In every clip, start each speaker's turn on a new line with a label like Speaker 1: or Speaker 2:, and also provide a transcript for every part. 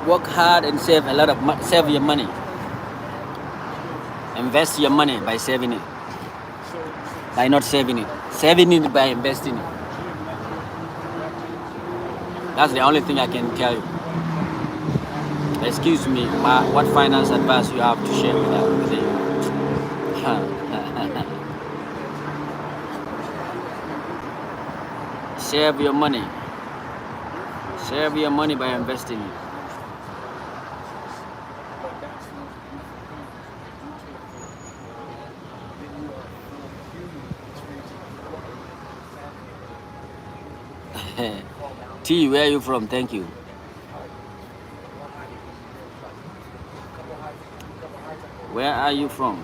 Speaker 1: Work hard and save a lot of save your money. Invest your money by saving it. By not saving it. Saving it by investing it. That's the only thing I can tell you. Excuse me, what finance advice you have to share with you? Save your money. Save your money by investing it. T, where are you from? Thank you. Where are you from?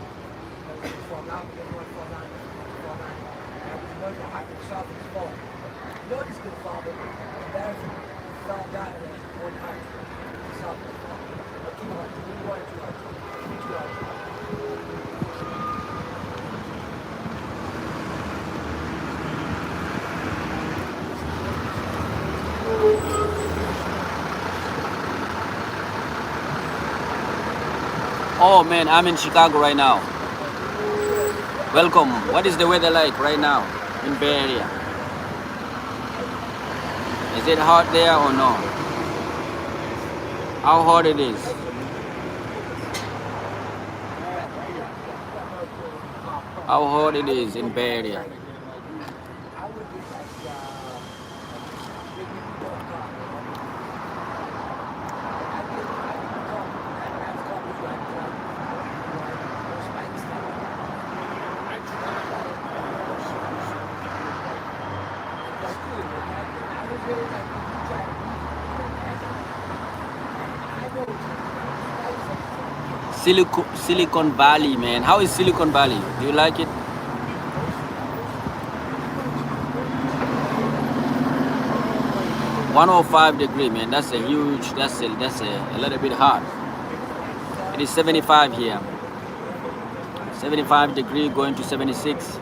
Speaker 1: Oh man, I'm in Chicago right now. Welcome. What is the weather like right now in Bay Area? Is it hot there or no? How hot it is? How hot it is in Bay Area? Silicon Valley, man. How is Silicon Valley? Do you like it? $105, man. That's a huge. That's a little bit hot. It is 75 here. 75 degree going to 76.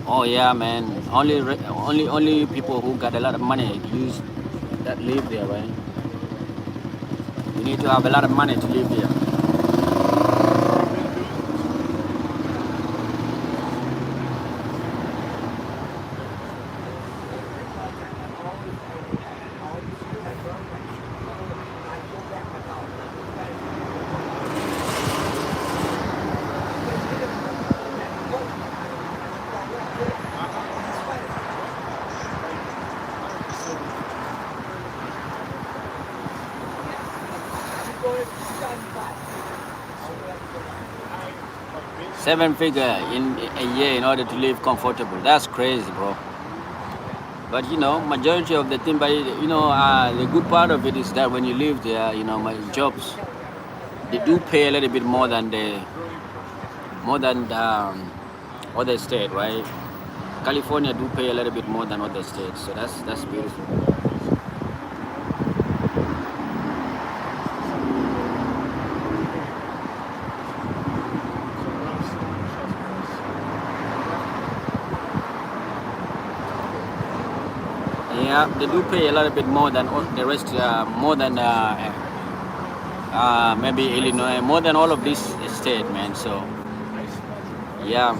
Speaker 1: Oh yeah, man. Only people who got a lot of money live there, right? You need to have a lot of money to live there. Seven figure in a year in order to live comfortable. That's crazy, bro. But majority of the thing, but the good part of it is that when you live there, my jobs, they do pay a little bit more than the other state, right? California do pay a little bit more than other states, so that's beautiful. Yeah, they do pay a little bit more than the rest, more than maybe Illinois, more than all of this state, man. So, yeah.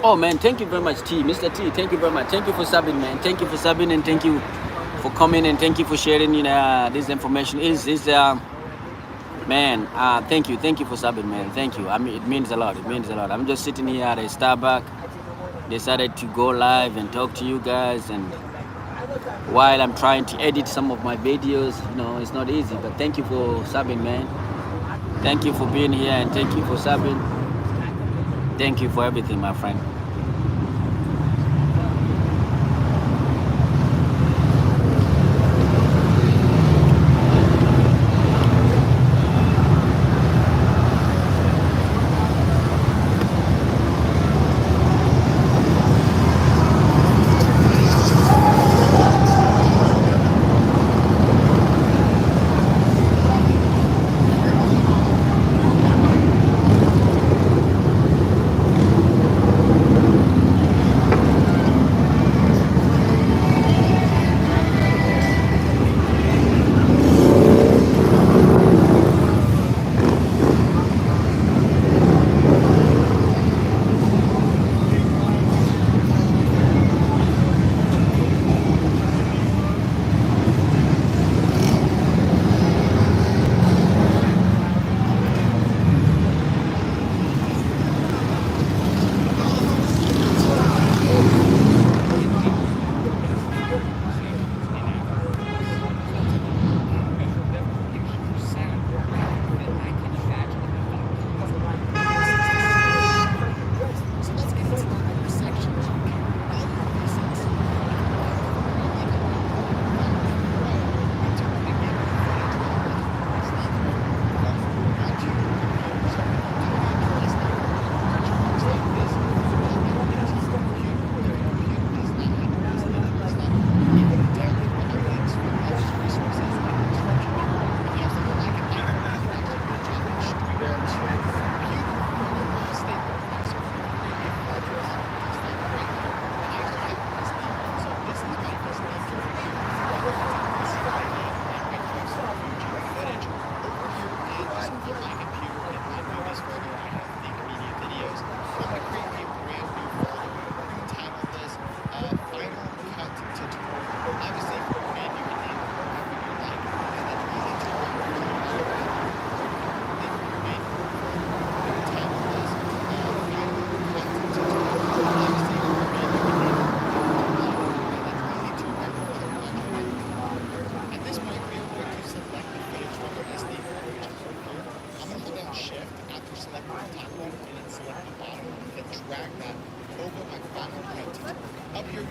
Speaker 1: Oh man, thank you very much, Mr. T. Thank you very much. Thank you for subbing, man. Thank you for subbing, and thank you for coming, and thank you for sharing this information. Man, thank you for subbing, man. Thank you. I mean, it means a lot. It means a lot. I'm just sitting here at a Starbucks. Decided to go live and talk to you guys, and while I'm trying to edit some of my videos, it's not easy. But thank you for subbing, man. Thank you for being here, and thank you for subbing. Thank you for everything, my friend.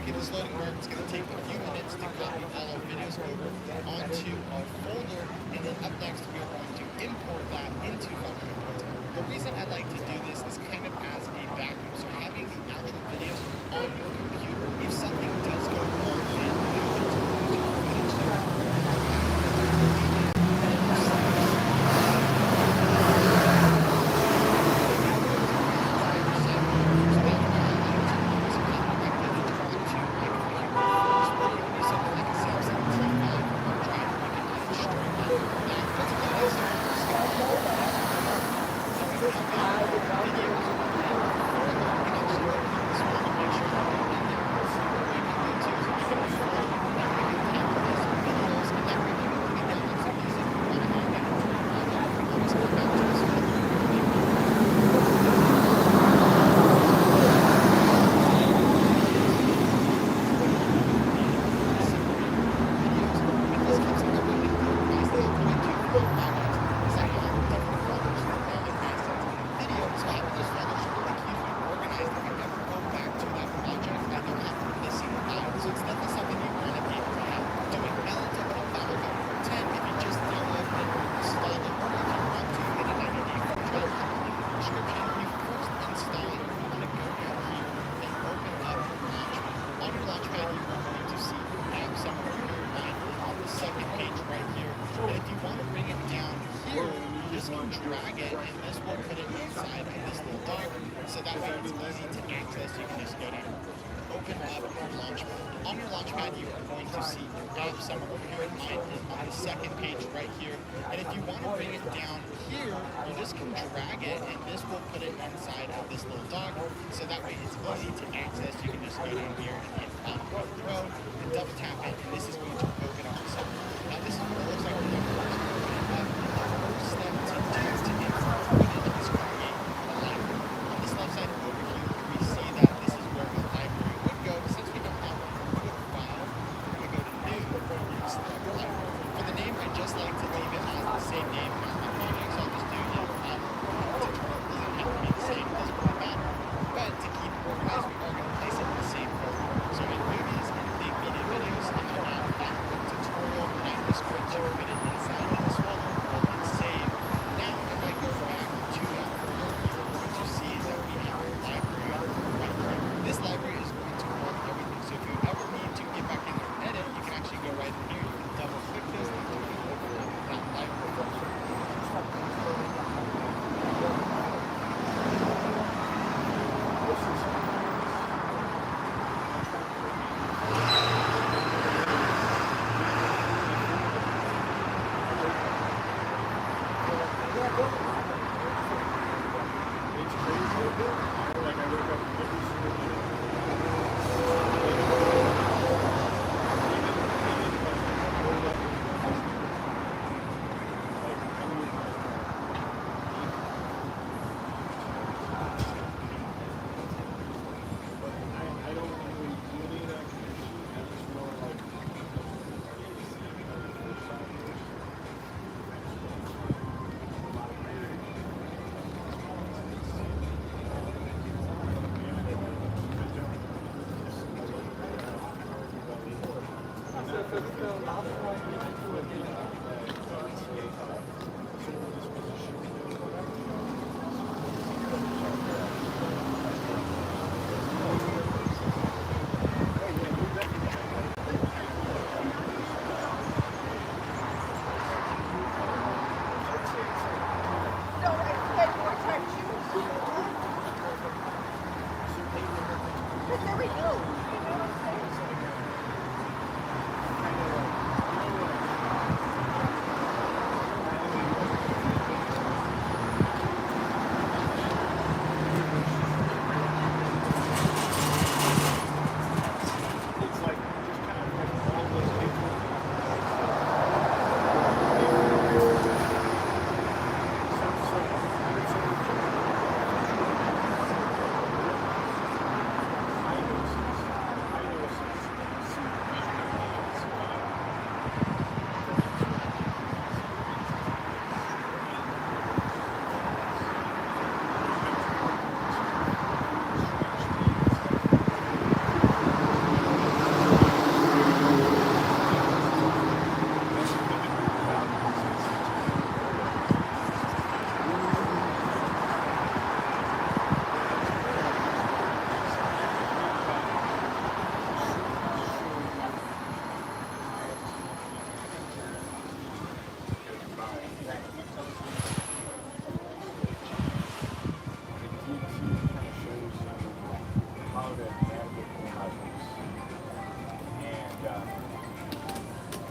Speaker 2: get this loading bar, it's going to take a few minutes to copy all our videos over onto our folder, and then up next we are going to import that into Final Cut. The reason I like to do this is kind of as a backup, so having the actual videos on your computer, if something does go wrong and you have to footage there, drag it, and this will put it inside of this little dog, so that way it's easy to access. You can just go down, open up your launchpad. On your launchpad, you are going to see your app somewhere over here. Mine is on the second page right here. And if you want to bring it down here, you just can drag it, and this will put it inside of this little dog, so that way it's easy to access. You can just go down here and hit Final Cut Pro and double tap it, and this is going to open up the site. Now this is what it looks like when you first open it up. The first step to do is to import it is create a library. On this left side over here, we see that this is where the library would go. Since we don't have one, we go to File, we go to New, and select Library. For the name, I just like to leave it as the same name as my project, so I'll just do tutorial. It doesn't have to be the same, it doesn't really matter. But to keep it organized, we are going to place it in the same folder. So in movies and big media videos, I have Final Cut tutorial, and I'm just going to put it inside of this folder. Save. Now, if I go back to that folder, you're going to see that we have a library right here. This library is going to hold everything. So if you ever need to get back in there and edit, you can actually go right in here. You can double click this and you can open up that library.
Speaker 3: There we go.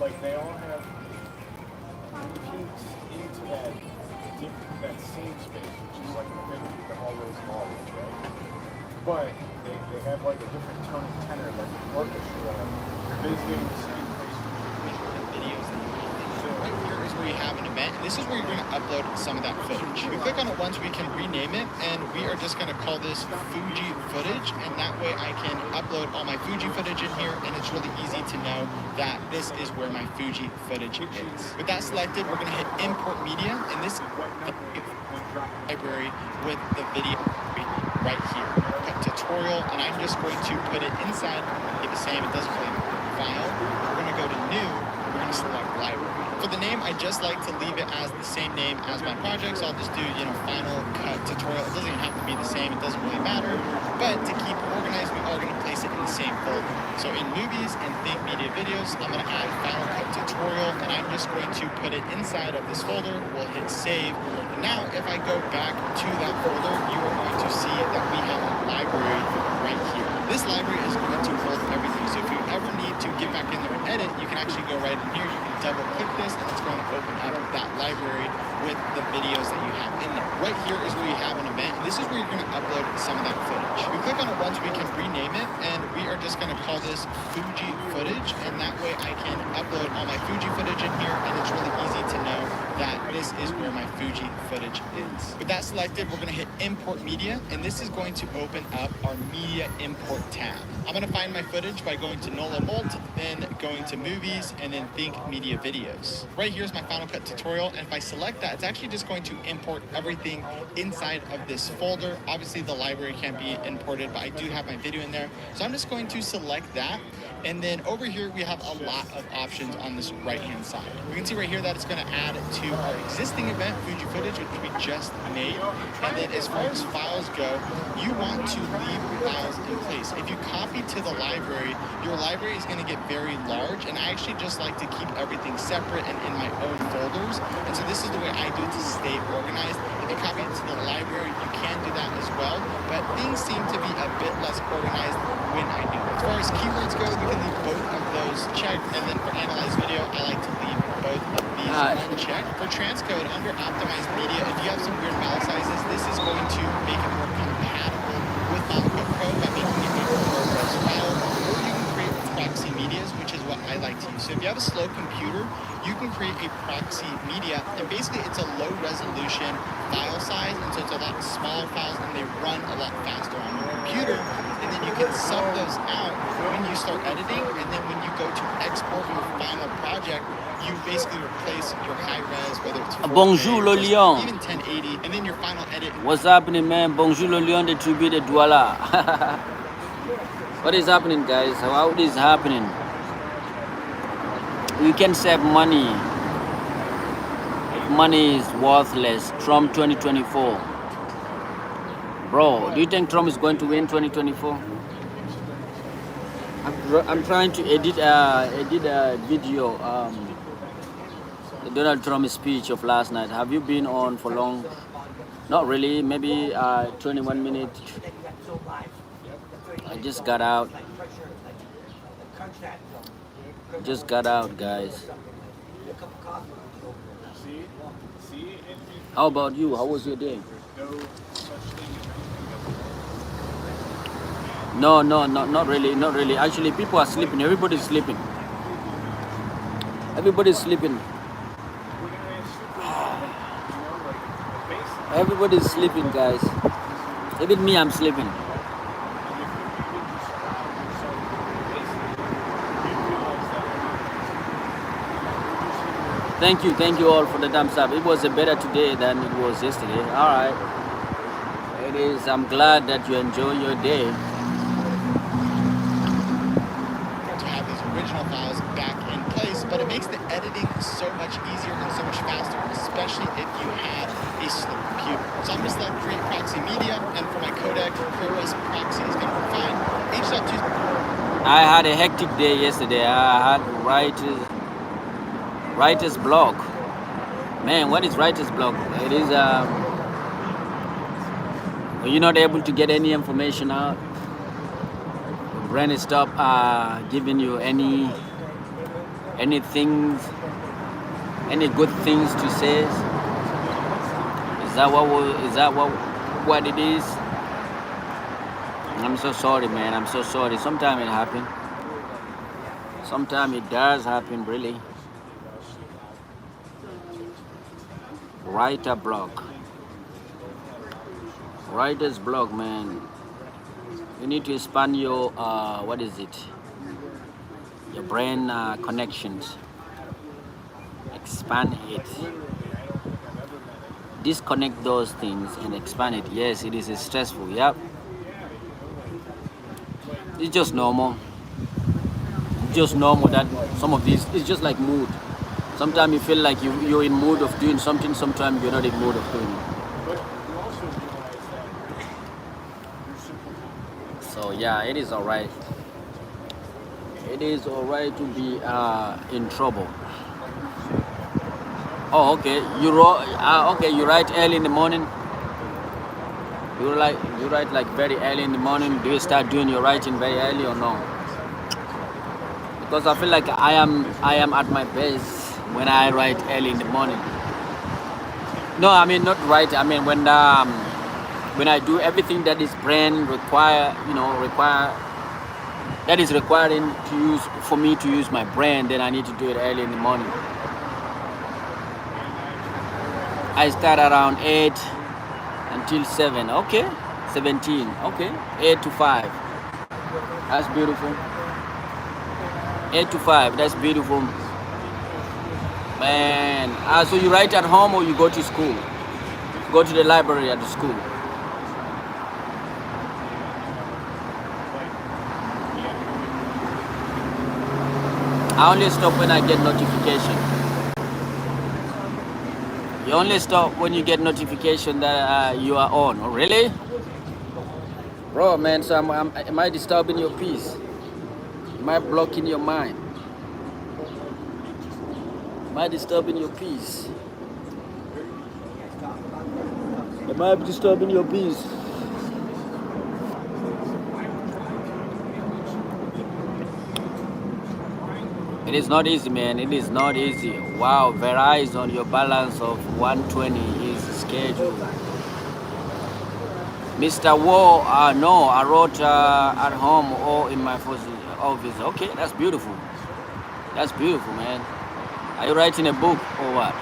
Speaker 3: like they all have peaks into that same space, which is like the hallways and all this, right? But they have like a different tone and tenor, like an orchestra. You're visiting the same place.
Speaker 2: Videos. Right here is where you have an event, and this is where you're going to upload some of that footage. We click on it once, we can rename it, and we are just going to call this Fuji footage, and that way I can upload all my Fuji footage in here, and it's really easy to know that this is where my Fuji footage is. With that selected, we're going to hit import media, and this library with the video right here. Cut tutorial, and I'm just going to put it inside, the same, it doesn't really file. We're going to go to new, we're going to select library. For the name, I just like to leave it as the same name as my project, so I'll just do, Final Cut Tutorial. It doesn't even have to be the same, it doesn't really matter. But to keep organized, we are going to place it in the same folder. So in Movies and Think Media Videos, I'm going to add Final Cut Tutorial, and I'm just going to put it inside of this folder. We'll hit Save. And now, if I go back to that folder, you are going to see that we have a library right here. This library is going to hold everything. So if you ever need to get back in there and edit, you can actually go right in here. You can double click this, and it's going to open up that library with the videos that you have in there. Right here is where you have an event, and this is where you're going to upload some of that footage. We click on it once, we can rename it, and we are just going to call this Fuji footage, and that way I can upload all my Fuji footage in here, and it's really easy to know that this is where my Fuji footage is. With that selected, we're going to hit import media, and this is going to open up our media import tab. I'm going to find my footage by going to Null and Molt, then going to Movies, and then Think Media Videos. Right here is my Final Cut Tutorial, and if I select that, it's actually just going to import everything inside of this folder. Obviously, the library can't be imported, but I do have my video in there. So I'm just going to select that, and then over here, we have a lot of options on this right-hand side. We can see right here that it's going to add to our existing event, Fuji footage, which we just made. And then as far as files go, you want to leave files in place. If you copy to the library, your library is going to get very large, and I actually just like to keep everything separate and in my own folders. And so this is the way I do it to stay organized. If you copy it to the library, you can do that as well, but things seem to be a bit less organized when I do it. As far as keywords go, we can leave both of those checked, and then for analyze video, I like to leave both of these unchecked. For transcode, under optimized media, if you have some weird file sizes, this is going to make it more compatible with Final Cut Pro by making it a ProRes file, or you can create proxy medias, which is what I like to use. So if you have a slow computer, you can create a proxy media, and basically it's a low resolution file size, and so it's a lot smaller files, and they run a lot faster on your computer, and then you can sub those out when you start editing, and then when you go to export your final project, you basically replace your high res, whether it's 4K,
Speaker 1: Bonjour le lion.
Speaker 2: even 1080, and then your final edit.
Speaker 1: What's happening, man? Bonjour le lion de tribu de Douala. What is happening, guys? How is happening? You can save money. Money is worthless. Trump 2024. Bro, do you think Trump is going to win 2024? I'm trying to edit a video, the Donald Trump speech of last night. Have you been on for long? Not really, maybe 21 minutes. I just got out. Just got out, guys. How about you? How was your day? No, not really. Actually, people are sleeping. Everybody's sleeping. Everybody's sleeping. Everybody's sleeping, guys. Even me, I'm sleeping. Thank you all for the thumbs up. It was a better today than it was yesterday. All right. It is. I'm glad that you enjoy your day.
Speaker 2: To have these original files back in place, but it makes the editing so much easier and so much faster, especially if you have a slow computer. So I'm just going to create proxy media, and for my codec, ProRes proxy is going to work fine. H.2.
Speaker 1: I had a hectic day yesterday. I had writer's block. Man, what is writer's block? It is you're not able to get any information out. brain stop giving you any things, any good things to say? Is that what it is? I'm so sorry, man. I'm so sorry. Sometimes it happens. Sometimes it does happen, really. Writer block. Writer's block, man. You need to expand your what is it? Your brain connections. Expand it. Disconnect those things and expand it. Yes, it is stressful. Yep. It's just normal. It's just normal that some of these, it's just like mood. Sometimes you feel like you're in mood of doing something, sometimes you're not in mood of doing it. So yeah, it is alright. It is alright to be in trouble. Oh, okay. Okay. You write early in the morning. You write like very early in the morning. Do you start doing your writing very early or no? Because I feel like I am at my best when I write early in the morning. No, I mean not write. I mean when I do everything that is brain require, that is requiring for me to use my brain, then I need to do it early in the morning. I start around 8 until 7. Okay, 17. Okay, 8 to 5. That's beautiful. 8 to 5. That's beautiful. Man, so you write at home or you go to school? Go to the library at the school? I only stop when I get notification. You only stop when you get notification that you are on. Oh, really? Bro, man, so am I disturbing your peace? Am I blocking your mind? Am I disturbing your peace? Am I disturbing your peace? It is not easy, man. It is not easy. Wow, Verizon, your balance of 120 is scheduled. Mr. War, no, I wrote at home or in my office. Okay, that's beautiful. That's beautiful, man. Are you writing a book or what?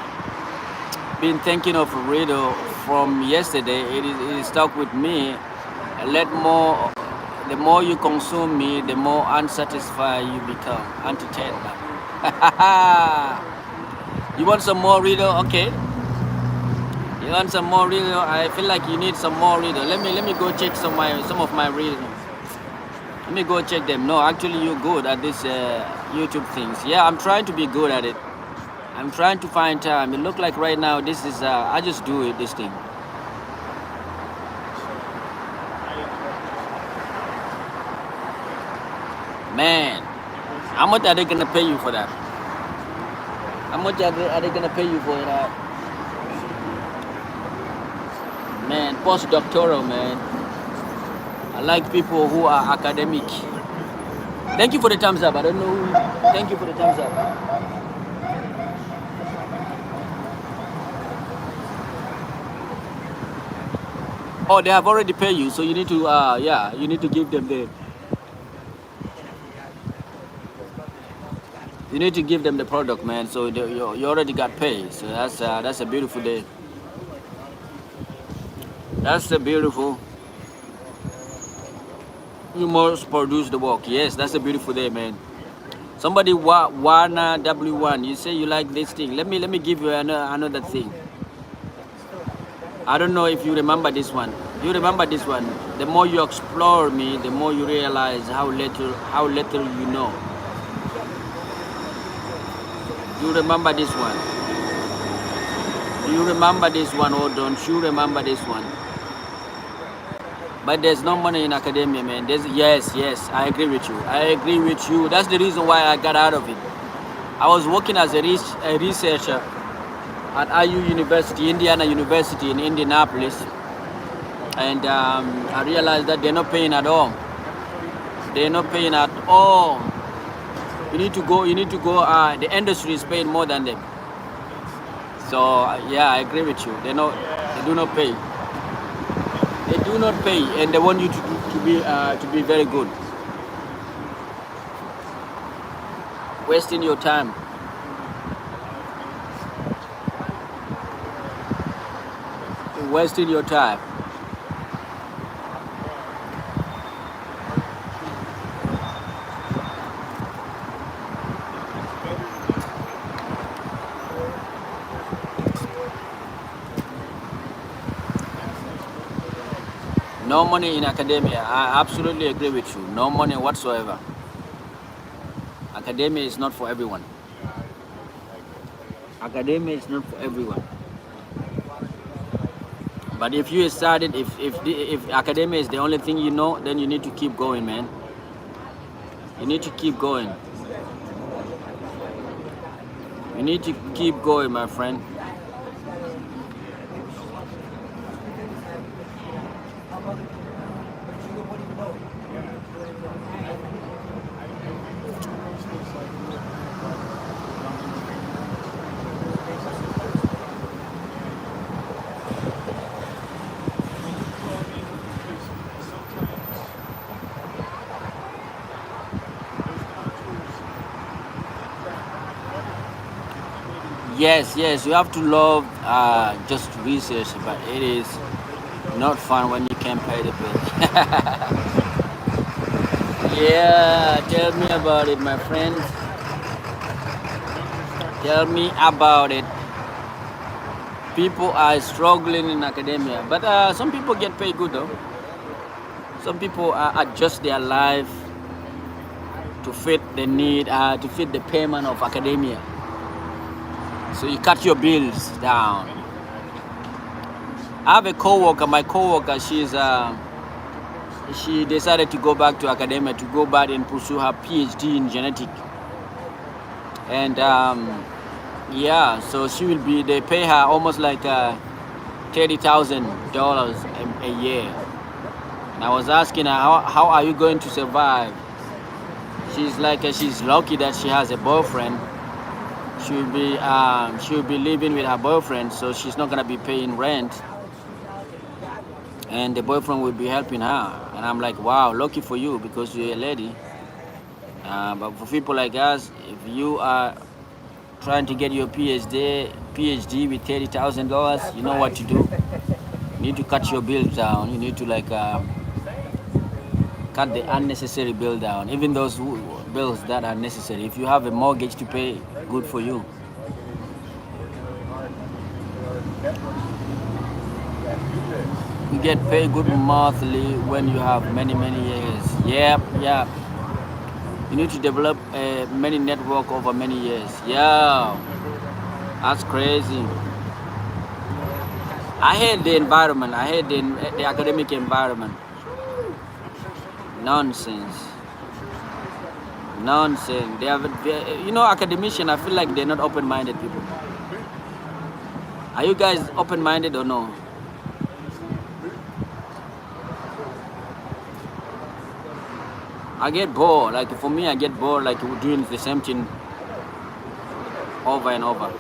Speaker 1: Been thinking of a riddle from yesterday. It is stuck with me. The more you consume me, the more unsatisfied you become. Entertainment. You want some more riddle? Okay. You want some more riddle? I feel like you need some more riddle. Let me go check some of my riddles. Let me go check them. No, actually you're good at this YouTube things. Yeah, I'm trying to be good at it. I'm trying to find time. It look like right now this is I just do it, this thing. Man, how much are they gonna pay you for that? How much are they gonna pay you for that? Man, postdoctoral, man. I like people who are academic. Thank you for the thumbs up. I don't know who. Thank you for the thumbs up. Oh, they have already paid you, so you need to you need to give them the. You need to give them the product, man. So you already got paid. So that's a beautiful day. That's a beautiful. You must produce the work. Yes, that's a beautiful day, man. Somebody Wana W1. You say you like this thing. Let me give you another thing. I don't know if you remember this one. You remember this one. The more you explore me, the more you realize how little you know. You remember this one? Do you remember this one or don't you remember this one? But there's no money in academia, man. Yes, I agree with you. I agree with you. That's the reason why I got out of it. I was working as a researcher at IU University, Indiana University in Indianapolis. And I realized that they're not paying at all. They're not paying at all. You need to go. The industry is paying more than them. So yeah, I agree with you. They do not pay. They do not pay, and they want you to be very good. Wasting your time. Wasting your time. No money in academia. I absolutely agree with you. No money whatsoever. Academia is not for everyone. Academia is not for everyone. But if you started, if academia is the only thing you know, then you need to keep going, man. You need to keep going. You need to keep going, my friend. Yes, you have to love just research, but it is not fun when you can't pay the bill. Yeah, tell me about it, my friend. Tell me about it. People are struggling in academia, but some people get paid good though. Some people adjust their life to fit the need, to fit the payment of academia. So you cut your bills down. I have a coworker. My coworker, she decided to go back to academia, to go back and pursue her PhD in genetics. And yeah, so they pay her almost like $30,000 a year. And I was asking her, how are you going to survive? She's like, she's lucky that she has a boyfriend. She'll be living with her boyfriend, so she's not gonna be paying rent, and the boyfriend will be helping her. And I'm like, wow, lucky for you because you're a lady. But for people like us, if you are trying to get your PhD with $30,000, you know what to do. You need to cut your bills down. You need to cut the unnecessary bill down, even those bills that are necessary. If you have a mortgage to pay, good for you. You get paid good monthly when you have many years. Yep. You need to develop many network over many years. Yeah, that's crazy. I hate the environment. I hate the academic environment. Nonsense. They have, academicians, I feel like they're not open-minded people. Are you guys open-minded or no? I get bored. Like for me, I get bored like doing the same thing over and over.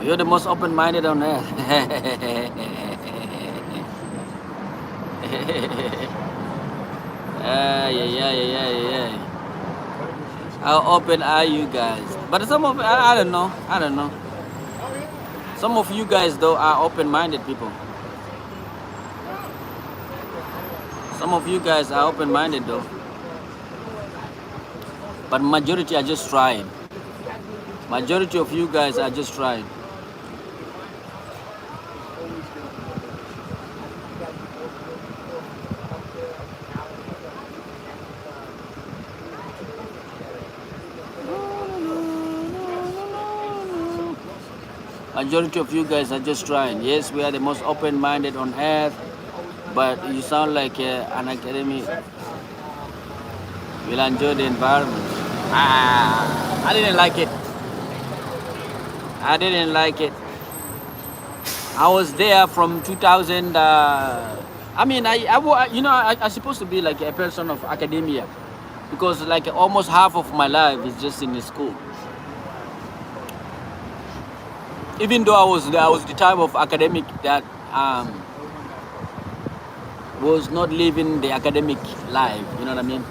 Speaker 1: You're the most open-minded on earth. Yeah. How open are you guys? But some of I don't know. Some of you guys though are open-minded people. Some of you guys are open-minded though. But majority are just trying. Majority of you guys are just trying. Majority of you guys are just trying. Yes, we are the most open-minded on earth, but you sound like an academic. You'll enjoy the environment. I didn't like it. I didn't like it. I was there from 2000. I mean, you know, I supposed to be like a person of academia, because like almost half of my life is just in the school. Even though I was the type of academic that was not living the academic life. You know what I mean?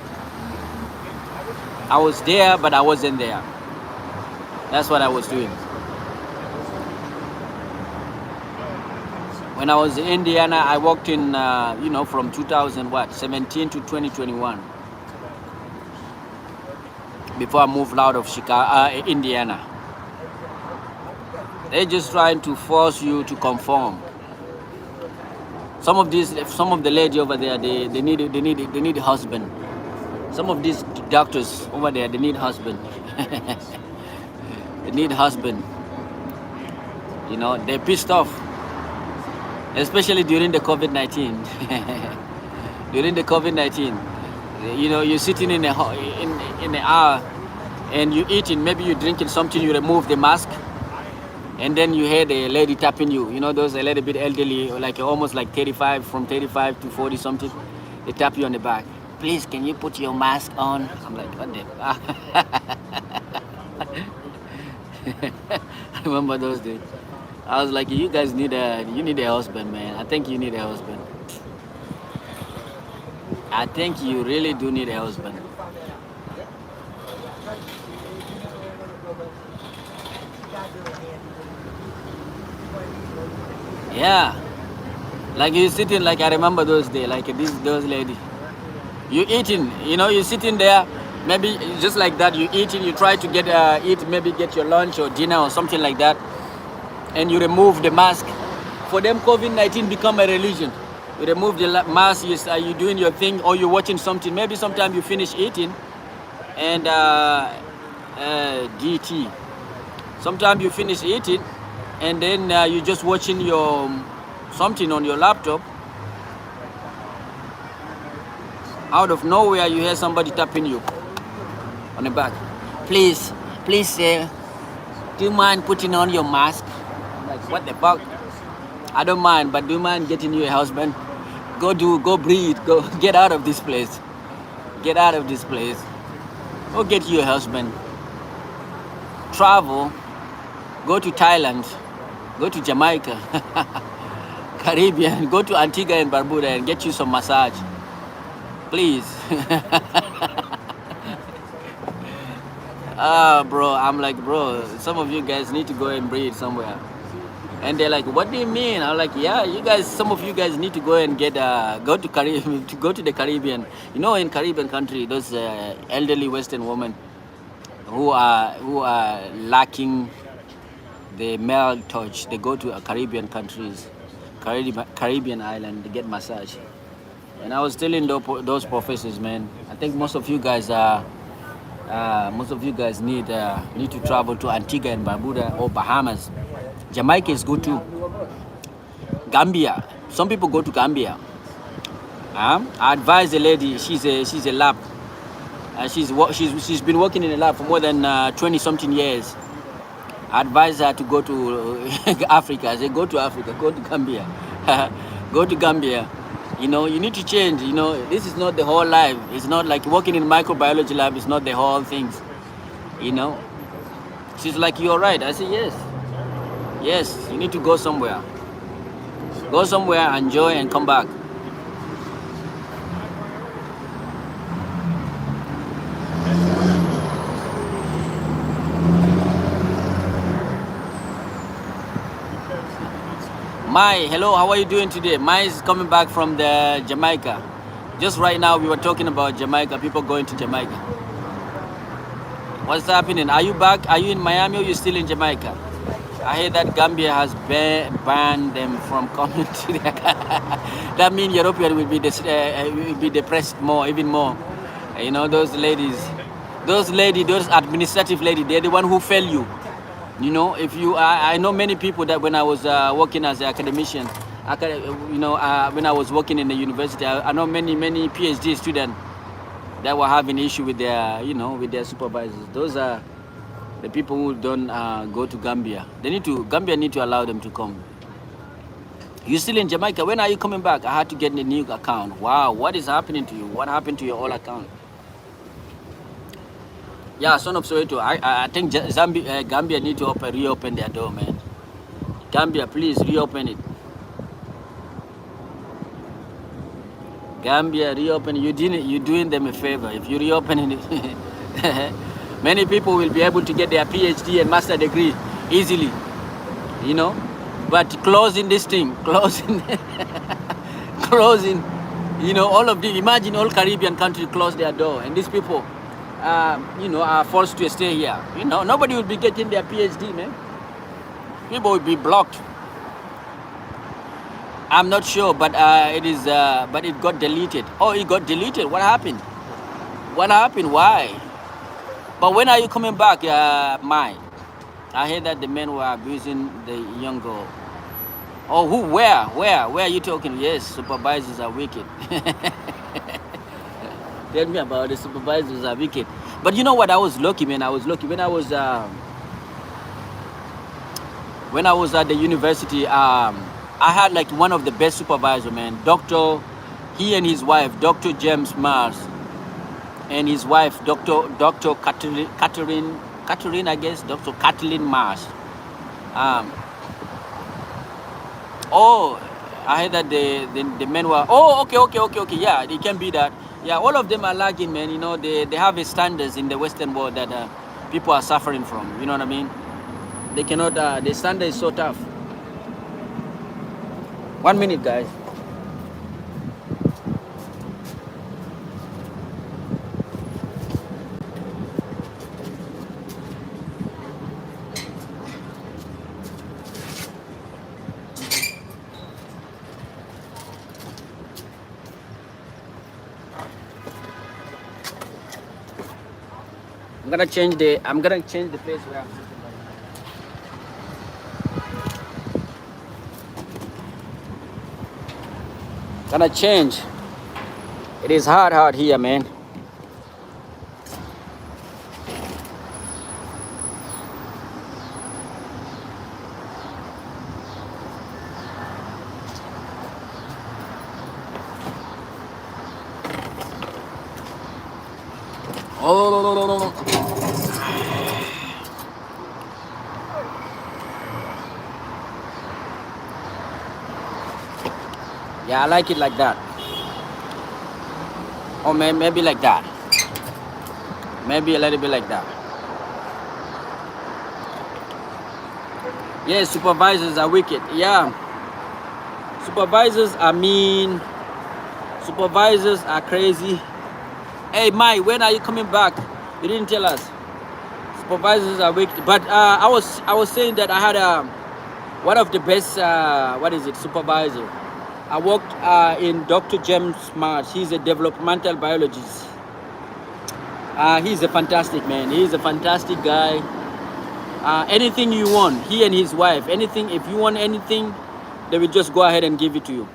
Speaker 1: I was there, but I wasn't there. That's what I was doing. When I was in Indiana, I worked in, you know, from 2017 to 2021. Before I moved out of Chicago, Indiana. They're just trying to force you to conform. Some of the lady over there, they need a husband. Some of these doctors over there, they need husband. They need husband. You know, they're pissed off, especially during the COVID-19. During the COVID-19, you know, you're sitting in the hour and you're eating, maybe you're drinking something, you remove the mask, and then you hear the lady tapping you. You know, those a little bit elderly, like almost like 35, from 35 to 40 something. They tap you on the back. Please, can you put your mask on? I'm like, what the? I remember those days. I was like, you guys need a husband, man. I think you need a husband. I think you really do need a husband. Yeah, like you sitting, like I remember those days, like those lady. You eating, you know, you're sitting there, maybe just like that. You eating, you try to get maybe get your lunch or dinner or something like that, and you remove the mask. For them, COVID-19 become a religion. You remove the mask, you doing your thing, or you're watching something. Maybe sometimes you finish eating, and DT. Sometimes you finish eating, and then you're just watching your something on your laptop. Out of nowhere, you hear somebody tapping you on the back. Please, do you mind putting on your mask? I'm like, what the fuck? I don't mind, but do you mind getting you a husband? Go breathe, go get out of this place. Get out of this place. Go get you a husband. Travel, go to Thailand, go to Jamaica, Caribbean, go to Antigua and Barbuda and get you some massage. Please. Bro, I'm like, bro, some of you guys need to go and breathe somewhere. And they're like, what do you mean? I'm like, yeah, you guys, some of you guys need to go and get go to the Caribbean. You know, in Caribbean country, those elderly Western women who are lacking the male touch, they go to Caribbean countries, Caribbean island, to get massage. And I was telling those professors, man, I think most of you guys need to travel to Antigua and Barbuda or Bahamas. Jamaica is good too. Gambia, some people go to Gambia. I advise a lady, she's a lab. She's been working in a lab for more than 20 something years. I advise her to go to Africa. I say, go to Africa, go to Gambia. Go to Gambia. You know, you need to change. You know, this is not the whole life. It's not like working in microbiology lab. It's not the whole things. You know. She's like, you're right. I say, yes. Yes, you need to go somewhere. Go somewhere, enjoy, and come back. Mai, hello, how are you doing today? Mai is coming back from the Jamaica. Just right now, we were talking about Jamaica, people going to Jamaica. What's happening? Are you back? Are you in Miami or are you still in Jamaica? I heard that Gambia has banned them from coming to the That means Europeans will be depressed more, even more. You know, those administrative ladies, they're the one who fail you. You know, if you, I know many people that when I was working as an academician, when I was working in the university, I know many PhD students. that were having issue with their, you know, with their supervisors. Those are the people who don't go to Gambia. Gambia need to allow them to come. You still in Jamaica? When are you coming back? I had to get a new account. Wow, what is happening to you? What happened to your old account? Yeah, son of Soweto. I think Gambia need to reopen their door, man. Gambia, please reopen it. Gambia, reopen. You're doing them a favor if you reopen it. Many people will be able to get their PhD and master degree easily, you know. But closing this thing, closing, you know, all of the, imagine all Caribbean countries close their door, and these people, you know, are forced to stay here. You know, nobody will be getting their PhD, man. People will be blocked. I'm not sure, but but it got deleted. Oh, it got deleted. What happened? What happened? Why? But when are you coming back, Mai? I heard that the men were abusing the young girl. Oh, who? Where? Where are you talking? Yes, supervisors are wicked. Tell me about the supervisors are wicked. But you know what? I was lucky, man. I was lucky when I was at the university. I had like one of the best supervisors, man. He and his wife, Dr. James Mars, and his wife, Dr. Catherine, I guess, Dr. Kathleen Mars. Oh, I heard that the men were. Oh, okay. Yeah, it can be that. Yeah, all of them are lagging, man. You know, they have a standards in the Western world that people are suffering from. You know what I mean? They cannot. The standard is so tough. 1 minute, guys. I'm gonna change the place where I'm sitting right now. Gonna change. It is hard here, man. Oh. Yeah, I like it like that. Or maybe like that. Maybe a little bit like that. Yeah, supervisors are wicked. Yeah. Supervisors are mean. Supervisors are crazy. Hey, Mike, when are you coming back? You didn't tell us. Supervisors are wicked. But I was saying that I had one of the best supervisor. I worked in Dr. James Marsh. He's a developmental biologist. He's a fantastic man. He's a fantastic guy. Anything you want, he and his wife, anything, if you want anything, they will just go ahead and give it to you.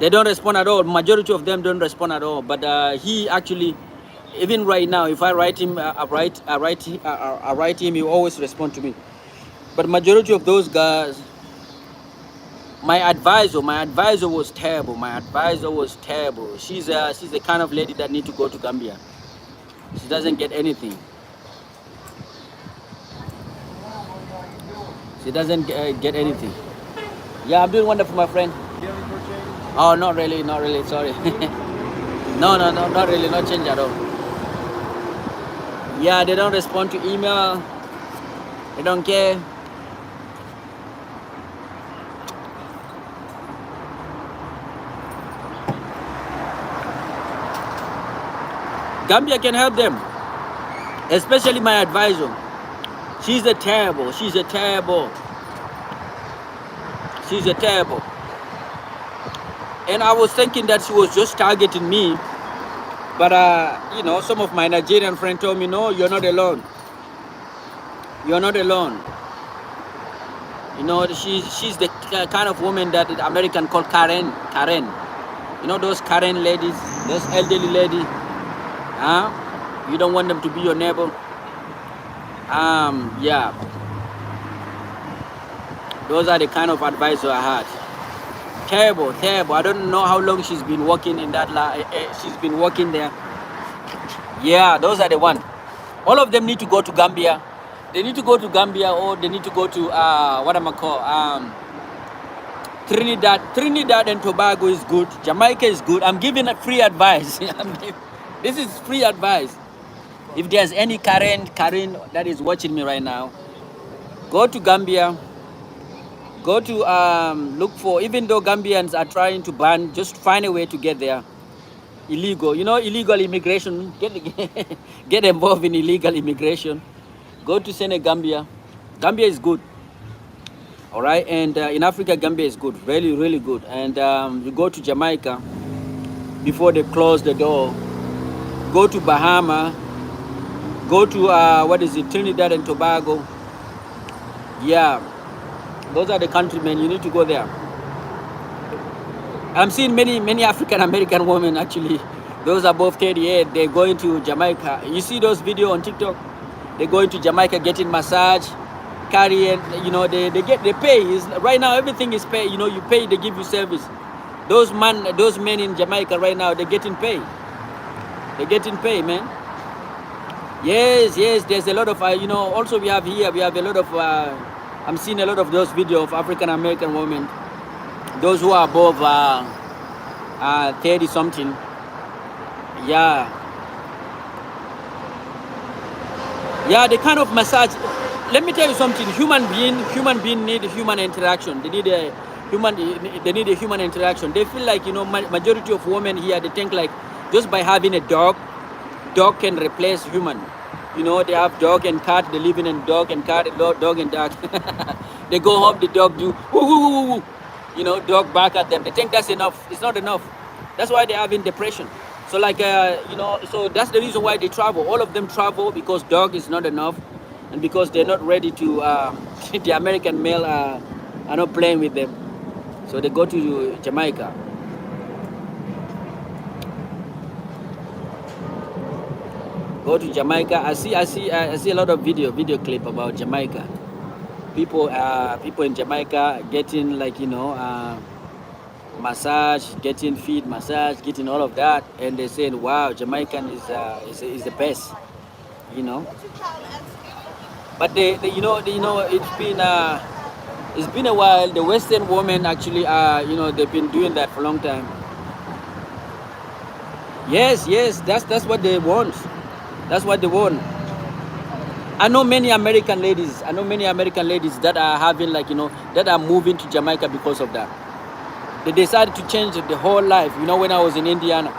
Speaker 1: They don't respond at all. Majority of them don't respond at all. But he actually, even right now, if I write him, I write him, he always respond to me. But majority of those guys, my advisor was terrible. My advisor was terrible. She's the kind of lady that need to go to Gambia. She doesn't get anything. She doesn't get anything. Yeah, I'm doing wonderful, my friend. Oh, not really, sorry. No, not really, not change at all. Yeah, they don't respond to email. They don't care. Gambia can help them, especially my advisor. She's a terrible. And I was thinking that she was just targeting me. But, you know, some of my Nigerian friends told me, no, you're not alone. You're not alone. You know, she's the kind of woman that the American call Karen. You know those Karen ladies, those elderly lady, huh? You don't want them to be your neighbor. Yeah, those are the kind of advice I had. Terrible, terrible. I don't know how long she's been working in that. She's been working there. Yeah, those are the one. All of them need to go to Gambia. They need to go to Gambia, or they need to go to what am I call? Trinidad. Trinidad and Tobago is good. Jamaica is good. I'm giving a free advice. This is free advice. If there's any Karen that is watching me right now, go to Gambia. Go to look for, even though Gambians are trying to ban, just find a way to get there. Illegal, you know, illegal immigration. Get involved in illegal immigration. Go to Senegambia. Gambia is good. All right, and in Africa, Gambia is good, really, really good. And you go to Jamaica before they close the door. Go to Bahama. Go to what is it, Trinidad and Tobago. Yeah, those are the countrymen. You need to go there. I'm seeing many African American women actually. Those above 38, they're going to Jamaica. You see those videos on TikTok? They're going to Jamaica getting massage, carrying, you know, they pay. Right now everything is pay. You know, you pay, they give you service. Those men in Jamaica right now, they're getting paid. They're getting paid, man. Yes, there's a lot of, you know, also we have a lot of, I'm seeing a lot of those videos of African American women, those who are above 30 something. Yeah, the kind of massage. Let me tell you something. Human being need human interaction. They need a human interaction. They feel like, you know, majority of women here, they think like just by having a dog can replace human. You know, they have dog and cat. They live in a dog and cat, dog and dog. They go home, the dog do woo, woo, woo, woo. You know, dog bark at them. They think that's enough. It's not enough. That's why they're having depression. So like, you know, so that's the reason why they travel. All of them travel because dog is not enough, and because they're not ready to, the American male are not playing with them. So they go to Jamaica. Go to Jamaica. I see a lot of video clip about Jamaica. People in Jamaica getting, like, you know, massage, getting feet massage, getting all of that, and they're saying, wow, Jamaican is the best, you know. But you know it's been a while. The Western women actually you know, they've been doing that for a long time. Yes, that's what they want. That's what they want. I know many American ladies that are having, like, you know, that are moving to Jamaica because of that. They decided to change the whole life. You know, when I was in Indiana,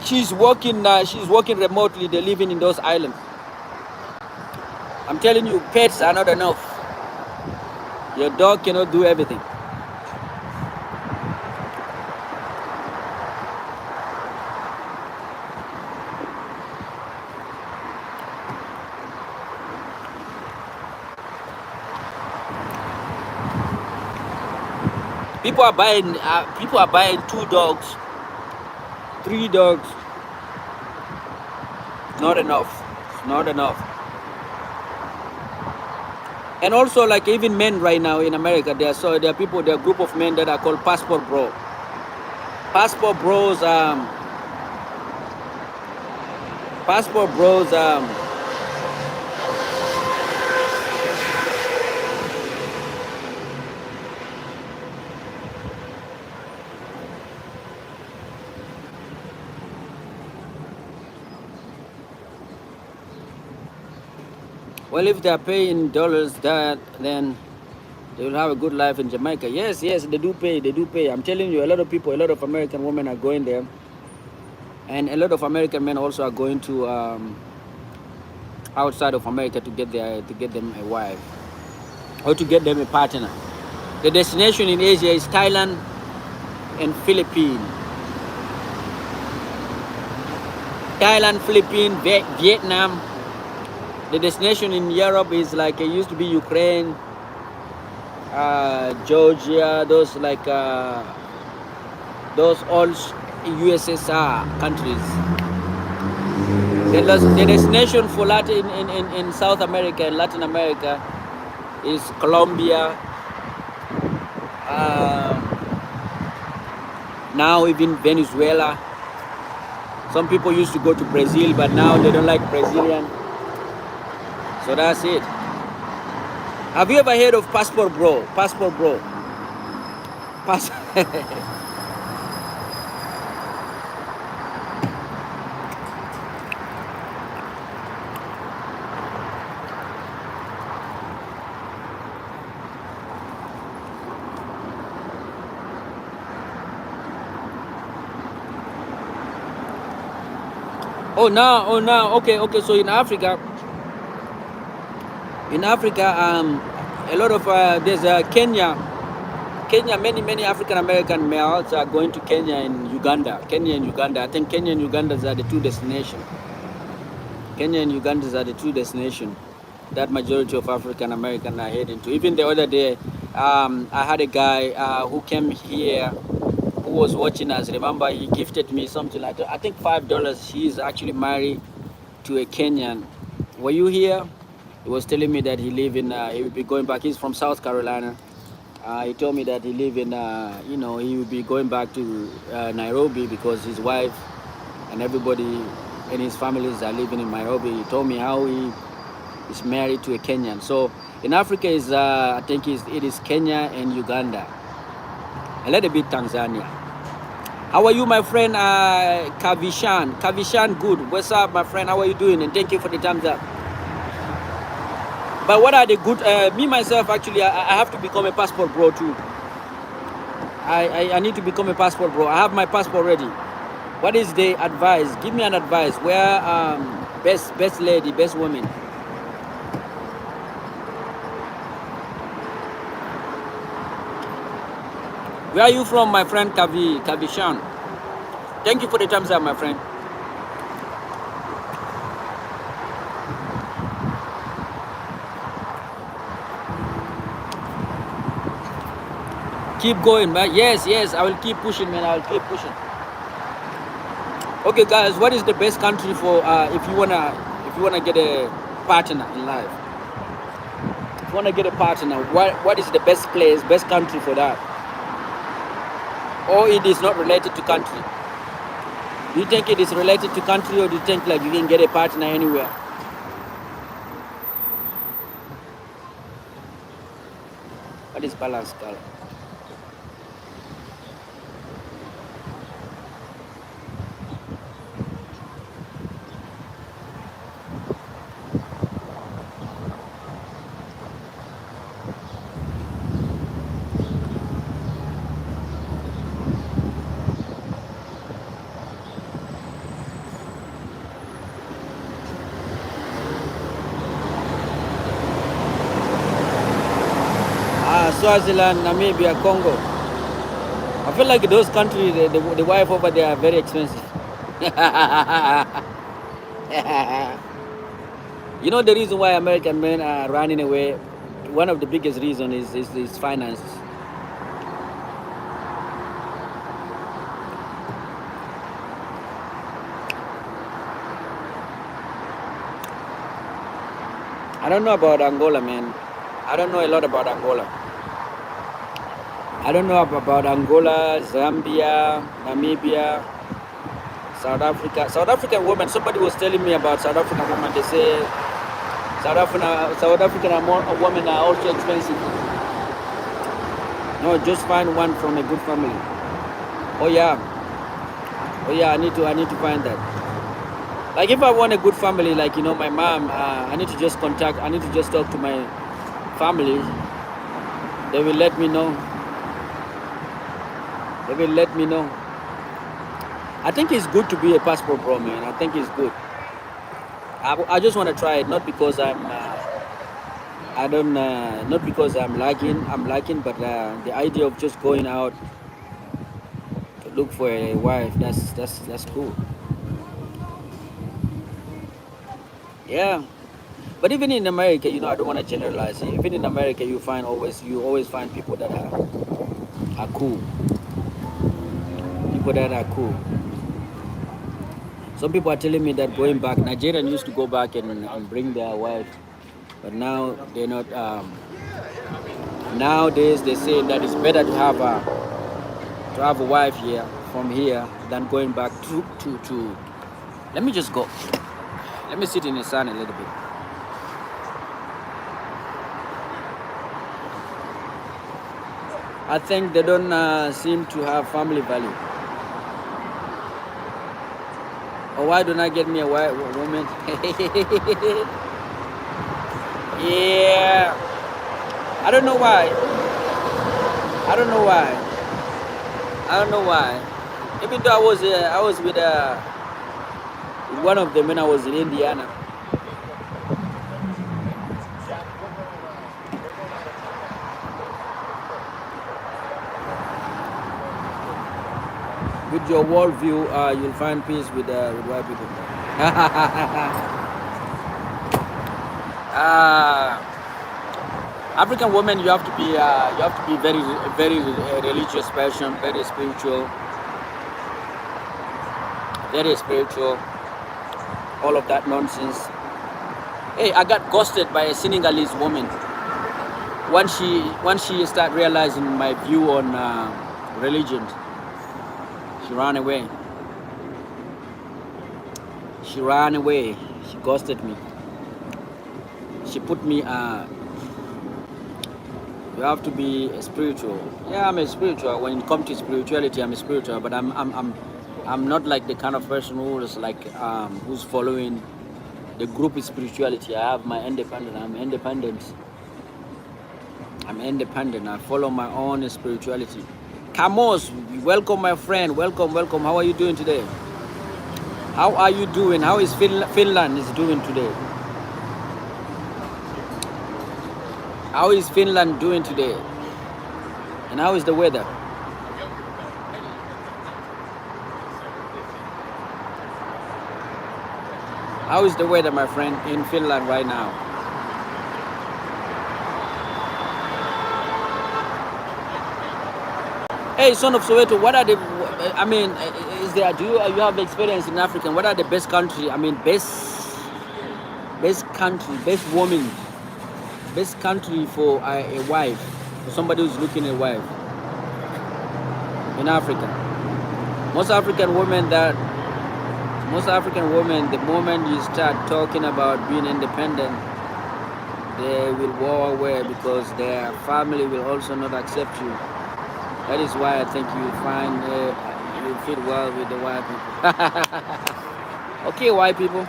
Speaker 1: she's working remotely. They're living in those islands. I'm telling you, pets are not enough. Your dog cannot do everything. People are buying 2 dogs, 3 dogs. Not enough. Not enough. And also, like, even men right now in America, there are a group of men that are called passport bros. Passport bros. Well, if they are paying dollars, then they will have a good life in Jamaica. Yes, they do pay. I'm telling you, a lot of American women are going there, and a lot of American men also are going to outside of America to get them a wife or to get them a partner. The destination in Asia is Thailand and Philippines. Thailand, Philippines, Vietnam. The destination in Europe is like, it used to be Ukraine, Georgia, those like those old USSR countries. The destination for Latin in South America and Latin America is Colombia. Now even Venezuela. Some people used to go to Brazil, but now they don't like Brazilian. So that's it. Have you ever heard of Passport Bro? Passport Bro. Oh now, okay. So in Africa, a lot of there's Kenya. Many African American males are going to Kenya and Uganda. I think Kenya and Uganda are the two destinations. That majority of African American are heading to. Even the other day, I had a guy who came here who was watching us. Remember, he gifted me something like, I think $5. He is actually married to a Kenyan. Were you here? He was telling me that he will be going back. He's from South Carolina. He told me that he live in, he will be going back to Nairobi because his wife and everybody and his families are living in Nairobi. He told me how he is married to a Kenyan. So in Africa is, I think it is Kenya and Uganda, a little bit Tanzania. How are you, my friend, Kavishan? Kavishan, good. What's up, my friend? How are you doing? And thank you for the thumbs up. But what are the good, me myself, actually, I have to become a passport bro too. I need to become a passport bro. I have my passport ready. What is the advice? Give me an advice. Where best lady, best woman? Where are you from, my friend Kavishan? Thank you for the thumbs up, my friend. Keep going, man. Yes, I will keep pushing, man. I will keep pushing. Okay, guys, what is the best country for if you wanna get a partner in life? If you wanna get a partner, what is the best place, best country for that? Or it is not related to country? Do you think it is related to country, or do you think like you can get a partner anywhere? What is balance color? Swaziland, Namibia, Congo. I feel like those countries, the wife over there are very expensive. You know the reason why American men are running away? One of the biggest reasons is finances. I don't know about Angola, man. I don't know a lot about Angola. I don't know about Angola, Zambia, Namibia, South Africa. South African women, somebody was telling me about South African women. They say South African women are also expensive. No, just find one from a good family. Oh yeah, I need to find that. Like if I want a good family, like my mom, I need to just talk to my family. They will let me know. I think it's good to be a passport bro, man. I think it's good. I just want to try it, not because I'm not because I'm liking, but the idea of just going out to look for a wife, that's cool. Yeah. But even in America, I don't want to generalize. Even in America, you always find people that are cool. People that are cool. Some people are telling me that going back, Nigerian used to go back and bring their wife, but now they're not. Nowadays, they say that it's better to have a wife here from here than going back to. Let me just go. Let me sit in the sun a little bit. I think they don't seem to have family value. Or why don't I get me a white woman? Yeah. I don't know why. I don't know why. I don't know why. Even though I was with one of them when I was in Indiana. With your worldview, you'll find peace with white people. African women, you have to be very religious person, very spiritual, all of that nonsense. Hey, I got ghosted by a Senegalese woman. Once she started realizing my view on religion, she ran away. She ran away. She ghosted me. She put me. You have to be a spiritual. Yeah, I'm a spiritual. When it comes to spirituality, I'm a spiritual. But I'm not like the kind of person who is like who's following the group spirituality. I have my independent. I'm independent. I follow my own spirituality. Kamos, welcome my friend. Welcome. How are you doing today? How are you doing? How is Finland is doing today? How is Finland doing today? And how is the weather? How is the weather, my friend, in Finland right now? Hey, son of Soweto, what are the? I mean, do you have experience in Africa? What are the best country? I mean, best country, best woman, best country for a wife, for somebody who's looking at a wife in Africa. Most African women, the moment you start talking about being independent, they will go away because their family will also not accept you. That is why I think you fit well with the white people. Okay, white people,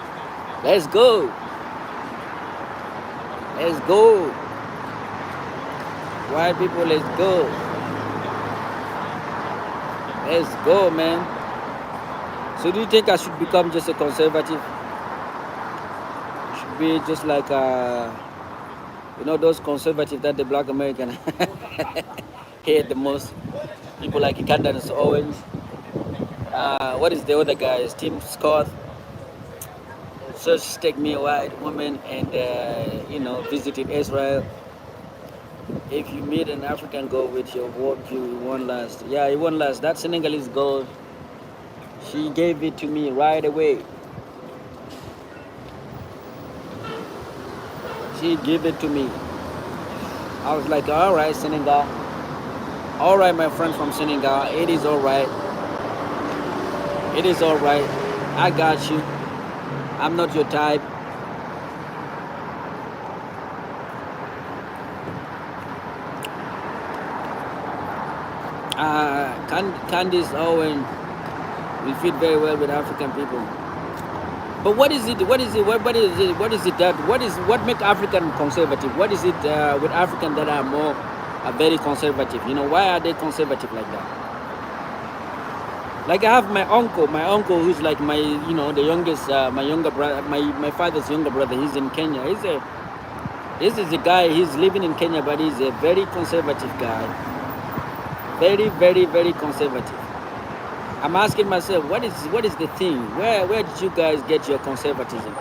Speaker 1: let's go. Let's go. White people, let's go. Let's go, man. So do you think I should become just a conservative? Should be just like those conservatives that the black American hate the most. People like Candace Owens. What is the other guy? Tim Scott. Just take me a white woman and visited Israel. If you meet an African girl with your worldview, it won't last. Yeah, it won't last. That Senegalese girl, she gave it to me right away. She gave it to me. I was like, all right, Senegal. All right, my friend from Senegal. It is all right. It is all right. I got you. I'm not your type. Candice Owen will fit very well with African people. But what is it? What make African conservative? What is it with African that are very conservative? Why are they conservative like that? Like I have my uncle who's like my, the youngest, my younger brother, my father's younger brother. He's in Kenya. This is a guy. He's living in Kenya, but he's a very conservative guy. Very, very, very conservative. I'm asking myself, what is the thing? Where did you guys get your conservatism?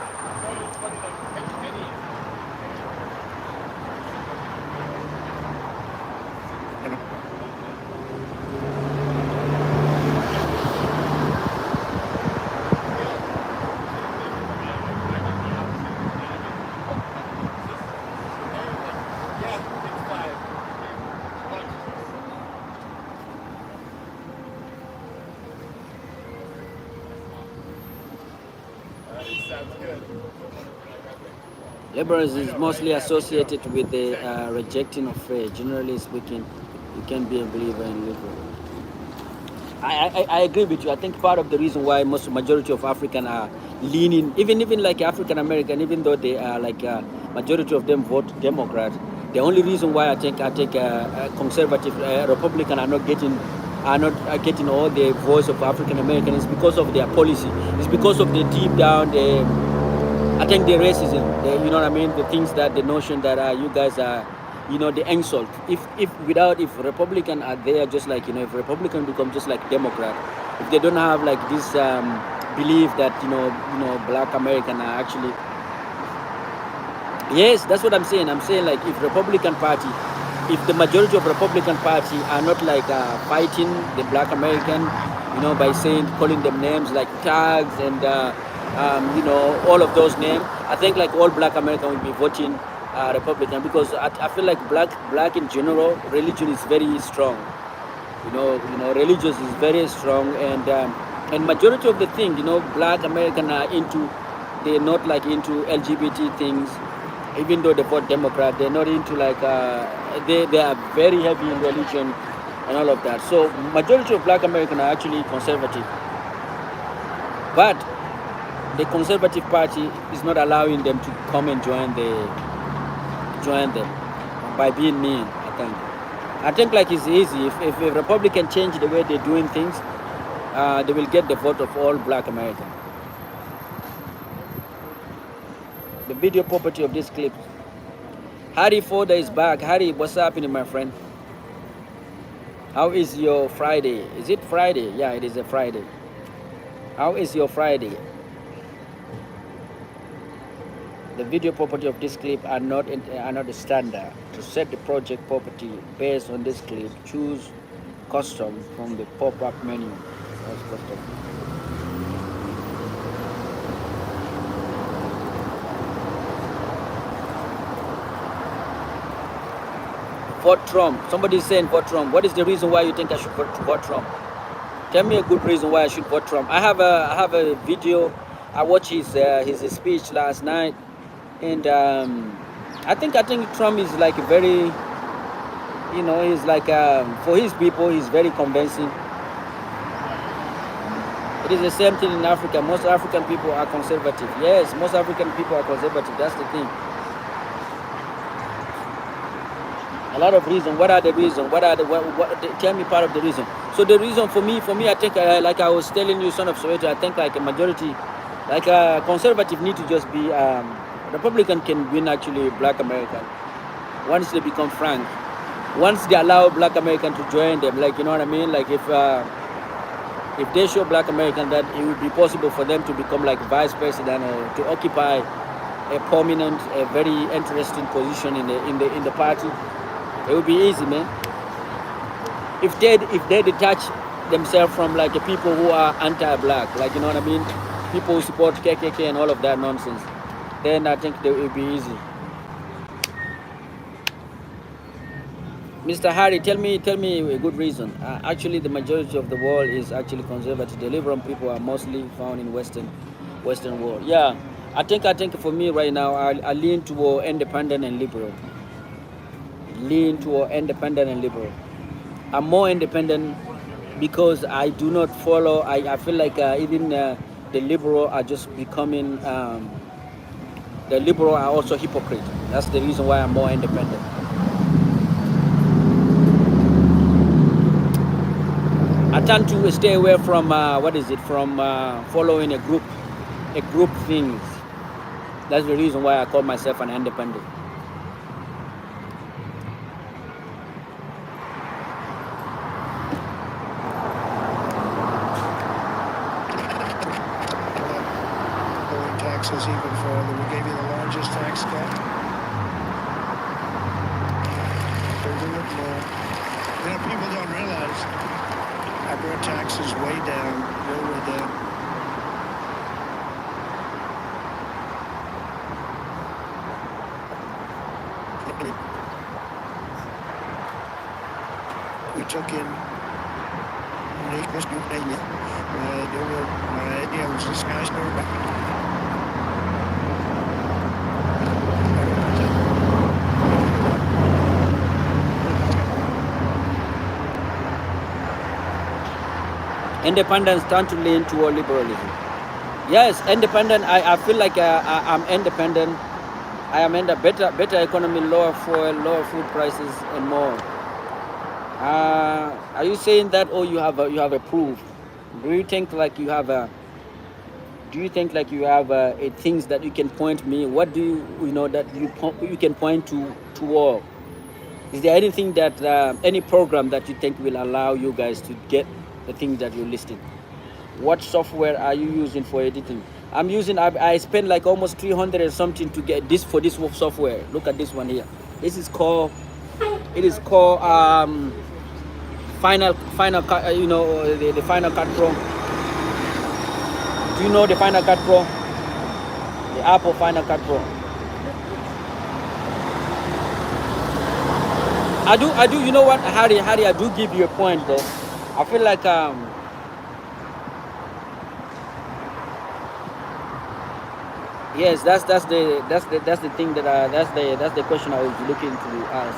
Speaker 1: Liberals is mostly associated with the rejecting of faith. Generally speaking, you can be a believer in liberal. I agree with you. I think part of the reason why most majority of African are leaning, even like African American, even though they are like majority of them vote Democrat, the only reason why I think conservative Republican are not getting all the voice of African American is because of their policy. It's because of the deep down I think the racism, you know what I mean, the things that the notion that you guys are, you know, the insult. If Republican are there, just like, you know, if Republican become just like Democrat, if they don't have like this belief that Black American are actually, yes, that's what I'm saying. I'm saying like if Republican Party, if the majority of Republican Party are not like fighting the Black American, you know, by calling them names like tags and all of those names, I think like all Black American will be voting Republican, because I feel like black in general, religion is very strong. Religious is very strong, and majority of the thing, Black American are into, they're not like into LGBT things. Even though they vote Democrat, they're not into like they are very heavy in religion and all of that. So majority of Black American are actually conservative, but the Conservative Party is not allowing them to come and join them by being mean. I think like it's easy if a Republican change the way they're doing things, they will get the vote of all Black Americans. The video property of this clip. Harry Fodder is back. Harry, what's happening, my friend? How is your Friday? Is it Friday? Yeah, it is a Friday. How is your Friday? The video property of this clip are not the standard. To set the project property based on this clip, choose custom from the pop-up menu. That's custom. Vote Trump. Somebody is saying vote Trump. What is the reason why you think I should vote Trump? Tell me a good reason why I should vote Trump. I have a video. I watched his speech last night, and I think Trump is like very, he's like for his people, he's very convincing. It is the same thing in Africa. Most African people are conservative. Yes, most African people are conservative. That's the thing. A lot of reasons. What are the reasons? Tell me part of the reason. So the reason for me, I think like I was telling you, son of Soweto, I think like a majority, like a conservative need to just be Republican can win actually Black American once they become frank. Once they allow Black American to join them, like, you know what I mean? Like if they show Black American that it would be possible for them to become like vice president or to occupy a prominent, a very interesting position in the party, it would be easy, man. If they detach themselves from like the people who are anti-Black, like, you know what I mean, people who support KKK and all of that nonsense, then I think it would be easy. Mr. Harry, tell me a good reason. Actually, the majority of the world is actually conservative. The liberal people are mostly found in Western world. Yeah, I think for me right now, I lean toward independent and liberal. I'm more independent because I do not follow. I feel like even the liberal are just becoming. The liberal are also hypocrite. That's the reason why I'm more independent. I tend to stay away from following a group things. That's the reason why I call myself an independent.
Speaker 4: Taxes even further. We gave you the largest tax cut. We'll do it more. People don't realize I brought taxes way down, way down. We took in
Speaker 1: Independents tend to lean toward liberalism. Yes, independent. I feel like I'm independent. I am in the better economy, lower fuel, lower food prices, and more. Are you saying that, or you have a proof? Do you think like you have a Do you think like you have things that you can point me? What do you know that you can point to all? Is there anything that any program that you think will allow you guys to get the things that you're listing? What software are you using for editing? I'm using. I spent like almost 300 and something to get this for this software. Look at this one here. This is called. It is called Final Cut. The Final Cut Pro. Do you know the Final Cut Pro? The Apple Final Cut Pro. I do. You know what, Harry? I do give you a point though. I feel like yes, that's the thing that that's the question I was looking to ask.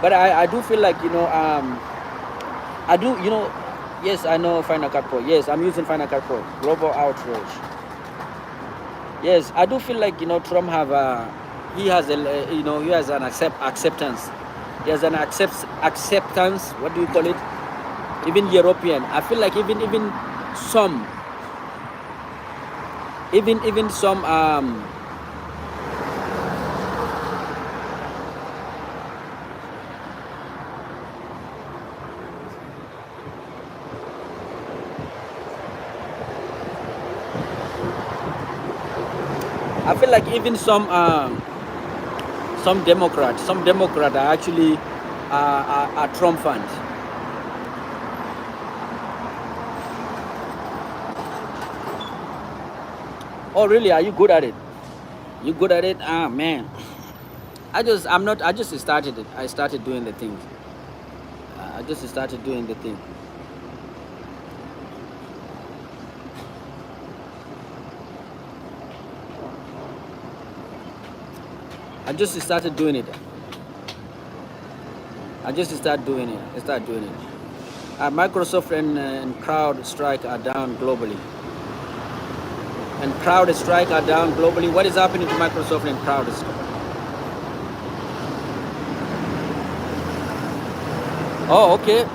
Speaker 1: But I do feel like I do yes, I know Final Cut Pro. Yes, I'm using Final Cut Pro. Global outrage. Yes, I do feel like Trump have he has he has an acceptance. He has an acceptance. What do you call it? Even European. I feel like even some even some I feel like even some Democrat are actually are Trump fans. Oh really? Are you good at it? You good at it? Ah man. I just started it. I started doing the things. I just started doing the thing. I just started doing it. Microsoft and CrowdStrike are down globally. What is happening to Microsoft and CrowdStrike? Oh, okay.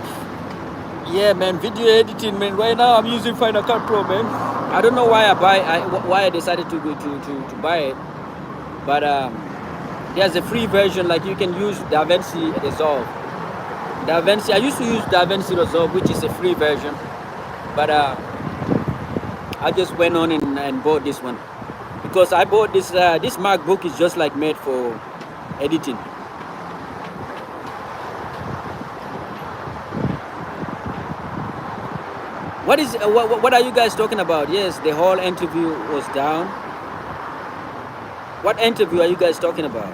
Speaker 1: Yeah, man. Video editing, man. Right now, I'm using Final Cut Pro, man. I don't know why I decided to buy it, but there's a free version. Like you can use DaVinci Resolve. I used to use DaVinci Resolve, which is a free version, but I just went on and bought this one because I bought this. This MacBook is just like made for editing. What are you guys talking about? Yes, the whole interview was down. What interview are you guys talking about?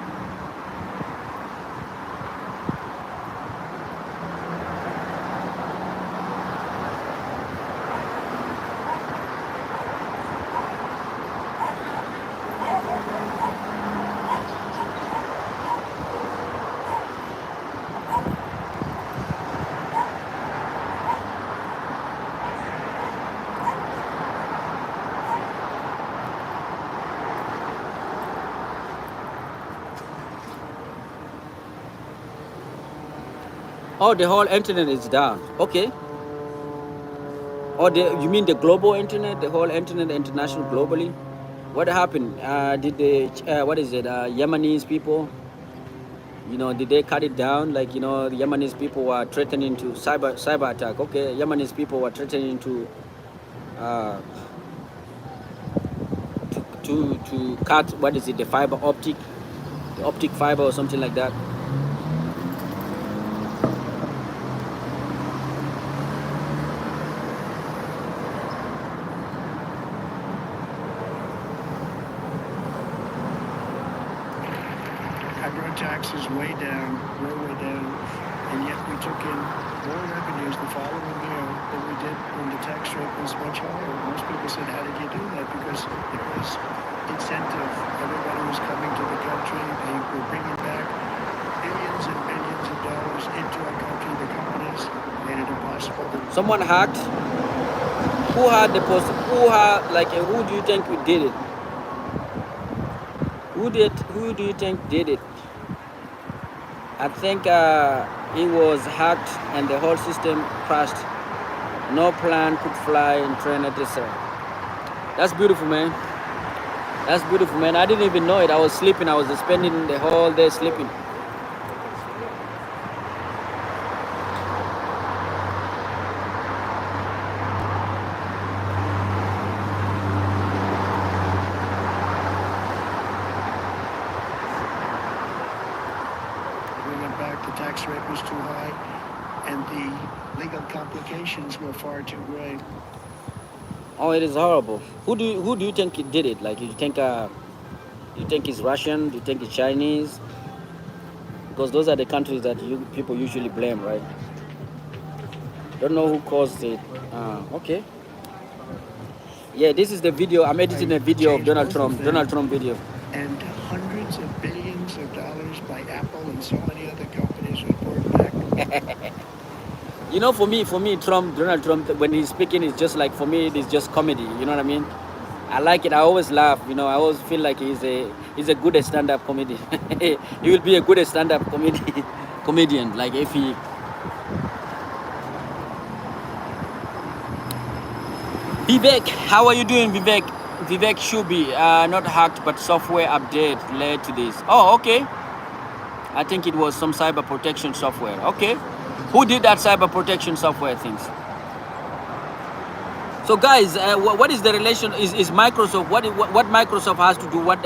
Speaker 1: Oh, the whole internet is down. Okay. Oh, you mean the global internet, the whole internet, international, globally? What happened? Did the what is it? Yemenis people? Did they cut it down? Like the Yemenis people were threatening to cyber attack. Okay, Yemenis people were threatening to cut, what is it? The optic fiber or something like that.
Speaker 4: Taxes way down, way down, and yet we took in more revenues the following year than we did when the tax rate was much higher. Most people said, how did you do that? Because it was incentive. Everybody was coming to the country. They were bringing back billions and billions of dollars into our country. The companies made it impossible.
Speaker 1: Someone hacked. Who had the post? Who had like? Who do you think did it? Who do you think did it? I think it was hacked and the whole system crashed. No plan could fly in train, etc. That's beautiful, man. That's beautiful, man. I didn't even know it. I was sleeping. I was spending the whole day sleeping.
Speaker 4: We went back, the tax rate was too high, and the legal complications were far too great.
Speaker 1: Oh, it is horrible. Who do you think did it? Like, you think it's Russian? Do you think it's Chinese? Because those are the countries that people usually blame, right? Don't know who caused it. Okay. Yeah, this is the video. I'm editing a video of Donald Trump. Donald Trump video.
Speaker 4: And hundreds of billions of dollars by Apple and so many other companies were poured back.
Speaker 1: You know, for me, Donald Trump, when he's speaking, it's just like, for me, it's just comedy. You know what I mean? I like it. I always laugh. You know, I always feel like he's a good stand-up comedy. He will be a good stand-up comedian. Like, if he. Vivek, how are you doing, Vivek? Vivek Shubi, not hacked, but software update led to this. Oh, okay. I think it was some cyber protection software. Okay. Who did that cyber protection software things? So, guys, what is the relation? Is Microsoft, what Microsoft has to do? What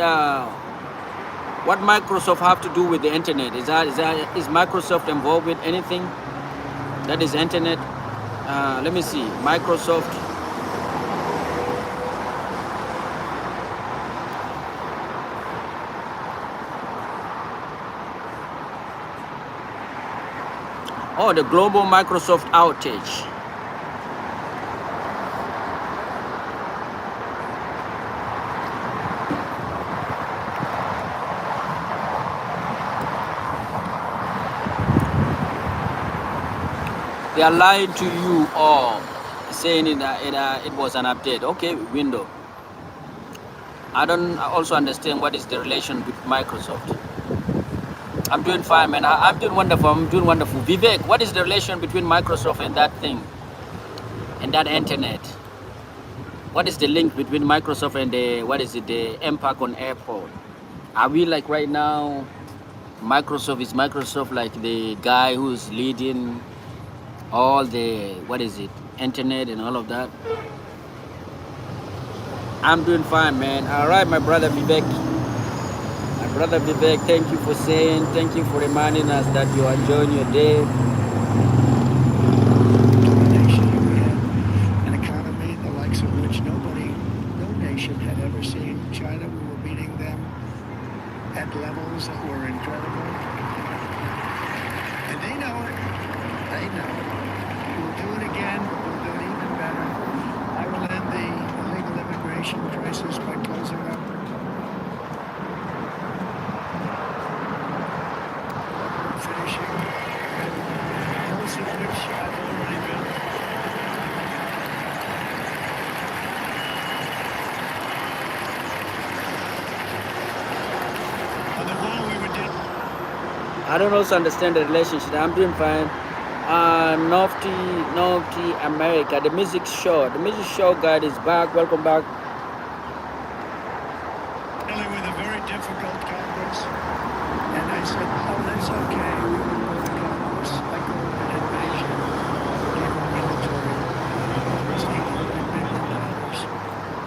Speaker 1: Microsoft have to do with the internet? Is Microsoft involved with anything that is internet? Let me see. Microsoft. Oh, the global Microsoft outage. They are lying to you all, saying it was an update. Okay, window. I don't also understand what is the relation with Microsoft. I'm doing fine, man. I'm doing wonderful. Vivek, what is the relation between Microsoft and that thing, and that internet? What is the link between Microsoft and the impact on airport? Are we like right now, is Microsoft like the guy who's leading all the, internet and all of that? I'm doing fine, man. All right, my brother Vivek. Brother Vivek, thank you for thank you for reminding us that you are enjoying your day.
Speaker 4: Nation, we had an economy the likes of which no nation had ever seen. China, we were beating them at levels that were incredible. And they know it. They know it. We'll do it again. We'll do it even better. I will end the illegal immigration crisis by closing up
Speaker 1: I don't also understand the relationship. I'm doing fine. Naughty America, the music show guide is back. Welcome back.
Speaker 4: Really with a very difficult Congress, and I said, oh, that's okay. We will go to Congress. I call it an invasion.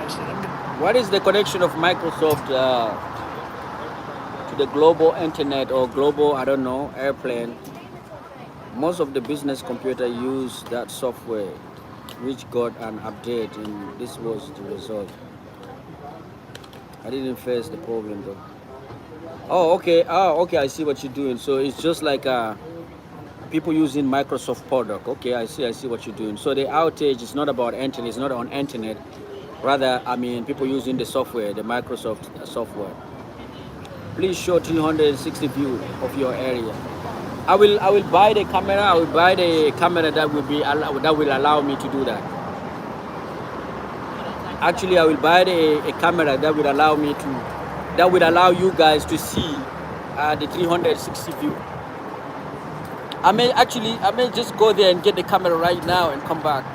Speaker 4: I said,
Speaker 1: what is the connection of Microsoft to the global internet or global, I don't know, airplane? Most of the business computer use that software, which got an update, and this was the result. I didn't face the problem though. Oh, okay. I see what you're doing. So it's just like people using Microsoft product. Okay, I see what you're doing. So the outage is not about internet. It's not on internet. Rather, I mean, people using the software, the Microsoft software. Please show 360 view of your area. I will buy the camera. I will buy the camera that will allow me to do that. Actually, I will buy a camera that would allow me to, that would allow you guys to see the 360 view. I may just go there and get the camera right now and come back.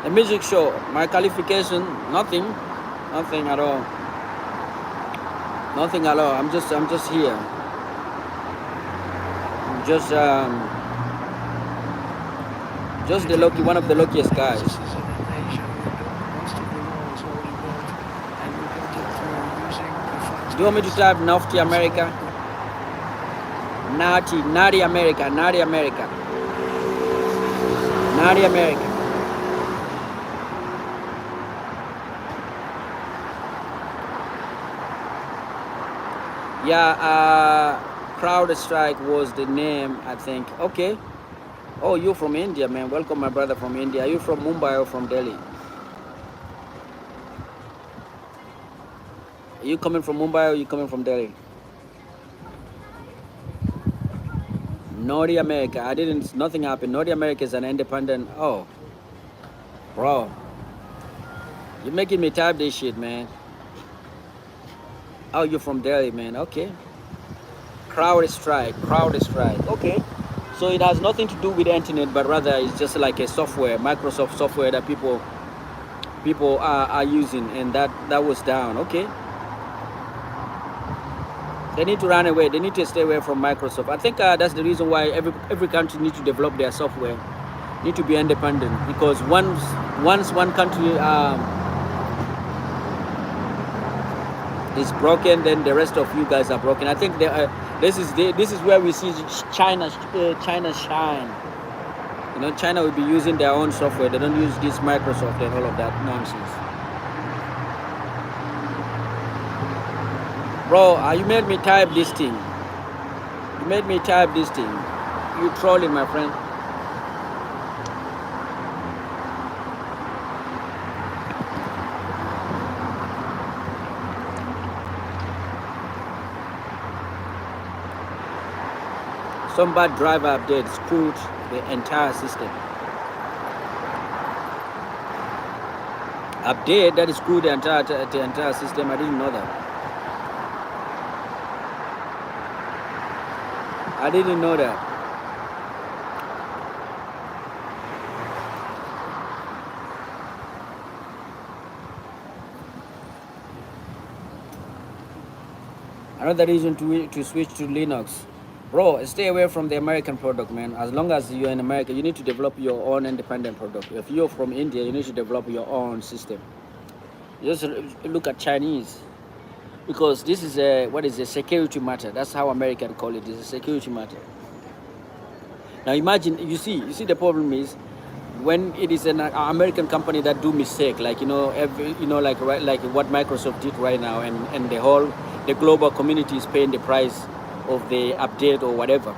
Speaker 1: A music show, my qualification, nothing at all. Nothing at all. I'm just here. I'm just the lucky, one of the luckiest guys.
Speaker 4: This is an Asia. Most of the wall is already built, and we built it through using the funds.
Speaker 1: Do you want me to type Nafti America? Nari America, Nari America. Nari America. Yeah, CrowdStrike was the name, I think. Okay. Oh, you're from India, man. Welcome, my brother from India. Are you from Mumbai or from Delhi? Are you coming from Mumbai or are you coming from Delhi? North America. Nothing happened. North America is an independent. Oh, bro. You're making me type this shit, man. Oh, you're from Delhi, man. Okay. CrowdStrike. Okay. So it has nothing to do with the internet, but rather it's just like a software, Microsoft software that people are using, and that was down. Okay. They need to run away. They need to stay away from Microsoft. I think that's the reason why every country needs to develop their software, need to be independent, because once one country is broken, then the rest of you guys are broken. I think this is where we see China shine. You know, China will be using their own software. They don't use this Microsoft and all of that nonsense. Bro, you made me type this thing. You trolling, my friend. Some bad driver update screwed the entire system. Update that screwed the entire system. I didn't know that. I didn't know that. Another reason to switch to Linux. Bro, stay away from the American product, man. As long as you're in America, you need to develop your own independent product. If you're from India, you need to develop your own system. Just look at Chinese, because this is a security matter. That's how Americans call it. It's a security matter. Now imagine, you see the problem is when it is an American company that do mistake, like like what Microsoft did right now, and the global community is paying the price of the update or whatever,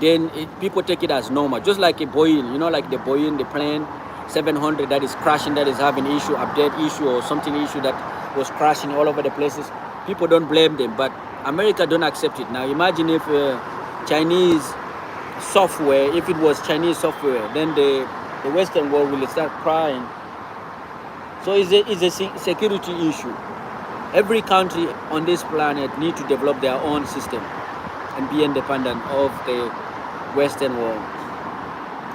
Speaker 1: then people take it as normal. Just like a Boeing, like the Boeing, the plane 700 that is crashing, that is having update issue or something issue that was crashing all over the places. People don't blame them, but America don't accept it. Now imagine if Chinese software, if it was Chinese software, then the Western world will start crying. So it's a security issue. Every country on this planet need to develop their own system and be independent of the Western world.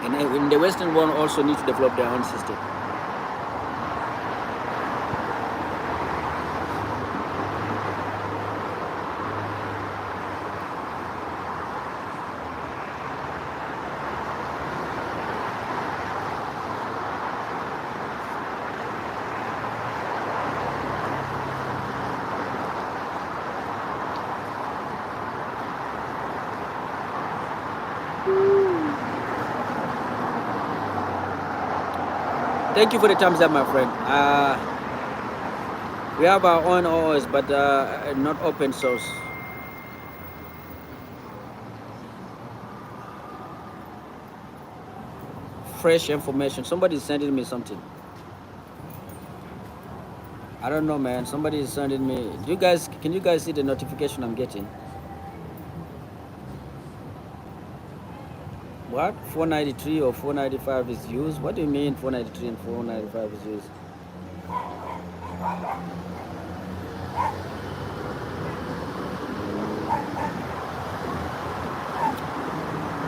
Speaker 1: And in the Western world also need to develop their own system. Thank you for the thumbs up, my friend. We have our own OS, but not open source. fresh information. Somebody's sending me something. I don't know, man. Somebody is sending me. Can you guys see the notification I'm getting? What? 493 or 495 is used? What do you mean 493 and 495 is used?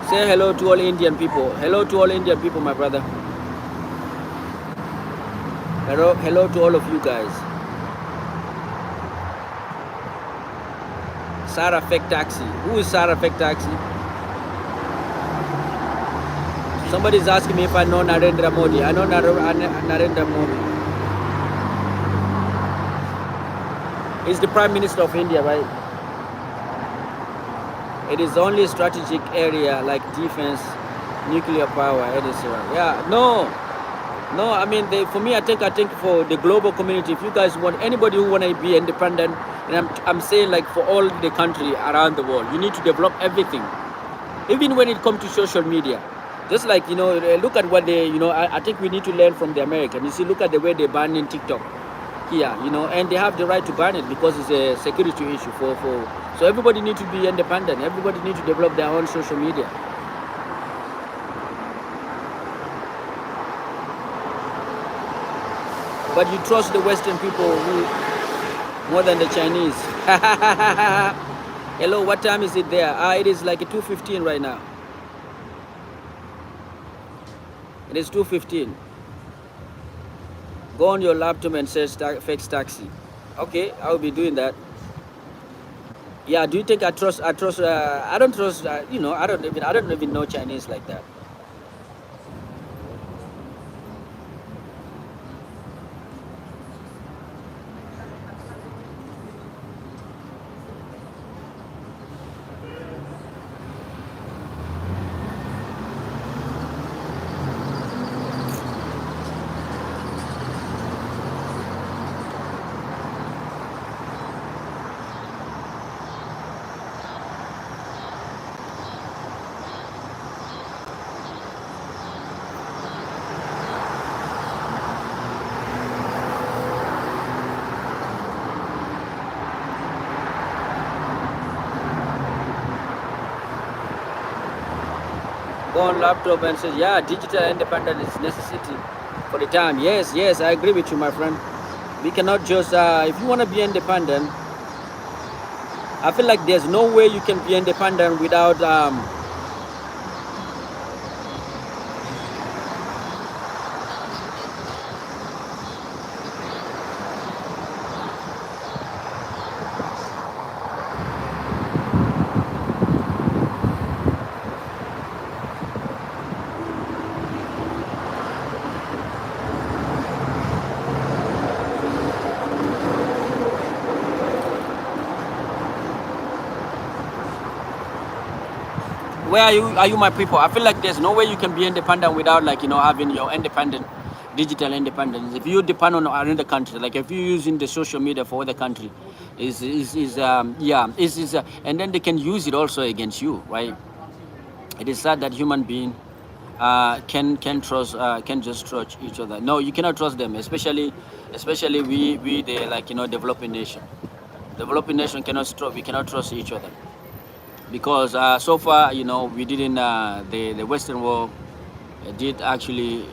Speaker 1: Say hello to all Indian people. Hello to all Indian people, my brother. Hello to all of you guys. Sarah Fake Taxi. Who is Sarah Fake Taxi? Somebody is asking me if I know Narendra Modi. I know Narendra Modi. He's the Prime Minister of India, right? It is only a strategic area like defense, nuclear power, etc. Yeah, no. I mean, for me, I think for the global community, if you guys want anybody who want to be independent, and I'm saying like for all the country around the world, you need to develop everything, even when it comes to social media. Just like, look at what they, I think we need to learn from the American. You see, look at the way they ban in TikTok here, and they have the right to ban it because it's a security issue so everybody needs to be independent. Everybody needs to develop their own social media. But you trust the Western people more than the Chinese. Hello, what time is it there? It is like 2:15 right now. It is 2:15. Go on your laptop and search Fake Taxi. Okay, I will be doing that. Yeah, do you think I trust? I don't trust. I don't even know Chinese like that. Go on laptop and say, yeah, digital independence is necessity for the time. Yes, I agree with you, my friend. We cannot just, if you want to be independent, I feel like there's no way you can be independent without, where are you my people? I feel like there's no way you can be independent without having your independent digital independence. If you depend on another country, like if you're using the social media for other country, and then they can use it also against you, right? It is sad that human being can just trust each other. No, you cannot trust them, especially we the developing nation. Developing nation we cannot trust each other. Because so far, we didn't, the Western world did actually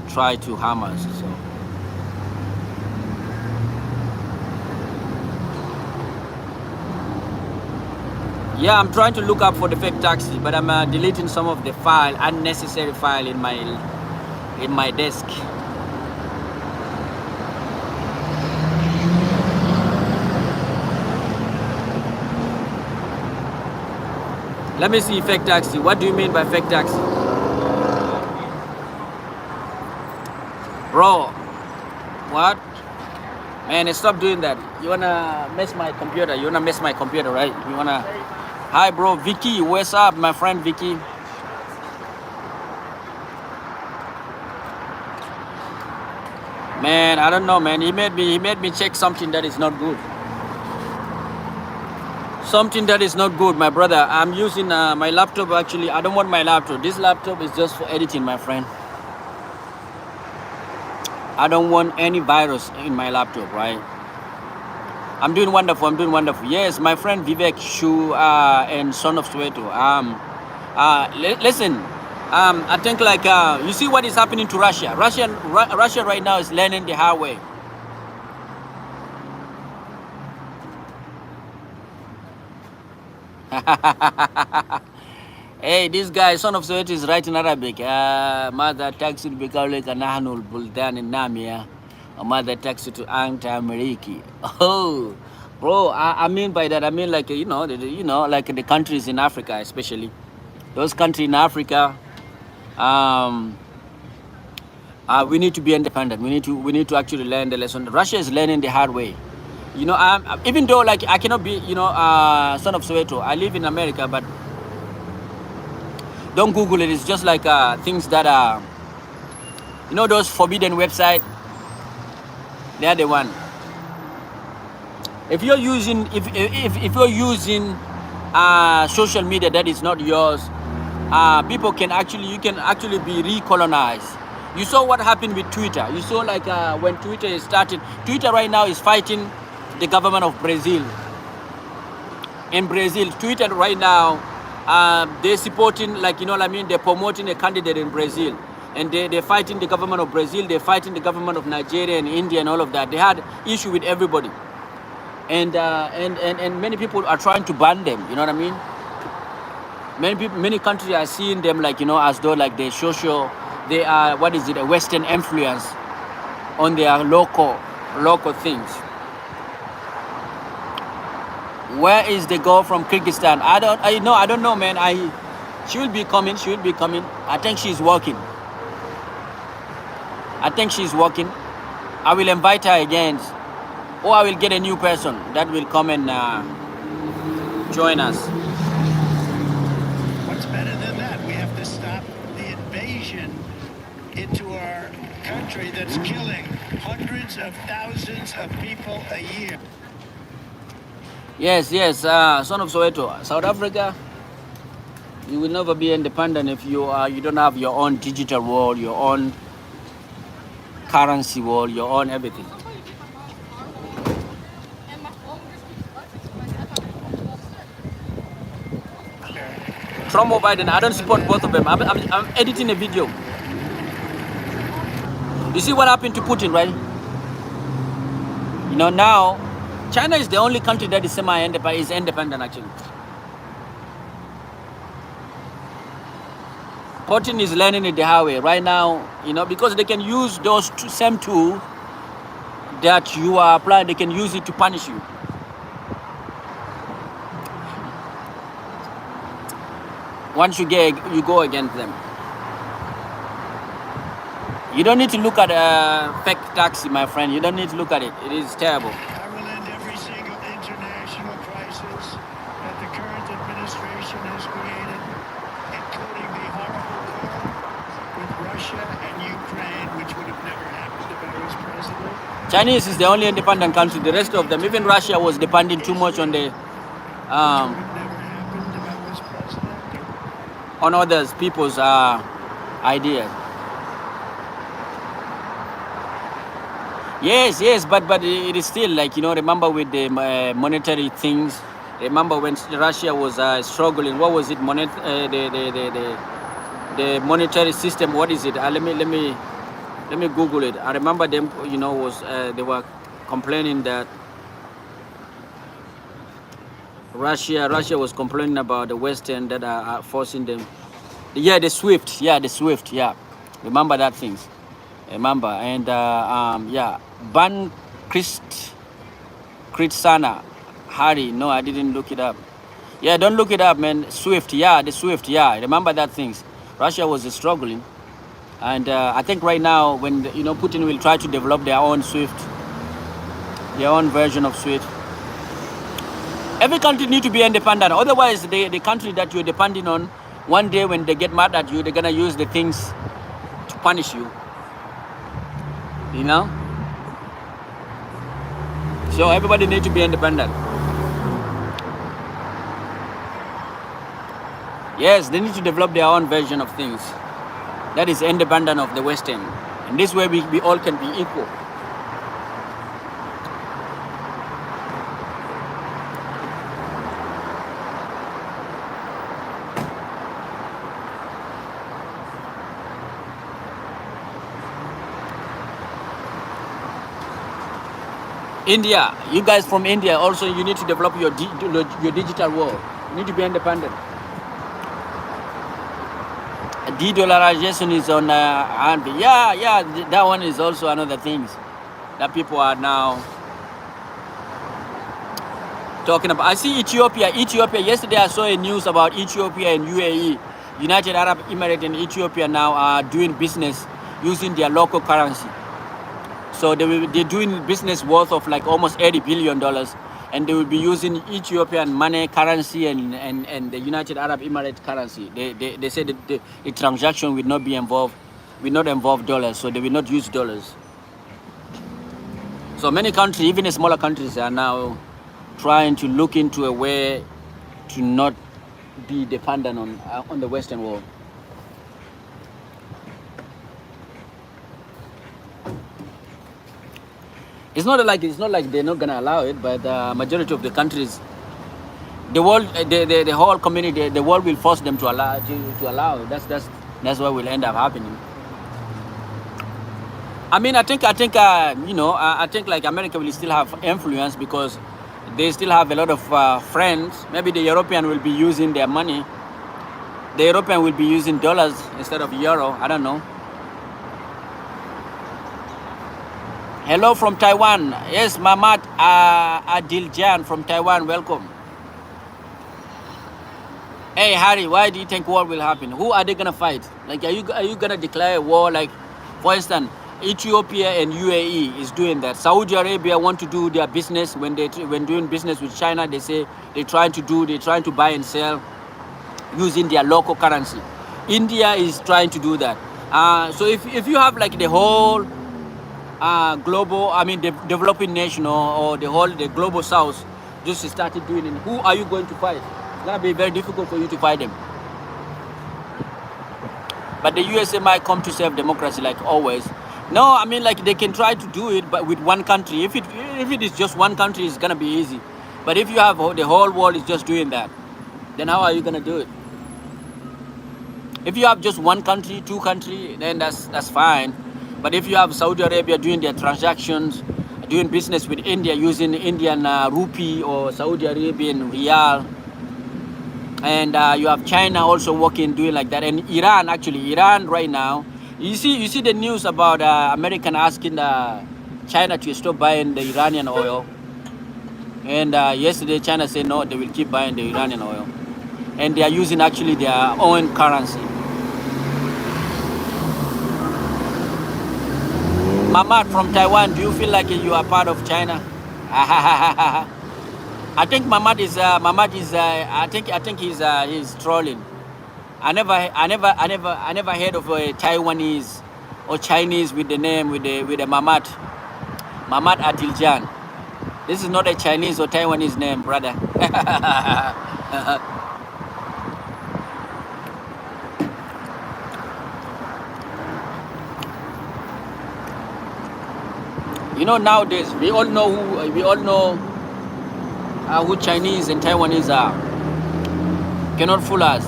Speaker 1: try to harm us. So, yeah, I'm trying to look up for the Fake Taxi, but I'm deleting some of the unnecessary file in my desk. Let me see Fake Taxi. What do you mean by Fake Taxi? Bro, what? Man, stop doing that. You wanna mess my computer? You wanna mess my computer, right? You wanna... Hi, bro. Vicky, what's up, my friend Vicky? Man, I don't know, man. He made me check something that is not good. Something that is not good, my brother. I'm using my laptop. Actually, I don't want my laptop. This laptop is just for editing, my friend. I don't want any virus in my laptop, right? I'm doing wonderful. I'm doing wonderful. Yes, my friend Vivek Shu and Son of Soweto. Listen. I think like you see what is happening to Russia. Russia right now is learning the hard way. Hey, this guy, Son of Soweto, is writing Arabic. Mother taxi to Bikaulek and Nahanul Buldan in Namia. Mother taxi to Anta Ameriki. Oh, bro, I mean by that, I mean like, like the countries in Africa, especially. Those countries in Africa, we need to be independent. We need to actually learn the lesson. Russia is learning the hard way. Even though like I cannot be, Son of Soweto. I live in America, but don't Google it. It's just like things that are, those forbidden website. They are the one. If you're using, if you're using social media that is not yours, people can actually, you can actually be recolonized. You saw what happened with Twitter. You saw like when Twitter started. Twitter right now is fighting the government of Brazil. In Brazil, Twitter right now, they're supporting, like, they're promoting a candidate in Brazil. And they're fighting the government of Brazil, they're fighting the government of Nigeria and India and all of that. They had issue with everybody. And many people are trying to ban them, you know what I mean? Many countries are seeing them like, as though like they are, a Western influence on their local things. Where is the girl from Kyrgyzstan? I don't know, man. She will be coming. I think she's working. I will invite her again, or I will get a new person that will come and join us.
Speaker 4: What's better than that? We have to stop the invasion into our country that's killing hundreds of thousands of people a year.
Speaker 1: Yes, Son of Soweto, South Africa. You will never be independent if you don't have your own digital world, your own currency world, your own everything. Trump or Biden, I don't support both of them. I'm editing a video. You see what happened to Putin, right? Now China is the only country that is semi-independent, is independent actually. Putin is learning it the hard way right now, because they can use those same tools that you are applying, they can use it to punish you. Once you go against them. You don't need to look at a fake taxi, my friend. You don't need to look at it. It is terrible.
Speaker 4: I will end every single international crisis that the current administration has created, including the horrible war with Russia and Ukraine, which would have never happened if I was president.
Speaker 1: Chinese is the only independent country. The rest of them, even Russia, was depending too much on the on others people's ideas. Yes, but it is still like, remember with the monetary things. Remember when Russia was struggling? What was it? The monetary system. What is it? Let me Google it. I remember them. Was they were complaining that Russia was complaining about the Western that are forcing them. The SWIFT. Remember that things. Remember, and Ban Kritsana Harry. No, I didn't look it up. Yeah, don't look it up, man. SWIFT. The SWIFT. Remember that things. Russia was struggling, and I think right now when Putin will try to develop their own SWIFT, their own version of SWIFT. Every country need to be independent. Otherwise, the country that you're depending on, one day when they get mad at you, they're gonna use the things to punish you. So everybody need to be independent. Yes, they need to develop their own version of things that is independent of the Western. And this way we all can be equal. India, you guys from India also, you need to develop your digital world. You need to be independent. De-dollarization is on yeah, that one is also another thing that people are now talking about. I see Ethiopia. Yesterday I saw a news about Ethiopia and UAE, United Arab Emirates, and Ethiopia now are doing business using their local currency. So they're doing business worth of like almost $80 billion, and they will be using Ethiopian money currency and the United Arab Emirates currency. They said that the transaction will not involve dollars, so they will not use dollars. So many countries, even the smaller countries, are now trying to look into a way to not be dependent on the Western world. It's not like they're not gonna allow it, but the majority of the countries, the world, the whole community, the world will force them to allow it. That's what will end up happening. I mean, I think I think like America will still have influence because they still have a lot of friends. Maybe the European will be using their money. The European will be using dollars instead of euro. I don't know. Hello from Taiwan. Yes, Mamat Adiljan from Taiwan. Welcome. Hey Harry, why do you think war will happen? Who are they gonna fight? Like, are you gonna declare a war? Like, for instance, Ethiopia and UAE is doing that. Saudi Arabia want to do their business. When doing business with China, they say they're trying to buy and sell using their local currency. India is trying to do that. So if you have like the whole global, I mean the developing nation or the global south just started doing it, who are you going to fight? It's gonna be very difficult for you to fight them. But the USA might come to save democracy like always. No, I mean like they can try to do it, but with one country. If it is just one country, it's gonna be easy. But if you have the whole world is just doing that, then how are you gonna do it? If you have just one country, two country, then that's fine. But if you have Saudi Arabia doing their transactions, doing business with India using Indian rupee or Saudi Arabian rial, and you have China also doing like that, and Iran right now, you see the news about American asking China to stop buying the Iranian oil, and yesterday China said no, they will keep buying the Iranian oil, and they are using actually their own currency. Mamat from Taiwan, do you feel like you are part of China? I think Mamat is I think he's trolling. I never heard of a Taiwanese or Chinese with the name with the Mamat Atiljan. This is not a Chinese or Taiwanese name, brother. You know, nowadays we all know who Chinese and Taiwanese are. Cannot fool us.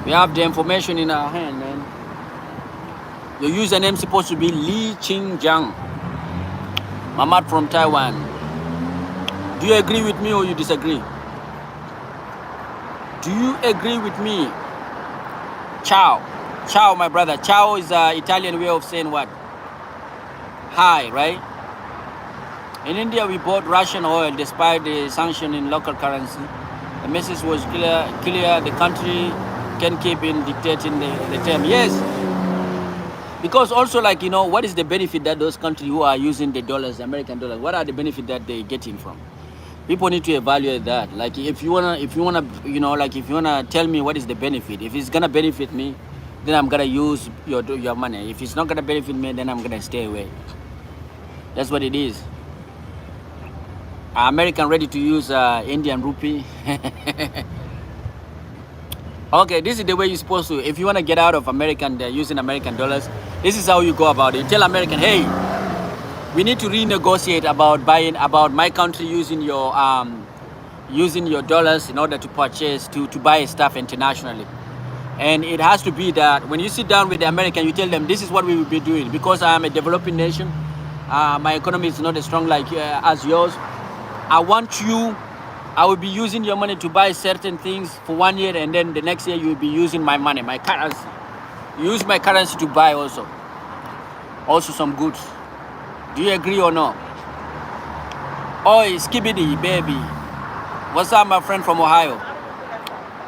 Speaker 1: We have the information in our hand, man. Your username is supposed to be Li Qingjiang. Mamat from Taiwan. Do you agree with me or you disagree? Do you agree with me? Ciao. Ciao, my brother. Ciao is an Italian way of saying what? Hi, right? In India, we bought Russian oil despite the sanction in local currency. The message was clear. The country can keep in dictating the term. Yes, because also, like, you know, what is the benefit that those countries who are using the dollars, the American dollars, what are the benefits that they're getting from? People need to evaluate that. Like, if you wanna, you know, like if you wanna tell me what is the benefit, if it's gonna benefit me, then I'm gonna use your money. If it's not gonna benefit me, then I'm gonna stay away. That's what it is. American ready to use Indian rupee. Okay, this is the way you're supposed to. If you want to get out of American, they're using American dollars. This is how you go about it. Tell American, hey, we need to renegotiate about my country using your dollars in order to purchase to buy stuff internationally. And it has to be that when you sit down with the American, you tell them this is what we will be doing. Because I am a developing nation, my economy is not as strong like as yours. I will be using your money to buy certain things for 1 year, and then the next year you will be using my money, my currency. Use my currency to buy also some goods. Do you agree or no? Oi, Skibidi, baby. What's up, my friend from Ohio?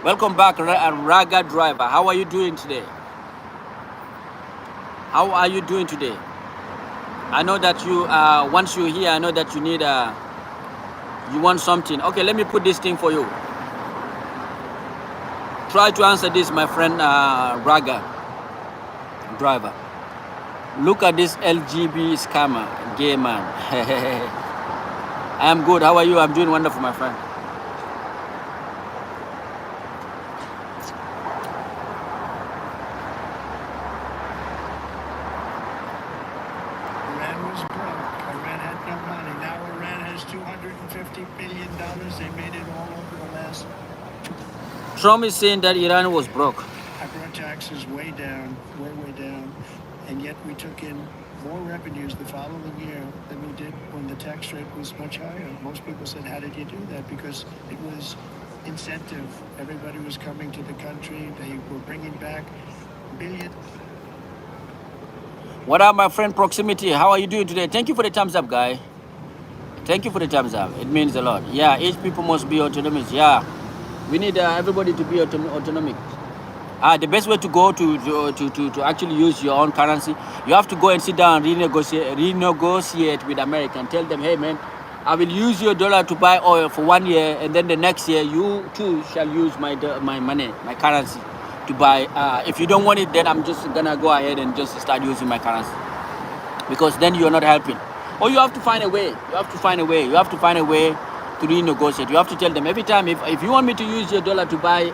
Speaker 1: Welcome back, Raga Driver. How are you doing today? How are you doing today? I know that you, once you're here, I know that you need, you want something. Okay, let me put this thing for you. Try to answer this, my friend, Raga Driver. Look at this LGB scammer, gay man. I am good. How are you? I'm doing wonderful, my friend.
Speaker 4: Iran was broke. Iran had no money. Now Iran has $250 billion. They made it all over the last.
Speaker 1: Trump is saying that Iran was broke.
Speaker 4: I brought taxes way down, way down, and yet we took in more revenues the following year than we did when the tax rate was much higher. Most people said, how did you do that? Because it was incentive. Everybody was coming to the country. They were bringing back billions.
Speaker 1: What up, my friend Proximity? How are you doing today? Thank you for the thumbs up, guy. Thank you for the thumbs up. It means a lot. Yeah, each people must be autonomous. Yeah, we need everybody to be autonomic. The best way to go to actually use your own currency, you have to go and sit down and renegotiate with America and tell them, hey man, I will use your dollar to buy oil for 1 year, and then the next year you too shall use my money, my currency to buy. If you don't want it, then I'm just gonna go ahead and just start using my currency, because then you're not helping. Or you have to find a way. You have to find a way to renegotiate. You have to tell them every time, if you want me to use your dollar to buy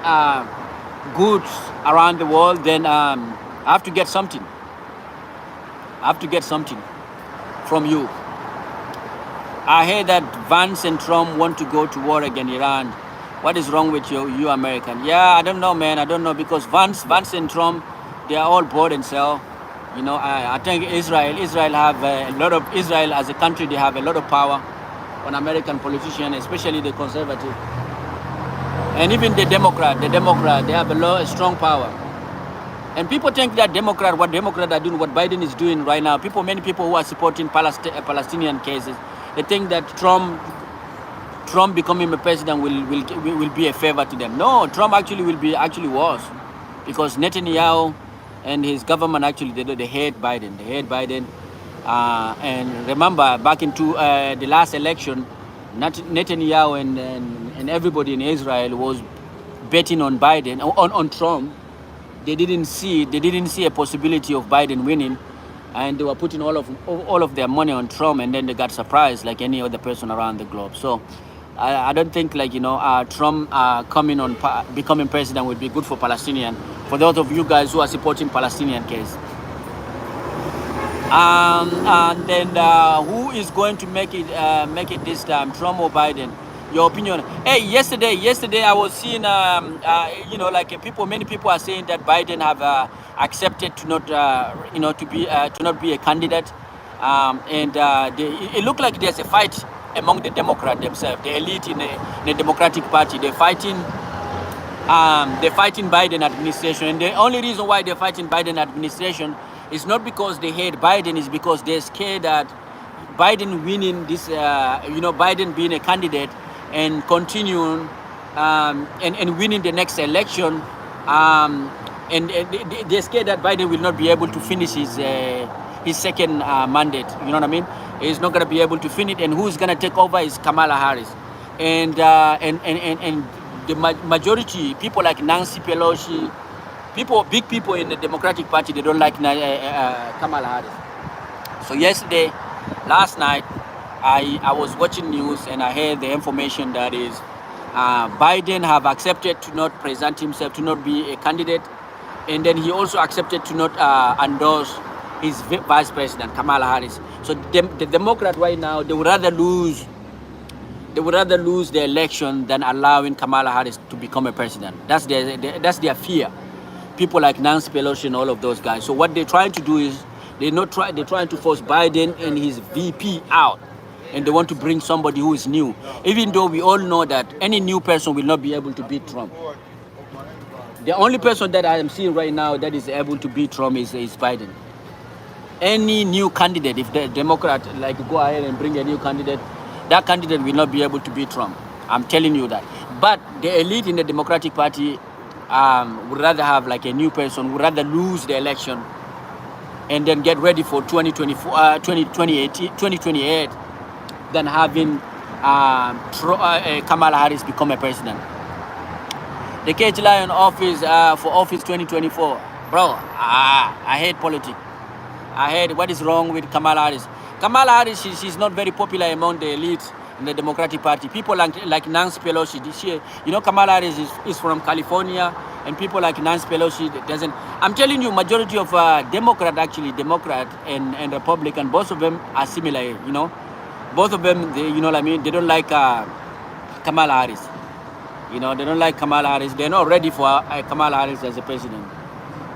Speaker 1: goods around the world, then I have to get something. I have to get something from you. I heard that Vance and Trump want to go to war against Iran. What is wrong with you American? Yeah, I don't know, man. I don't know, because Vance and Trump, they are all bought and sell. You know, I think Israel have a lot of, Israel as a country, they have a lot of power on American politicians, especially the conservative. And even the Democrat, they have a strong power. And people think that what Democrats are doing, what Biden is doing right now, many people who are supporting Palestinian cases, they think that Trump becoming a president will be a favor to them. No, Trump actually will be worse, because Netanyahu and his government actually they hate Biden. They hate Biden. And remember, back into the last election, Netanyahu and everybody in Israel was betting on Biden, on Trump. They didn't see a possibility of Biden winning, and they were putting all of their money on Trump, and then they got surprised like any other person around the globe. So I don't think, like, Trump becoming president would be good for Palestinian. For those of you guys who are supporting Palestinian case. And then who is going to make it this time, Trump or Biden? Your opinion? Hey, yesterday I was seeing many people are saying that Biden have accepted to not be a candidate, it looked like there's a fight among the Democrats themselves, the elite in the Democratic Party. They're fighting Biden administration, and the only reason why they're fighting Biden administration is not because they hate Biden, is because they're scared that Biden winning this, Biden being a candidate and continuing and winning the next election, and they're scared that Biden will not be able to finish his second mandate. You know what I mean? He's not going to be able to finish, and who's going to take over is Kamala Harris, and the majority people like Nancy Pelosi. Big people in the Democratic Party, they don't like Kamala Harris. So last night, I was watching news, and I heard the information that is Biden have accepted to not present himself, to not be a candidate, and then he also accepted to not endorse his vice president Kamala Harris. So the Democrat right now, they would rather lose the election than allowing Kamala Harris to become a president. That's their fear. People like Nancy Pelosi and all of those guys. So what they're trying to do is they're trying to force Biden and his VP out, and they want to bring somebody who is new. Even though we all know that any new person will not be able to beat Trump. The only person that I am seeing right now that is able to beat Trump is Biden. Any new candidate, if the Democrat like go ahead and bring a new candidate, that candidate will not be able to beat Trump. I'm telling you that. But the elite in the Democratic Party would rather have like a new person, would rather lose the election and then get ready for 2028 than having Kamala Harris become a president. The Cage Lion office for office 2024. Bro, I hate politics. I hate what is wrong with Kamala Harris. Kamala Harris, she's not very popular among the elite in the Democratic Party. People like Nancy Pelosi, Kamala Harris is from California, and people like Nancy Pelosi doesn't. I'm telling you, majority of Democrat and Republican, both of them are similar. Both of them, they don't like Kamala Harris. They don't like Kamala Harris. They're not ready for Kamala Harris as a president.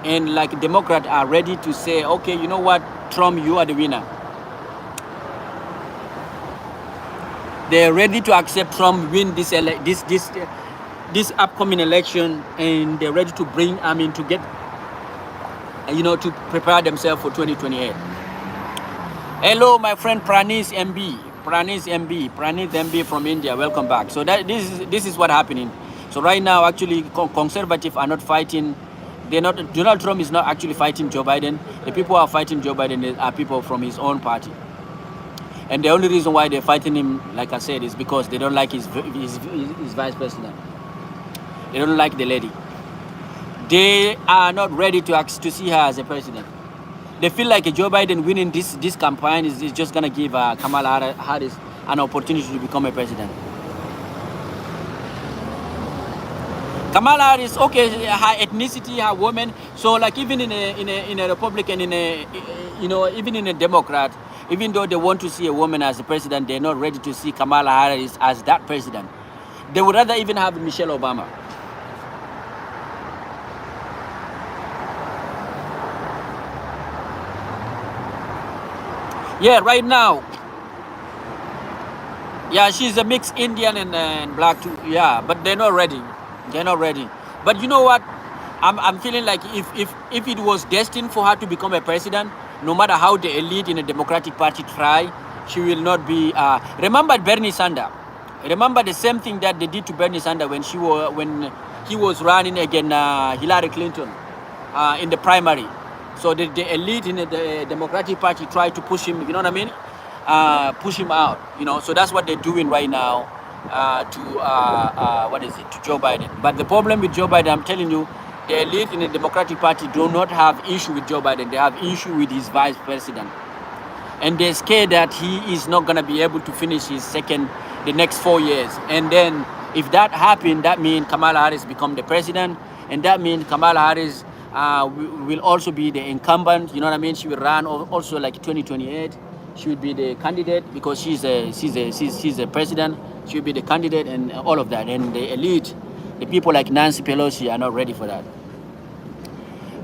Speaker 1: And like Democrats are ready to say, okay, you know what, Trump, you are the winner. They're ready to accept Trump win this upcoming election, and they're ready to bring to get to prepare themselves for 2028. Hello, my friend Praneeth MB from India. Welcome back. So this is what happening. So right now, actually, conservatives are not fighting. Donald Trump is not actually fighting Joe Biden. The people who are fighting Joe Biden are people from his own party. And the only reason why they're fighting him, like I said, is because they don't like his vice president. They don't like the lady. They are not ready to see her as a president. They feel like Joe Biden winning this campaign is just going to give Kamala Harris an opportunity to become a president. Kamala Harris, okay, her ethnicity, her woman. So like even in a Republican, even in a Democrat, even though they want to see a woman as a president, they're not ready to see Kamala Harris as that president. They would rather even have Michelle Obama. Yeah, right now. Yeah, she's a mixed Indian and black too. Yeah, but they're not ready. They're not ready. But you know what? I'm feeling like if it was destined for her to become a president, no matter how the elite in the Democratic Party try, she will not be. Remember Bernie Sanders. Remember the same thing that they did to Bernie Sanders when he was running against Hillary Clinton in the primary. So the elite in the Democratic Party tried to push him. You know what I mean? Push him out. So that's what they're doing right now to Joe Biden. But the problem with Joe Biden, I'm telling you, the elite in the Democratic Party do not have issue with Joe Biden. They have issue with his vice president. And they're scared that he is not going to be able to finish the next 4 years. And then if that happens, that means Kamala Harris become the president. And that means Kamala Harris will also be the incumbent. You know what I mean? She will run also like 2028. She will be the candidate because she's a president. She will be the candidate and all of that. And the elite, the people like Nancy Pelosi are not ready for that.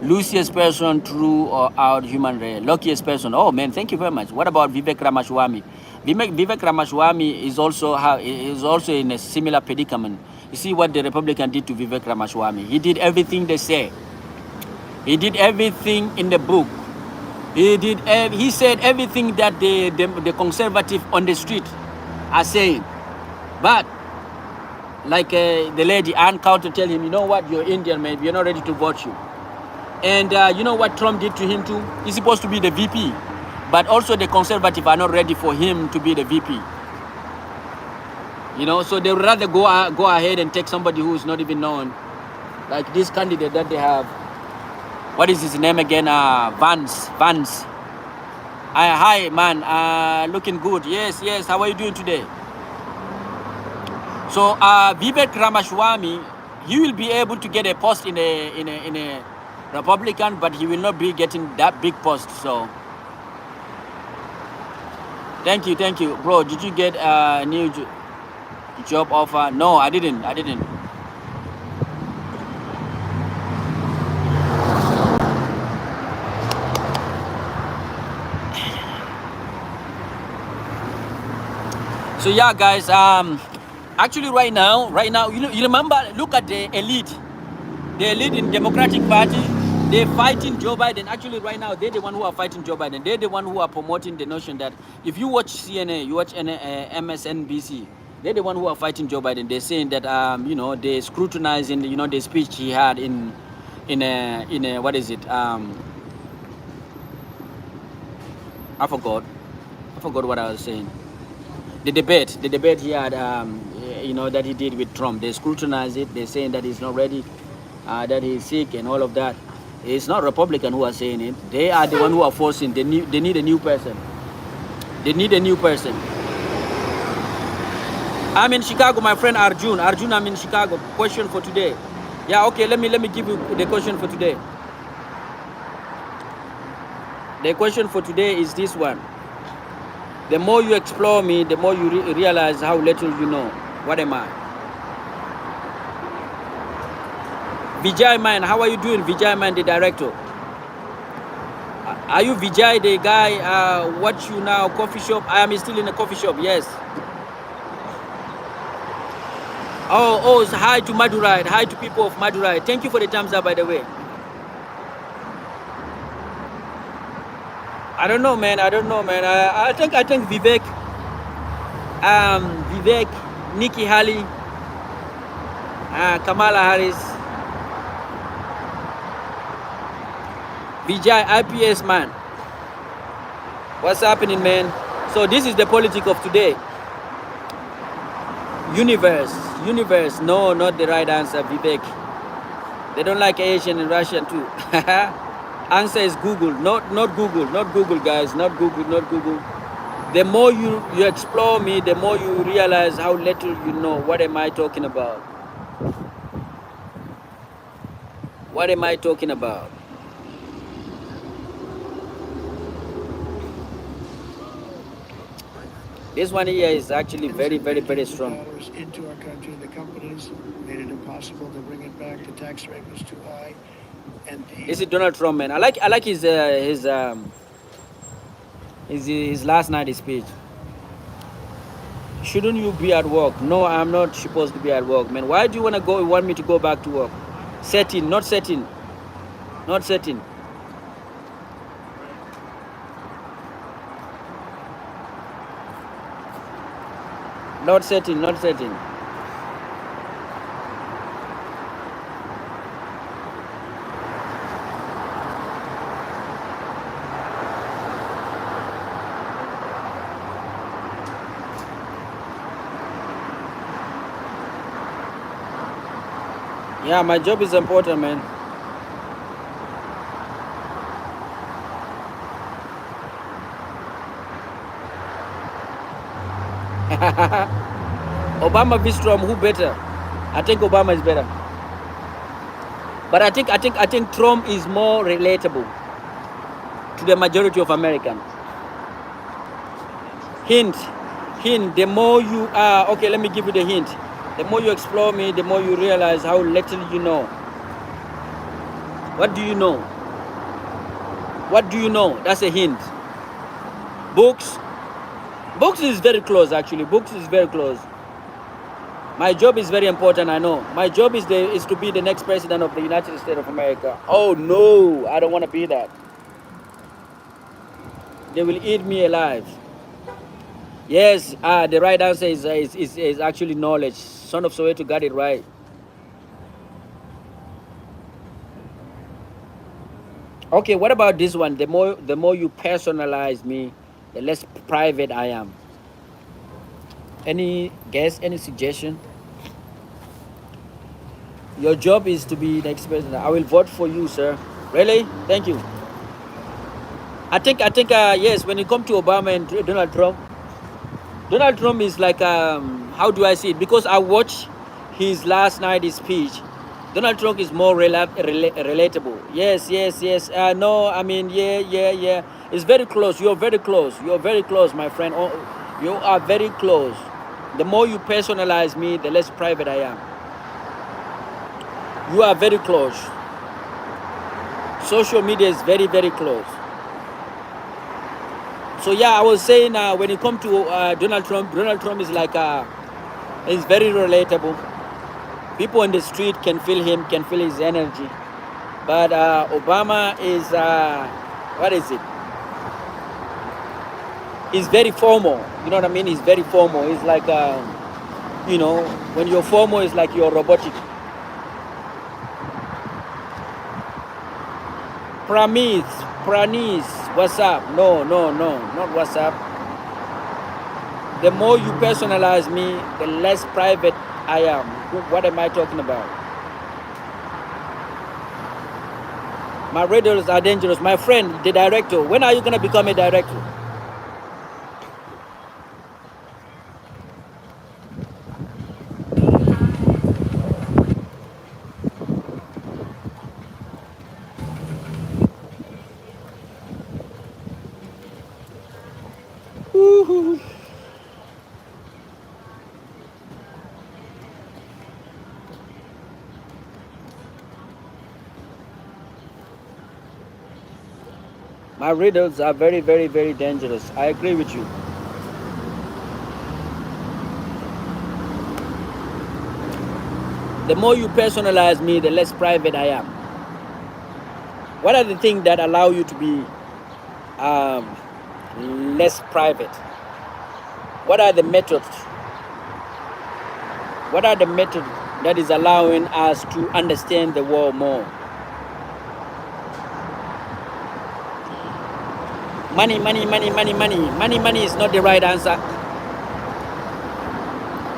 Speaker 1: Luckiest person, true or out human race? Luckiest person. Oh man, thank you very much. What about Vivek Ramaswamy? Vivek Ramaswamy is also in a similar predicament. You see what the Republican did to Vivek Ramaswamy. He did everything they say. He did everything in the book. He said everything that the conservative on the street are saying. But like the lady Ann Coulter tell him, you know what, you're Indian, man, we're not ready to vote you. And you know what Trump did to him too? He's supposed to be the VP. But also the conservative are not ready for him to be the VP. So they would rather go ahead and take somebody who is not even known. Like this candidate that they have. What is his name again? Vance. Hi, man. Looking good. Yes. How are you doing today? So Vivek Ramaswamy, he will be able to get a post in a Republican, but he will not be getting that big post. So thank you, bro. Did you get a new job offer? No, I didn't. So yeah, guys. Actually, right now, you remember? Look at the elite in Democratic Party. They're fighting Joe Biden. Actually, right now, they're the one who are fighting Joe Biden. They're the one who are promoting the notion that if you watch CNN, you watch MSNBC, they're the one who are fighting Joe Biden. They're saying that you know, they're scrutinizing, you know, the speech he had in a what is it? I forgot what I was saying. The debate he had, you know, that he did with Trump. They scrutinize it. They're saying that he's not ready, that he's sick, and all of that. It's not Republican who are saying it. They are the one who are forcing. They need a new person. They need a new person. I'm in Chicago, my friend Arjun. Arjun, I'm in Chicago. Question for today. Yeah, okay. Let me give you the question for today. The question for today is this one. The more you explore me, the more you realize how little you know. What am I? Vijay Man, how are you doing? Vijay Man, the director. Are you Vijay, the guy, what you now, coffee shop? I am still in a coffee shop, yes. Oh, so hi to Madurai. Hi to people of Madurai. Thank you for the thumbs up, by the way. I don't know, man. I think Vivek, Nikki Haley, Kamala Harris, Vijay, IPS, man. What's happening, man? So this is the politics of today. Universe. No, not the right answer, Vivek. They don't like Asian and Russian too. Answer is Google, not Google, guys, not Google. The more you explore me, the more you realize how little you know. What am I talking about? What am I talking about? This one here is actually very, very, very strong.
Speaker 4: Into our country, the companies made it impossible to bring it back. The tax rate was too high. And
Speaker 1: this is Donald Trump, man. I like his last night's speech. Shouldn't you be at work? No, I'm not supposed to be at work, man. Why do you want me to go back to work? Setting. Not setting. Not setting. Yeah, my job is important, man. Obama v. Trump, who better? I think Obama is better. But I think Trump is more relatable to the majority of Americans. Hint, the more you are, okay, let me give you the hint. The more you explore me, the more you realize how little you know. What do you know? That's a hint. Books is very close, actually. Books is very close. My job is very important, I know. My job is to be the next president of the United States of America. Oh no, I don't want to be that. They will eat me alive. Yes, the right answer is actually knowledge. Son of Soweto got it right. Okay, what about this one? The more you personalize me, the less private I am. Any guess? Any suggestion? Your job is to be next president. I will vote for you, sir. Really? Thank you. I think yes. When it comes to Obama and Donald Trump, Donald Trump is like, how do I see it? Because I watched his last night's speech. Donald Trump is more relatable. Yes, yes, yes. No, I mean, yeah. It's very close. You're very close. You're very close, my friend. Oh, you are very close. The more you personalize me, the less private I am. You are very close. Social media is very, very close. So yeah, I was saying when it comes to Donald Trump is like, is very relatable. People in the street can feel him, can feel his energy. But Obama is, what is it? He's very formal. You know what I mean? He's very formal. He's like, you know, when you're formal, it's like you're robotic. Pranis, what's up? No, not what's up. The more you personalize me, the less private I am. What am I talking about? My riddles are dangerous. My friend, the director, when are you going to become a director? Woo-hoo. My riddles are very, very, very dangerous. I agree with you. The more you personalize me, the less private I am. What are the things that allow you to be less private? What are the methods? What are the methods that is allowing us to understand the world more? Money is not the right answer.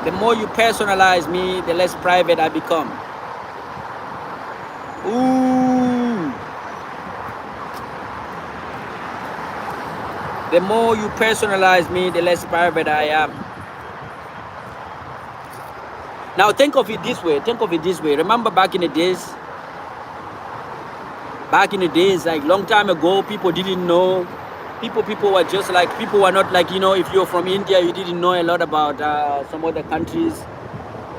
Speaker 1: The more you personalize me, the less private I become. Ooh. The more you personalize me, the less private I am. Now think of it this way. Remember back in the days, like long time ago, people didn't know. People were just like, people were not like, you know, if you're from India, you didn't know a lot about some other countries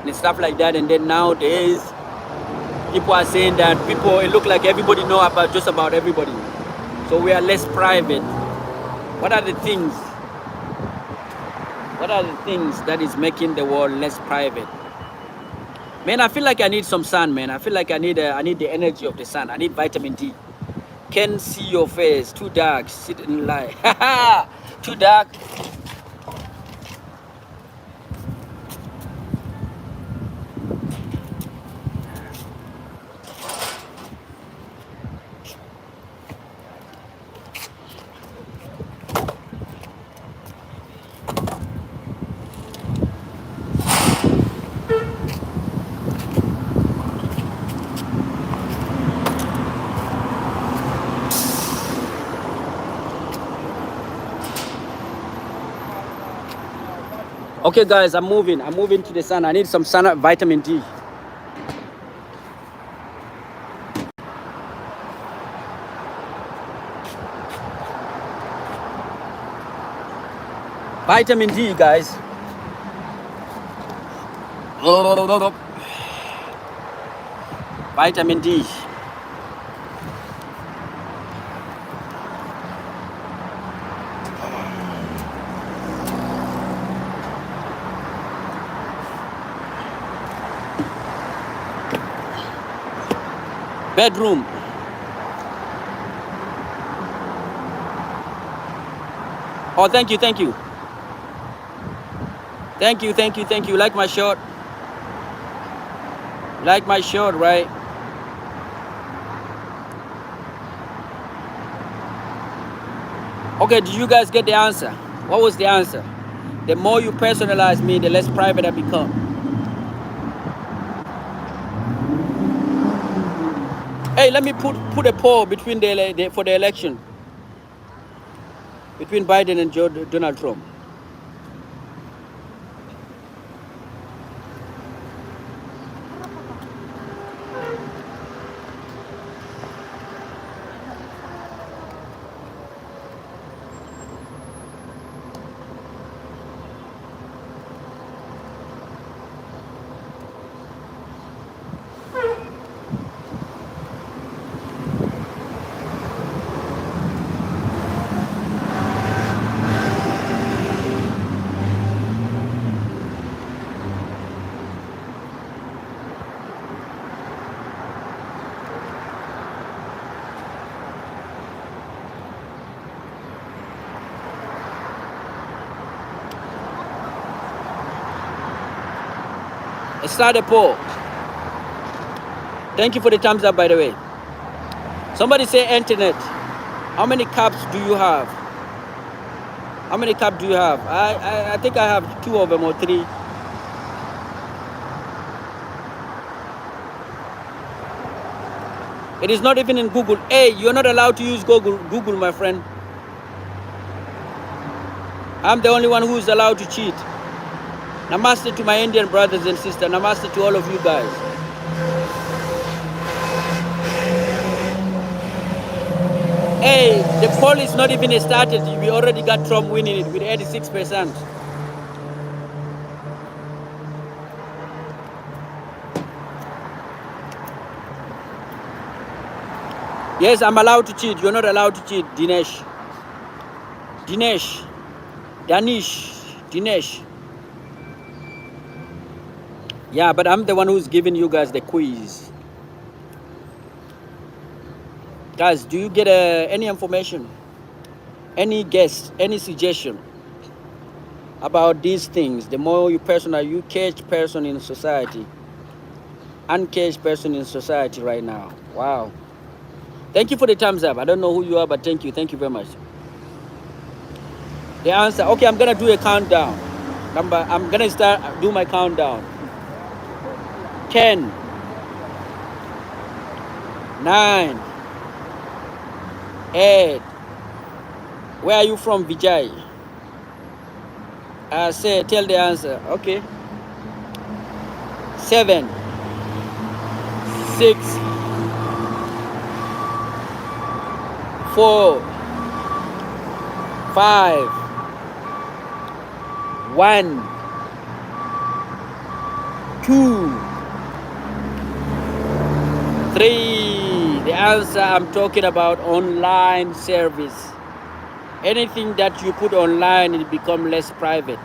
Speaker 1: and stuff like that. And then nowadays, people are saying that it look like everybody know about just about everybody. So we are less private. What are the things that is making the world less private? Man, I feel like I need some sun, man. I feel like I need the energy of the sun. I need vitamin D. Can't see your face, too dark, sit in light. Too dark. Okay guys, I'm moving to the sun. I need some sun, vitamin D. Vitamin D, guys. Vitamin D. Bedroom. Oh, thank you. Thank you, like my shirt? Like my shirt, right? Okay, did you guys get the answer? What was the answer? The more you personalize me, the less private I become. Hey, let me put a poll between for the election between Biden and Donald Trump. Start a poll. Thank you for the thumbs up, by the way. Somebody say internet. How many caps do you have? How many caps do you have? I think I have 2 of them or 3. It is not even in Google. Hey, you're not allowed to use Google, my friend. I'm the only one who is allowed to cheat. Namaste to my Indian brothers and sisters. Namaste to all of you guys. Hey, the poll is not even started. We already got Trump winning it with 86%. Yes, I'm allowed to cheat. You're not allowed to cheat, Dinesh. Dinesh. Yeah, but I'm the one who's giving you guys the quiz. Guys, do you get any information, any guess, any suggestion about these things? The more you catch person in society, uncaged person in society right now. Wow. Thank you for the thumbs up. I don't know who you are, but thank you. Thank you very much. The answer. Okay, I'm gonna do a countdown. I'm gonna do my countdown. 10, 9, 8. Where are you from, Vijay? Tell the answer. Okay. 7, 6, 4, 5, 1, 2, 3. The answer, I'm talking about online service. Anything that you put online, it become less private.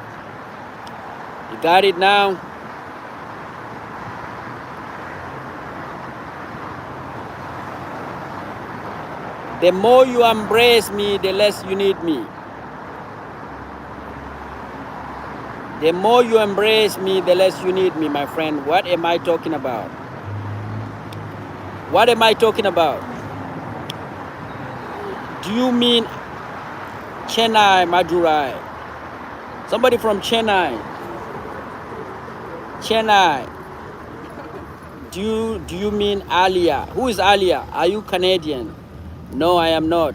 Speaker 1: You got it now? The more you embrace me, the less you need me. The more you embrace me, the less you need me, my friend. What am I talking about? What am I talking about? Do you mean Chennai, Madurai? Somebody from Chennai. Do you mean Alia? Who is Alia? Are you Canadian? No, I am not.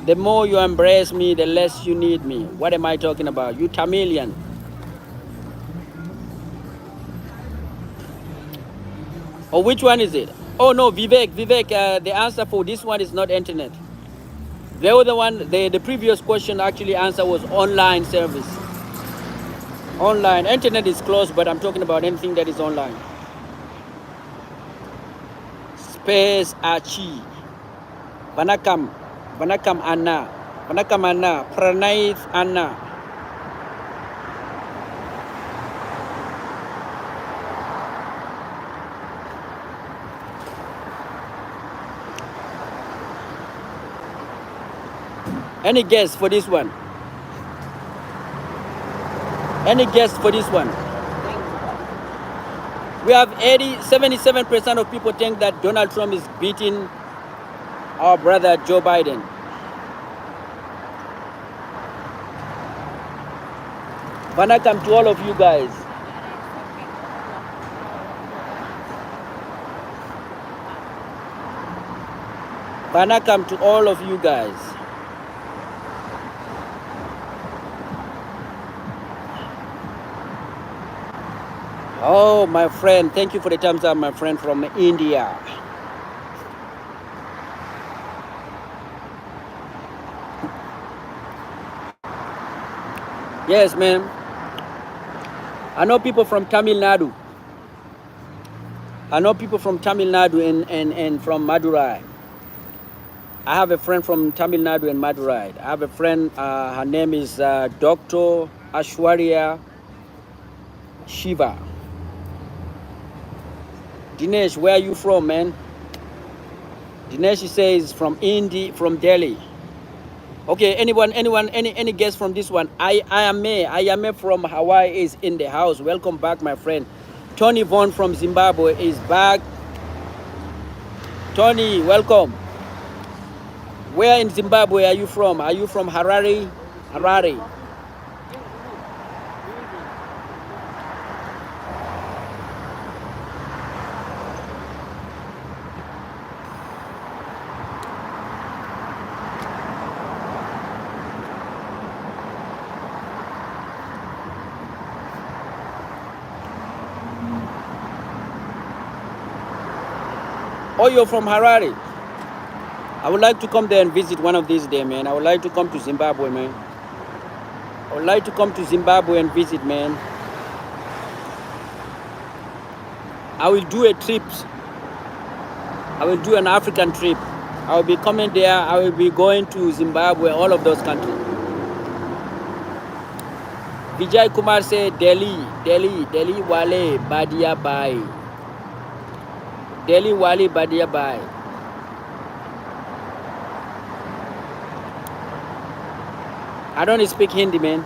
Speaker 1: The more you embrace me, the less you need me. What am I talking about? You Tamilian. Oh, which one is it? Oh no, Vivek, the answer for this one is not internet. The other one, the previous question actually answer was online service. Online, internet is closed, but I'm talking about anything that is online. Space Achi. Vanakam Anna. Pranay Anna. Any guess for this one? Any guess for this one? We have 77% of people think that Donald Trump is beating our brother Joe Biden. Vanakam to all of you guys. Vanakam to all of you guys. Oh, my friend, thank you for the thumbs up, my friend from India. Yes, man. I know people from Tamil Nadu. And from Madurai. I have a friend from Tamil Nadu and Madurai. I have a friend, her name is Dr. Ashwarya Shiva. Dinesh, where are you from, man? Dinesh says from Delhi. Okay, anyone, any guest from this one? I am from Hawaii is in the house. Welcome back, my friend. Tony Vaughn from Zimbabwe is back. Tony, welcome. Where in Zimbabwe are you from? Are you from Harare? Harare. Oh, you're from Harare. I would like to come there and visit one of these days, man. I would like to come to Zimbabwe, man. I would like to come to Zimbabwe and visit, man. I will do a trip. I will do an African trip. I will be coming there. I will be going to Zimbabwe, all of those countries. Vijay Kumar said, Delhi, Wale, Badia Bai. Delhi, Wale, Badia Bai. I don't speak Hindi, man.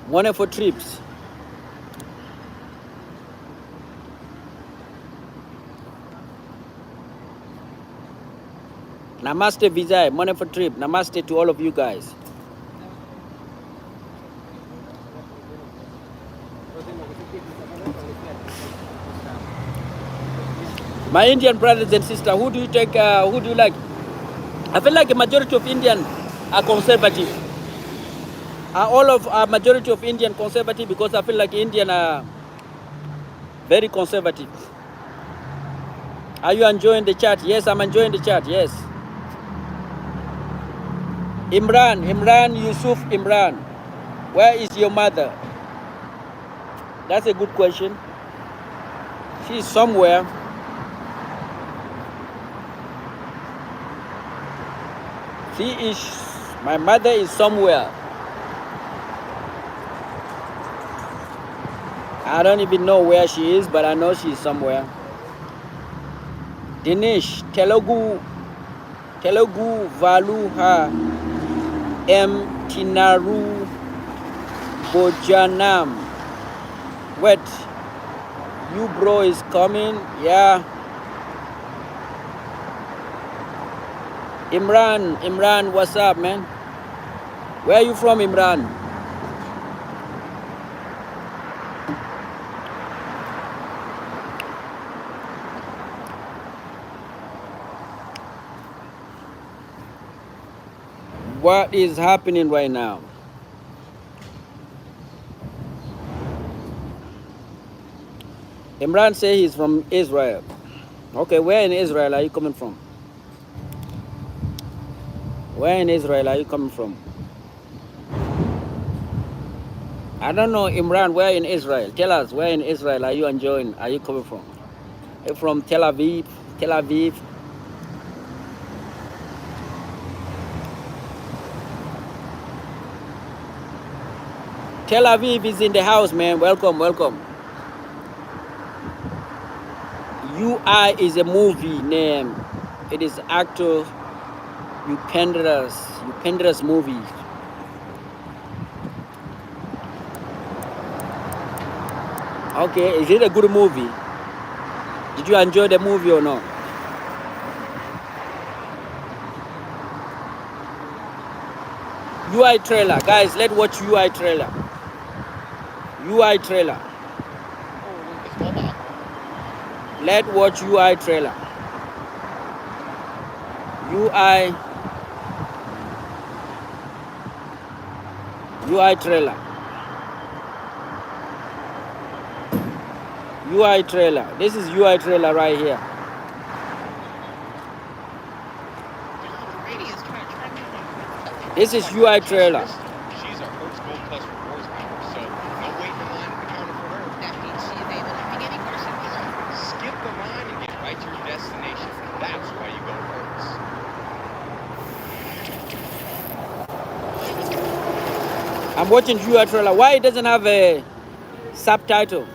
Speaker 1: Money for trips. Namaste Vijay, money for trip. Namaste to all of you guys. My Indian brothers and sisters, who do you take? Who do you like? I feel like a majority of Indian are conservative. All of a majority of Indian conservative, because I feel like Indian are very conservative. Are you enjoying the chat? Yes, I'm enjoying the chat. Yes. Imran Yusuf Imran, where is your mother? That's a good question. She is somewhere. My mother is somewhere. I don't even know where she is, but I know she is somewhere. Dinesh, Telugu Valuha M Tinaru Bojanam. Wait, you bro is coming? Yeah. Imran, what's up, man? Where are you from, Imran? What is happening right now? Imran say he's from Israel. Okay, where in Israel are you coming from? Where in Israel are you coming from? I don't know, Imran, where in Israel? Tell us, where in Israel are you enjoying? Are you coming from? Are you from Tel Aviv? Tel Aviv? Tel Aviv is in the house, man. Welcome, welcome. UI is a movie name. It is actor Upendra's movie. Okay, is it a good movie? Did you enjoy the movie or not? UI trailer, guys. Let's watch UI trailer. UI trailer. Let's watch UI trailer. UI trailer. UI trailer. This is UI trailer right here. This is UI trailer.
Speaker 2: She's our first Gold Plus rewards member, so no waiting in line at the counter for her.
Speaker 5: That means she's able to pick any person.
Speaker 2: Skip the line and get right to your
Speaker 1: I'm watching UI trailer. Why it doesn't have a subtitle?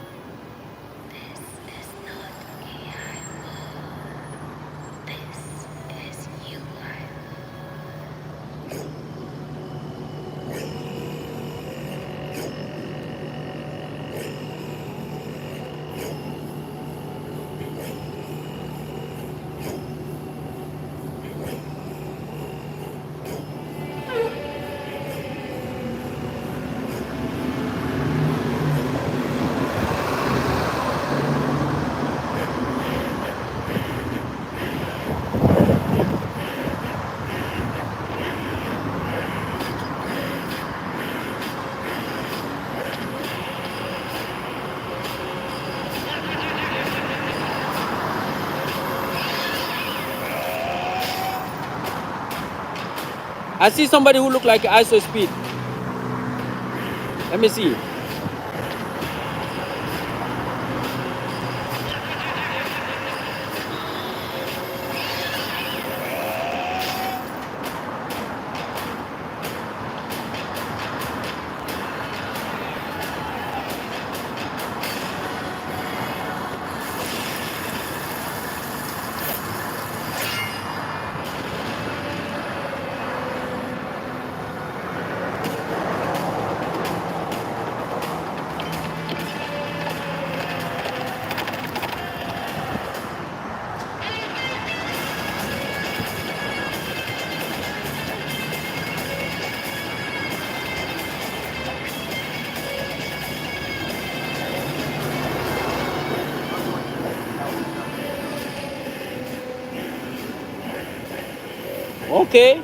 Speaker 1: I see somebody who look like ISO speed. Let me see. Okay.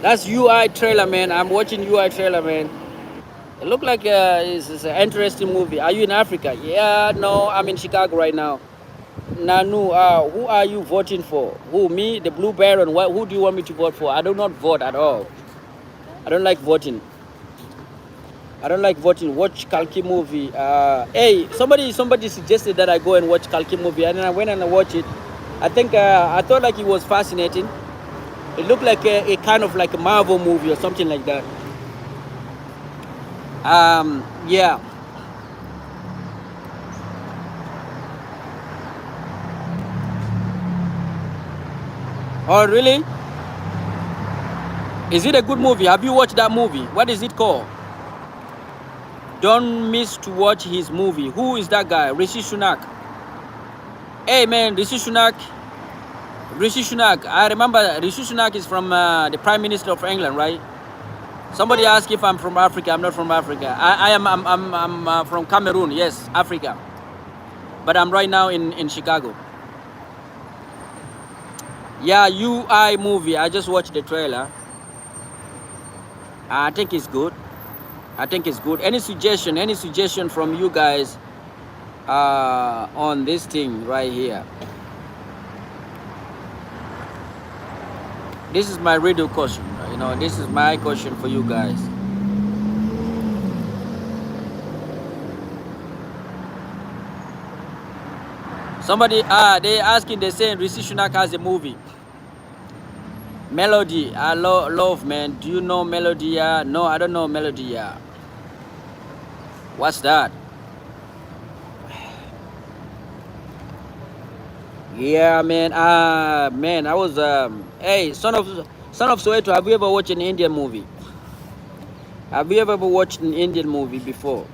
Speaker 1: That's UI trailer, man. I'm watching UI trailer, man. It look like it's an interesting movie. Are you in Africa? Yeah, no, I'm in Chicago right now. Nanu, who are you voting for? Who, me, the Blue Baron? Who do you want me to vote for? I do not vote at all. I don't like voting. I don't like voting. Watch Kalki movie. Hey, somebody suggested that I go and watch Kalki movie, and then I went and I watched it. I think I thought like it was fascinating. It looked like a kind of like a Marvel movie or something like that. Yeah. Oh, really? Is it a good movie? Have you watched that movie? What is it called? Don't miss to watch his movie. Who is that guy? Rishi Sunak. Hey man, Rishi Sunak. I remember Rishi Sunak is from the Prime Minister of England, right? Somebody asked if I'm from Africa. I'm not from Africa. I'm from Cameroon. Yes, Africa. But I'm right now in Chicago. Yeah, UI movie. I just watched the trailer. I think it's good. Any suggestion from you guys on this thing right here? This is my riddle question. You know, this is my question for you guys. Somebody, they asking, they saying Rishi Sunak has a movie. Melody, I love, man. Do you know Melody? No, I don't know Melody. What's that? Yeah, man. Man, I was hey, son of Soweto. Have you ever watched an Indian movie? Have you ever watched an Indian movie before?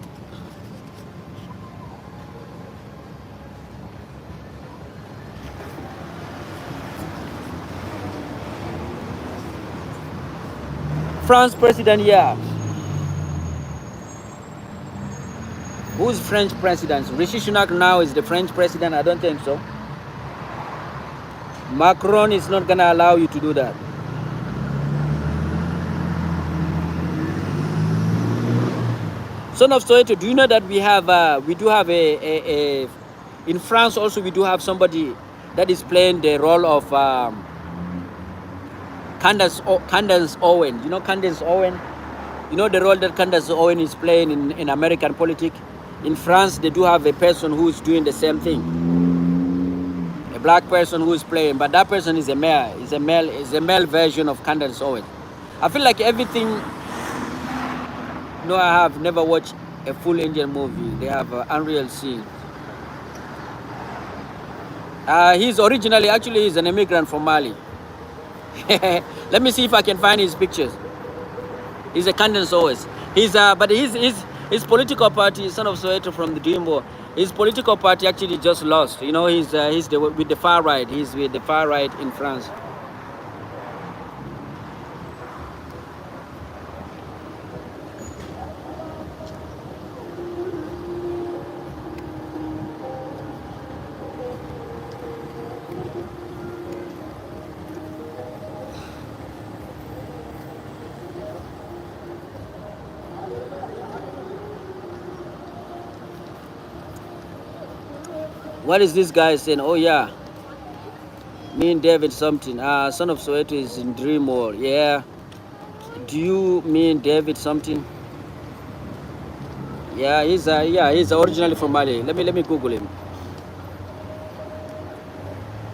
Speaker 1: France president, yeah. Who's French president? Rishi Sunak now is the French president? I don't think so. Macron is not gonna allow you to do that. Son of Soweto, do you know that we do have a in France also we do have somebody that is playing the role of Candace Owen. You know Candace Owen? You know the role that Candace Owen is playing in American politics? In France, they do have a person who is doing the same thing. A black person who is playing, but that person is a male. Is a male version of Candace Owen. I feel like everything No, I have never watched a full Indian movie. They have unreal scenes. He's originally, actually, he's an immigrant from Mali. Let me see if I can find his pictures. He's a Kandan always. But his political party, son of Soweto from the Dimbo, his political party actually just lost. You know, with the far right. He's with the far right in France. What is this guy saying? Oh yeah, me and David something. Son of Soweto is in Dream World. Yeah. Do you mean David something? Yeah, he's originally from Mali. Let me Google him.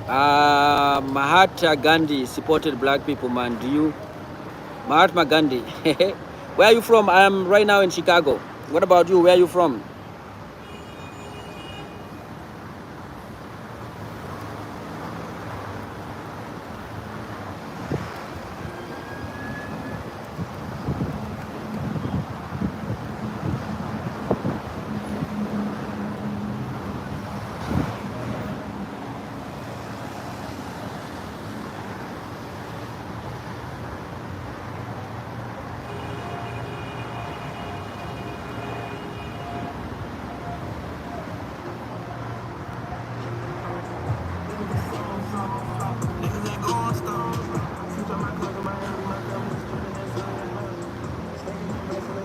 Speaker 1: Mahatma Gandhi supported black people, man. Do you? Mahatma Gandhi. Where are you from? I am right now in Chicago. What about you? Where are you from?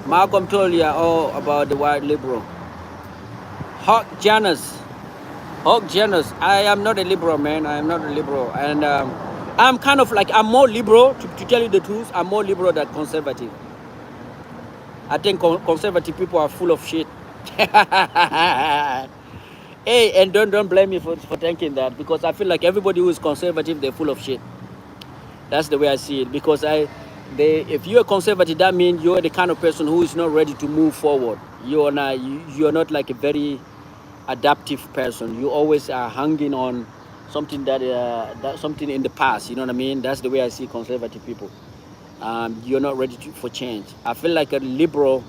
Speaker 1: Malcolm told you all about the white liberal. Hawk Janus. Hawk Janus. I am not a liberal, man. I am not a liberal. And I'm kind of like, I'm more liberal, to tell you the truth. I'm more liberal than conservative. I think conservative people are full of shit. Hey, and don't blame me for thinking that, because I feel like everybody who is conservative, they're full of shit. That's the way I see it. Because if you're a conservative, that means you're the kind of person who is not ready to move forward. You're not like a very adaptive person. You always are hanging on something that something in the past. You know what I mean? That's the way I see conservative people. You're not ready for change. I feel like a liberal,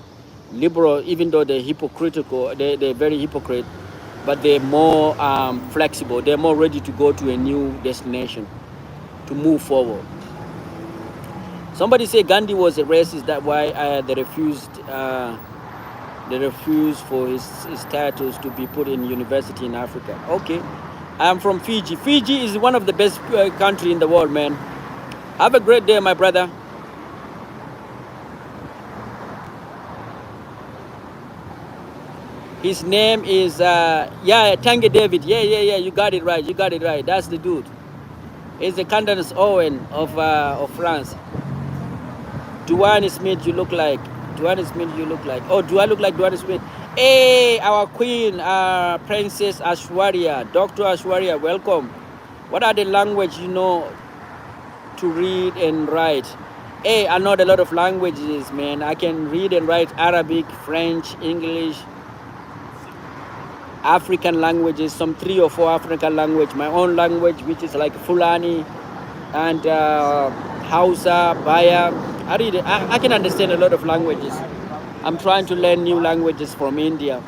Speaker 1: even though they're hypocritical, they're very hypocrite, but they're more flexible. They're more ready to go to a new destination, to move forward. Somebody say Gandhi was a racist. That's why they refused. They refused for his status to be put in university in Africa. Okay, I'm from Fiji. Fiji is one of the best country in the world, man. Have a great day, my brother. His name is Tange David. Yeah. You got it right. That's the dude. He's the Candace Owen of France. Duane Smith, you look like. Oh, do I look like Duane Smith? Hey, our queen, Princess Ashwarya, Dr. Ashwarya, welcome. What are the language you know to read and write? Hey, I know a lot of languages, man. I can read and write Arabic, French, English, African languages, some 3 or 4 African languages, my own language, which is like Fulani and Hausa, Baya. I read it. I can understand a lot of languages. I'm trying to learn new languages from India.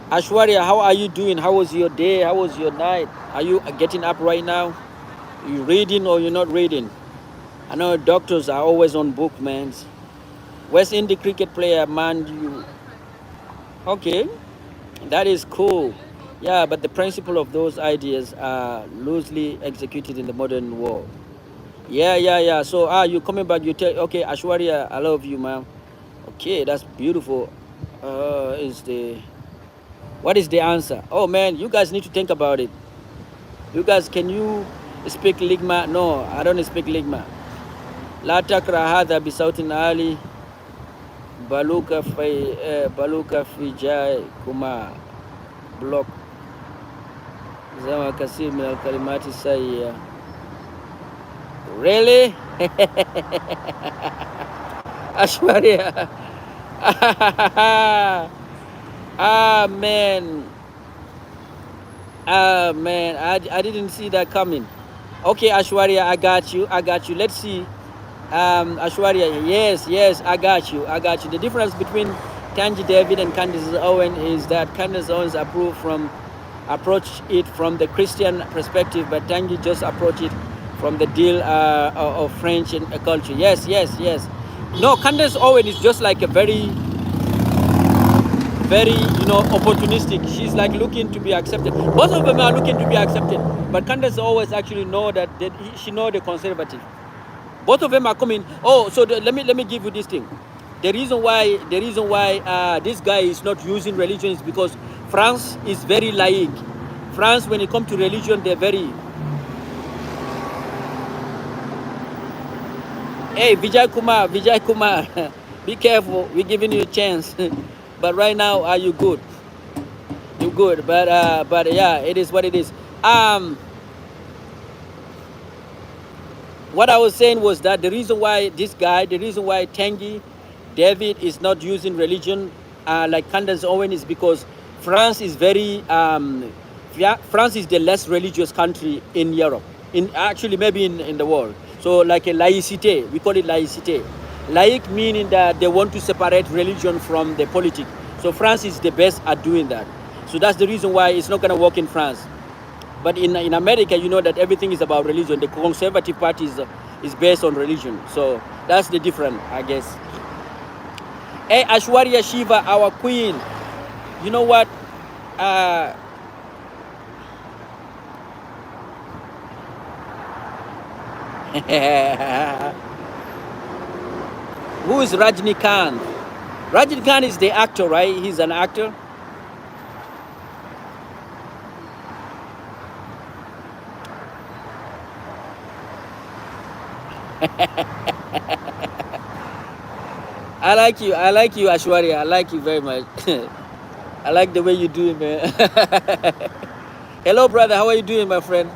Speaker 1: Ashwarya, how are you doing? How was your day? How was your night? Are you getting up right now? Are you reading or you're not reading? I know doctors are always on book, man. West Indian cricket player, man. Okay, that is cool. Yeah, but the principle of those ideas are loosely executed in the modern world. Yeah. So you coming back? You tell, okay, Ashwarya, I love you, man. Okay, that's beautiful. What is the answer? Oh man, you guys need to think about it. You guys, can you speak Ligma? No, I don't speak Ligma. La takra hadha bi sautin ali baluka fi jai kuma block zama kasir min al kalimati sayya. Really? Ashwarya. Ah man. Ah man. I didn't see that coming. Okay, Ashwarya, I got you. I got you. Let's see. Ashwarya, yes, I got you. I got you. The difference between Tangi David and Candace Owen is that Candace Owens approach it from the Christian perspective, but Tangi just approach it from the deal of French and culture. Yes. No, Candace Owen is just like a very, very, opportunistic. She's like looking to be accepted. Both of them are looking to be accepted, but Candace always actually know that she know the conservative. Both of them are coming. Oh, so let me give you this thing. The reason why this guy is not using religion is because France is very laïque. France, when it comes to religion, they're very. Hey, Vijay Kumar, be careful. We're giving you a chance. But right now, are you good? You're good. But yeah, it is what it is. What I was saying was that the reason why Tangi David is not using religion like Candace Owen is because France is very France is the less religious country in Europe, in actually maybe in the world. So like a laïcité, we call it laïcité. Laïc meaning that they want to separate religion from the politics. So France is the best at doing that. So that's the reason why it's not going to work in France. But in America, you know that everything is about religion. The Conservative Party is based on religion. So that's the difference, I guess. Hey, Ashwarya Shiva, our queen. You know what? Who is Rajnikant? Rajnikant is the actor, right? He's an actor. I like you, Ashwarya. I like you very much. I like the way you do it, man. Hello, brother. How are you doing, my friend?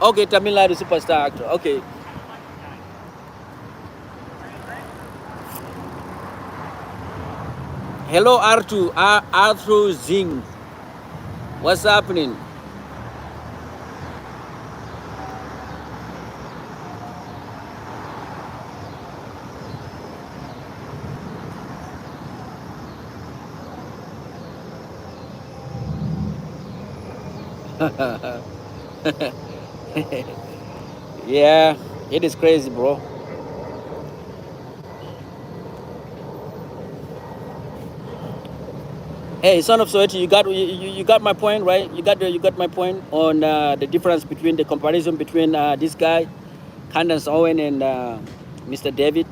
Speaker 1: Okay, Tamil Nadu superstar actor. Okay. Hello, Arthur Zing. What's happening? Yeah, it is crazy, bro. Hey, son of Soweto, you got my point, right? You got my point on the difference between the comparison between this guy, Candace Owen, and Mr. David.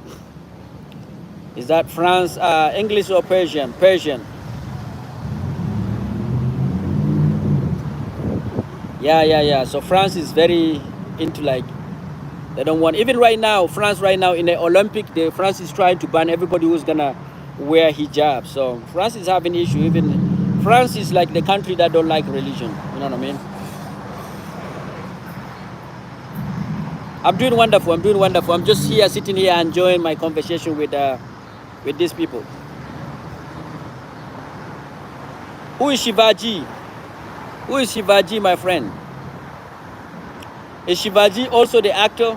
Speaker 1: Is that France, English or Persian? Persian. Yeah. So France is very into like they don't want even right now. France right now in the Olympic, France is trying to ban everybody who's gonna wear hijab. So France is having issue. Even France is like the country that don't like religion. You know what I mean? I'm doing wonderful. I'm just here, sitting here, enjoying my conversation with these people. Who is Shivaji? Who is Shivaji, my friend? Is Shivaji also the actor?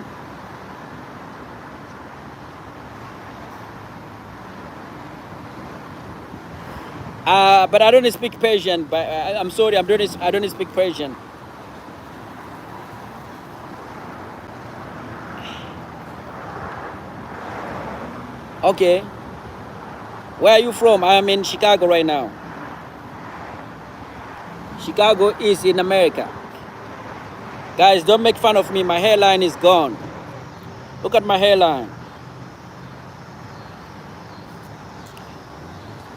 Speaker 1: But I don't speak Persian. But I'm sorry, I don't speak Persian. Okay. Where are you from? I'm in Chicago right now. Chicago is in America. Guys, don't make fun of me. My hairline is gone. Look at my hairline.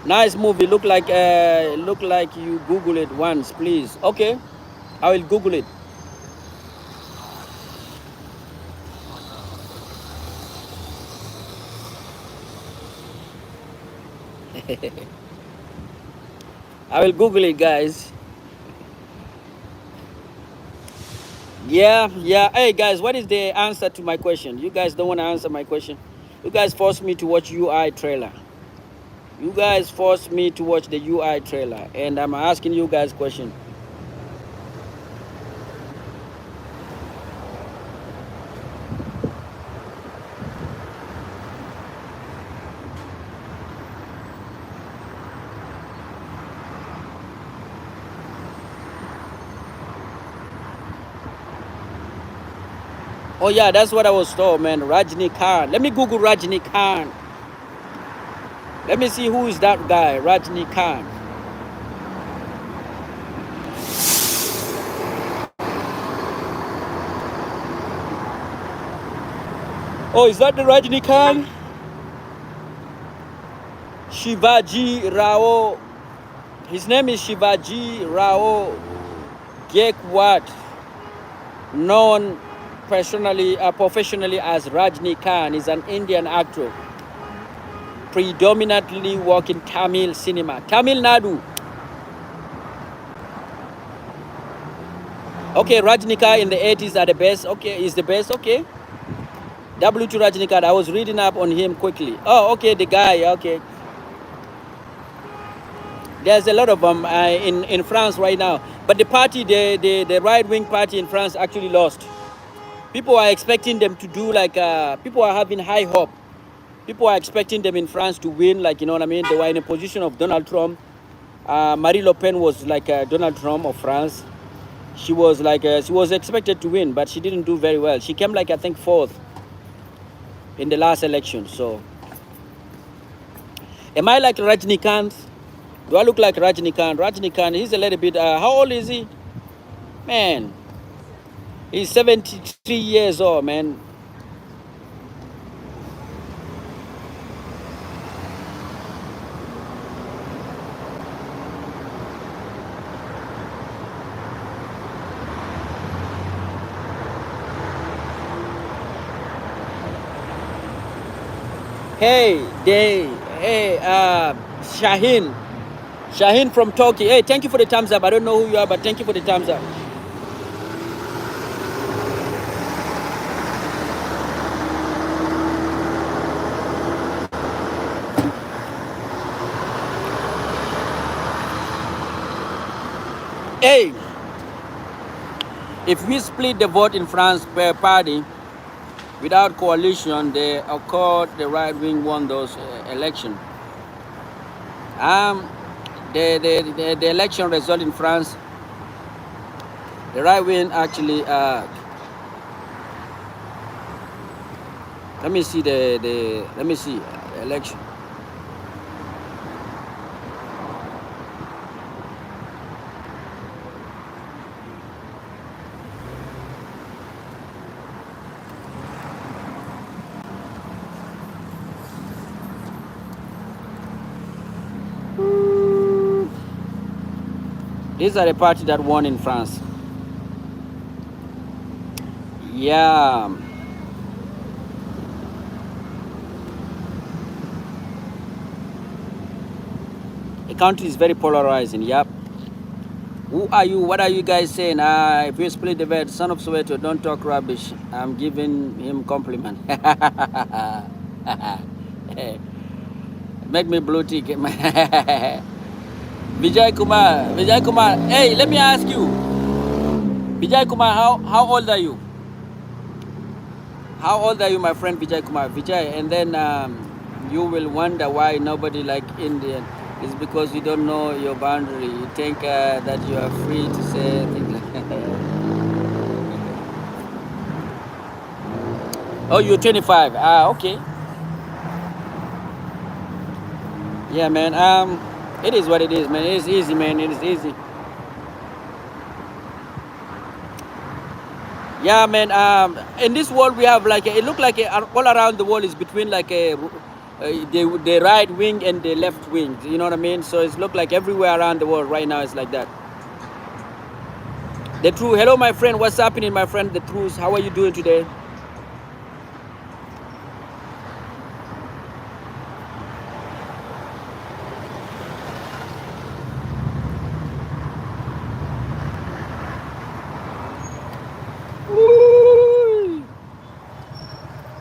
Speaker 1: Nice movie. Look like you Google it once, please. Okay, I will Google it. I will Google it, guys. Yeah. Hey guys, what is the answer to my question? You guys don't want to answer my question. You guys forced me to watch UI trailer. You guys forced me to watch the UI trailer, and I'm asking you guys question. Oh yeah, that's what I was told, man. Rajni Khan. Let me Google Rajni Khan. Let me see who is that guy, Rajni Khan. Oh, is that the Rajni Khan? Shivaji Rao. His name is Shivaji Rao Gekwat, known professionally as Rajni Khan, is an Indian actor, predominantly work in Tamil cinema. Tamil Nadu. Okay, Rajnikant in the 80s are the best. Okay, is the best. Okay. W2 Rajnikant, I was reading up on him quickly. Oh, okay, the guy. Okay. There's a lot of them in France right now. But the party, the right-wing party in France actually lost. People are expecting them to do like, people are having high hope. People are expecting them in France to win, like, you know what I mean? They were in a position of Donald Trump. Marie Le Pen was like Donald Trump of France. She was like, she was expected to win, but she didn't do very well. She came like, I think, fourth in the last election. So, am I like Rajnikant? Do I look like Rajnikant? Rajnikant, he's a little bit, how old is he? Man, he's 73 years old, man. Hey, Shaheen. Shaheen from Turkey. Hey, thank you for the thumbs up. I don't know who you are, but thank you for the thumbs up. Hey, if we split the vote in France per party, without coalition, the right wing won those elections. The election result in France, the right wing actually. Let me see let me see election. These are the party that won in France. Yeah. The country is very polarizing. Yep. Who are you? What are you guys saying? If you split the vote, son of Soweto, don't talk rubbish. I'm giving him compliment. Make me blue tick. Vijay Kumar. Hey, let me ask you. Vijay Kumar, how old are you? How old are you, my friend Vijay Kumar? Vijay, and then you will wonder why nobody like Indian. It's because you don't know your boundary. You think that you are free to say things like that. Oh, you're 25. Okay. Yeah, man. It is what it is, man. It is easy, man. It is easy. Yeah, man. In this world, we have like it look like all around the world is between like the right wing and the left wing. You know what I mean? So it's look like everywhere around the world right now it's like that. The truth. Hello, my friend. What's happening, my friend? The truth. How are you doing today?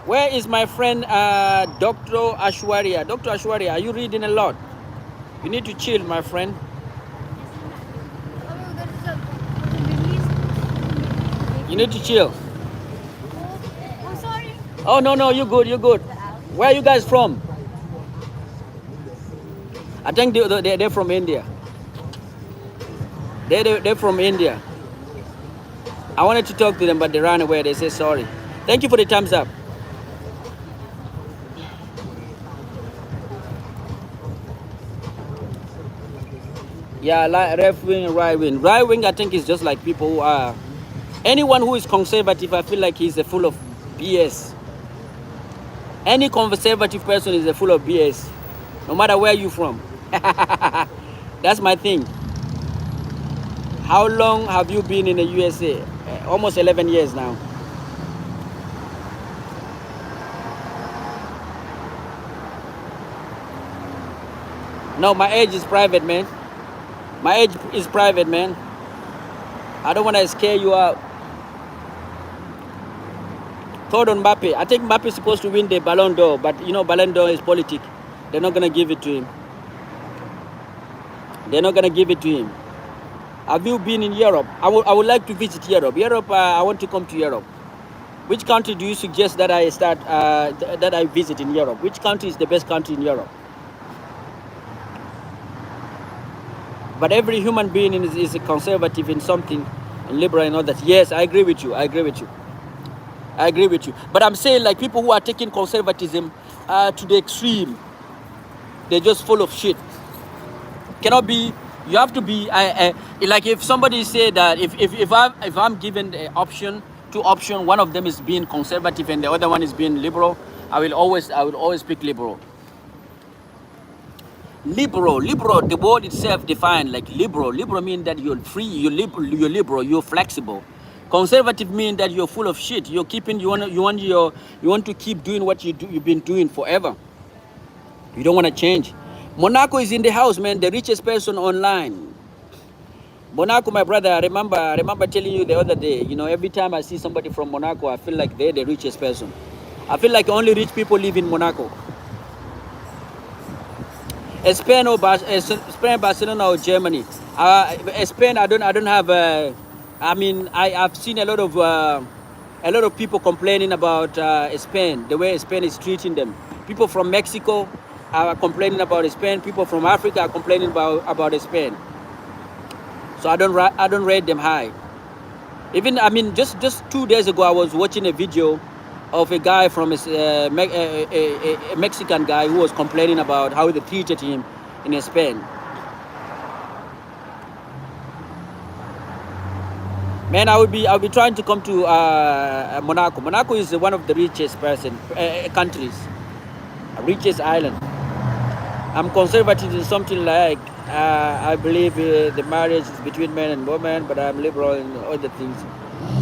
Speaker 1: Where is my friend Dr. Ashwarya? Dr. Ashwarya, are you reading a lot? You need to chill, my friend. You need to chill.
Speaker 5: Oh, sorry.
Speaker 1: Oh, no, no, you're good, you're good. Where are you guys from? I think they're from India. They're from India. I wanted to talk to them, but they ran away. They said sorry. Thank you for the thumbs up. Yeah, like left wing, right wing. Right wing, I think, is just like people who are. Anyone who is conservative, I feel like he's full of BS. Any conservative person is full of BS, no matter where you're from. That's my thing. How long have you been in the USA? Almost 11 years now. No, my age is private, man. My age is private, man. I don't want to scare you out. Third on Mbappe. I think Mbappe is supposed to win the Ballon d'Or, but you know Ballon d'Or is politics. They're not gonna give it to him. They're not gonna give it to him. Have you been in Europe? I would like to visit Europe. Europe, I want to come to Europe. Which country do you suggest that I start that I visit in Europe? Which country is the best country in Europe? But every human being is a conservative in something, and liberal in others. Yes, I agree with you. I agree with you. I agree with you. But I'm saying, like, people who are taking conservatism to the extreme, they're just full of shit. Cannot be. You have to be like, if somebody say that if I'm given the option, two options, one of them is being conservative and the other one is being liberal, I will always pick liberal. Liberal, the word itself defined like liberal. Liberal means that you're free, you're liberal, you're flexible. Conservative means that you're full of shit. You're keeping, you want to keep doing what you've been doing forever. You don't want to change. Monaco is in the house, man. The richest person online. Monaco, my brother. I remember telling you the other day. You know, every time I see somebody from Monaco, I feel like they're the richest person. I feel like only rich people live in Monaco. Spain, Barcelona, or Germany. Spain, I don't have. I mean, I've seen a lot of people complaining about Spain, the way Spain is treating them. People from Mexico are complaining about Spain. People from Africa are complaining about Spain. So I don't rate them high. Even, I mean, just 2 days ago, I was watching a video of a guy from a Mexican guy who was complaining about how they treated him in Spain. Man, I'll be trying to come to Monaco. Monaco is one of the richest countries, richest island. I'm conservative in something like I believe the marriage is between men and women, but I'm liberal in other things.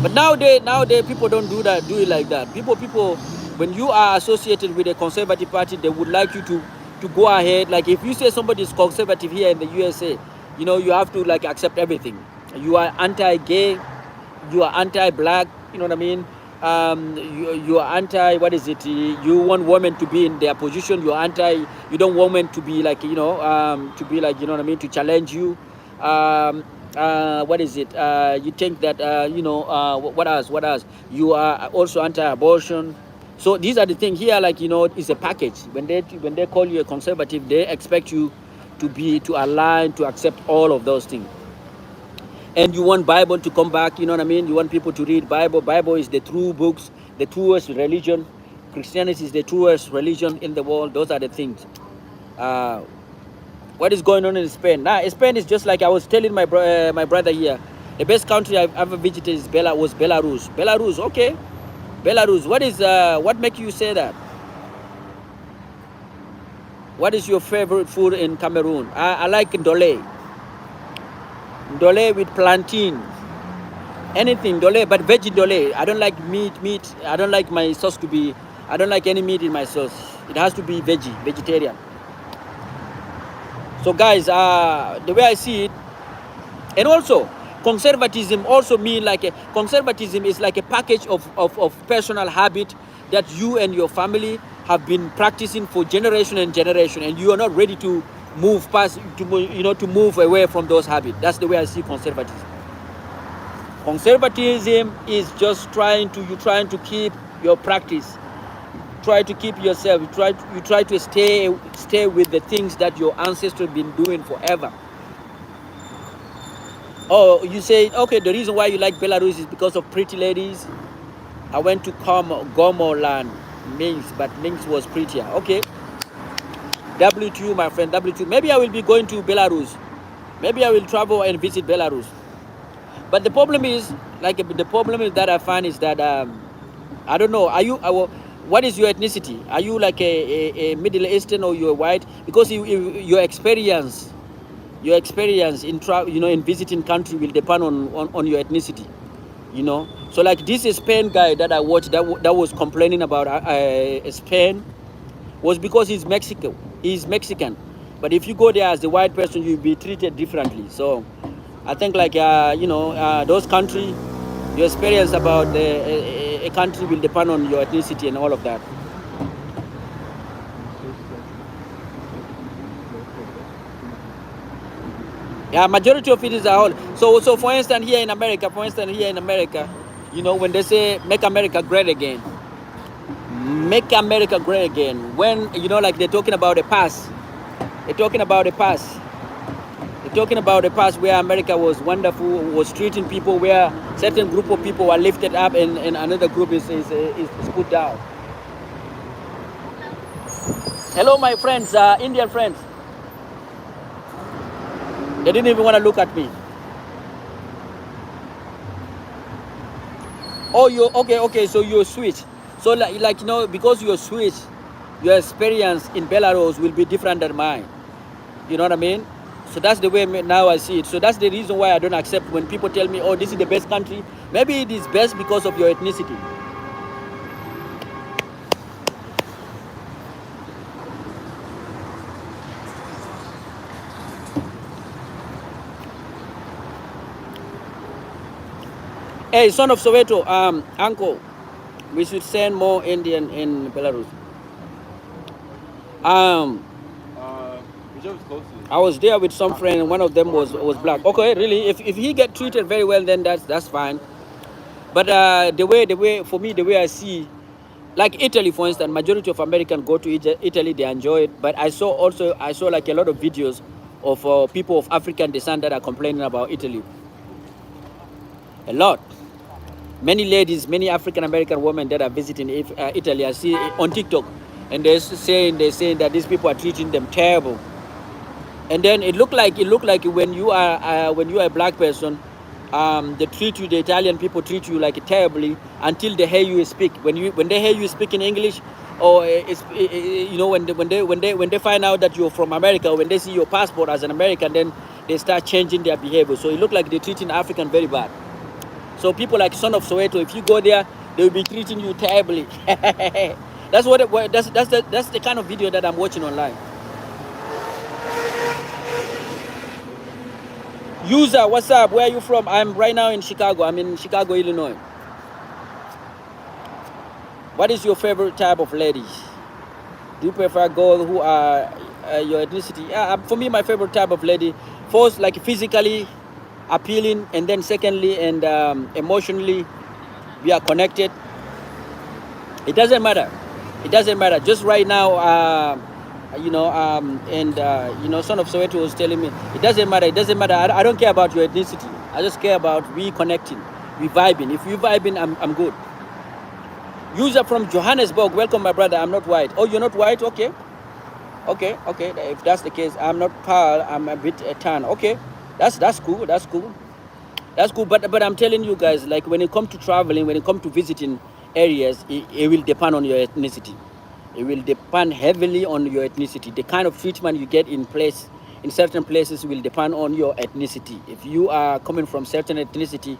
Speaker 1: But nowadays people don't do it like that. People, when you are associated with a conservative party, they would like you to go ahead. Like, if you say somebody is conservative here in the USA, you know, you have to like accept everything. You are anti-gay, you are anti-black, you know what I mean? You are anti, what is it? You want women to be in their position. You don't want women to be like, you know, to be like, you know what I mean, to challenge you. What is it? You think that, you know, what else? You are also anti-abortion. So these are the things here, like, you know, it's a package. When they call you a conservative, they expect you to align, to accept all of those things. And you want Bible to come back, you know what I mean? You want people to read Bible. Bible is the true books, the truest religion. Christianity is the truest religion in the world. Those are the things. What is going on in Spain? Now, Spain is just like I was telling my brother here. The best country I've ever visited was Belarus. Belarus, okay. Belarus, what makes you say that? What is your favorite food in Cameroon? I like ndole. Ndole with plantain. Anything, ndole, but veggie ndole. I don't like meat. I don't like my sauce to be, I don't like any meat in my sauce. It has to be vegetarian. So guys, the way I see it, and also, conservatism also mean like conservatism is like a package of personal habit that you and your family have been practicing for generation and generation, and you are not ready to move past, to move away from those habits. That's the way I see conservatism. Conservatism is just trying to keep your practice, try to keep yourself, you try to stay with the things that your ancestors have been doing forever. Oh, you say, okay, the reason why you like Belarus is because of pretty ladies. I went to Gomo land, Minsk, but Minsk was prettier. Okay, W2, my friend, W2. Maybe I will be going to Belarus. Maybe I will travel and visit Belarus. But the problem is, that I find is that I don't know. What is your ethnicity? Are you like a Middle Eastern, or you're white? Because your experience in in visiting country will depend on your ethnicity. So like this Spain guy that I watched that was complaining about Spain was because he's Mexican. But if you go there as a white person, you'll be treated differently. So I think like those countries, your experience about a country will depend on your ethnicity and all of that. Yeah, majority of it is all. So for instance, here in America, when they say make America great again, when like they're talking about the past, where America was wonderful, was treating people, where certain group of people were lifted up and another group is put down. Hello, my friends, Indian friends. They didn't even want to look at me. Oh, you're okay. So you're Swiss. So like because you're Swiss, your experience in Belarus will be different than mine. You know what I mean? So that's the way now I see it. So that's the reason why I don't accept when people tell me, oh, this is the best country. Maybe it is best because of your ethnicity. Hey, son of Soweto, uncle, we should send more Indian in Belarus. I was there with some friend, and one of them was black. Okay, really, if he get treated very well, then that's fine. But the way for me, the way I see, like Italy, for instance, majority of Americans go to Italy, they enjoy it. But I saw like a lot of videos of people of African descent that are complaining about Italy. A lot. Many ladies, many African American women that are visiting Italy, I see on TikTok, and they're saying that these people are treating them terrible. And then it looked like when you are a black person, the Italian people treat you like terribly until they hear you speak. When they hear you speak in English, or when they find out that you're from America, when they see your passport as an American, then they start changing their behavior. So it looked like they're treating African very bad. So people like son of Soweto, if you go there, they will be treating you terribly. That's the kind of video that I'm watching online. User, what's up? Where are you from? I'm right now in Chicago. I'm in Chicago, Illinois. What is your favorite type of ladies? Do you prefer girls who are your ethnicity? For me, my favorite type of lady, first, like physically appealing, and then secondly, and emotionally, we are connected. It doesn't matter. Just right now, son of Soweto was telling me, it doesn't matter. I don't care about your ethnicity. I just care about we connecting, we vibing. If you vibing, I'm good. User from Johannesburg, welcome, my brother. I'm not white. Oh, you're not white? Okay. If that's the case, I'm not pale. I'm a bit tan. Okay. That's cool. But I'm telling you guys, like when it comes to traveling, when it comes to visiting areas, it will depend on your ethnicity. It will depend heavily on your ethnicity. The kind of treatment you get in certain places will depend on your ethnicity. If you are coming from certain ethnicity,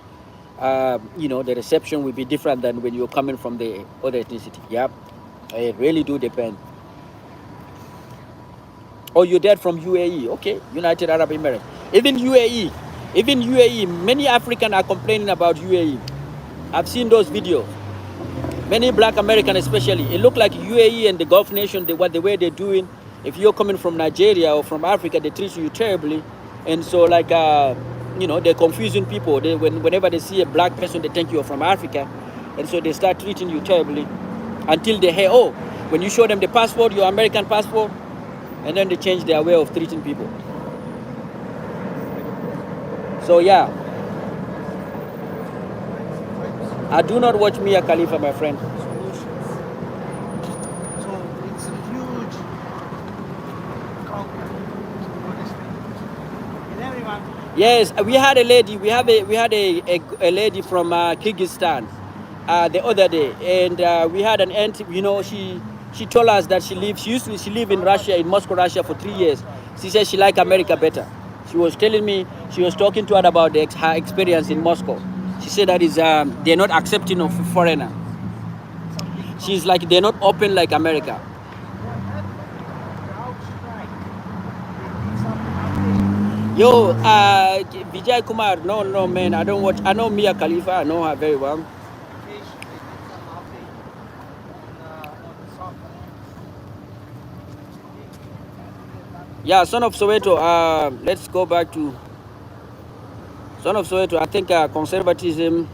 Speaker 1: the reception will be different than when you're coming from the other ethnicity. Yep, it really do depend. Oh, you're dead from UAE. Okay, United Arab Emirates. Even Even UAE, many Africans are complaining about UAE. I've seen those videos. Many black Americans especially. It looked like UAE and the Gulf nation, the way they're doing, if you're coming from Nigeria or from Africa, they treat you terribly. And so like, you know, they're confusing people. Whenever they see a black person, they think you're from Africa. And so they start treating you terribly until they hear, oh, when you show them the passport, your American passport, and then they change their way of treating people. So yeah, I do not watch Mia Khalifa, my friend.
Speaker 6: So it's a huge conquer for this thing. And everyone.
Speaker 1: Yes, we had a lady. We had a lady from Kyrgyzstan the other day, and we had an aunt. You know, she told us that she lived in Russia, in Moscow, Russia, for 3 years. She said she liked America better. She was telling me, she was talking to her about her experience in Moscow. She said that is they're not accepting of foreigner. She's like, they're not open like America. Yo, Vijay Kumar, no man, I don't watch. I know Mia Khalifa, I know her very well. Yeah, Son of Soweto. Let's go back to Son of Soweto. I think conservatism.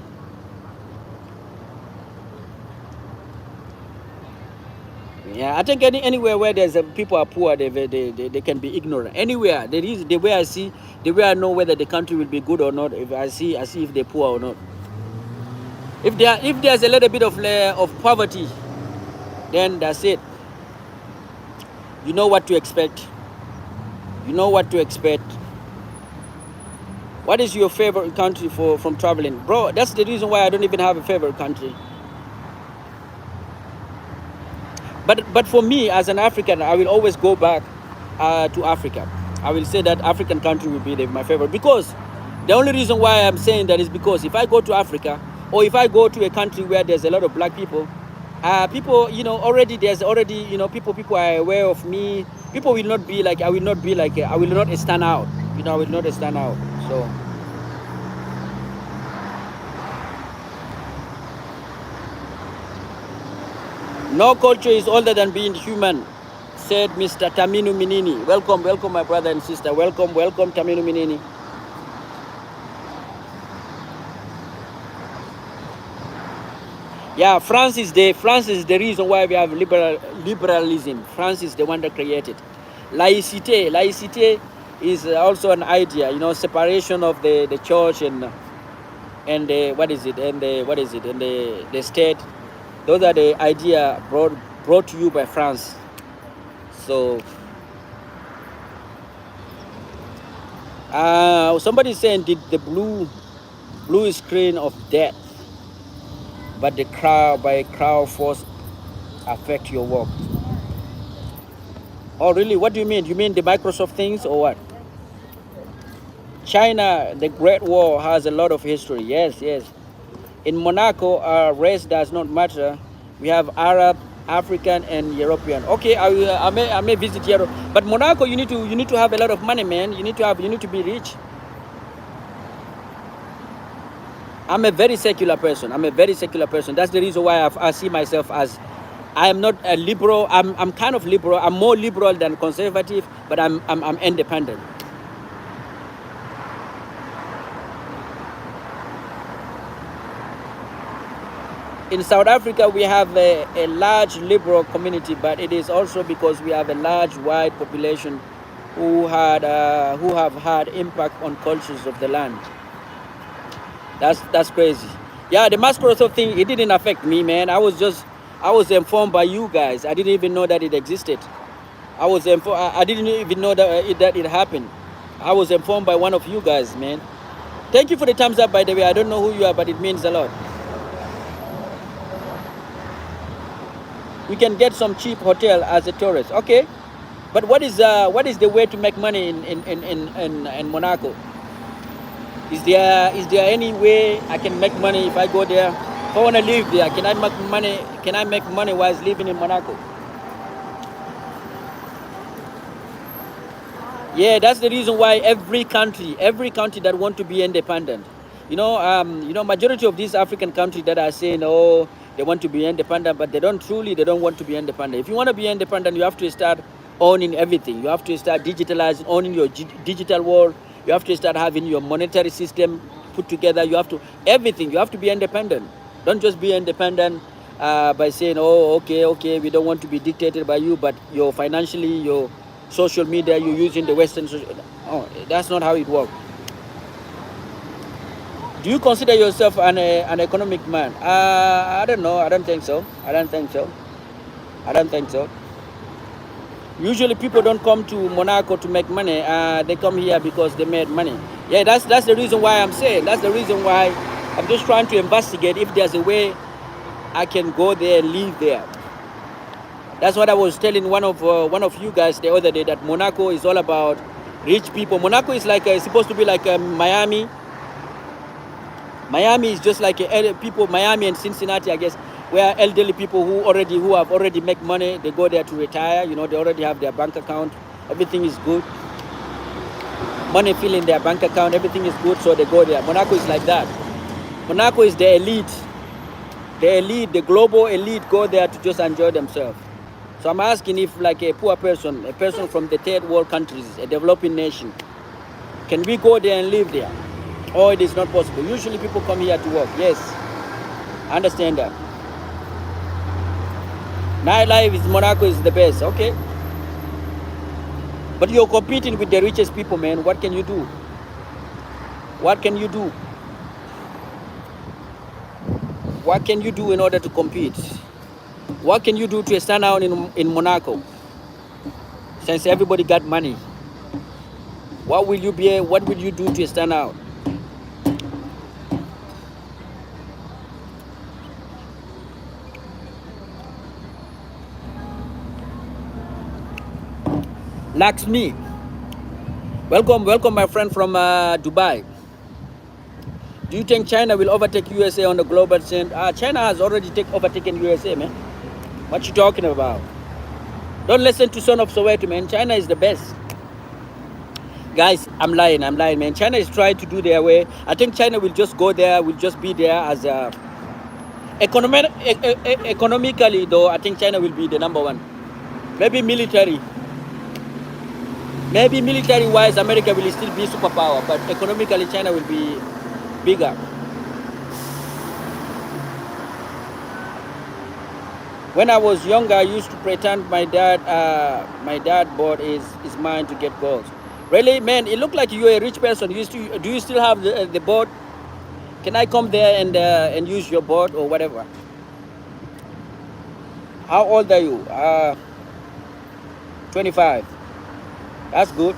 Speaker 1: Yeah, I think anywhere where there's people are poor, they can be ignorant. Anywhere there is, the way I know whether the country will be good or not. If I see if they're poor or not. If there's a little bit of poverty, then that's it. You know what to expect. You know what to expect. What is your favorite country from traveling? Bro, that's the reason why I don't even have a favorite country. But for me, as an African, I will always go back to Africa. I will say that African country will be my favorite, because the only reason why I'm saying that is because if I go to Africa, or if I go to a country where there's a lot of black people, people, you know, there's already, you know, people are aware of me. People will not be like, I will not stand out. You know, I will not stand out. So. No culture is older than being human, said Mr. Taminu Minini. Welcome, my brother and sister. Welcome, Taminu Minini. Yeah, France is the reason why we have liberalism. France is the one that created laïcité. Laïcité is also an idea, you know, separation of the church and the the state. Those are the idea brought to you by France. So somebody saying, did the blue screen of death, but the crowd force affect your work? Oh really? What do you mean? You mean the Microsoft things or what? China, the Great War has a lot of history. Yes. In Monaco, race does not matter. We have Arab, African, and European. Okay, I may visit Europe, but Monaco, you need to have a lot of money, man. You need to be rich. I'm a very secular person. That's the reason why I see myself as, I am not a liberal. I'm kind of liberal. I'm more liberal than conservative, but I'm independent. In South Africa, we have a large liberal community, but it is also because we have a large white population who have had impact on cultures of the land. That's crazy. Yeah, the Microsoft thing, it didn't affect me, man. I was informed by you guys. I didn't even know that it existed. I didn't even know that it happened. I was informed by one of you guys, man. Thank you for the thumbs up, by the way. I don't know who you are, but it means a lot. We can get some cheap hotel as a tourist. Okay, but what is the way to make money in Monaco? Is there any way I can make money if I go there? If I want to live there, can I make money? Can I make money while living in Monaco? Yeah, that's the reason why every country that want to be independent, majority of these African countries that are saying, oh, they want to be independent, but they don't want to be independent. If you want to be independent, you have to start owning everything. You have to start digitalizing, owning your digital world. You have to start having your monetary system put together. You have to everything. You have to be independent. Don't just be independent by saying, oh, okay, we don't want to be dictated by you, but your financially, your social media, you're using the Western social. Oh, that's not how it works. Do you consider yourself an economic man? I don't know. I don't think so. Usually people don't come to Monaco to make money. They come here because they made money. Yeah, that's the reason why I'm saying. That's the reason why I'm just trying to investigate if there's a way I can go there and live there. That's what I was telling one of you guys the other day, that Monaco is all about rich people. Monaco is like supposed to be like Miami. Miami is just like people, Miami and Cincinnati, I guess, where elderly people who have already make money, they go there to retire. They already have their bank account. Everything is good. Money fill in their bank account. Everything is good, so they go there. Monaco is like that. Monaco is the elite. The global elite go there to just enjoy themselves. So I'm asking if, like a poor person, a person from the third world countries, a developing nation, can we go there and live there? Or it is not possible? Usually people come here to work. Yes, I understand that. Nightlife in Monaco is the best. Okay. But you're competing with the richest people, man. What can you do? What can you do? What can you do in order to compete? What can you do to stand out in Monaco? Since everybody got money, what will you do to stand out? Lakshmi, welcome my friend from Dubai. Do you think China will overtake USA on the global scene? China has already overtaken USA, man. What you talking about? Don't listen to Son of Soweto, man. China is the best. Guys, I'm lying, man. China is trying to do their way. I think China will just go there, will just be there as a... Economically, though, I think China will be the number one. Maybe military. Maybe military-wise, America will still be superpower, but economically, China will be bigger. When I was younger, I used to pretend my dad bought his mine to get gold. Really, man, it looked like you're a rich person. Do you still have the boat? Can I come there and use your boat or whatever? How old are you? 25. That's good.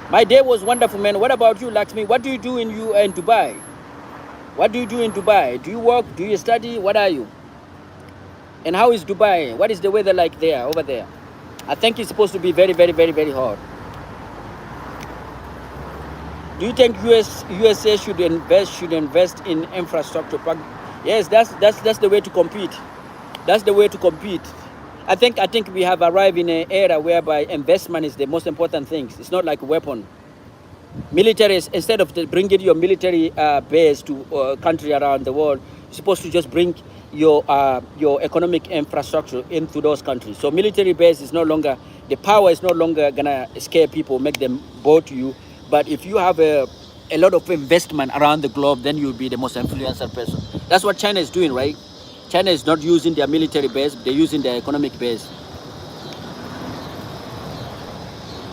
Speaker 1: My day was wonderful, man. What about you, Lakshmi? What do you do in Dubai? What do you do in Dubai? Do you work? Do you study? What are you? And how is Dubai? What is the weather like there, over there? I think it's supposed to be very, very, very, very hot. Do you think USA should invest in infrastructure? Yes, that's the way to compete. That's the way to compete. I think we have arrived in an era whereby investment is the most important thing. It's not like a weapon. Military, instead of bringing your military base to country around the world, you're supposed to just bring your economic infrastructure into those countries. So military base is no longer, the power is no longer gonna scare people, make them bow to you. But if you have a lot of investment around the globe, then you'll be the most influential person. That's what China is doing, right? China is not using their military base, they're using their economic base.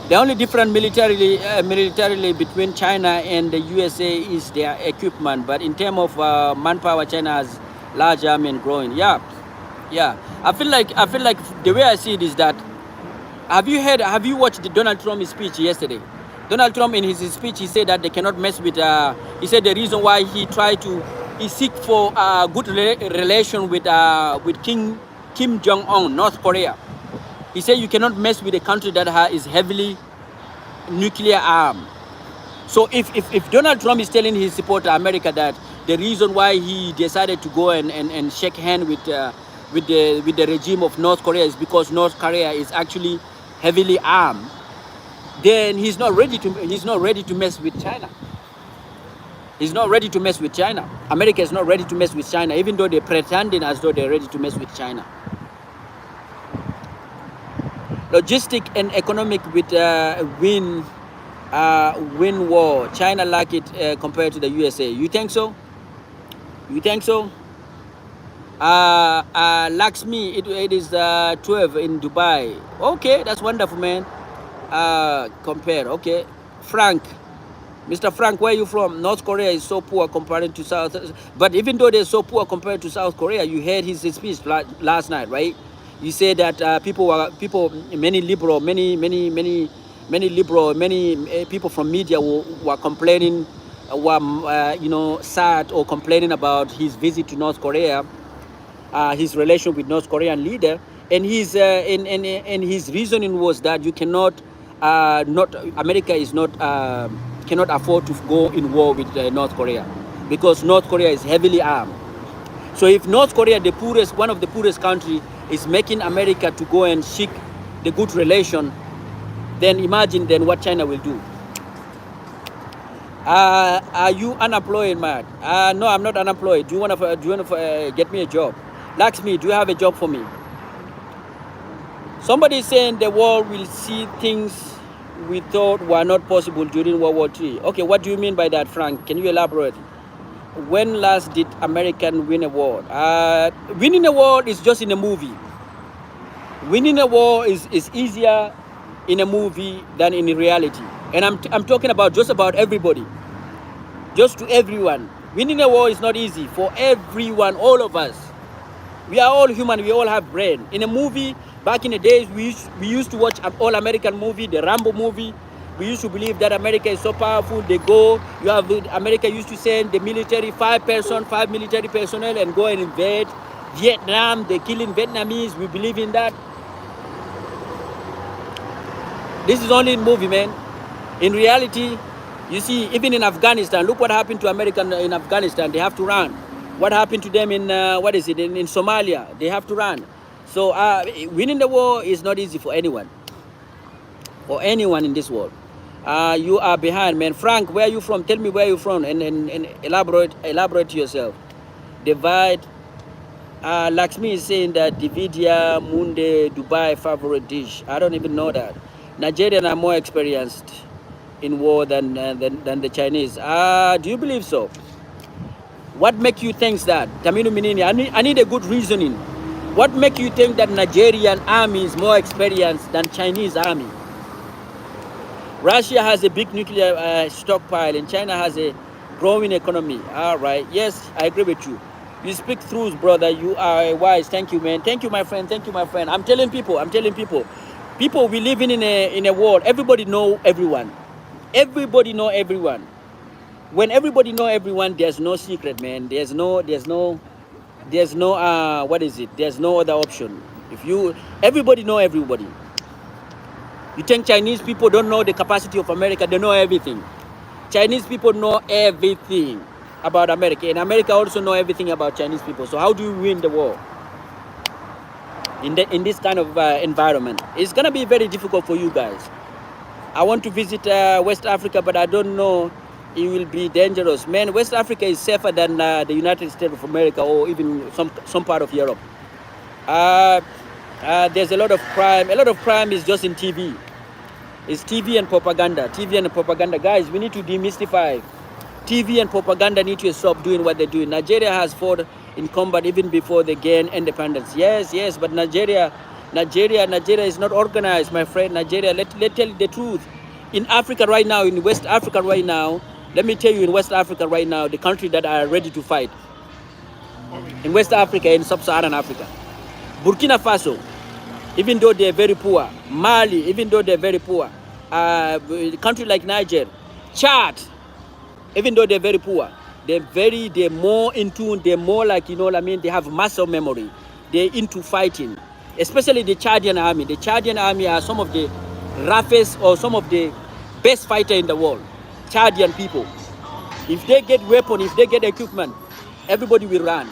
Speaker 1: The only difference militarily between China and the USA is their equipment. But in terms of manpower, China has large army and growing. Yeah. I feel like the way I see it is that, have you watched Donald Trump's speech yesterday? Donald Trump, in his speech, he said that they cannot mess with, he said the reason why he seek for a good relation with Kim Jong-un, North Korea. He said you cannot mess with a country that is heavily nuclear armed. So if Donald Trump is telling his supporter America that the reason why he decided to go and shake hands with the regime of North Korea is because North Korea is actually heavily armed, then he's not ready to mess with China. He's not ready to mess with China. America is not ready to mess with China, even though they're pretending as though they're ready to mess with China. Logistic and economic with win war. China like it compared to the USA. You think so? You think so? Lakshmi, it is 12 in Dubai. Okay, that's wonderful, man. Compare. Okay, Frank. Mr. Frank, where are you from? North Korea is so poor compared to South. But even though they're so poor compared to South Korea, you heard his speech last night, right? You said that many liberal, many people from media were complaining, were sad or complaining about his visit to North Korea, his relation with North Korean leader, and his and his reasoning was that you cannot, America is not. Cannot afford to go in war with North Korea because North Korea is heavily armed. So if North Korea, one of the poorest country, is making America to go and seek the good relation, then imagine then what China will do. Are you unemployed, Matt? No, I'm not unemployed. Do you want to get me a job? Lakshmi, do you have a job for me? Somebody is saying the world will see things we thought were not possible during World War III. Okay, what do you mean by that, Frank? Can you elaborate? When last did American win a war? Winning a war is just in a movie. Winning a war is easier in a movie than in reality. And I'm talking about just about everybody. Just to everyone. Winning a war is not easy for everyone, all of us. We are all human, we all have brain. In a movie, back in the days, we used to watch an all-American movie, the Rambo movie. We used to believe that America is so powerful. They go, America used to send the military, 5 military personnel and go and invade Vietnam. They're killing Vietnamese. We believe in that. This is only in movie, man. In reality, you see, even in Afghanistan, look what happened to Americans in Afghanistan. They have to run. What happened to them in, in Somalia? They have to run. So winning the war is not easy for anyone. For anyone in this world. You are behind, man. Frank, where are you from? Tell me where you're from and elaborate to yourself. Divide. Lakshmi is saying that Dividia Munde Dubai favorite dish. I don't even know that. Nigerians are more experienced in war than the Chinese. Do you believe so? What make you think that? Taminu Minini, I need a good reasoning. What make you think that Nigerian army is more experienced than Chinese army? Russia has a big nuclear stockpile and China has a growing economy. All right. Yes, I agree with you. You speak truth, brother. You are wise. Thank you, man. Thank you, my friend. Thank you, my friend. I'm telling people. People, we living in a world. Everybody know everyone. Everybody know everyone. When everybody know everyone, there's no secret, man. There's no what is it? There's no other option. Everybody know everybody. You think Chinese people don't know the capacity of America? They know everything. Chinese people know everything about America, and America also know everything about Chinese people. So how do you win the war in this kind of environment? It's gonna be very difficult for you guys. I want to visit West Africa, but I don't know. It will be dangerous, man. West Africa is safer than the United States of America or even some part of Europe. There's a lot of crime. A lot of crime is just in TV. It's TV and propaganda. TV and propaganda. Guys, we need to demystify. TV and propaganda need to stop doing what they're doing. Nigeria has fought in combat even before they gained independence. Yes, but Nigeria is not organized, my friend. Nigeria, let's tell you the truth. In Africa right now, in West Africa right now, let me tell you, in West Africa right now, the country that are ready to fight. In West Africa, in Sub-Saharan Africa. Burkina Faso, even though they're very poor. Mali, even though they're very poor. A country like Niger. Chad, even though they're very poor. They're more in tune, they're more like, you know what I mean, they have muscle memory. They're into fighting. Especially the Chadian army. The Chadian army are some of the roughest or some of the best fighter in the world. Chadian people. If they get weapon, if they get equipment, everybody will run.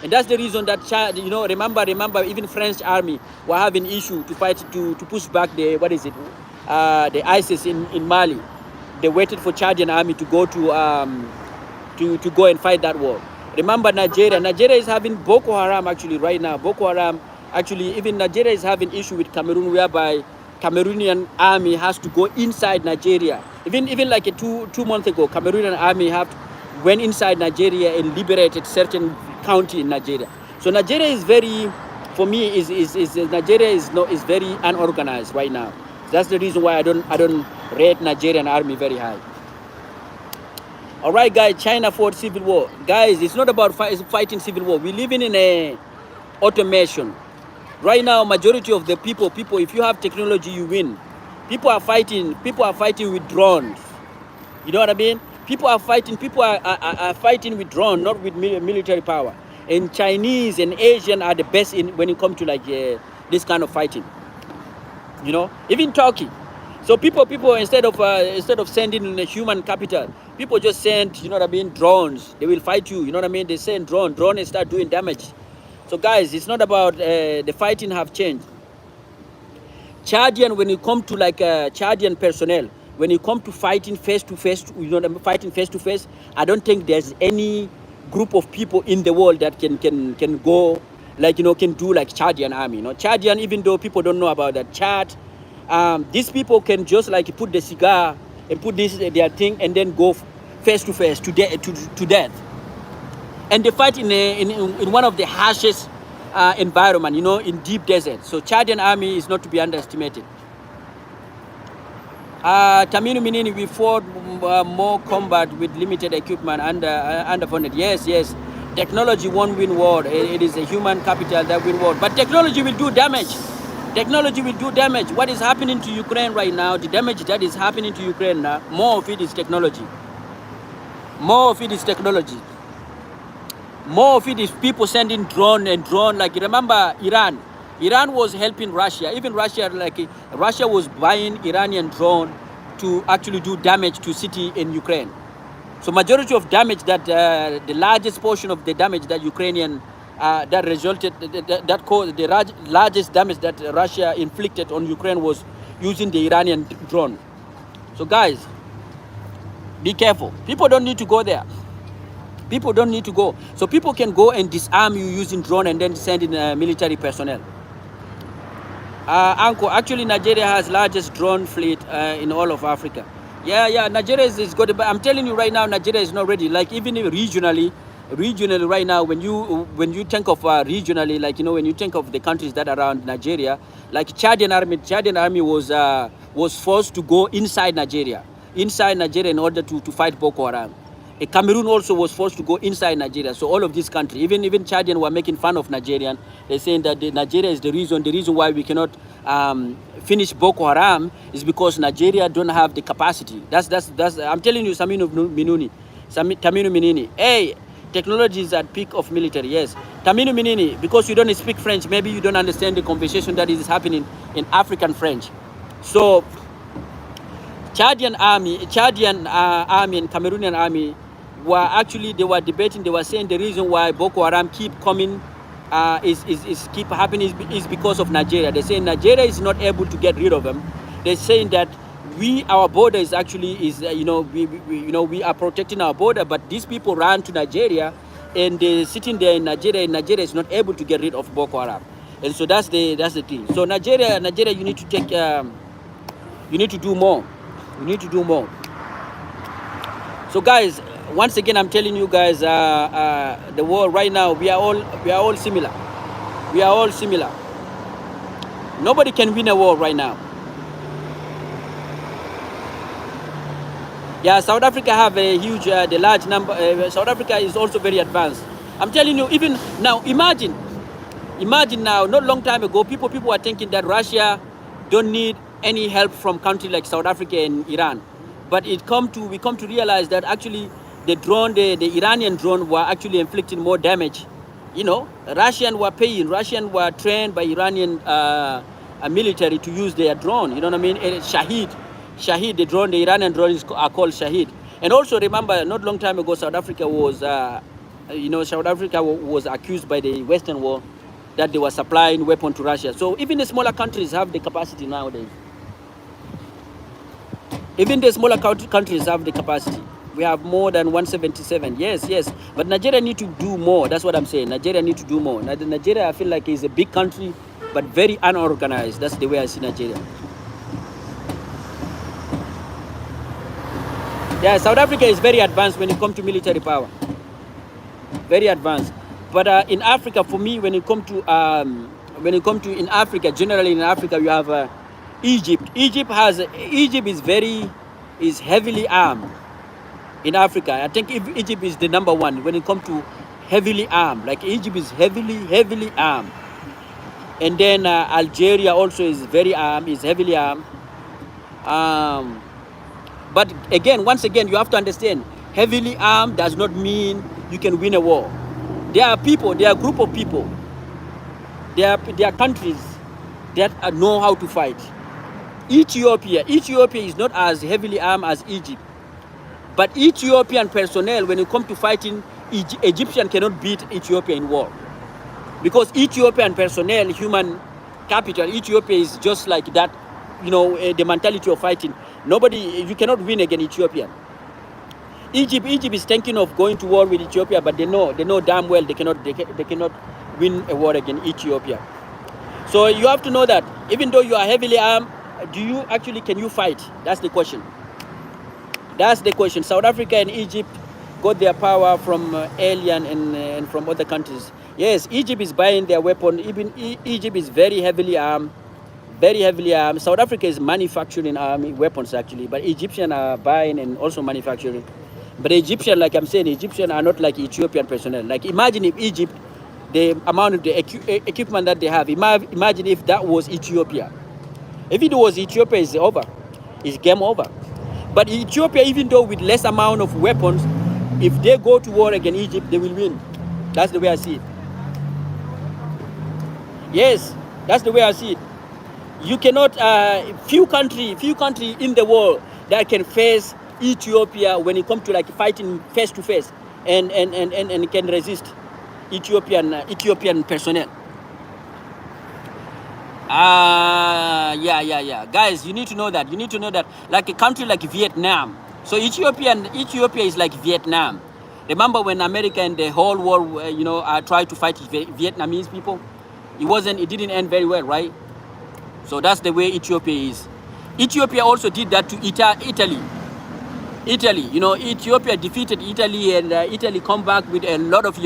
Speaker 1: And that's the reason that Chad, you know, remember even French army were having issue to fight to push back the the ISIS in Mali. They waited for Chadian army to go to go and fight that war. Remember Nigeria. Nigeria is having Boko Haram actually right now. Boko Haram actually, even Nigeria is having issue with Cameroon, whereby Cameroonian army has to go inside Nigeria. Even like a two months ago, Cameroonian army went inside Nigeria and liberated certain county in Nigeria. So Nigeria is very, for me, Nigeria is very unorganized right now. That's the reason why I don't rate Nigerian army very high. All right, guys, China fought civil war. Guys, it's not about fighting civil war. We live in a automation. Right now, majority of the people, if you have technology, you win. People are fighting with drones. You know what I mean? People are fighting with drones, not with military power. And Chinese and Asian are the best when it comes to like this kind of fighting. You know, even Turkey. So people instead of sending a human capital, people just send, you know what I mean, drones. They will fight you. You know what I mean? They send drone and start doing damage. So guys, it's not about the fighting have changed. Chadian, when you come to like Chadian personnel, when you come to fighting face to face, you know what I mean, fighting face to face, I don't think there's any group of people in the world that can go like, you know, can do like Chadian army. You know, Chadian, even though people don't know about that, Chad, these people can just like put the cigar and put their thing and then go face to face to death. And they fight in one of the harshest environment, you know, in deep desert. So Chadian army is not to be underestimated. Taminu Minini, we fought more combat with limited equipment underfunded. Yes. Technology won't win war. It is a human capital that win war. But technology will do damage. What is happening to Ukraine right now, the damage that is happening to Ukraine now, more of it is technology. More of it is people sending drone. Like, remember Iran? Iran was helping Russia. Even Russia was buying Iranian drone to actually do damage to city in Ukraine. So majority of damage that the largest portion of the damage that Ukrainian that resulted that caused the largest damage that Russia inflicted on Ukraine was using the Iranian drone. So guys, be careful. People don't need to go there. People don't need to go. So people can go and disarm you using drone and then send in military personnel. Uncle, actually Nigeria has largest drone fleet in all of Africa. Yeah, Nigeria is good, but I'm telling you right now, Nigeria is not ready. Like even regionally right now, when you think of regionally, like, you know, when you think of the countries that are around Nigeria, like Chadian army was forced to go inside Nigeria in order to fight Boko Haram. Cameroon also was forced to go inside Nigeria. So all of these countries, even Chadian were making fun of Nigerian. They're saying that Nigeria is the reason why we cannot finish Boko Haram is because Nigeria don't have the capacity. That's I'm telling you, Taminu Minini. Hey, technology is at peak of military. Yes, Taminu Minini, because you don't speak French, maybe you don't understand the conversation that is happening in African French. So Chadian army and Cameroonian army they were debating. They were saying the reason why Boko Haram keep coming keep happening is because of Nigeria. They're saying Nigeria is not able to get rid of them. They're saying that our border is actually we are protecting our border, but these people ran to Nigeria and they're sitting there in Nigeria, and Nigeria is not able to get rid of Boko Haram. And so that's the thing. So Nigeria, you need to take you need to do more. You need to do more. So guys, once again, I'm telling you guys, the world right now, we are all similar. We are all similar. Nobody can win a war right now. Yeah, South Africa have a huge, the large number. South Africa is also very advanced. I'm telling you, even now, imagine now, not long time ago, people were thinking that Russia don't need any help from countries like South Africa and Iran. But we come to realize that actually the Iranian drone were actually inflicting more damage. You know, Russian were trained by Iranian military to use their drone. You know what I mean? Shahid, the Iranian drones are called Shahid. And also remember, not long time ago, South Africa was accused by the Western world that they were supplying weapons to Russia. So even the smaller countries have the capacity nowadays. Even the smaller countries have the capacity. We have more than 177. Yes, yes. But Nigeria need to do more. That's what I'm saying. Nigeria need to do more. Nigeria, I feel like, is a big country, but very unorganized. That's the way I see Nigeria. Yeah, South Africa is very advanced when it comes to military power. Very advanced. But in Africa, for me, when it comes to in Africa, generally in Africa, you have Egypt. Egypt is heavily armed. In Africa, I think Egypt is the number one when it comes to heavily armed. Like Egypt is heavily armed, and then Algeria also is very armed, is heavily armed. But again, once again, you have to understand, heavily armed does not mean you can win a war. There are people, there are a group of people, there are countries that know how to fight. Ethiopia is not as heavily armed as Egypt. But Ethiopian personnel, when it comes to fighting, Egyptian cannot beat Ethiopia in war. Because Ethiopian personnel, human capital, Ethiopia is just like that, the mentality of fighting. You cannot win against Ethiopia. Egypt is thinking of going to war with Ethiopia, but they know damn well they cannot win a war against Ethiopia. So you have to know that even though you are heavily armed, can you fight? That's the question. That's the question. South Africa and Egypt got their power from alien and from other countries. Yes, Egypt is buying their weapon. Even Egypt is very heavily armed. South Africa is manufacturing army weapons actually, but Egyptians are buying and also manufacturing. But Egyptian, like I'm saying, Egyptians are not like Ethiopian personnel. Like imagine if Egypt, the amount of the equipment that they have, imagine if that was Ethiopia. If it was Ethiopia, it's over. It's game over. But Ethiopia, even though with less amount of weapons, if they go to war against Egypt, they will win. That's the way I see it. Yes, that's the way I see it. You cannot, few country in the world that can face Ethiopia when it comes to like fighting face to face and can resist Ethiopian personnel. Yeah. Guys, you need to know that. Like a country like Vietnam. So Ethiopia is like Vietnam. Remember when America and the whole world, tried to fight Vietnamese people? It didn't end very well, right? So that's the way Ethiopia is. Ethiopia also did that to Italy. Ethiopia defeated Italy, and Italy come back with a lot of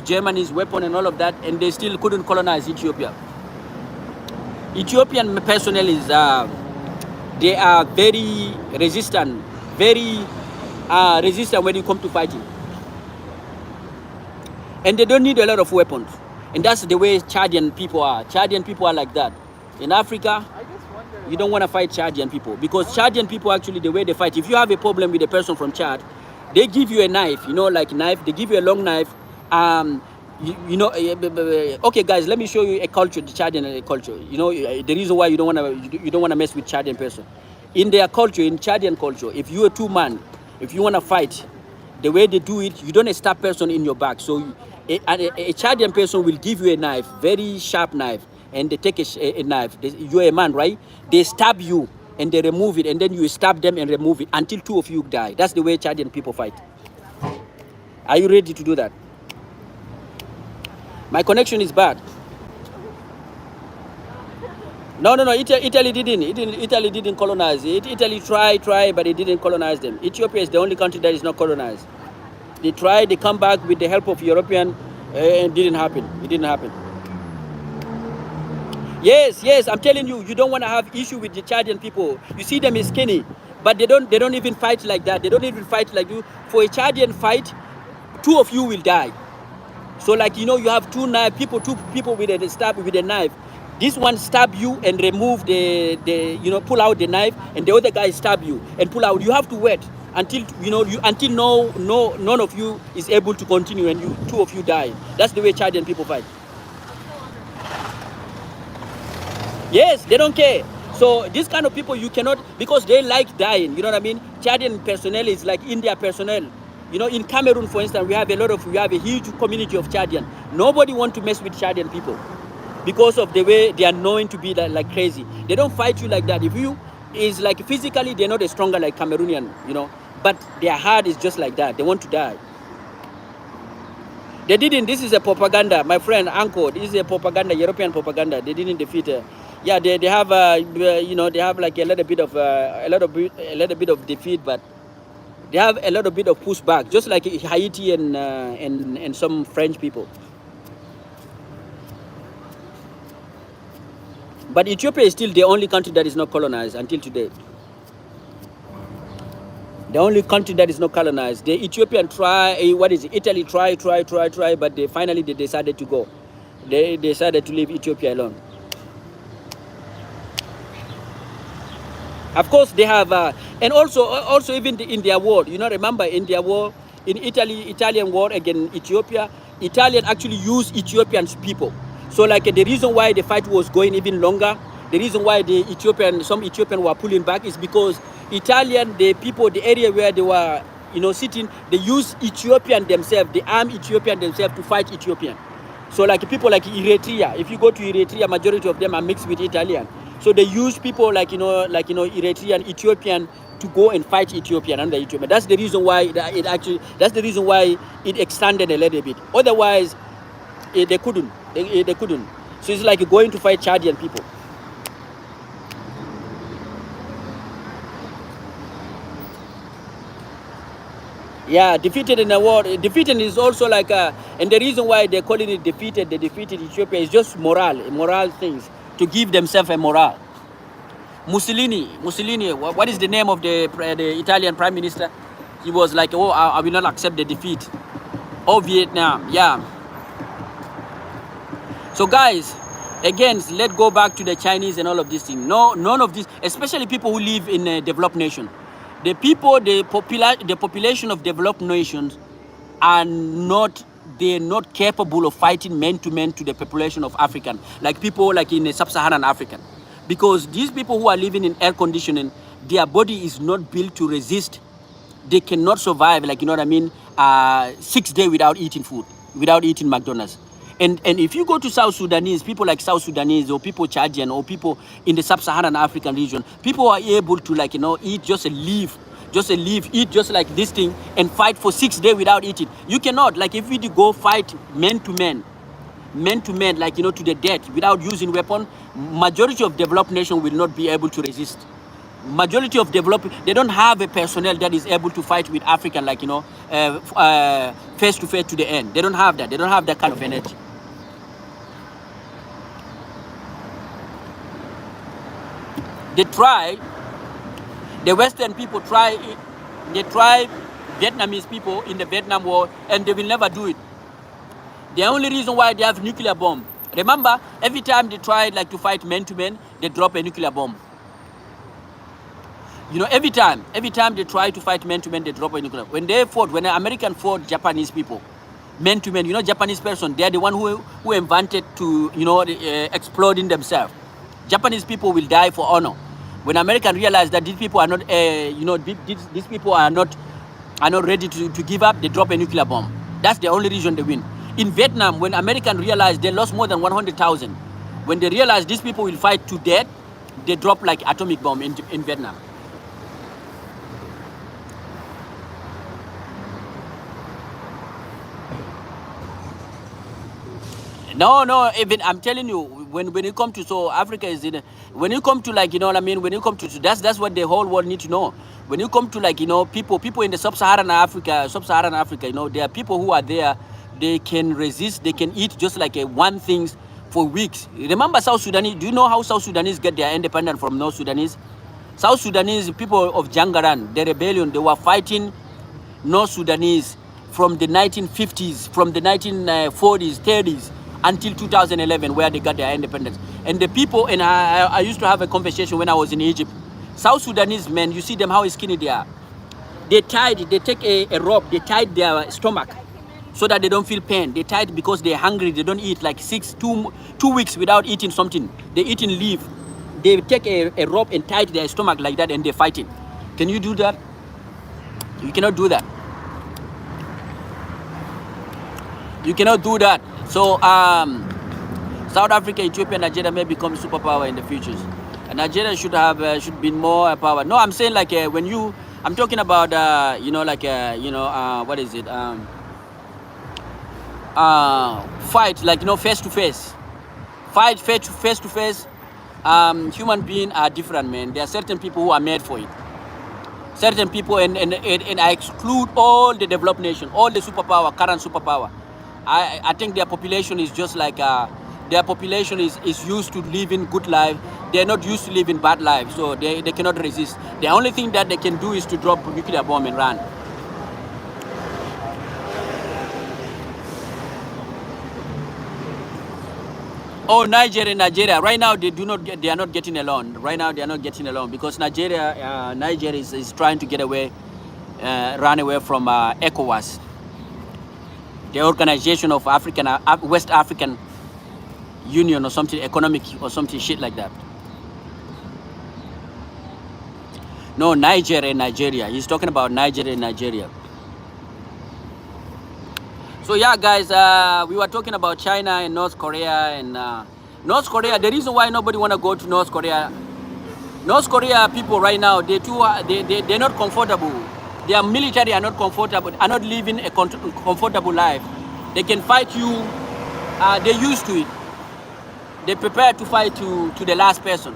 Speaker 1: Germany's weapon and all of that, and they still couldn't colonize Ethiopia. Ethiopian personnel they are very resistant when it comes to fighting. And they don't need a lot of weapons. And that's the way Chadian people are. Chadian people are like that. In Africa, you don't want to fight Chadian people, because Chadian people actually, the way they fight, if you have a problem with a person from Chad, they give you a knife, they give you a long knife. Okay, guys, let me show you a culture, the Chadian culture. The reason why you don't want to mess with Chadian person. In their culture, in Chadian culture, if you are two man, if you want to fight, the way they do it, you don't stab person in your back. So a Chadian person will give you a knife, very sharp knife, and they take a knife. You're a man, right? They stab you and they remove it, and then you stab them and remove it until two of you die. That's the way Chadian people fight. Are you ready to do that? My connection is bad. No. Italy didn't colonize it. Italy tried, but it didn't colonize them. Ethiopia is the only country that is not colonized. They tried, they come back with the help of European, and it didn't happen. It didn't happen. Yes, I'm telling you, you don't want to have issue with the Chadian people. You see them is skinny, but they don't even fight like that. They don't even fight like you. For a Chadian fight, two of you will die. So like, you have two people with a knife. This one stab you and remove pull out the knife, and the other guy stab you and pull out. You have to wait until none of you is able to continue, and two of you die. That's the way Chadian people fight. Yes, they don't care. So this kind of people you cannot, because they like dying. You know what I mean? Chadian personnel is like India personnel. In Cameroon, for instance, we have a huge community of Chadian. Nobody want to mess with Chadian people because of the way they are known to be like crazy. They don't fight you like that. If you is like physically they're not as stronger like Cameroonian, you know, but their heart is just like that. They want to die. They didn't. This is a propaganda, my friend Uncle. This is a propaganda, European propaganda. They didn't defeat. Yeah, they have you know, they have like a little bit of defeat, but they have a little bit of pushback, just like Haiti and some French people. But Ethiopia is still the only country that is not colonized until today. The only country that is not colonized. The Ethiopian what is it? Italy try, but finally they decided to go. They decided to leave Ethiopia alone. Of course, they have, and also even in their war, you know, remember in their war, in Italian war against Ethiopia, Italian actually used Ethiopian people. So like the reason why the fight was going even longer, the reason why some Ethiopian were pulling back is because Italian, the people, the area where they were, you know, sitting, they used Ethiopian themselves, they armed Ethiopian themselves to fight Ethiopian. So like people like Eritrea, if you go to Eritrea, majority of them are mixed with Italian. So they use people like Eritrean, Ethiopian to go and fight Ethiopian under Ethiopia. That's the reason why it expanded a little bit. Otherwise, they couldn't. They couldn't. So it's like going to fight Chadian people. Yeah, defeated in the war. Defeated is also like, and the reason why they're calling it defeated, they defeated Ethiopia is just moral things, to give themselves a morale. Mussolini, what is the name of the Italian prime minister? He was like, oh, I will not accept the defeat. Oh, Vietnam, yeah. So guys, again, let's go back to the Chinese and all of these things. No, none of this, especially people who live in a developed nation. The population of developed nations are not, they're not capable of fighting man-to-man to the population of African, like people like in sub-Saharan African. Because these people who are living in air conditioning, their body is not built to resist. They cannot survive, like, you know what I mean, 6 days without eating food, without eating McDonald's. And if you go to South Sudanese, people like South Sudanese or people Chadian or people in the sub-Saharan African region, people are able to, like, you know, eat just a leaf, eat just like this thing and fight for 6 days without eating. You cannot, like if we go fight man to man, like, you know, to the death without using weapon, majority of developed nation will not be able to resist. Majority of developed, they don't have a personnel that is able to fight with African, like, you know, face to face to the end. They don't have that. They don't have that kind of energy. They try, the Western people try Vietnamese people in the Vietnam War, and they will never do it. The only reason why they have nuclear bomb, remember, every time they try like to fight man to man, they drop a nuclear bomb. You know, every time they try to fight man to man, they drop a nuclear. When the American fought Japanese people, man to man, you know, Japanese person, they are the one who invented to, you know, exploding themselves. Japanese people will die for honor. When Americans realize that these people are not, you know, these people are not ready to give up, they drop a nuclear bomb. That's the only reason they win. In Vietnam, when Americans realized they lost more than 100,000, when they realized these people will fight to death, they drop like atomic bomb in Vietnam. No, even I'm telling you, when you come to, so Africa is in, when you come to, like, you know what I mean, when you come to, that's what the whole world need to know. When you come to, like, you know, people in the sub-Saharan Africa, you know, there are people who are there, they can resist, they can eat just like one thing for weeks. Remember South Sudanese, do you know how South Sudanese get their independence from North Sudanese? South Sudanese, people of Jangaran, the rebellion, they were fighting North Sudanese from the 1950s, from the 1940s, 30s, until 2011, where they got their independence. And the people, and I used to have a conversation when I was in Egypt. South Sudanese men, you see them how skinny they are. They take a rope, they tied their stomach so that they don't feel pain. They tied because they're hungry, they don't eat like 2 weeks without eating something. They eating leaf. They take a rope and tie their stomach like that and they're fighting. Can you do that? You cannot do that. You cannot do that. So South Africa, Ethiopia, Nigeria may become superpower in the future. Nigeria should be more power. No, I'm saying like when I'm talking about what is it? Fight like face to face. Fight face to face. Human beings are different, man. There are certain people who are made for it. Certain people, and I exclude all the developed nation, all the superpower, current superpower. I think their population is just like their population is used to living good life. They're not used to living bad life, so they cannot resist. The only thing that they can do is to drop nuclear bomb and run. Oh, Nigeria. Right now they are not getting along. Right now they are not getting along because Nigeria is trying to get away, run away from ECOWAS, the Organization of West African Union or something, economic or something shit like that. No, Nigeria. He's talking about Nigeria. So yeah, guys, we were talking about China and North Korea and North Korea. The reason why nobody want to go to North Korea people right now, they're not comfortable. Their military are not comfortable, are not living a comfortable life. They can fight you. They're used to it. They prepare to fight to the last person.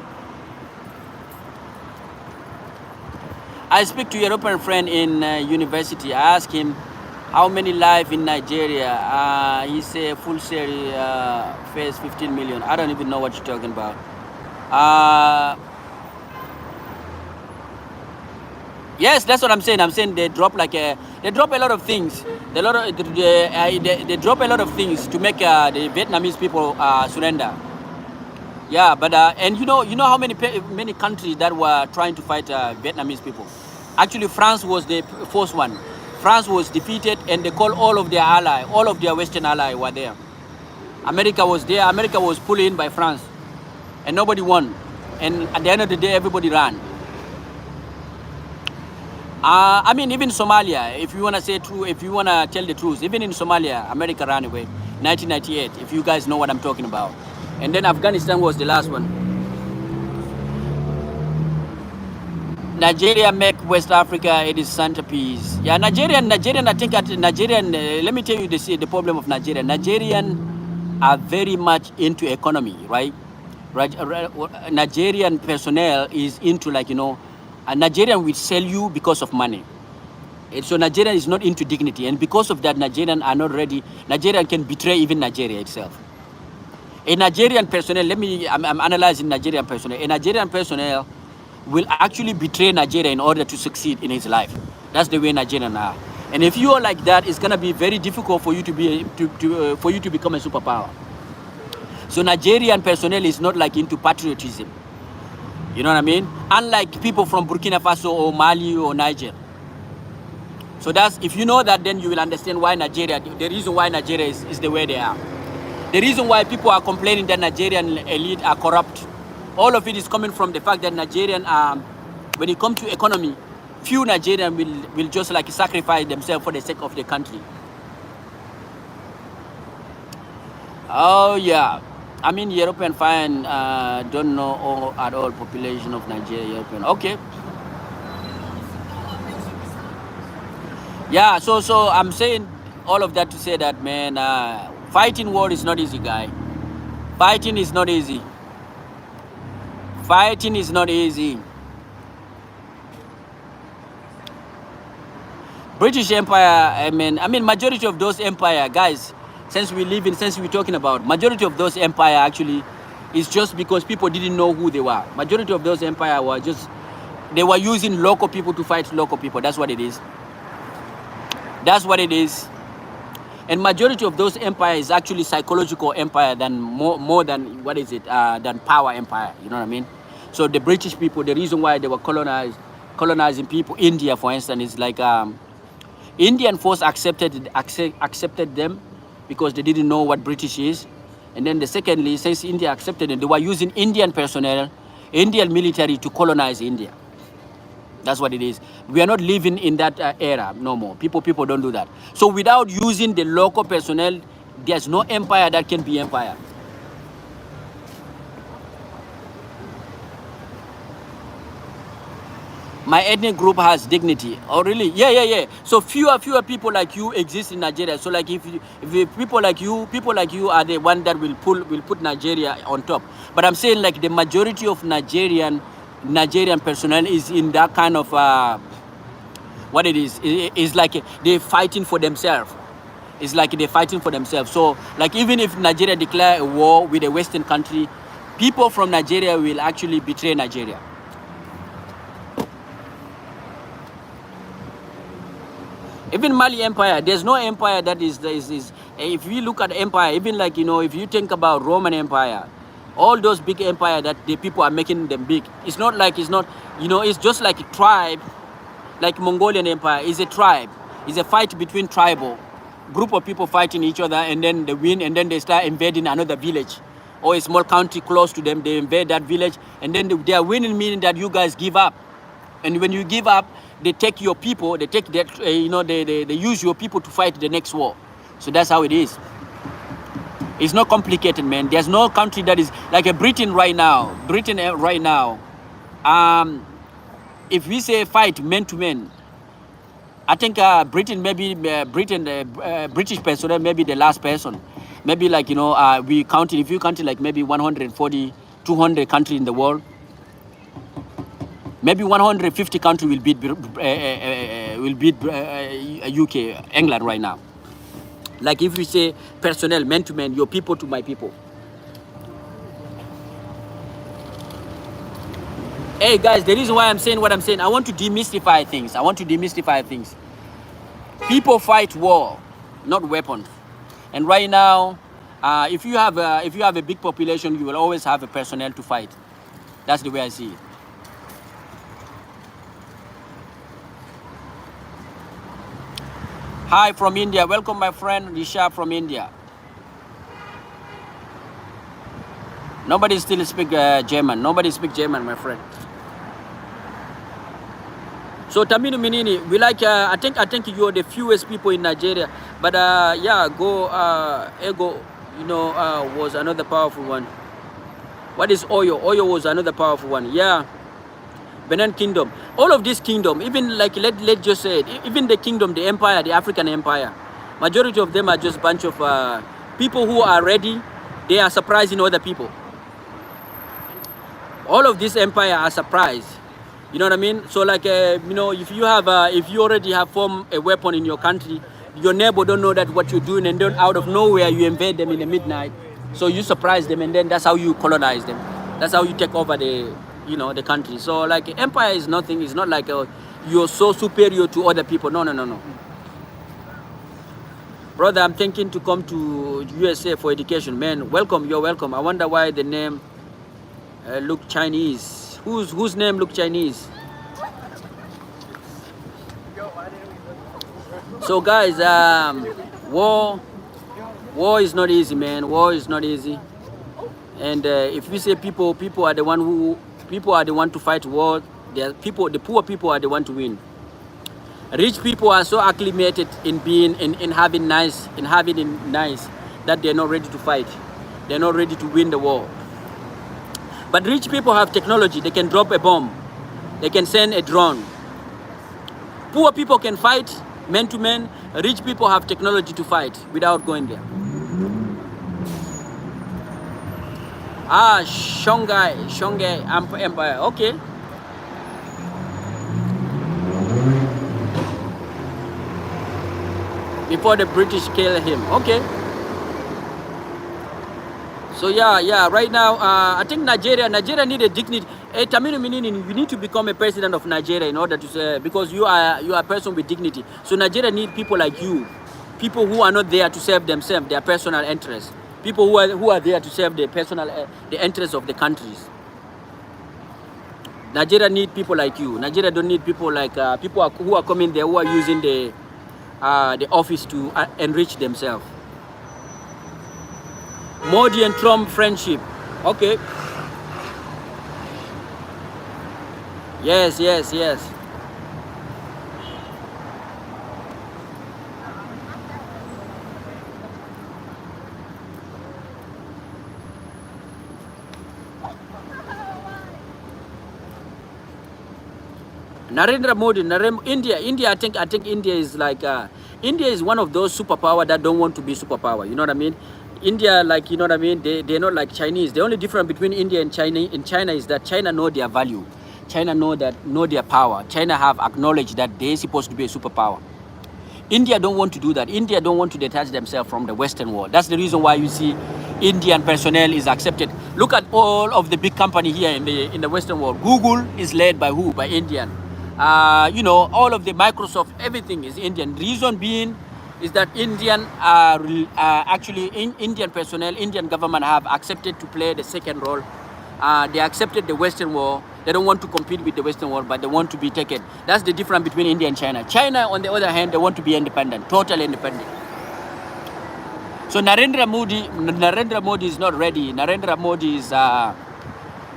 Speaker 1: I speak to a European friend in university. I asked him how many live in Nigeria. He said full series face 15 million. I don't even know what you're talking about. Yes, that's what I'm saying. I'm saying they drop they drop a lot of things. They drop a lot of things to make the Vietnamese people surrender. Yeah, but and you know how many countries that were trying to fight Vietnamese people. Actually, France was the first one. France was defeated, and they called all of their allies, all of their Western allies were there. America was there. America was pulled in by France, and nobody won. And at the end of the day, everybody ran. I mean, even Somalia, if you want to say true, if you want to tell the truth, even in Somalia, America ran away, 1998, if you guys know what I'm talking about. And then Afghanistan was the last one. Nigeria make West Africa it is centerpiece. Yeah, Nigerian, I think Nigerian, let me tell you the problem of Nigeria. Nigerian are very much into economy, right? Nigerian personnel is into a Nigerian will sell you because of money. And so Nigeria is not into dignity, and because of that, Nigerians are not ready. Nigerian can betray even Nigeria itself. A Nigerian personnel, I'm analyzing Nigerian personnel. A Nigerian personnel will actually betray Nigeria in order to succeed in his life. That's the way Nigerians are. And if you are like that, it's gonna be very difficult for you to become a superpower. So Nigerian personnel is not into patriotism. You know what I mean? Unlike people from Burkina Faso or Mali or Niger. So if you know that, then you will understand why Nigeria, the reason why Nigeria is the way they are. The reason why people are complaining that Nigerian elite are corrupt, all of it is coming from the fact that Nigerian, when it comes to economy, few Nigerians will just sacrifice themselves for the sake of the country. Oh yeah. I mean, European fine, don't know at all population of Nigeria, European. Okay. Yeah, so I'm saying all of that to say that, man, fighting war is not easy, guy. Fighting is not easy. Fighting is not easy. British Empire, I mean, majority of those empire, guys, since we're talking about, majority of those empire actually is just because people didn't know who they were. Majority of those empire were they were using local people to fight local people. That's what it is. That's what it is. And majority of those empire is actually psychological empire than more than than power empire. You know what I mean? So the British people, the reason why they were colonizing people, India for instance, is Indian force accepted them because they didn't know what British is. And then secondly, since India accepted them, they were using Indian personnel, Indian military to colonize India. That's what it is. We are not living in that era no more. People don't do that. So without using the local personnel, there's no empire that can be empire. My ethnic group has dignity. Oh, really? Yeah, yeah, yeah. So fewer people like you exist in Nigeria. So like if people like you are the one that will put Nigeria on top. But I'm saying like the majority of Nigerian personnel is in that kind of what it is like they're fighting for themselves. It's like they're fighting for themselves. So like even if Nigeria declare a war with a Western country, people from Nigeria will actually betray Nigeria. Even Mali Empire, there's no empire that is if you look at empire, even like, you know, if you think about Roman Empire, all those big empire that the people are making them big, it's not, you know, it's just like a tribe, like Mongolian Empire is a tribe. It's a fight between tribal group of people fighting each other, and then they win, and then they start invading another village or a small country close to them. They invade that village, and then they are winning, meaning that you guys give up. And when you give up, they take your people, they take that, you know, they use your people to fight the next war. So that's how it is. It's not complicated, man. There's no country that is like a Britain right now. If we say fight man to man, I think Britain, maybe British personnel, maybe the last person. Maybe like, you know, we counted, if you counted like maybe 140, 200 countries in the world, maybe 150 countries will beat UK, England right now. Like if we say personnel, man to man, your people to my people. Hey guys, the reason why I'm saying what I'm saying, I want to demystify things. People fight war, not weapons. And right now, if you have a big population, you will always have a personnel to fight. That's the way I see it. Hi from India. Welcome, my friend Risha from India. Nobody still speak German. Nobody speak German, my friend. So Taminu Minini, we like. I think you're the fewest people in Nigeria. But yeah, Ego, you know, was another powerful one. What is Oyo? Oyo was another powerful one. Yeah. Benin Kingdom, all of this kingdom, even like let's just say it, even the kingdom, the empire, the African empire, majority of them are just bunch of people who are ready. They are surprising other people. All of this empire are surprised. You know what I mean? So like you know, if you already have formed a weapon in your country, your neighbor don't know that what you're doing, and then out of nowhere you invade them in the midnight. So you surprise them, and then that's how you colonize them. That's how you take over the country. So like empire is nothing. It's not like you're so superior to other people. No. Brother, I'm thinking to come to USA for education. Man, welcome. You're welcome. I wonder why the name look Chinese. Whose name look Chinese? So guys, war is not easy, man. War is not easy. And if we say people are the one to fight war, the poor people are the one to win. Rich people are so acclimated in being in having nice that they're not ready to fight. They're not ready to win the war. But rich people have technology. They can drop a bomb. They can send a drone. Poor people can fight man to man. Rich people have technology to fight without going there. Songhai Empire. Okay. Before the British kill him. Okay. So yeah. Right now, I think Nigeria need a dignity. Hey, Taminu Minini, you need to become a president of Nigeria in order to say, because you are a person with dignity. So Nigeria need people like you, people who are not there to serve themselves, their personal interests. People who are there to serve the interests of the countries. Nigeria need people like you. Nigeria don't need people like people who are coming there, who are using the office to enrich themselves. Modi and Trump friendship. Okay. Yes. Narendra Modi, India. I think India is like India is one of those superpower that don't want to be superpower. You know what I mean? India, like, you know what I mean? They're not like Chinese. The only difference between India and China is that China know their value. China know their power. China have acknowledged that they're supposed to be a superpower. India don't want to do that. India don't want to detach themselves from the Western world. That's the reason why you see Indian personnel is accepted. Look at all of the big company here in the Western world. Google is led by who? By Indian. You know, all of the Microsoft, everything is Indian. Reason being is that Indian Indian personnel, Indian government have accepted to play the second role. They accepted the Western world. They don't want to compete with the Western world, but they want to be taken. That's the difference between India and China. China, on the other hand, they want to be independent, totally independent. So Narendra Modi is not ready. Narendra Modi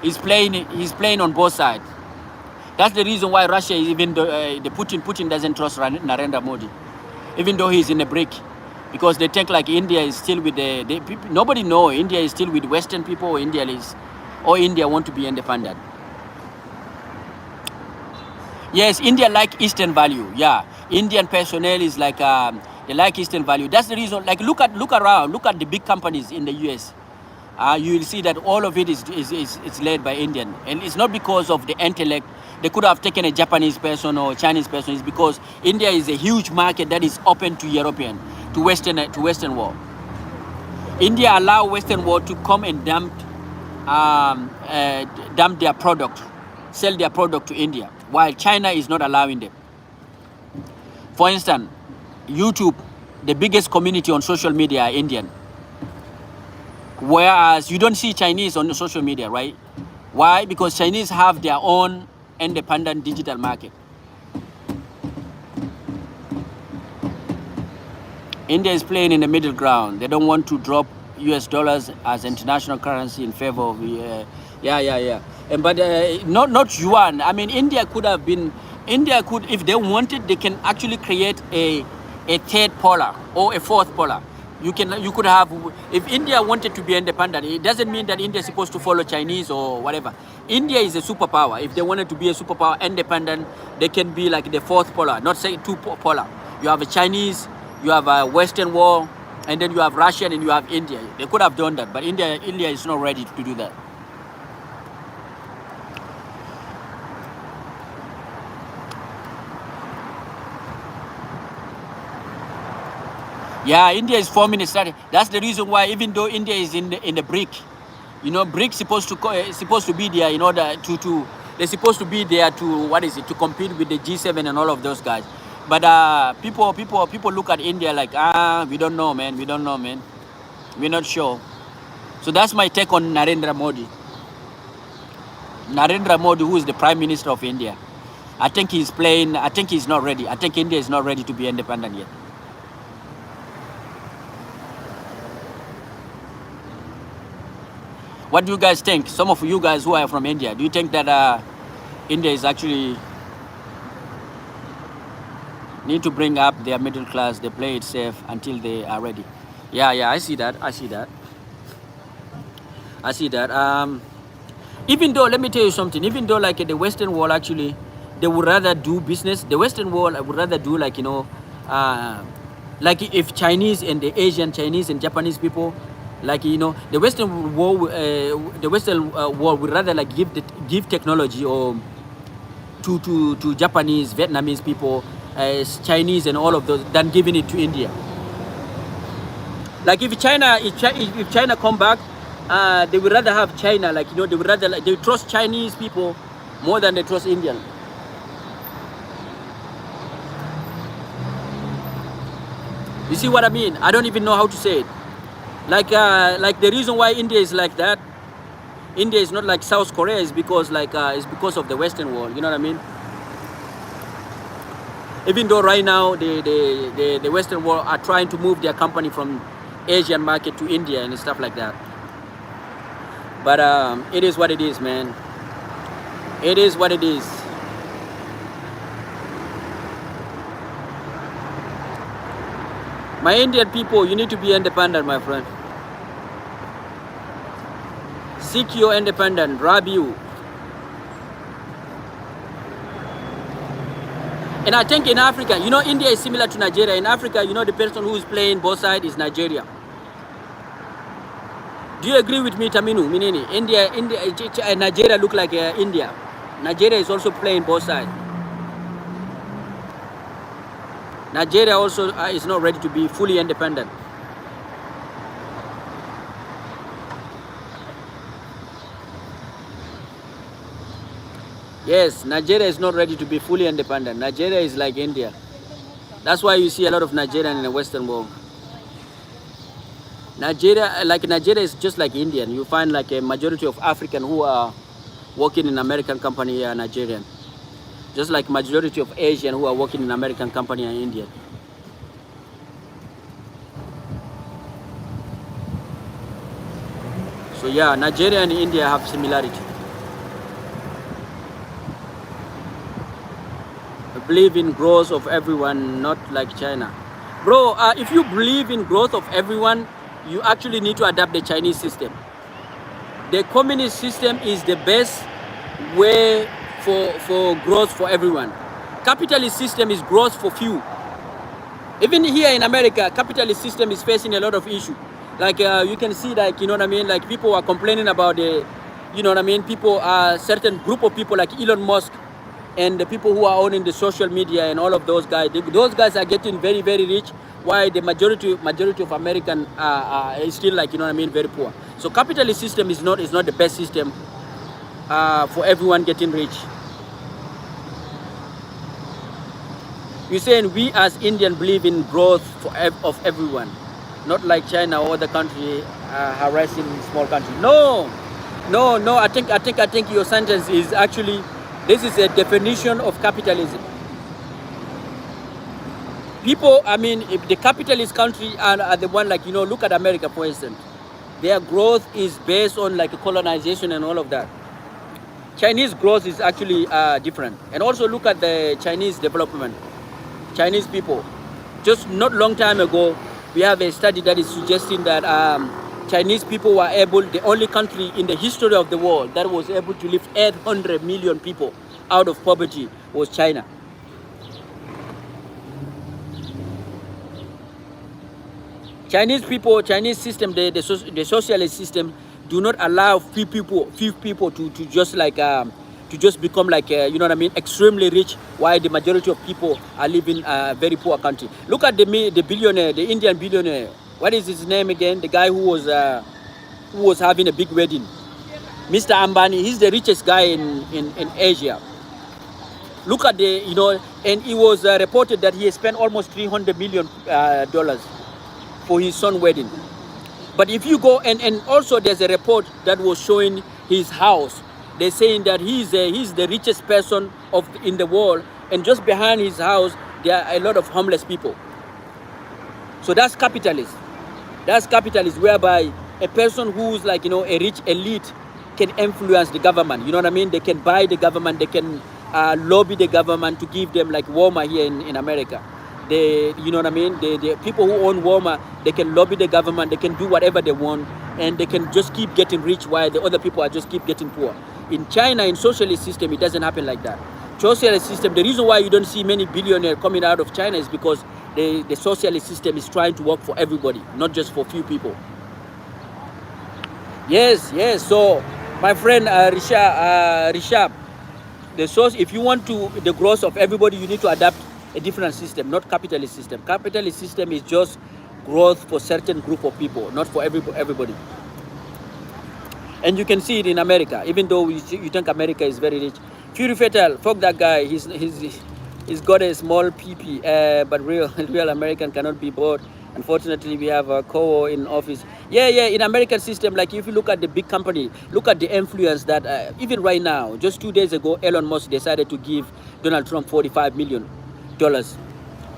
Speaker 1: is playing on both sides. That's the reason why Russia is even the Putin doesn't trust Narendra Modi, even though he's in the BRIC, because they think like India is still with the people. Nobody know India is still with Western people, or India want to be independent. Yes, India like Eastern value. Yeah, Indian personnel is like they like Eastern value. That's the reason. Like look around, look at the big companies in the US. You will see that all of it is led by Indian, and it's not because of the intellect. They could have taken a Japanese person or Chinese person. It's because India is a huge market that is open to European, to Western world. India allow Western world to come and dump their product, sell their product to India, while China is not allowing them. For instance, YouTube, the biggest community on social media are Indian. Whereas you don't see Chinese on the social media, right? Why? Because Chinese have their own independent digital market. India is playing in the middle ground. They don't want to drop US dollars as international currency in favor of but not yuan. I mean, India could, if they wanted, they can actually create a third polar or a fourth polar. You could have, if India wanted to be independent, it doesn't mean that India is supposed to follow Chinese or whatever. India is a superpower. If they wanted to be a superpower independent, they can be like the fourth polar, not say two polar. You have a Chinese, you have a Western world, and then you have Russian and you have India. They could have done that, but India is not ready to do that. Yeah, India is forming a strategy. That's the reason why, even though India is in the BRIC, you know, BRIC supposed to be there in order to they're supposed to be there to compete with the G7 and all of those guys. But people look at India like, we don't know, man. We're not sure. So that's my take on Narendra Modi. Narendra Modi, who is the Prime Minister of India, I think he's not ready. I think India is not ready to be independent yet. What do you guys think? Some of you guys who are from India, do you think that India is actually need to bring up their middle class, they play it safe until they are ready? Yeah, I see that. Even though, let me tell you something, even though like the Western world actually, they would rather do business, the Western world would rather do like, you know, like if Chinese and the Asian, Chinese and Japanese people, like, you know, the Western world would rather like give technology or to Japanese, Vietnamese people, Chinese and all of those, than giving it to India. Like if China come back, they would rather have China, like, you know, they trust Chinese people more than they trust Indian. You see what I mean? I don't even know how to say it. Like the reason why India is like that, India is not like South Korea, is because it's because of the Western world. You know what I mean? Even though right now the Western world are trying to move their company from Asian market to India and stuff like that. But it is what it is, man. It is what it is. My Indian people, you need to be independent, my friend. Seek your independence, rob you. And I think in Africa, you know, India is similar to Nigeria. In Africa, you know, the person who is playing both sides is Nigeria. Do you agree with me, Taminu? Minini? Nigeria look like India. Nigeria is also playing both sides. Nigeria also is not ready to be fully independent. Yes, Nigeria is not ready to be fully independent. Nigeria is like India. That's why you see a lot of Nigerian in the Western world. Nigeria is just like Indian. You find like a majority of African who are working in American company are Nigerian. Just like majority of Asian who are working in American company are Indian. So yeah, Nigeria and India have similarity. I believe in growth of everyone, not like China. Bro, if you believe in growth of everyone, you actually need to adapt the Chinese system. The communist system is the best way for growth for everyone. Capitalist system is growth for few. Even here in America, capitalist system is facing a lot of issue. Like you can see, like, you know what I mean, like people are complaining about the, you know what I mean, people are certain group of people like Elon Musk and the people who are owning the social media and all of those guys. Those guys are getting very, very rich, while the majority of American is still, like, you know what I mean, very poor. So capitalist system is not the best system for everyone getting rich. You're saying we as Indian believe in growth of everyone, not like China or other country harassing small country. No. I think your sentence is actually, this is a definition of capitalism. People, I mean, if the capitalist country are the one, like, you know, look at America, for instance. Their growth is based on like colonization and all of that. Chinese growth is actually different. And also look at the Chinese development. Chinese people. Just not long time ago, we have a study that is suggesting that Chinese people were able, the only country in the history of the world that was able to lift 800 million people out of poverty was China. Chinese people, Chinese system, the socialist system do not allow few people to just like to just become like you know what I mean, extremely rich, while the majority of people are living a very poor country. Look at the billionaire, the Indian billionaire. What is his name again? The guy who was having a big wedding. Mr. Ambani. He's the richest guy in Asia. Look at the, you know, and it was reported that he has spent almost $300 million for his son's wedding. But if you go and also there's a report that was showing his house. They're saying that he's the richest person in the world, and just behind his house there are a lot of homeless people. So that's capitalist. That's capitalist, whereby a person who's like, you know, a rich elite can influence the government. You know what I mean? They can buy the government. They can lobby the government to give them, like Walmart here in America. You know what I mean? The people who own Walmart, they can lobby the government. They can do whatever they want, and they can just keep getting rich while the other people are just keep getting poor. In China, in socialist system, it doesn't happen like that. Socialist system, the reason why you don't see many billionaires coming out of China is because the socialist system is trying to work for everybody, not just for few people. Yes. So, my friend Rishabh, if you want the growth of everybody, you need to adapt a different system, not capitalist system. Capitalist system is just growth for certain group of people, not for everybody. And you can see it in America, even though you think America is very rich. Fury Fatal, fuck that guy. He's got a small PP, but real American cannot be bought. Unfortunately, we have a co in office. Yeah. In American system, like if you look at the big company, look at the influence that even right now, just 2 days ago, Elon Musk decided to give Donald Trump $45 million.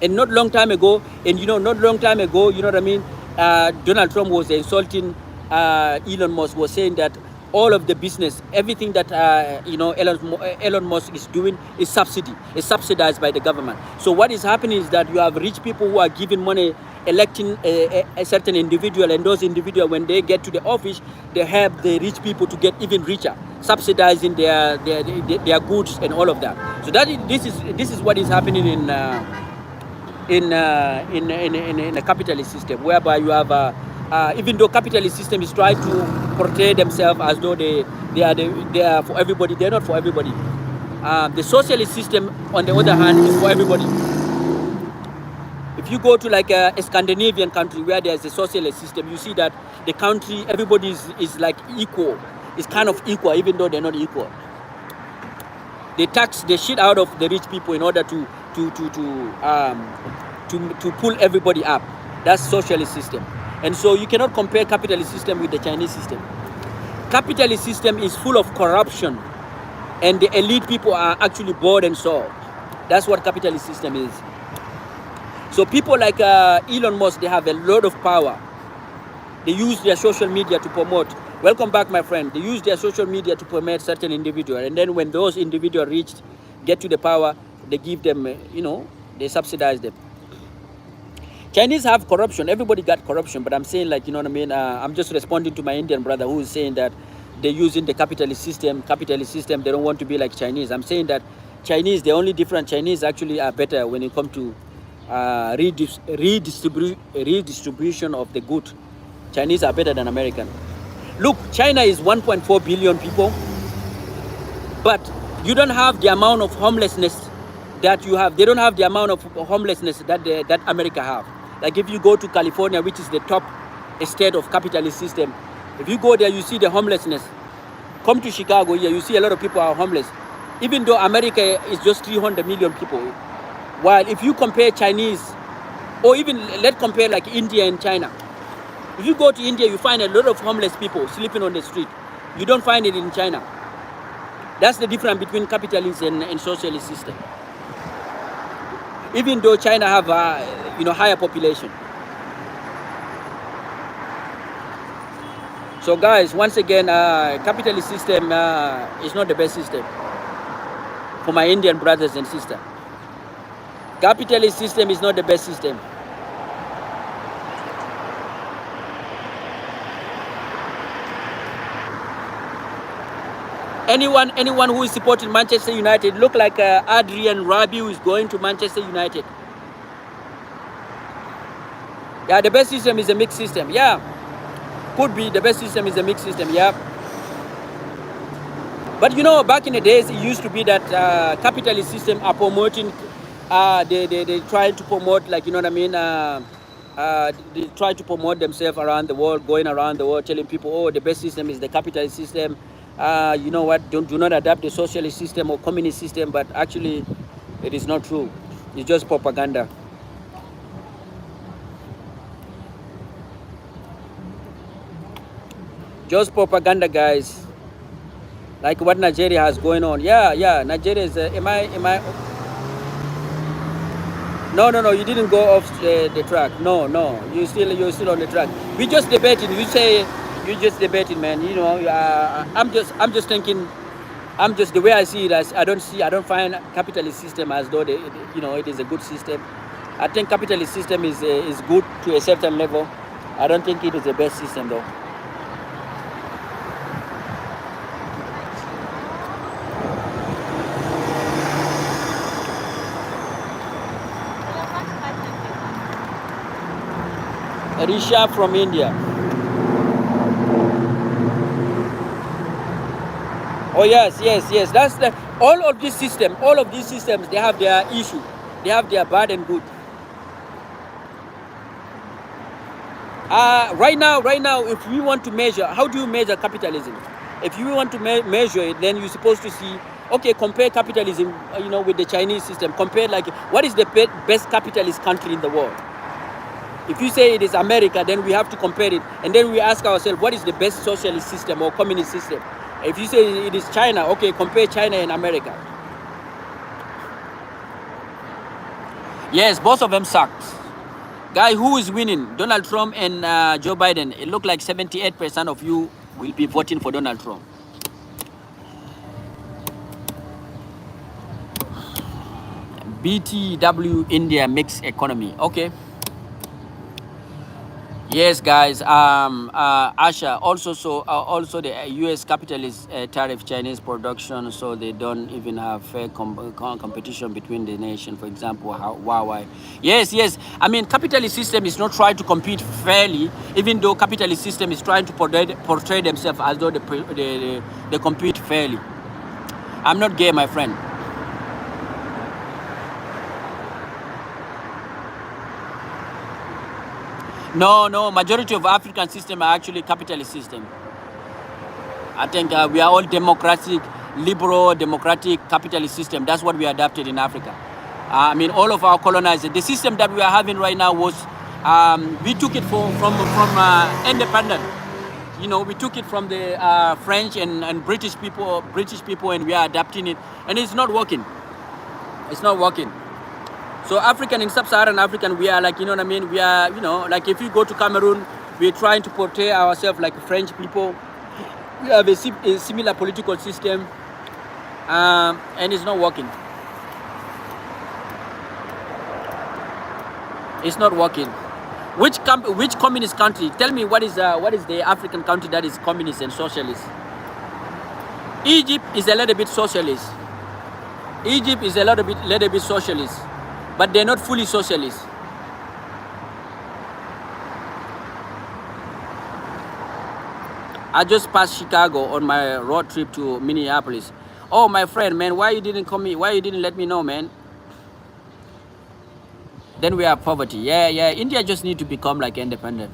Speaker 1: And not long time ago, you know what I mean? Donald Trump was insulting Elon Musk, was saying that all of the business, everything that you know, Elon Musk is doing is subsidized by the government. So what is happening is that you have rich people who are giving money electing a certain individual, and those individuals, when they get to the office, they help the rich people to get even richer, subsidizing their goods and all of that. So this is what is happening in a capitalist system, whereby you have even though capitalist system is trying to portray themselves as though they are for everybody, they're not for everybody. The socialist system, on the other hand, is for everybody. If you go to like a Scandinavian country where there's a socialist system, you see that the country, everybody is like equal. It's kind of equal, even though they're not equal. They tax the shit out of the rich people in order to pull everybody up. That's socialist system. And so you cannot compare capitalist system with the Chinese system. Capitalist system is full of corruption, and the elite people are actually bought and sold. That's what capitalist system is. So people like Elon Musk, they have a lot of power. They use their social media to promote. Welcome back, my friend. They use their social media to promote certain individuals, and then when those individuals get to the power, they give them, they subsidize them. Chinese have corruption. Everybody got corruption, but I'm saying, like, you know what I mean? I'm just responding to my Indian brother who is saying that they're using the capitalist system. They don't want to be like Chinese. I'm saying that Chinese, the only different Chinese actually are better when it comes to redistribution of the good. Chinese are better than American. Look, China is 1.4 billion people, but you don't have the amount of homelessness that you have. They don't have the amount of homelessness that America have. Like if you go to California, which is the top state of capitalist system, if you go there, you see the homelessness. Come to Chicago here, you see a lot of people are homeless. Even though America is just 300 million people. While if you compare Chinese, or even let's compare like India and China. If you go to India, you find a lot of homeless people sleeping on the street. You don't find it in China. That's the difference between capitalist and socialist system. Even though China have higher population. So guys, once again, capitalist system is not the best system for my Indian brothers and sisters. Capitalist system is not the best system. Anyone who is supporting Manchester United, look like Adrian Rabiu is going to Manchester United. Yeah, the best system is a mixed system. Yeah, could be the best system is a mixed system. Yeah, but back in the days, it used to be that capitalist system are promoting. They try to promote, like, you know what I mean. They try to promote themselves around the world, going around the world, telling people, oh, the best system is the capitalist system. You know what? Do not adapt the socialist system or communist system. But actually, it is not true. It's just propaganda. Just propaganda, guys. Like what Nigeria has going on. Yeah. Nigeria is. Am I? No. You didn't go off the track. No. You're still on the track. We just debating. You say you're just debating, man. I'm just thinking. I'm just the way I see it. I don't find capitalist system as though it is a good system. I think capitalist system is good to a certain level. I don't think it is the best system though. Risha from India. Oh yes. That's all of these systems. They have their issue. They have their bad and good. Right now, if we want to measure, how do you measure capitalism? If you want to measure it, then you're supposed to see. Okay, compare capitalism, with the Chinese system. Compare like what is the best capitalist country in the world. If you say it is America, then we have to compare it. And then we ask ourselves, what is the best socialist system or communist system? If you say it is China, okay, compare China and America. Yes, both of them sucked. Guy, who is winning? Donald Trump and Joe Biden. It looked like 78% of you will be voting for Donald Trump. BTW India mixed economy. Okay. Yes, guys. Asha also the U.S. capitalist tariff Chinese production, so they don't even have fair competition between the nation. For example, how Huawei. Yes, yes. I mean, capitalist system is not trying to compete fairly, even though capitalist system is trying to portray themselves as though they compete fairly. I'm not gay, my friend. No, no. Majority of African system are actually capitalist system. I think we are all democratic, liberal, democratic, capitalist system. That's what we adapted in Africa. I mean, all of our colonizers. The system that we are having right now was, we took it from independent. You know, we took it from the French and British people, and we are adapting it, and it's not working. It's not working. So African, in sub-Saharan African, we are like, you know what I mean? We are, you know, like if you go to Cameroon, we're trying to portray ourselves like French people. We have a similar political system, and it's not working. It's not working. Which communist country? Tell me what is the African country that is communist and socialist? Egypt is a little bit socialist. Egypt is a little bit socialist, but they're not fully socialist. I just passed Chicago on my road trip to Minneapolis. Oh, my friend, man, why you didn't call me? Why you didn't let me know, man? Then we have poverty. Yeah, yeah. India just need to become like independent.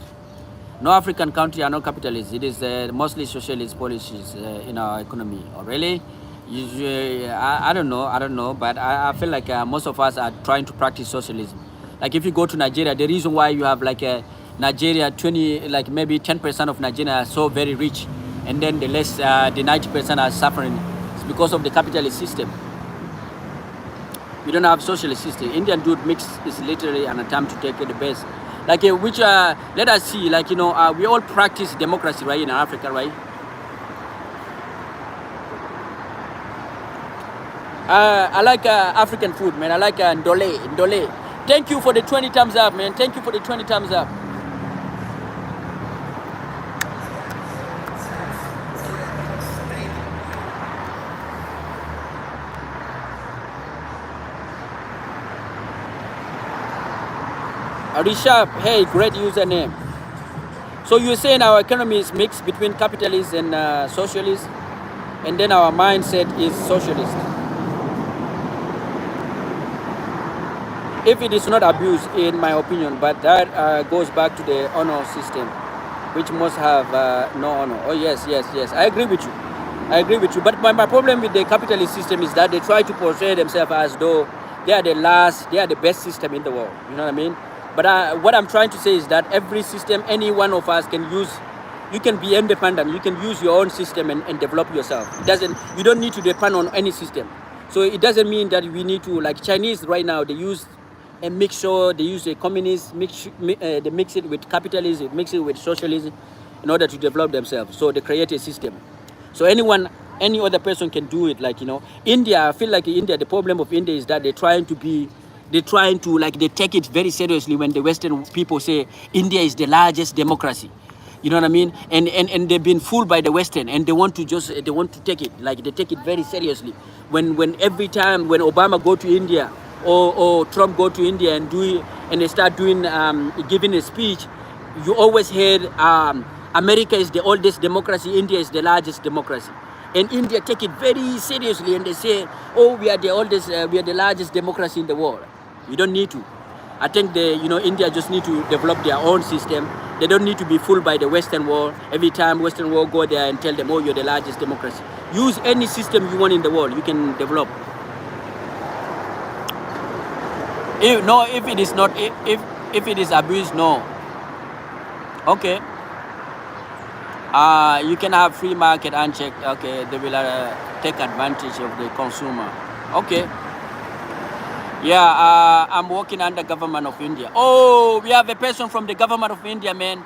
Speaker 1: No African country are not capitalist. It is mostly socialist policies in our economy. Oh, really? I don't know. But I feel like most of us are trying to practice socialism. Like if you go to Nigeria, the reason why you have like Nigeria 20, like maybe 10% of Nigeria are so very rich, and then the 90% are suffering. It's because of the capitalist system. We don't have socialist system. Indian dude mix is literally an attempt to take the best. Like let us see, like, you know, we all practice democracy, right, in Africa, right? I like African food, man. I like ndole. Thank you for the 20 thumbs up, man. Thank you for the 20 thumbs up. Rishab, hey, great username. So you're saying our economy is mixed between capitalists and socialists, and then our mindset is socialist. If it is not abused, in my opinion, but that goes back to the honor system, which must have no honor. Oh yes, yes, yes. I agree with you. I agree with you. But my problem with the capitalist system is that they try to portray themselves as though they are the best system in the world. You know what I mean? But what I'm trying to say is that every system, any one of us can use. You can be independent. You can use your own system and develop yourself. You don't need to depend on any system. So it doesn't mean that we need to, like Chinese right now, they use a mixture. They use a communist they mix it with capitalism, mix it with socialism, in order to develop themselves. So they create a system. So any other person can do it. Like, you know, India. I feel like India. The problem of India is that they take it very seriously when the Western people say India is the largest democracy. You know what I mean? And they've been fooled by the Western, and they want to take it, like they take it very seriously. When every time when Obama go to India or Trump go to India and they start doing giving a speech, you always hear America is the oldest democracy, India is the largest democracy. And India take it very seriously, and they say, oh, we are the largest democracy in the world. You don't need to. I think India just need to develop their own system. They don't need to be fooled by the Western world. Every time Western world go there and tell them, oh, you're the largest democracy. Use any system you want in the world, you can develop. If it is abused, no. Okay. You can have free market unchecked. Okay, they will take advantage of the consumer. Okay. Yeah, I'm working under government of India. Oh, we have a person from the government of India, man.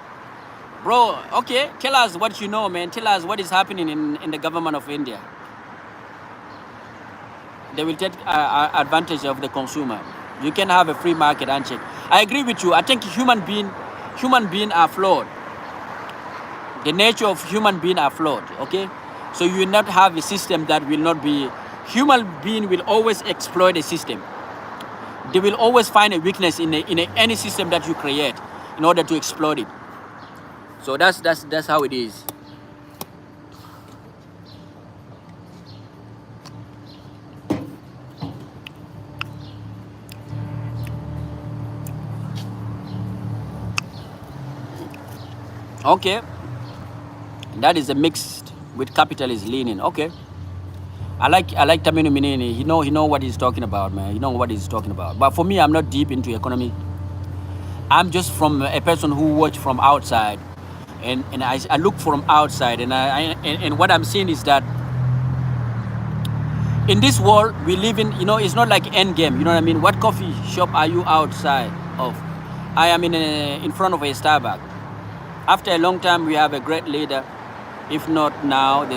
Speaker 1: Bro, okay, tell us what you know, man. Tell us what is happening in the government of India. They will take advantage of the consumer. You can have a free market unchecked. I agree with you. I think human being human beings are flawed. The nature of human beings are flawed, okay? So you will not have a system that will not be, human being will always exploit a system. They will always find a weakness in any system that you create in order to exploit it. So that's how it is. Okay, that is a mixed with capitalist leaning. Okay, I like Tamino Minini. He know what he's talking about, man. He know what he's talking about. But for me, I'm not deep into economy. I'm just from a person who watch from outside, and I look from outside, and what I'm seeing is that in this world we live in, it's not like end game. You know what I mean? What coffee shop are you outside of? I am in front of a Starbucks. After a long time, we have a great leader. If not now,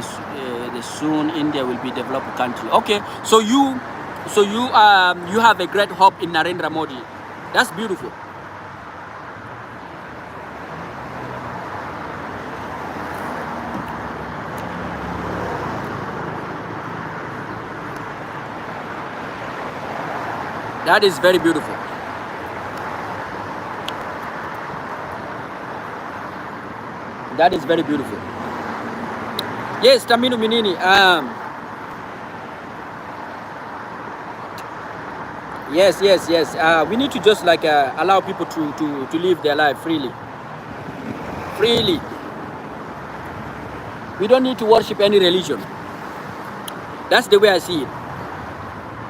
Speaker 1: soon India will be a developed country. Okay, so you have a great hope in Narendra Modi. That's beautiful. That is very beautiful. That is very beautiful. Yes, Tamino Minini. Yes. We need to just like allow people to live their life freely. Freely. We don't need to worship any religion. That's the way I see it.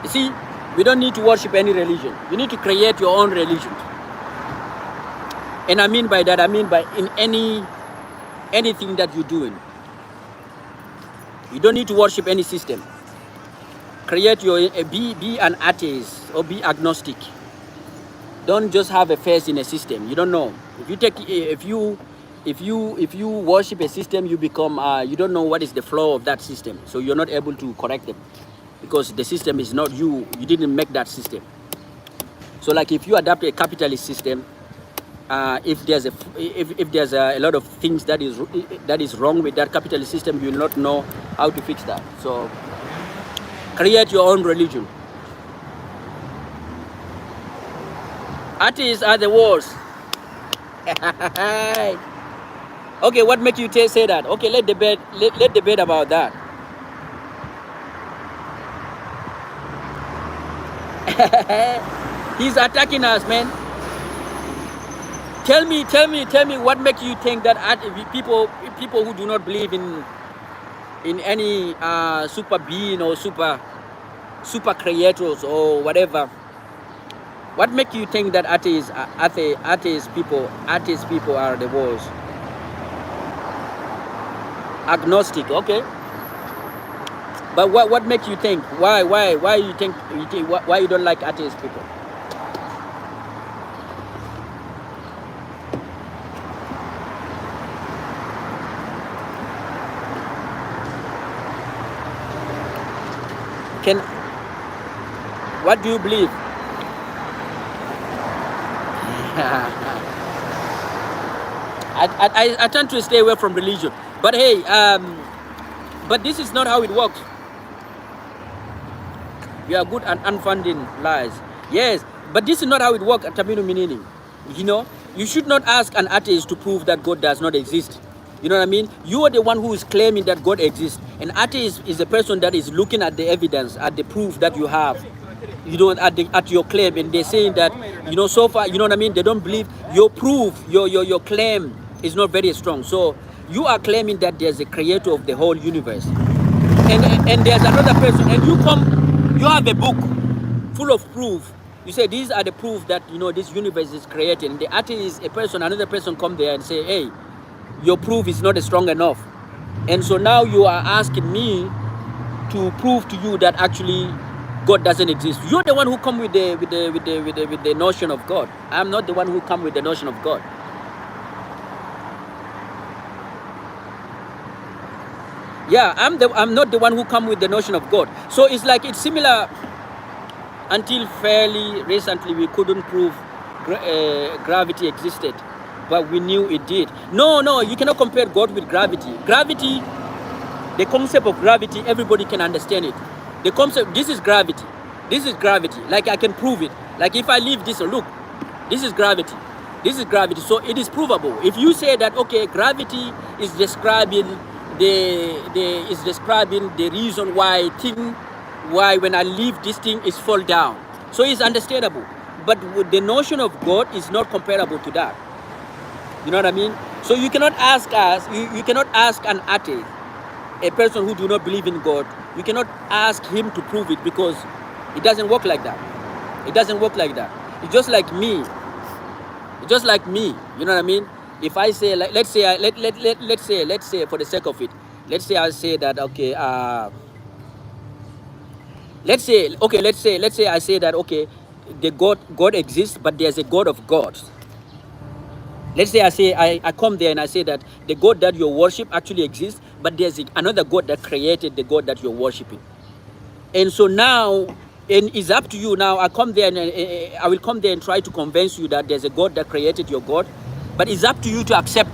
Speaker 1: You see, we don't need to worship any religion. You need to create your own religion. And I mean by that, in anything that you're doing. You don't need to worship any system. Create your be an atheist or be agnostic. Don't just have a faith in a system. You don't know. If you worship a system, you become you don't know what is the flaw of that system. So you're not able to correct them because the system is not you. You didn't make that system. So like if you adapt a capitalist system, if there's a lot of things that is wrong with that capitalist system, you will not know how to fix that. So create your own religion. Atheists are the worst. Okay, what makes you say that? Okay, let's debate about that. He's attacking us, man. Tell me what makes you think that people who do not believe in any super being or super creators or whatever, what makes you think that atheist people are the worst? Agnostic, okay. But what makes you think? Why you think why you don't like atheist people? What do you believe? I tend to stay away from religion. But hey, but this is not how it works. You are good at unfunding lies. Yes, but this is not how it works at Tamino Minini. You should not ask an atheist to prove that God does not exist. You know what I mean? You are the one who is claiming that God exists. An atheist is a person that is looking at the evidence, at the proof that you have, at your claim, and they're saying that, so far, you know what I mean? They don't believe your proof, your claim is not very strong. So you are claiming that there's a creator of the whole universe, and there's another person, and you have a book full of proof. You say these are the proof that this universe is created. And the atheist, another person come there and say, hey, your proof is not strong enough. And so now you are asking me to prove to you that actually God doesn't exist. You're the one who come with the notion of God. I'm not the one who come with the notion of God. Yeah, I'm not the one who come with the notion of God. So it's like it's similar. Until fairly recently, we couldn't prove gravity existed. but we knew it did. No, no, you cannot compare God with gravity. Gravity, the concept of gravity, everybody can understand it. The concept, this is gravity. This is gravity. Like I can prove it. Like if I leave this, look, this is gravity. This is gravity. So it is provable. If you say that, okay, gravity is describing the reason why when I leave this thing is fall down. So it's understandable. But the notion of God is not comparable to that. You know what I mean? So you cannot ask us, you cannot ask an atheist, a person who do not believe in God, you cannot ask him to prove it, because it doesn't work like that. It doesn't work like that. It's just like me. It's just like me. You know what I mean? If I say, like, let's say for the sake of it, let's say I say that, okay, let's say I say that, okay, the God exists, but there's a God of gods. Let's say I come there and I say that the God that you worship actually exists, but there's another God that created the God that you're worshiping. And so now, and it's up to you now. I come there and I will come there and try to convince you that there's a God that created your God, but it's up to you to accept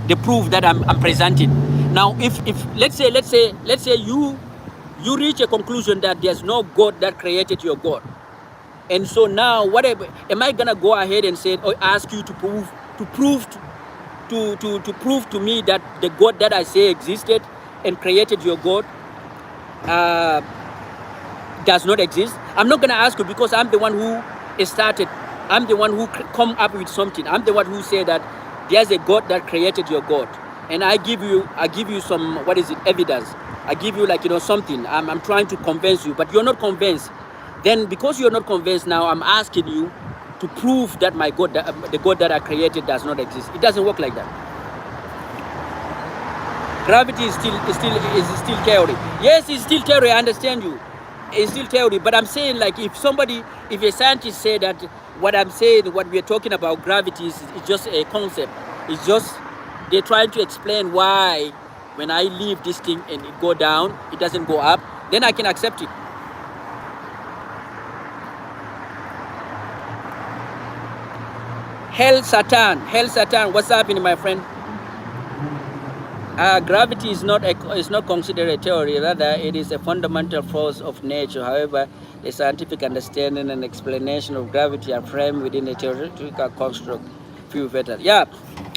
Speaker 1: the proof that I'm presenting. Now, if let's say you reach a conclusion that there's no God that created your God, and so now whatever, am I gonna go ahead and say, or ask you to prove to me that the God that I say existed and created your God does not exist? I'm not gonna ask you, because I'm the one who started. I'm the one who come up with something. I'm the one who say that there's a God that created your God, and I give you some, what is it, evidence. I give you, like, you know, something. I'm trying to convince you, but you're not convinced. Then because you're not convinced, now I'm asking you to prove that my God, the God that I created, does not exist. It doesn't work like that. Gravity is still theory. Yes, it's still theory. I understand you. It's still theory, but I'm saying, like, if a scientist say that what I'm saying, what we're talking about, gravity is just a concept. It's just they're trying to explain why when I leave this thing and it go down, it doesn't go up. Then I can accept it. Hell Satan, what's happening, my friend? Gravity is not considered a theory. Rather, it is a fundamental force of nature. However, the scientific understanding and explanation of gravity are framed within a theoretical construct. Few better. Yeah,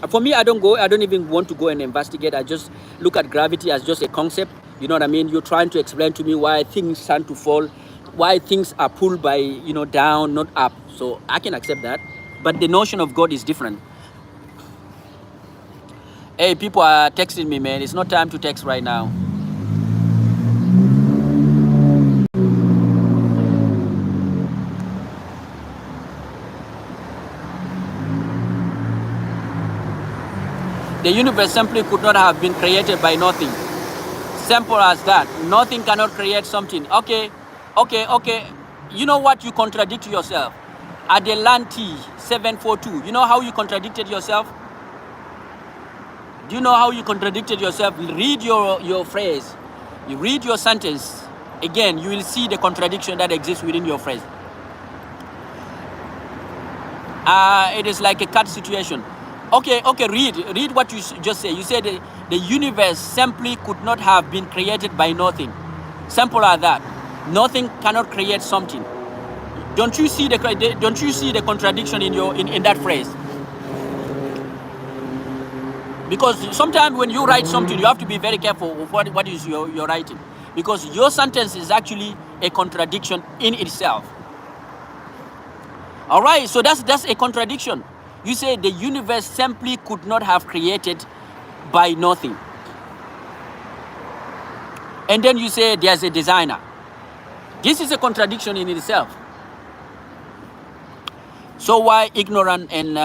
Speaker 1: for me, I don't even want to go and investigate. I just look at gravity as just a concept. You know what I mean? You're trying to explain to me why things tend to fall, why things are pulled by, you know, down, not up. So I can accept that. But the notion of God is different. Hey, people are texting me, man. It's not time to text right now. The universe simply could not have been created by nothing. Simple as that. Nothing cannot create something. Okay. You know what? You contradict yourself. Adelanti 742. You know how you contradicted yourself? Do you know how you contradicted yourself? Read your phrase. You read your sentence. Again, you will see the contradiction that exists within your phrase. It is like a cut situation. Okay, read what you just say. You said the universe simply could not have been created by nothing. Simple as that. Nothing cannot create something. Don't you see the contradiction in that phrase? Because sometimes when you write something, you have to be very careful of what is you're writing, because your sentence is actually a contradiction in itself. All right, so that's a contradiction. You say the universe simply could not have created by nothing, and then you say there's a designer. This is a contradiction in itself. So why ignorant and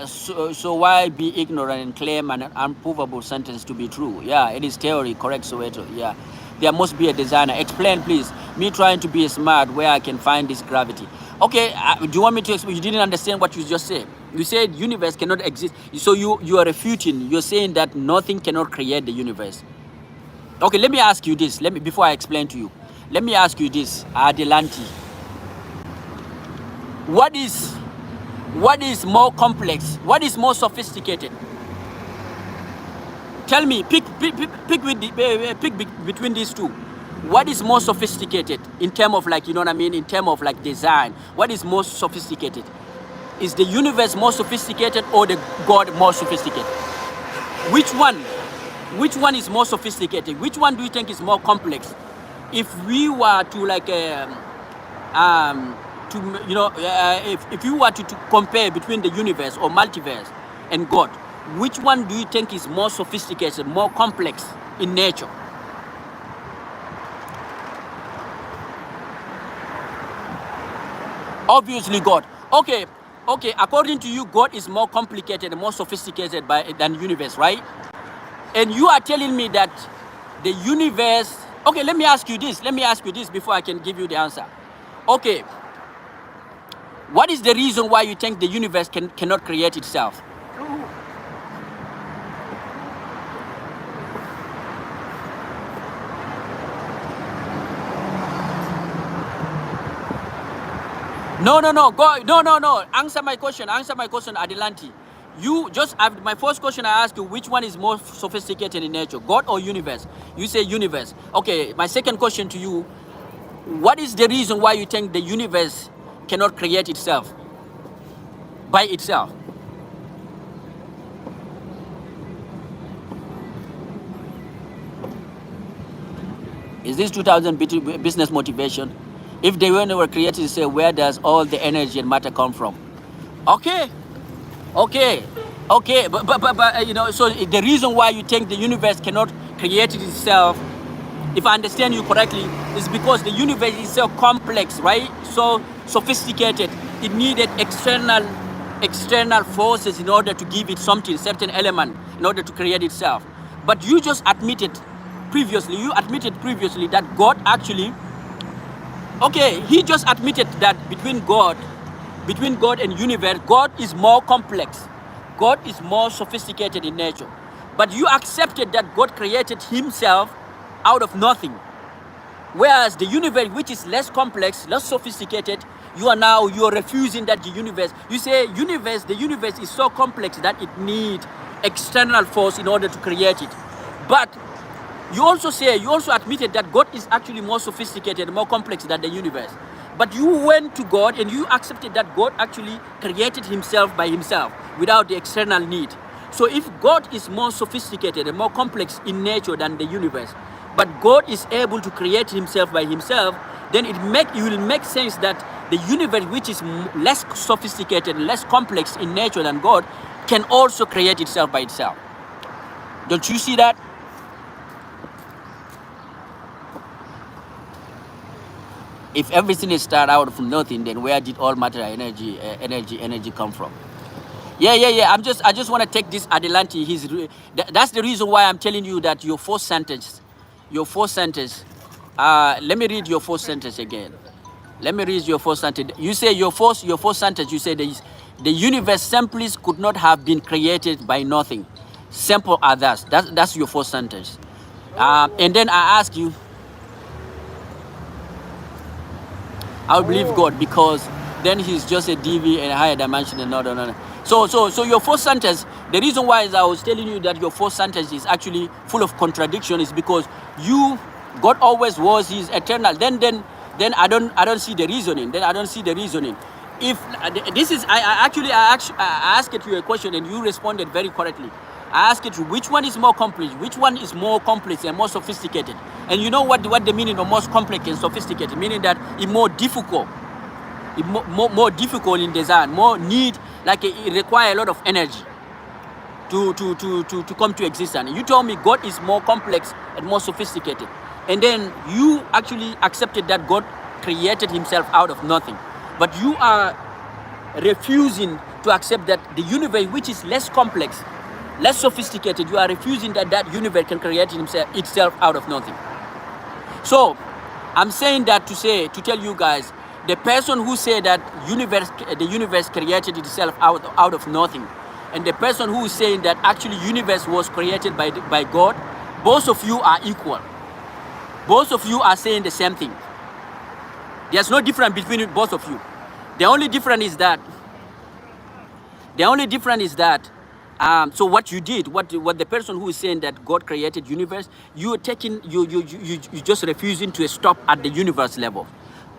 Speaker 1: so why be ignorant and claim an unprovable sentence to be true? Yeah, it is theory, correct, Soweto. Yeah, there must be a designer. Explain, please. Me trying to be smart, where I can find this gravity. Okay, do you want me to explain? You didn't understand what you just said. You said universe cannot exist. So you are refuting. You're saying that nothing cannot create the universe. Okay, let me ask you this. Before I explain to you, let me ask you this, Adelanti. What is more complex? What is more sophisticated? Tell me, pick between these two. What is more sophisticated in terms of, like, you know what I mean, in terms of like design? What is more sophisticated? Is the universe more sophisticated or the God more sophisticated? Which one? Which one is more sophisticated? Which one do you think is more complex? If we were to like if you were to compare between the universe or multiverse and God, which one do you think is more sophisticated, more complex in nature? Obviously God. Okay, according to you, God is more complicated and more sophisticated than universe, right? And you are telling me that the universe... Okay, let me ask you this before I can give you the answer. Okay, what is the reason why you think the universe cannot create itself? No. Answer my question, Adelanti. You just have my first question. I asked you, which one is more sophisticated in nature, God or universe? You say universe. Okay, my second question to you, what is the reason why you think the universe cannot create itself by itself? Is this 2000 business motivation? If they were created, say, where does all the energy and matter come from? Okay, but you know, so the reason why you think the universe cannot create itself, if I understand you correctly, is because the universe is so complex, right? So sophisticated. It needed external forces in order to give it something, certain element, in order to create itself. But you just admitted previously, that God actually, okay, he just admitted that between God and universe, God is more complex. God is more sophisticated in nature. But you accepted that God created himself out of nothing. Whereas the universe, which is less complex, less sophisticated, you're refusing that the universe. You say the universe is so complex that it needs external force in order to create it. But you also admitted that God is actually more sophisticated, more complex than the universe. But you went to God and you accepted that God actually created himself by himself without the external need. So if God is more sophisticated and more complex in nature than the universe, but God is able to create himself by himself, then it will make sense that the universe, which is less sophisticated, less complex in nature than God, can also create itself by itself. Don't you see that? If everything is started out from nothing, then where did all matter, energy come from? Yeah. I just want to take this Adelanti. That's the reason why I'm telling you that your first sentence. Let me read your first sentence again. You say your first sentence. You say the universe simply could not have been created by nothing. Simple as that. That's your first sentence. And then I ask you, I'll believe God because then he's just a DV in a higher dimension and no. So your first sentence, the reason why is I was telling you that your first sentence is actually full of contradiction is because God always was, he's eternal. Then I don't see the reasoning. If this is, I asked you a question and you responded very correctly. I asked you which one is more complex, which one is more complex and more sophisticated. And you know what the meaning of most complex and sophisticated, meaning that it's more difficult. More difficult in design, more need, like it requires a lot of energy to come to existence. You told me God is more complex and more sophisticated. And then you actually accepted that God created himself out of nothing. But you are refusing to accept that the universe, which is less complex, less sophisticated, you are refusing that universe can create itself out of nothing. So I'm saying that to tell you guys, the person who said that the universe created itself out of nothing, and the person who is saying that actually universe was created by God, both of you are equal. Both of you are saying the same thing. There's no difference between both of you. The only difference is that The only difference is that, so what you did, what the person who is saying that God created universe, you are taking, you just refusing to stop at the universe level.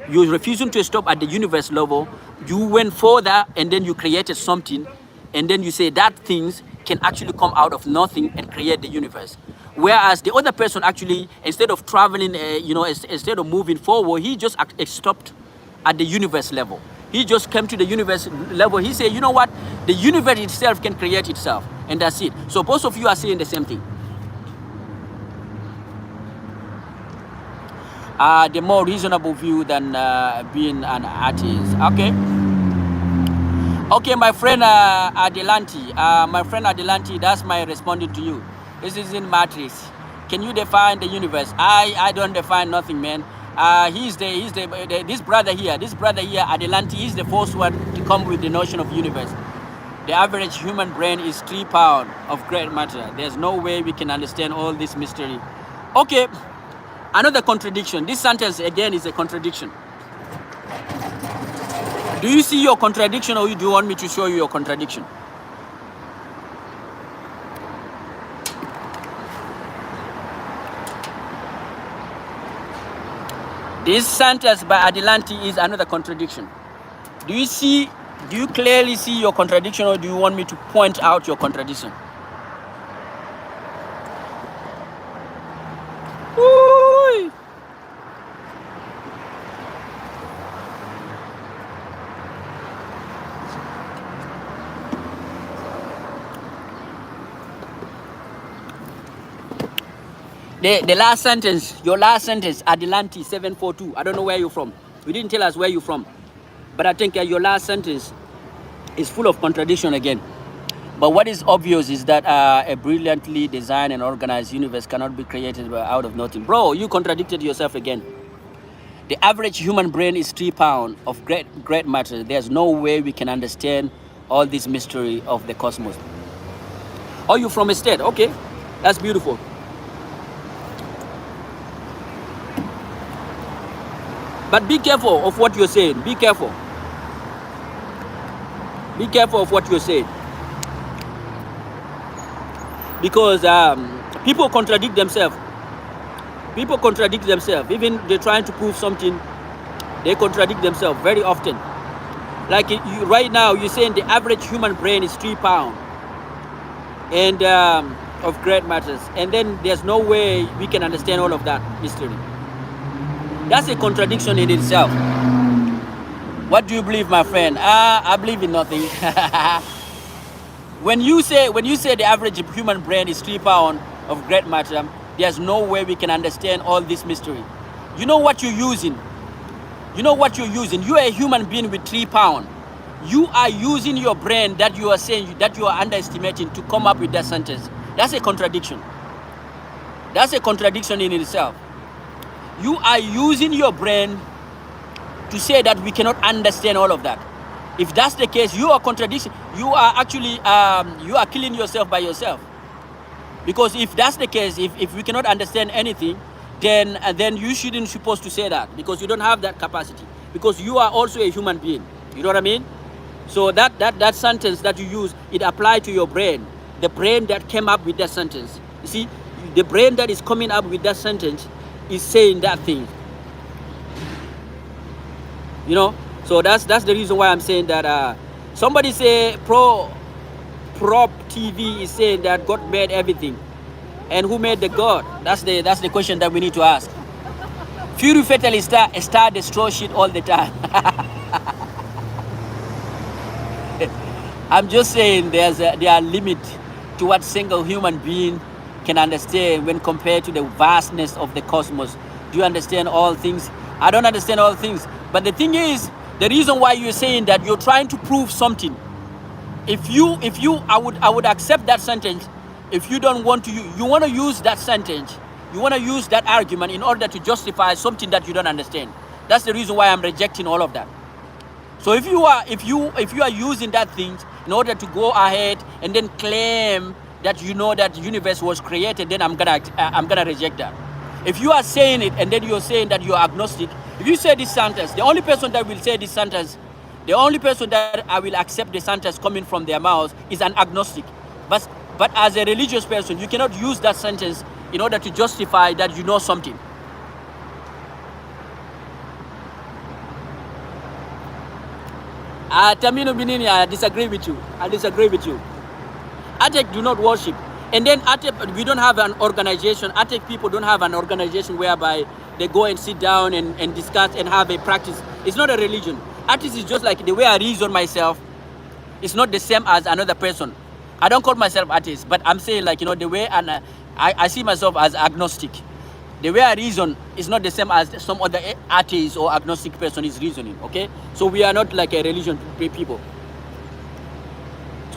Speaker 1: You're refusing to stop at the universe level. You went further and then you created something, and then you say that things can actually come out of nothing and create the universe. Whereas the other person actually, instead of traveling, instead of moving forward, he just stopped at the universe level. He just came to the universe level. He said, you know what? The universe itself can create itself. And that's it. So both of you are saying the same thing. The more reasonable view than being an atheist. Okay. Okay, my friend Adelanti. My friend Adelanti, that's my responding to you. This is in Matrix. Can you define the universe? I don't define nothing, man. This brother here, Adelanti, he's the first one to come with the notion of universe. The average human brain is 3 pounds of great matter. There's no way we can understand all this mystery. Okay, another contradiction. This sentence again is a contradiction. Do you see your contradiction, or do you want me to show you your contradiction? This sentence by Adelanti is another contradiction. Do you clearly see your contradiction, or do you want me to point out your contradiction? Woo! The last sentence, your last sentence, Adelanti 742. I don't know where you're from. You didn't tell us where you're from. But I think your last sentence is full of contradiction again. But what is obvious is that a brilliantly designed and organized universe cannot be created out of nothing. Bro, you contradicted yourself again. The average human brain is 3 pounds of great matter. There's no way we can understand all this mystery of the cosmos. Oh, you're from a state? Okay, that's beautiful. But be careful of what you're saying. Be careful. Be careful of what you're saying. Because people contradict themselves. People contradict themselves. Even they're trying to prove something, they contradict themselves very often. Like right now, you're saying the average human brain is 3 pounds and of great matters. And then there's no way we can understand all of that mystery. That's a contradiction in itself. What do you believe, my friend? I believe in nothing. When you say the average human brain is 3 pounds of great matter, there's no way we can understand all this mystery. You know what you're using? You know what you're using? You are a human being with 3 pounds. You are using your brain that you are saying, that you are underestimating to come up with that sentence. That's a contradiction. That's a contradiction in itself. You are using your brain to say that we cannot understand all of that. If that's the case, you are contradicting. You are actually you are killing yourself by yourself. Because if that's the case, if we cannot understand anything, then you shouldn't supposed to say that, because you don't have that capacity. Because you are also a human being. You know what I mean? So that sentence that you use, it applies to your brain, the brain that came up with that sentence. You see, the brain that is coming up with that sentence is saying that thing. You know, so that's the reason why I'm saying that. Somebody say prop TV is saying that God made everything, and who made the God? That's the question that we need to ask. Fury fatally star destroy shit all the time. I'm just saying there are limits to what single human being can understand when compared to the vastness of the cosmos. Do you understand all things? I don't understand all things. But the thing is, the reason why you're saying that, you're trying to prove something. I would accept that sentence. If you don't want to, you want to use that sentence, you want to use that argument in order to justify something that you don't understand. That's the reason why I'm rejecting all of that. So if you are using that thing in order to go ahead and then claim that you know that the universe was created, then I'm gonna reject that. If you are saying it and then you're saying that you're agnostic, if you say this sentence, the only person that will say this sentence The only person that I will accept the sentence coming from their mouth is an agnostic. But as a religious person, you cannot use that sentence in order to justify that you know something. Tamino Binini, I disagree with you. Atek do not worship. And then Atek, we don't have an organization. Atek people don't have an organization whereby they go and sit down and discuss and have a practice. It's not a religion. Atheist is just like the way I reason myself. It's not the same as another person. I don't call myself atheist, but I'm saying like, the way I see myself as agnostic. The way I reason is not the same as some other atheist or agnostic person is reasoning, okay? So we are not like a religion people.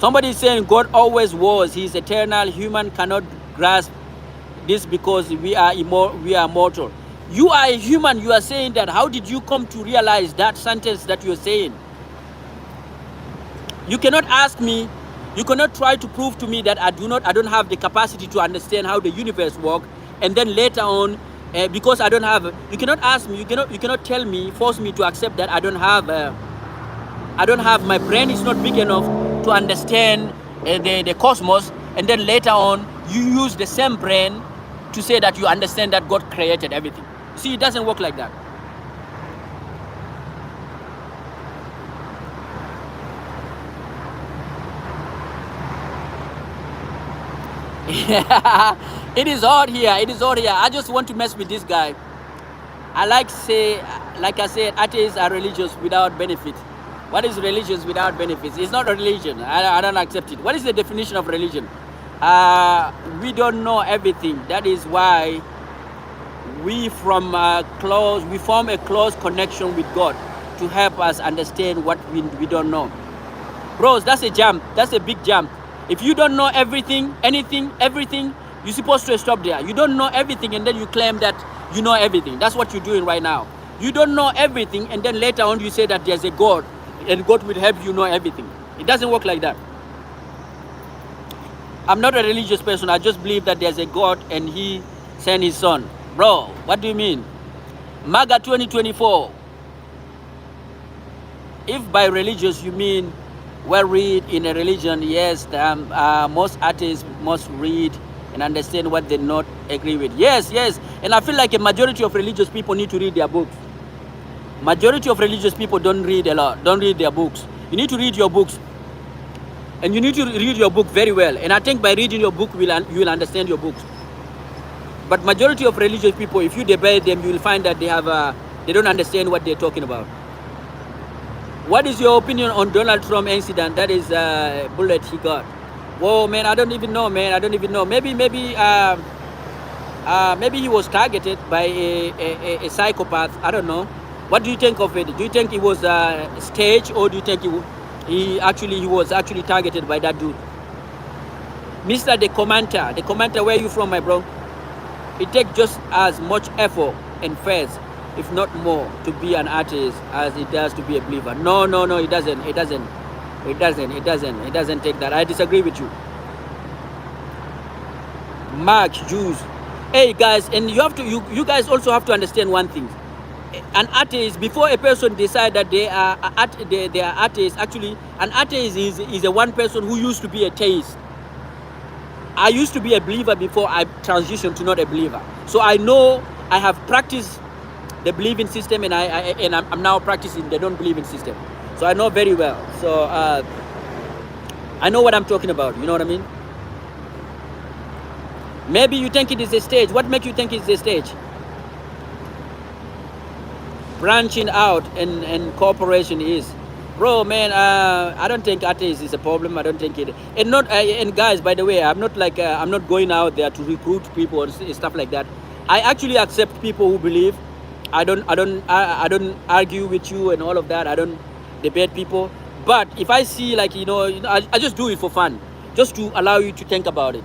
Speaker 1: Somebody is saying God always was, he is eternal, human cannot grasp this because we are mortal. You are a human, you are saying that. How did you come to realize that sentence that you're saying? You cannot ask me, you cannot try to prove to me that I don't have the capacity to understand how the universe works, and then later on, because I don't have, you cannot ask me, you cannot tell me, force me to accept that I don't have, my brain is not big enough to understand the cosmos, and then later on, you use the same brain to say that you understand that God created everything. See, it doesn't work like that. It is hard here. I just want to mess with this guy. Like I said, atheists are religious without benefit. What is religious without benefits? It's not a religion. I don't accept it. What is the definition of religion? We don't know everything. That is why we form a close connection with God to help us understand what we don't know. Bros, that's a jump. That's a big jump. If you don't know everything, everything, you're supposed to stop there. You don't know everything and then you claim that you know everything. That's what you're doing right now. You don't know everything and then later on you say that there's a God and God will help you know everything. It doesn't work like that. I'm not a religious person. I just believe that there's a God and he sent his son. Bro, what do you mean? MAGA 2024. If by religious you mean well read in a religion, yes, most atheists must read and understand what they not agree with. Yes, and I feel like a majority of religious people need to read their books. Majority of religious people don't read a lot, don't read their books. You need to read your books, and you need to read your book very well. And I think by reading your book, you will understand your books. But majority of religious people, if you debate them, you will find that they don't understand what they're talking about. What is your opinion on Donald Trump incident? That is a bullet he got. Whoa, man, I don't even know, man. I don't even know. Maybe he was targeted by a psychopath. I don't know. What do you think of it? Do you think it was staged, or do you think he was actually targeted by that dude? Mr. The commenter, where are you from, my bro? It takes just as much effort and faith, if not more, to be an artist as it does to be a believer. No, it doesn't. It doesn't take that. I disagree with you. Mark, Jews. Hey guys, and you guys also have to understand one thing. An atheist, before a person decides that they are atheists, actually, an atheist is a one person who used to be a theist. I used to be a believer before I transitioned to not a believer. So I know I have practiced the believing system, and I'm now practicing the non-believing system. So I know very well. So I know what I'm talking about. You know what I mean? Maybe you think it is a stage. What makes you think it's a stage? Branching out and cooperation is. Bro, man, I don't think atheism is a problem. I don't think it. And guys, by the way, I'm not going out there to recruit people or stuff like that. I actually accept people who believe. I don't argue with you and all of that. I don't debate people. But if I see I just do it for fun, just to allow you to think about it.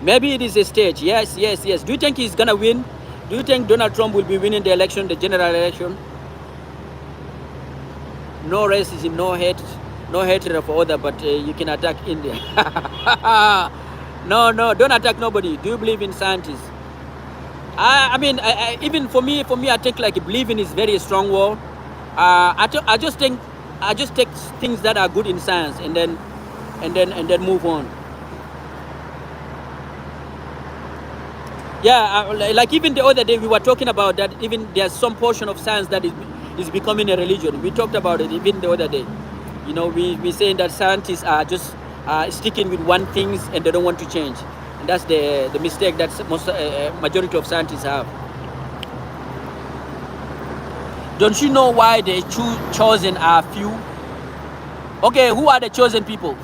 Speaker 1: Maybe it is a stage. Yes. Do you think he's gonna win? Do you think Donald Trump will be winning the election, the general election? No racism, no hate, no hatred for other, but you can attack India. No, don't attack nobody. Do you believe in scientists? I mean, even for me, I think believing is very strong word. I just think I just take things that are good in science and then move on. Yeah, like even the other day we were talking about that even there's some portion of science that is becoming a religion. We talked about it even the other day. You know, we saying that scientists are just sticking with one things and they don't want to change. And that's the mistake that most majority of scientists have. Don't you know why the chosen are few? Okay, who are the chosen people?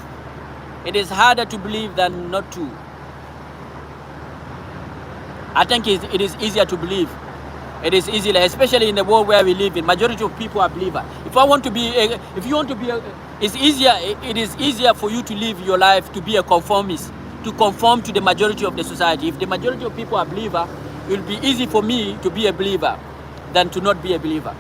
Speaker 1: It is harder to believe than not to. I think it is easier to believe. It is easier, especially in the world where we live in. Majority of people are believer. If you want to be, it's easier. It is easier for you to live your life to be a conformist, to conform to the majority of the society. If the majority of people are believer, it will be easy for me to be a believer than to not be a believer.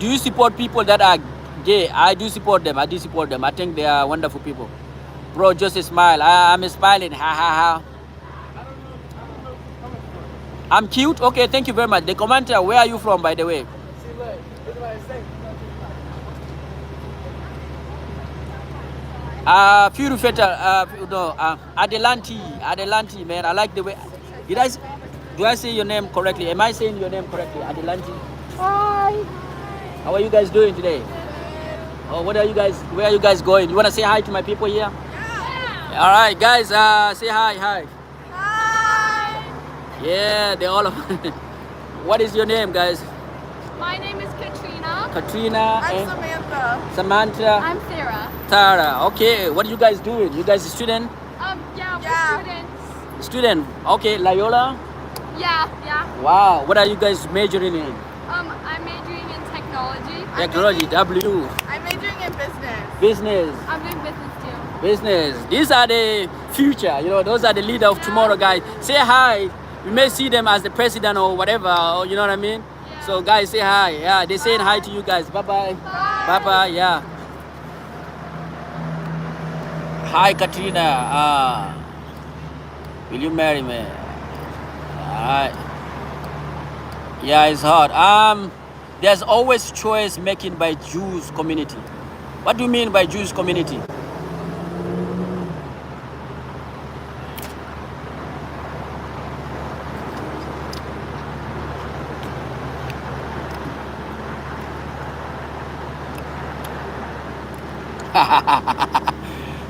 Speaker 1: Do you support people that are gay? I do support them. I do support them. I think they are wonderful people. Bro, just a smile. I'm smiling. Ha ha ha. I'm cute. Okay, thank you very much. The commenter, where are you from, by the way? Adelanti, man. I like the way. Do I say your name correctly? Am I saying your name correctly? Adelanti. Hi. How are you guys doing today? Oh, where are you guys going? You want to say hi to my people here? Yeah. All right, guys. Say hi. Hi. Yeah, they all. What is your name, guys?
Speaker 5: My name is Katrina.
Speaker 1: Katrina.
Speaker 5: I'm Samantha.
Speaker 1: Samantha.
Speaker 5: I'm Sarah.
Speaker 1: Tara. Okay. What are you guys doing? You guys a student?
Speaker 5: Yeah, we're students.
Speaker 1: Student. Okay. Loyola.
Speaker 5: Yeah.
Speaker 1: Wow. What are you guys majoring in?
Speaker 5: I'm majoring in technology.
Speaker 1: Technology. W.
Speaker 5: I'm majoring in business.
Speaker 1: Business.
Speaker 5: I'm doing business too.
Speaker 1: Business. These are the future. You know, those are the leader of tomorrow, guys. Say hi. We may see them as the president or whatever, or you know what I mean? Yeah. So guys, say hi. Yeah, they're saying hi to you guys. Bye-bye. Bye-bye, yeah. Hi, Katrina. Will you marry me? Alright. Yeah, it's hard. There's always choice making by Jews community. What do you mean by Jews community?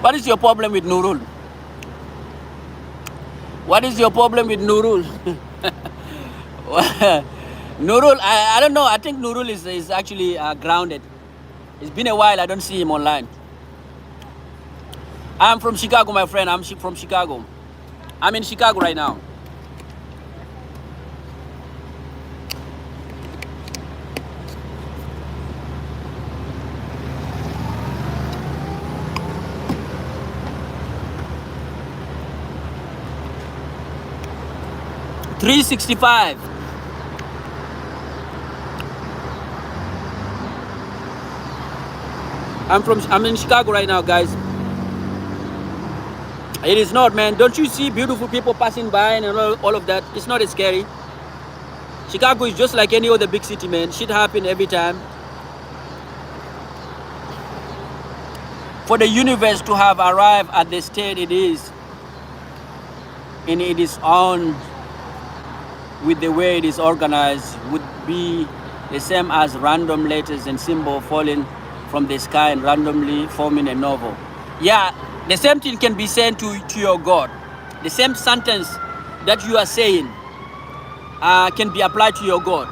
Speaker 1: What is your problem with Nurul? What is your problem with Nurul? Nurul, I don't know. I think Nurul is actually grounded. It's been a while. I don't see him online. I'm from Chicago, my friend. I'm from Chicago. I'm in Chicago right now. $365. I'm in Chicago right now, guys. It is not, man. Don't you see beautiful people passing by and all of that? It's not as scary. Chicago is just like any other big city, man. Shit happen every time. For the universe to have arrived at the state it is, and it is on with the way it is organized, would be the same as random letters and symbols falling from the sky and randomly forming a novel. Yeah, the same thing can be said to your God. The same sentence that you are saying can be applied to your God.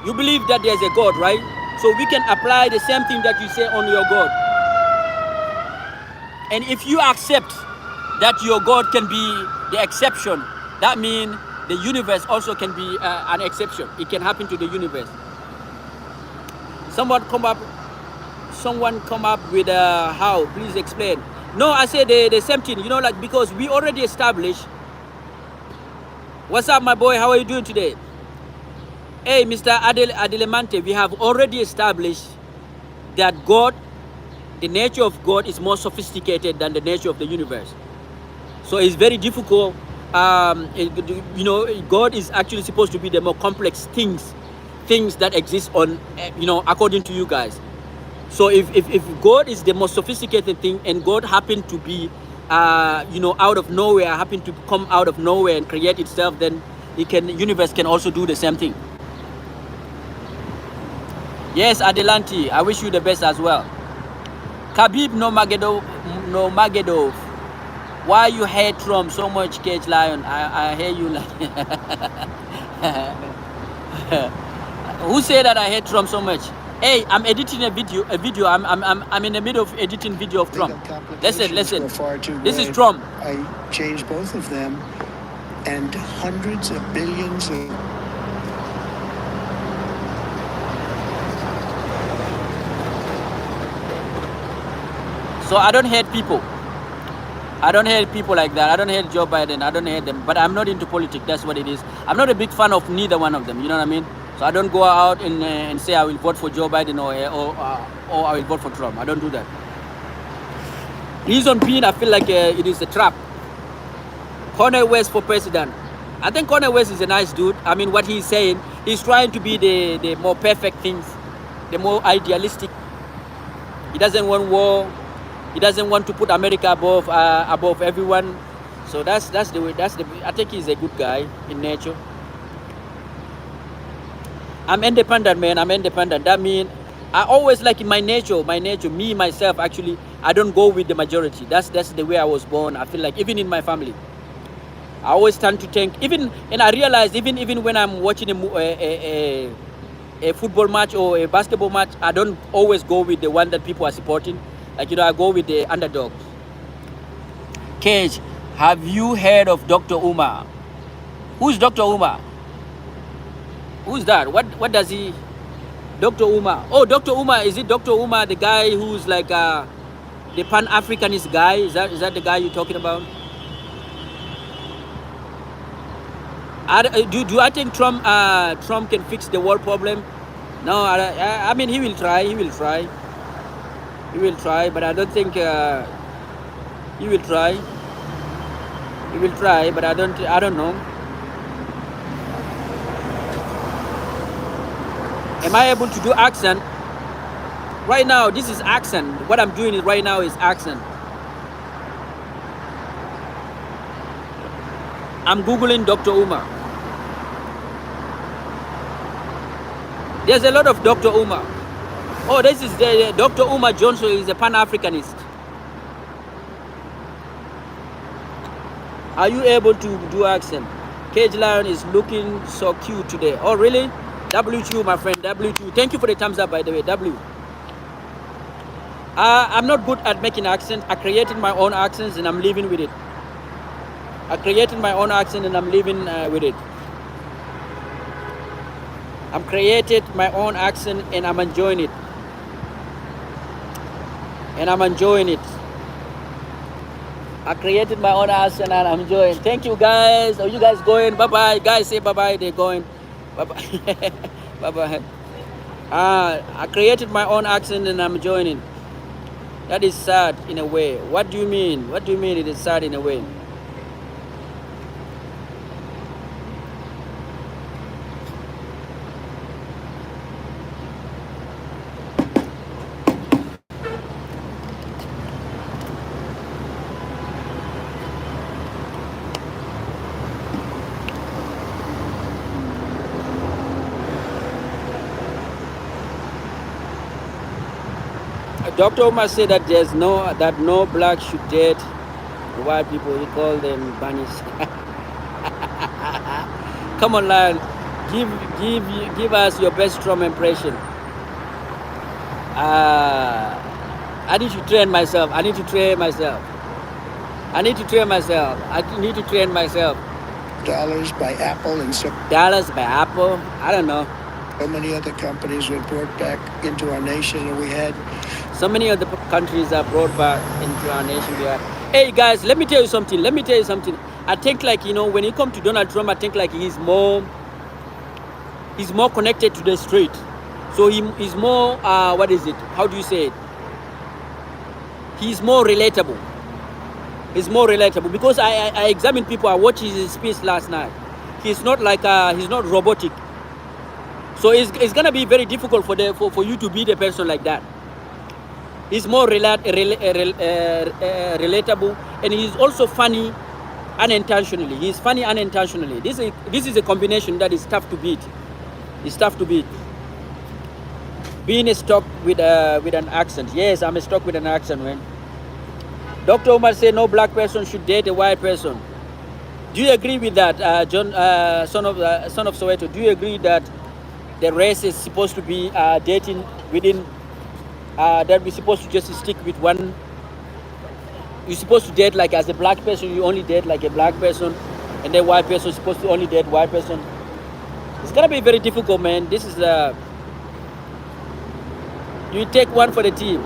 Speaker 1: You believe that there's a God, right? So we can apply the same thing that you say on your God. And if you accept that your God can be the exception, that means the universe also can be an exception. It can happen to the universe. Someone come up with how? Please explain. No, I say the same thing. You know, like because we already established. What's up, my boy? How are you doing today? Hey, Mr. Adelemante, we have already established that God, the nature of God is more sophisticated than the nature of the universe. So it's very difficult. You know, God is actually supposed to be the more complex things things that exist on, according to you guys. So if God is the most sophisticated thing, and God happened to be, out of nowhere, happened to come out of nowhere and create itself, then universe can also do the same thing. Yes, Adelanti, I wish you the best as well. Khabib Nurmagomedov, why you hate Trump so much, Cage Lion? I hear you like. Who said that I hate Trump so much? Hey, I'm editing a video. I'm in the middle of editing video of Trump. Listen. This is Trump.
Speaker 4: I changed both of them, and hundreds of billions of.
Speaker 1: So I don't hate people. I don't hate people like that. I don't hate Joe Biden. I don't hate them. But I'm not into politics. That's what it is. I'm not a big fan of neither one of them. You know what I mean? So I don't go out and say I will vote for Joe Biden or I will vote for Trump. I don't do that. Reason being, I feel like it is a trap. Cornel West for president. I think Cornel West is a nice dude. I mean, what he's saying, he's trying to be the more perfect things, the more idealistic. He doesn't want war. He doesn't want to put America above everyone. So that's the way. I think he's a good guy in nature. I'm independent, man. I'm independent. That means I always like in my nature, me, myself, actually, I don't go with the majority. That's the way I was born. I feel like even in my family, I always tend to think, and I realize even when I'm watching a football match or a basketball match, I don't always go with the one that people are supporting. Like, I go with the underdogs. Cage, have you heard of Dr. Umar? Who's Dr. Umar? Who's that? What does he? Dr. Umar. Oh, Dr. Umar. Is it Dr. Umar, the guy who's like the Pan-Africanist guy? Is that the guy you're talking about? Do I think Trump can fix the world problem? No, I mean, he will try. He will try, but I don't think he will try. He will try, but I don't know. Am I able to do accent? Right now, this is accent. What I'm doing right now is accent. I'm Googling Dr. Umar. There's a lot of Dr. Umar. Oh, this is the Dr. Umar Johnson is a Pan-Africanist. Are you able to do accent? Cage Lion is looking so cute today. Oh, really? W2, my friend, W2. Thank you for the thumbs up, by the way, W. I'm not good at making accents. I created my own accents and I'm living with it. I created my own accent and I'm living with it. I've created my own accent and I'm enjoying it. I created my own accent and I'm enjoying. Thank you, guys. Are you guys going? Bye-bye. Guys, say bye-bye. They're going. Bye-bye. Bye-bye. I created my own accent and I'm enjoying it. That is sad in a way. What do you mean? What do you mean it is sad in a way? Dr. Omar said that no black should date white people. He called them bunnies. Come on, Lion. Give us your best Trump impression. I need to train myself.
Speaker 4: Dollars by Apple and so.
Speaker 1: Dollars by Apple? I don't know.
Speaker 4: So many other companies were brought back into our nation, and we had.
Speaker 1: So many other countries are brought back into our nation. Hey guys, let me tell you something. I think like, when it comes to Donald Trump, I think like he's more connected to the street. So he's more, what is it? How do you say it? He's more relatable. Because I examined people. I watched his speech last night. He's not like, he's not robotic. So it's gonna be very difficult for you to beat a person like that. He's more relatable, and he's also funny unintentionally. He's funny unintentionally. This is a combination that is tough to beat. It's tough to beat. Being stuck with an accent. Yes, I'm stuck with an accent, man. Dr. Omar said no black person should date a white person. Do you agree with that, John, son of Soweto? Do you agree that the race is supposed to be dating within? That we're supposed to just stick with one. You're supposed to date like as a black person, you only date like a black person, and then white person is supposed to only date white person. It's gonna be very difficult, man. This is you take one for the team.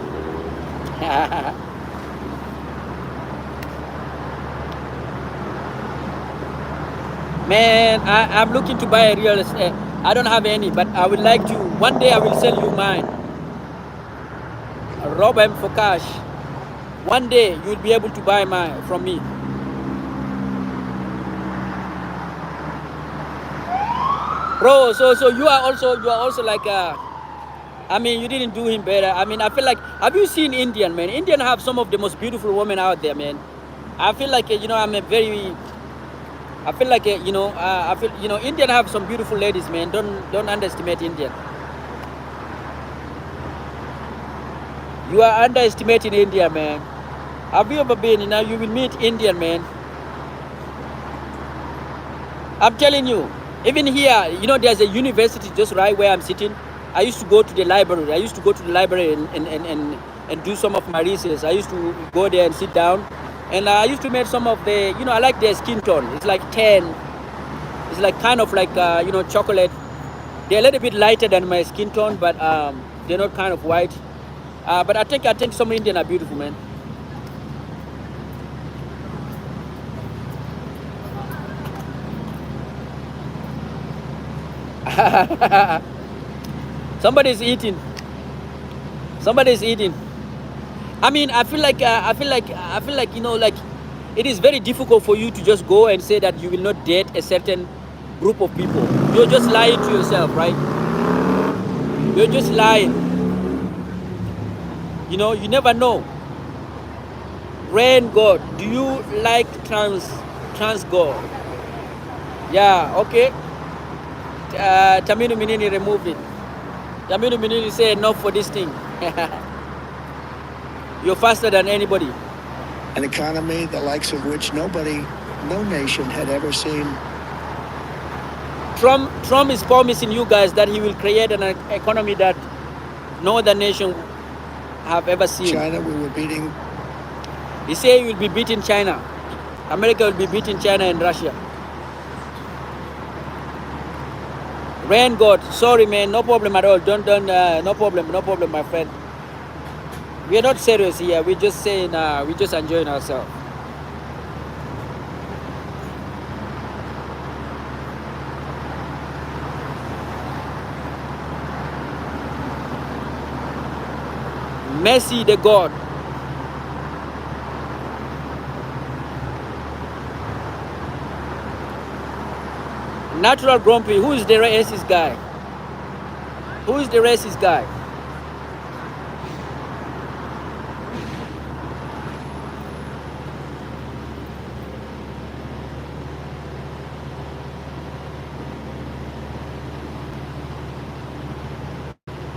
Speaker 1: Man, I'm looking to buy a real estate. I don't have any, but I would like to. One day I will sell you mine. Rob him for cash. One day you'll be able to buy mine from me. Bro, so you are also like I mean, you didn't do him better. I mean, I feel like, have you seen Indian, man? Indian have some of the most beautiful women out there, man. I feel like I feel like Indian have some beautiful ladies, man. Don't underestimate Indian. You are underestimating India, man. Have you ever been? You will meet Indian, man. I'm telling you, even here, there's a university just right where I'm sitting. I used to go to the library. And do some of my research. I used to go there and sit down. And I used to meet some of the, I like their skin tone. It's like tan. It's like kind of like, chocolate. They're a little bit lighter than my skin tone, but they're not kind of white. But I think some Indian are beautiful, man. Somebody's eating. I mean, I feel like it is very difficult for you to just go and say that you will not date a certain group of people. You're just lying to yourself, right? You're just lying. You never know. Rain God, do you like trans God? Yeah, okay. Taminu Minini removed it. Taminu Minini said enough for this thing. You're faster than anybody.
Speaker 4: An economy the likes of which no nation had ever seen.
Speaker 1: Trump is promising you guys that he will create an economy that no other nation have ever seen.
Speaker 4: China, we were beating.
Speaker 1: He say he will be beating China. America will be beating China and Russia. Rain God, sorry man, no problem at all. No problem, my friend. We are not serious here. We're just saying, we're just enjoying ourselves. Messi the God. Natural Grumpy, who is the racist guy? Who is the racist guy?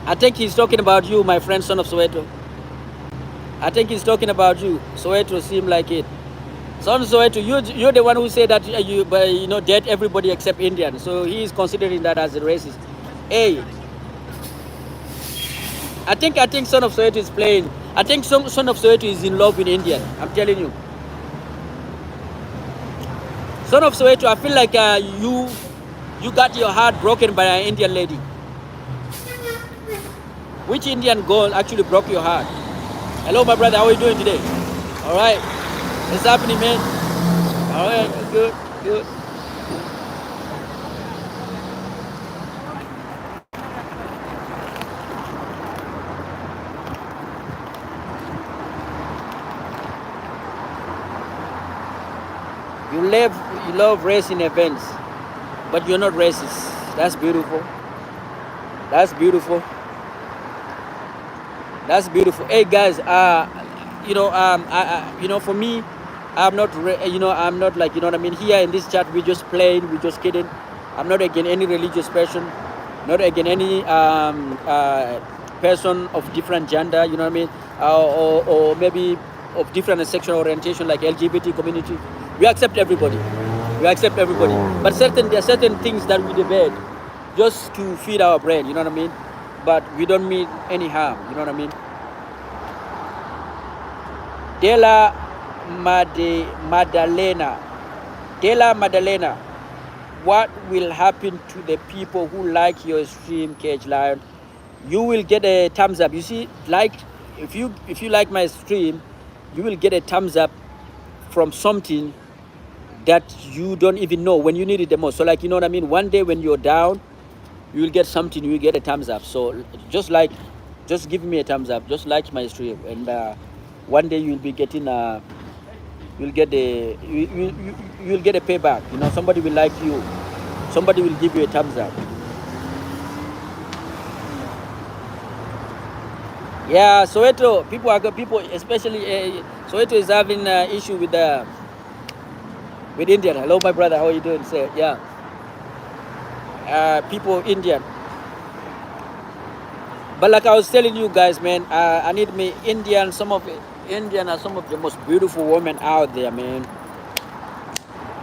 Speaker 1: I think he's talking about you, my friend, son of Soweto. I think he's talking about you. Soweto seem like it. Son of Soweto, you're the one who said that you date everybody except Indian. So he is considering that as a racist. Hey, I think son of Soweto is playing. I think son of Soweto is in love with Indian. I'm telling you. Son of Soweto, I feel like you got your heart broken by an Indian lady. Which Indian girl actually broke your heart? Hello, my brother. How are you doing today? All right. What's happening, man? All right. Good. You love racing events, but you're not racist. That's beautiful. That's beautiful. That's beautiful. Hey guys, for me, I'm not, I'm not like, what I mean. Here in this chat, we just playing, we just kidding. I'm not against any religious person, not against any person of different gender, you know what I mean, or maybe of different sexual orientation, like LGBT community. We accept everybody. We accept everybody. But there are certain things that we debate just to feed our brain, you know what I mean. But we don't mean any harm, you know what I mean. Della Madalena, what will happen to the people who like your stream, Cage Lion? You will get a thumbs up. You see, like, if you like my stream, you will get a thumbs up from something that you don't even know when you need it the most. So, like, you know what I mean. One day when you're down, you will get something. You will get a thumbs up. So just give me a thumbs up. Just like my stream, and one day you'll be getting you'll get a payback. You know, somebody will like you. Somebody will give you a thumbs up. Yeah, Soweto people, especially Soweto is having an issue with Indian. Hello, my brother. How are you doing? Say, yeah. People Indian. But like I was telling you guys, man, I need me Indian. Indian are some of the most beautiful women out there, man.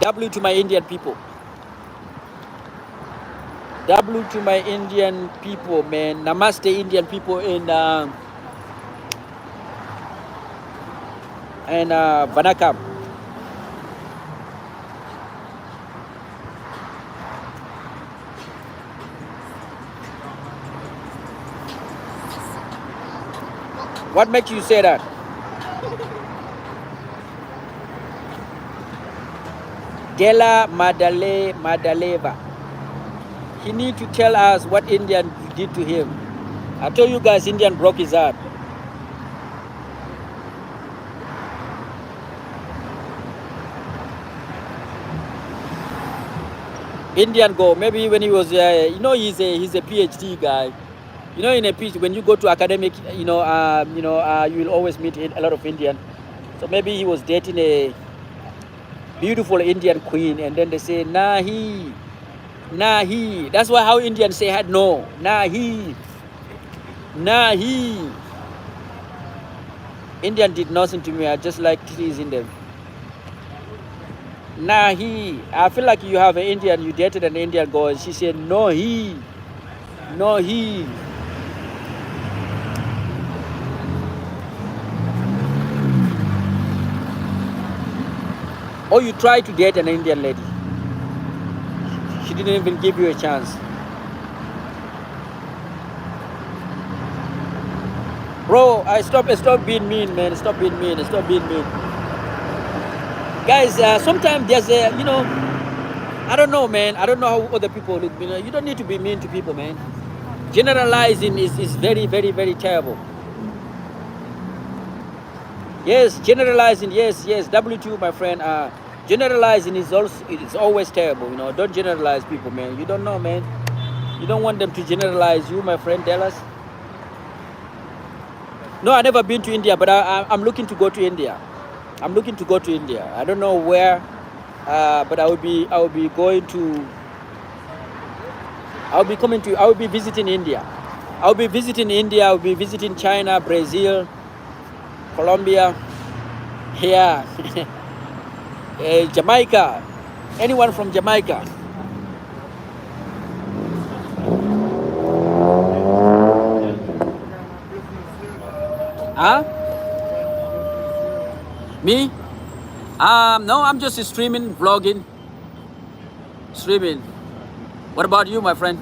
Speaker 1: W to my Indian people. W to my Indian people, man. Namaste, Indian people in Vanakam. What makes you say that? Della Madaleva. He need to tell us what Indian did to him. I told you guys, Indian broke his heart. Indian go. Maybe when he was, he's a PhD guy. You know, in a PhD, when you go to academic, you will always meet a lot of Indian. So maybe he was dating a beautiful Indian queen, and then they say, nahi. That's why how Indians say had no. Nahi. Indian did nothing to me. I just like teasing them. Nahi. I feel like you have an Indian, you dated an Indian girl, and she said, no, he. Or you try to date an Indian lady. She didn't even give you a chance. Bro, stop being mean, man. Stop being mean. Guys, sometimes there's I don't know, man. I don't know how other people look. You don't need to be mean to people, man. Generalizing is very, very, very terrible. Yes, generalizing, yes. W2, my friend. Generalizing is always terrible. Don't generalize people, man. You don't know, man. You don't want them to generalize you, my friend Dallas. No, I've never been to India, but I'm looking to go to India. I don't know where, but I will be visiting India. I'll be visiting China, Brazil, Colombia, here, Jamaica. Anyone from Jamaica? Huh? Me? No, I'm just streaming, vlogging. What about you, my friend?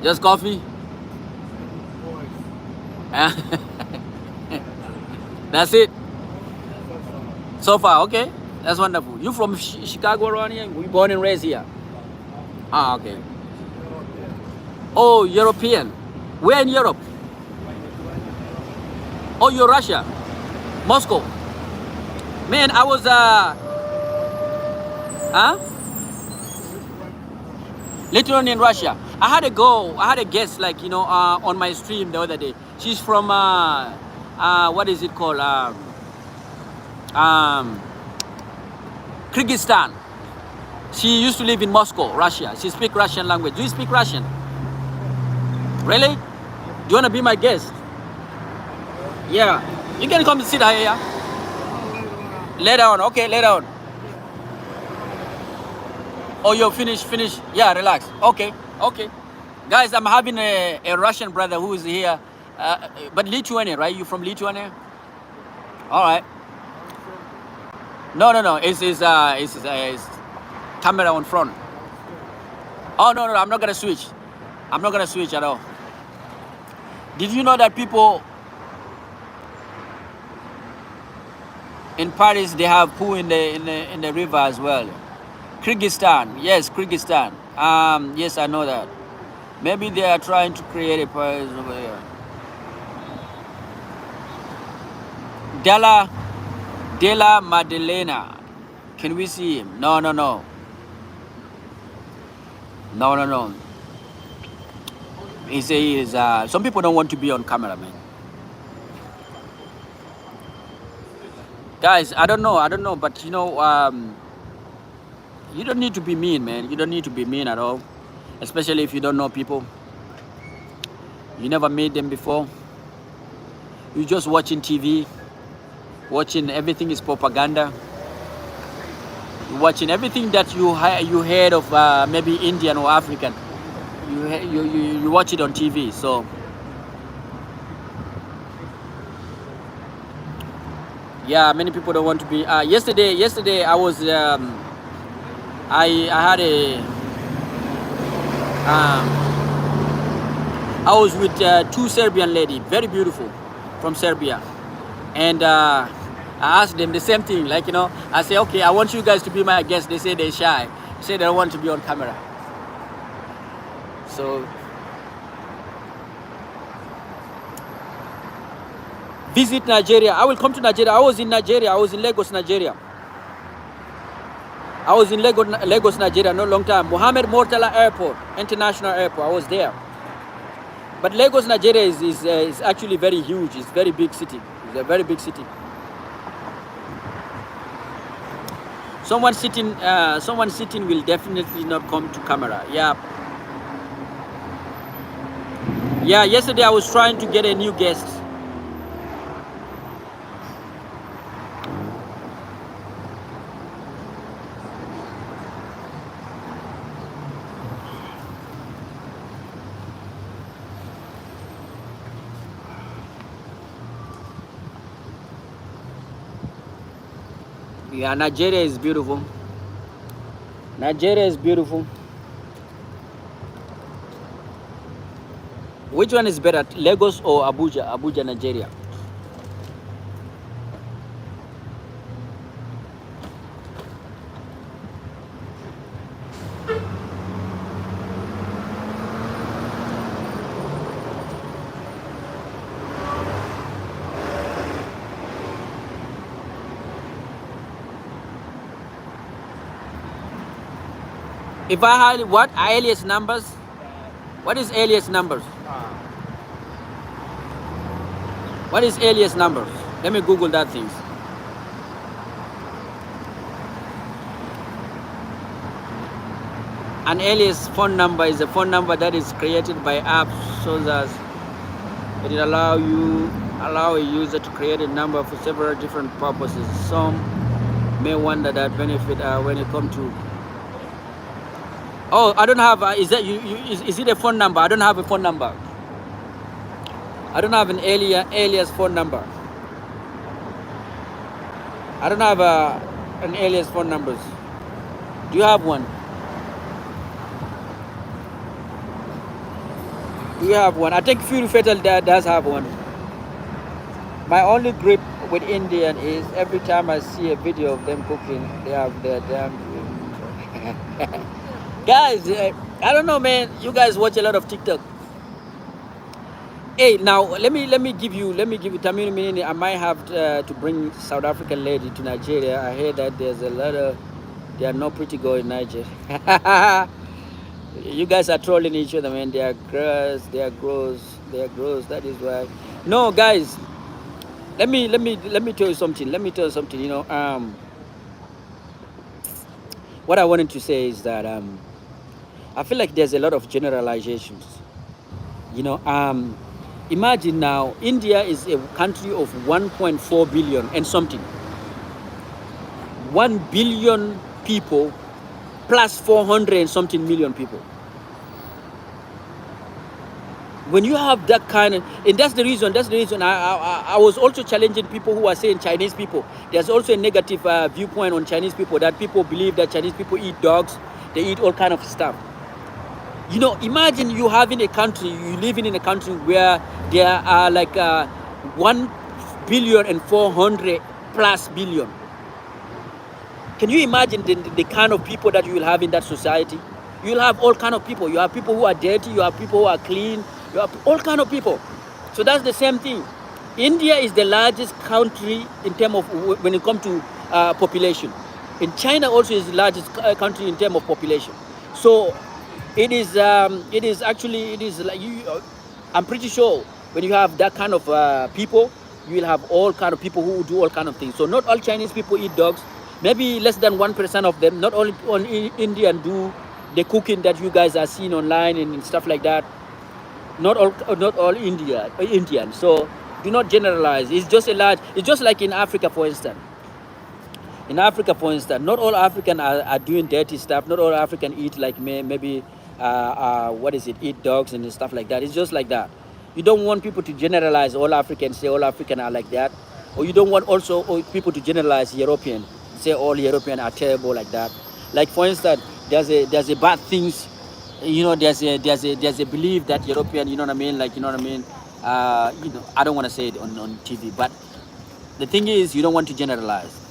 Speaker 1: Just coffee? That's it? So far, okay. That's wonderful. You from Chicago around here? Were you born and raised here? Okay. Oh, European. Where in Europe? Oh, you're Russia. Moscow. Man, I was Later on in Russia, I had a guest, like, on my stream the other day. She's from what is it called? Um, Kyrgyzstan. She used to live in Moscow, Russia. She speaks Russian language. Do you speak Russian? Really? Do you want to be my guest? Yeah. You can come sit here. Yeah? Later on. Okay, later on. Oh, you're finished. Yeah, relax. Okay. Guys, I'm having a Russian brother who is here. But Lithuania, right? You from Lithuania? All right. No. It's camera on front. Oh, no. I'm not going to switch. I'm not going to switch at all. Did you know that people in Paris, they have pool in the river as well? Kyrgyzstan. Yes, Kyrgyzstan. Yes, I know that. Maybe they are trying to create a Paris over here. Della Maddalena. Can we see him? No. No. He says some people don't want to be on camera, man. Guys, I don't know, but you don't need to be mean, man. You don't need to be mean at all, especially if you don't know people. You never met them before. You're just watching TV, watching everything is propaganda. You're watching everything that you heard of, maybe Indian or African. You watch it on TV. So yeah, many people don't want to be. Yesterday I was I had I was with two Serbian ladies, very beautiful, from Serbia, and I asked them the same thing. Like, I say, okay, I want you guys to be my guests. They say they're shy. They say they don't want to be on camera. So visit Nigeria. I will come to Nigeria. I was in Nigeria. I was in Lagos, Nigeria. I was in Lagos, Nigeria, not a long time. Mohammed Murtala Airport, International Airport. I was there. But Lagos, Nigeria is actually very huge. It's a very big city. It's a very big city. Someone sitting will definitely not come to camera. Yeah. Yeah, yesterday I was trying to get a new guest. Yeah, Nigeria is beautiful. Nigeria is beautiful. Which one is better, Lagos or Abuja? Abuja, Nigeria. If I had what alias numbers? What is alias numbers? What is alias numbers? Let me Google that things. An alias phone number is a phone number that is created by apps so that it allow a user to create a number for several different purposes. Some may wonder that benefit when it comes to. Oh, I don't have. Is it a phone number? I don't have a phone number. I don't have an alias phone number. I don't have an alias phone numbers. Do you have one? Do you have one? I think Fury Fatal does have one. My only grip with Indian is every time I see a video of them cooking, they have their damn. Guys, I don't know, man. You guys watch a lot of TikTok. Hey, now let me give you Tamil Minini. I might have to bring South African lady to Nigeria. I hear that there's a lot of they are not pretty good in Nigeria. You guys are trolling each other, man. They are gross. They are gross. They are gross. That is why. No, guys. Let me tell you something. Let me tell you something. What I wanted to say is that I feel like there's a lot of generalizations. You know, imagine now India is a country of 1.4 billion and something. 1 billion people plus 400 and something million people. When you have that kind of, and that's the reason I was also challenging people who are saying Chinese people. There's also a negative viewpoint on Chinese people, that people believe that Chinese people eat dogs, they eat all kind of stuff. You know, imagine you having a country, you living in a country where there are like 1 billion and 400 plus billion. Can you imagine the kind of people that you will have in that society? You will have all kind of people. You have people who are dirty, you have people who are clean, you have all kind of people. So that's the same thing. India is the largest country in terms of when it comes to population. And China also is the largest country in terms of population. So it is like I'm pretty sure when you have that kind of people, you will have all kind of people who do all kind of things. So not all Chinese people eat dogs. Maybe less than 1% of them. Not only Indian do the cooking that you guys are seeing online and stuff like that. Not all Indian. So do not generalize. It's just it's just like in Africa, for instance. In Africa, for instance, not all African are doing dirty stuff. Not all African eat like maybe eat dogs and stuff like that. It's just like that. You don't want people to generalize all Africans, say all African are like that, or you don't want also people to generalize European, say all European are terrible like that. Like for instance, there's a bad things, you know. There's a belief that European, you know what I mean, like, you know what I mean. I don't want to say it on TV, but the thing is, you don't want to generalize.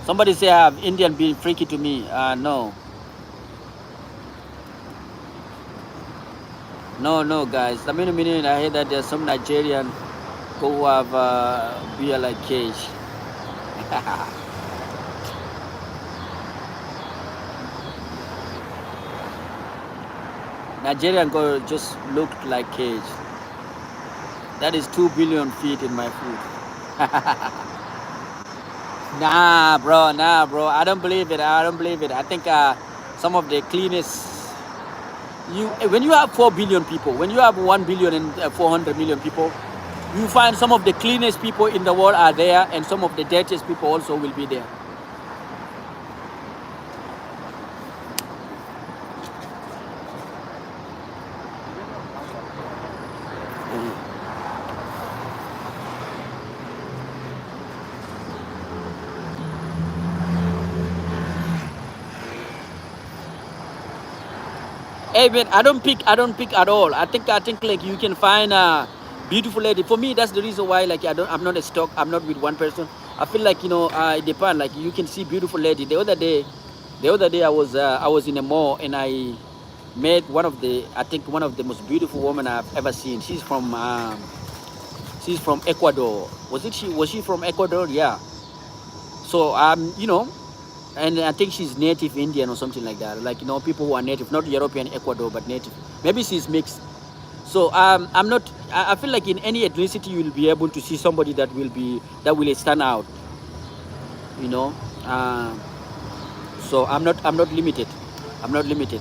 Speaker 1: Somebody say, have Indian been freaky to me? No. No, guys. I mean, I heard that there's some Nigerian who have beer like cage. Nigerian girl just looked like cage. That is 2 billion feet in my food. Nah, bro. I don't believe it. I think some of the cleanest. When you have 4 billion people, when you have 1 billion and 400 million people, you find some of the cleanest people in the world are there, and some of the dirtiest people also will be there. Hey man, I don't pick at all. I think like you can find a beautiful lady. For me, that's the reason why, like, I'm not a stock. I'm not with one person. I feel like, you know, it depends. Like, you can see beautiful lady. The other day I was in a mall and I met one of the most beautiful women I've ever seen. She's from Ecuador. Was she from Ecuador? Yeah. So you know. And I think she's native Indian or something like that. Like, you know, people who are native, not European Ecuador, but native. Maybe she's mixed. So I'm not. I feel like in any ethnicity you will be able to see somebody that will stand out. You know. So I'm not limited. I'm not limited.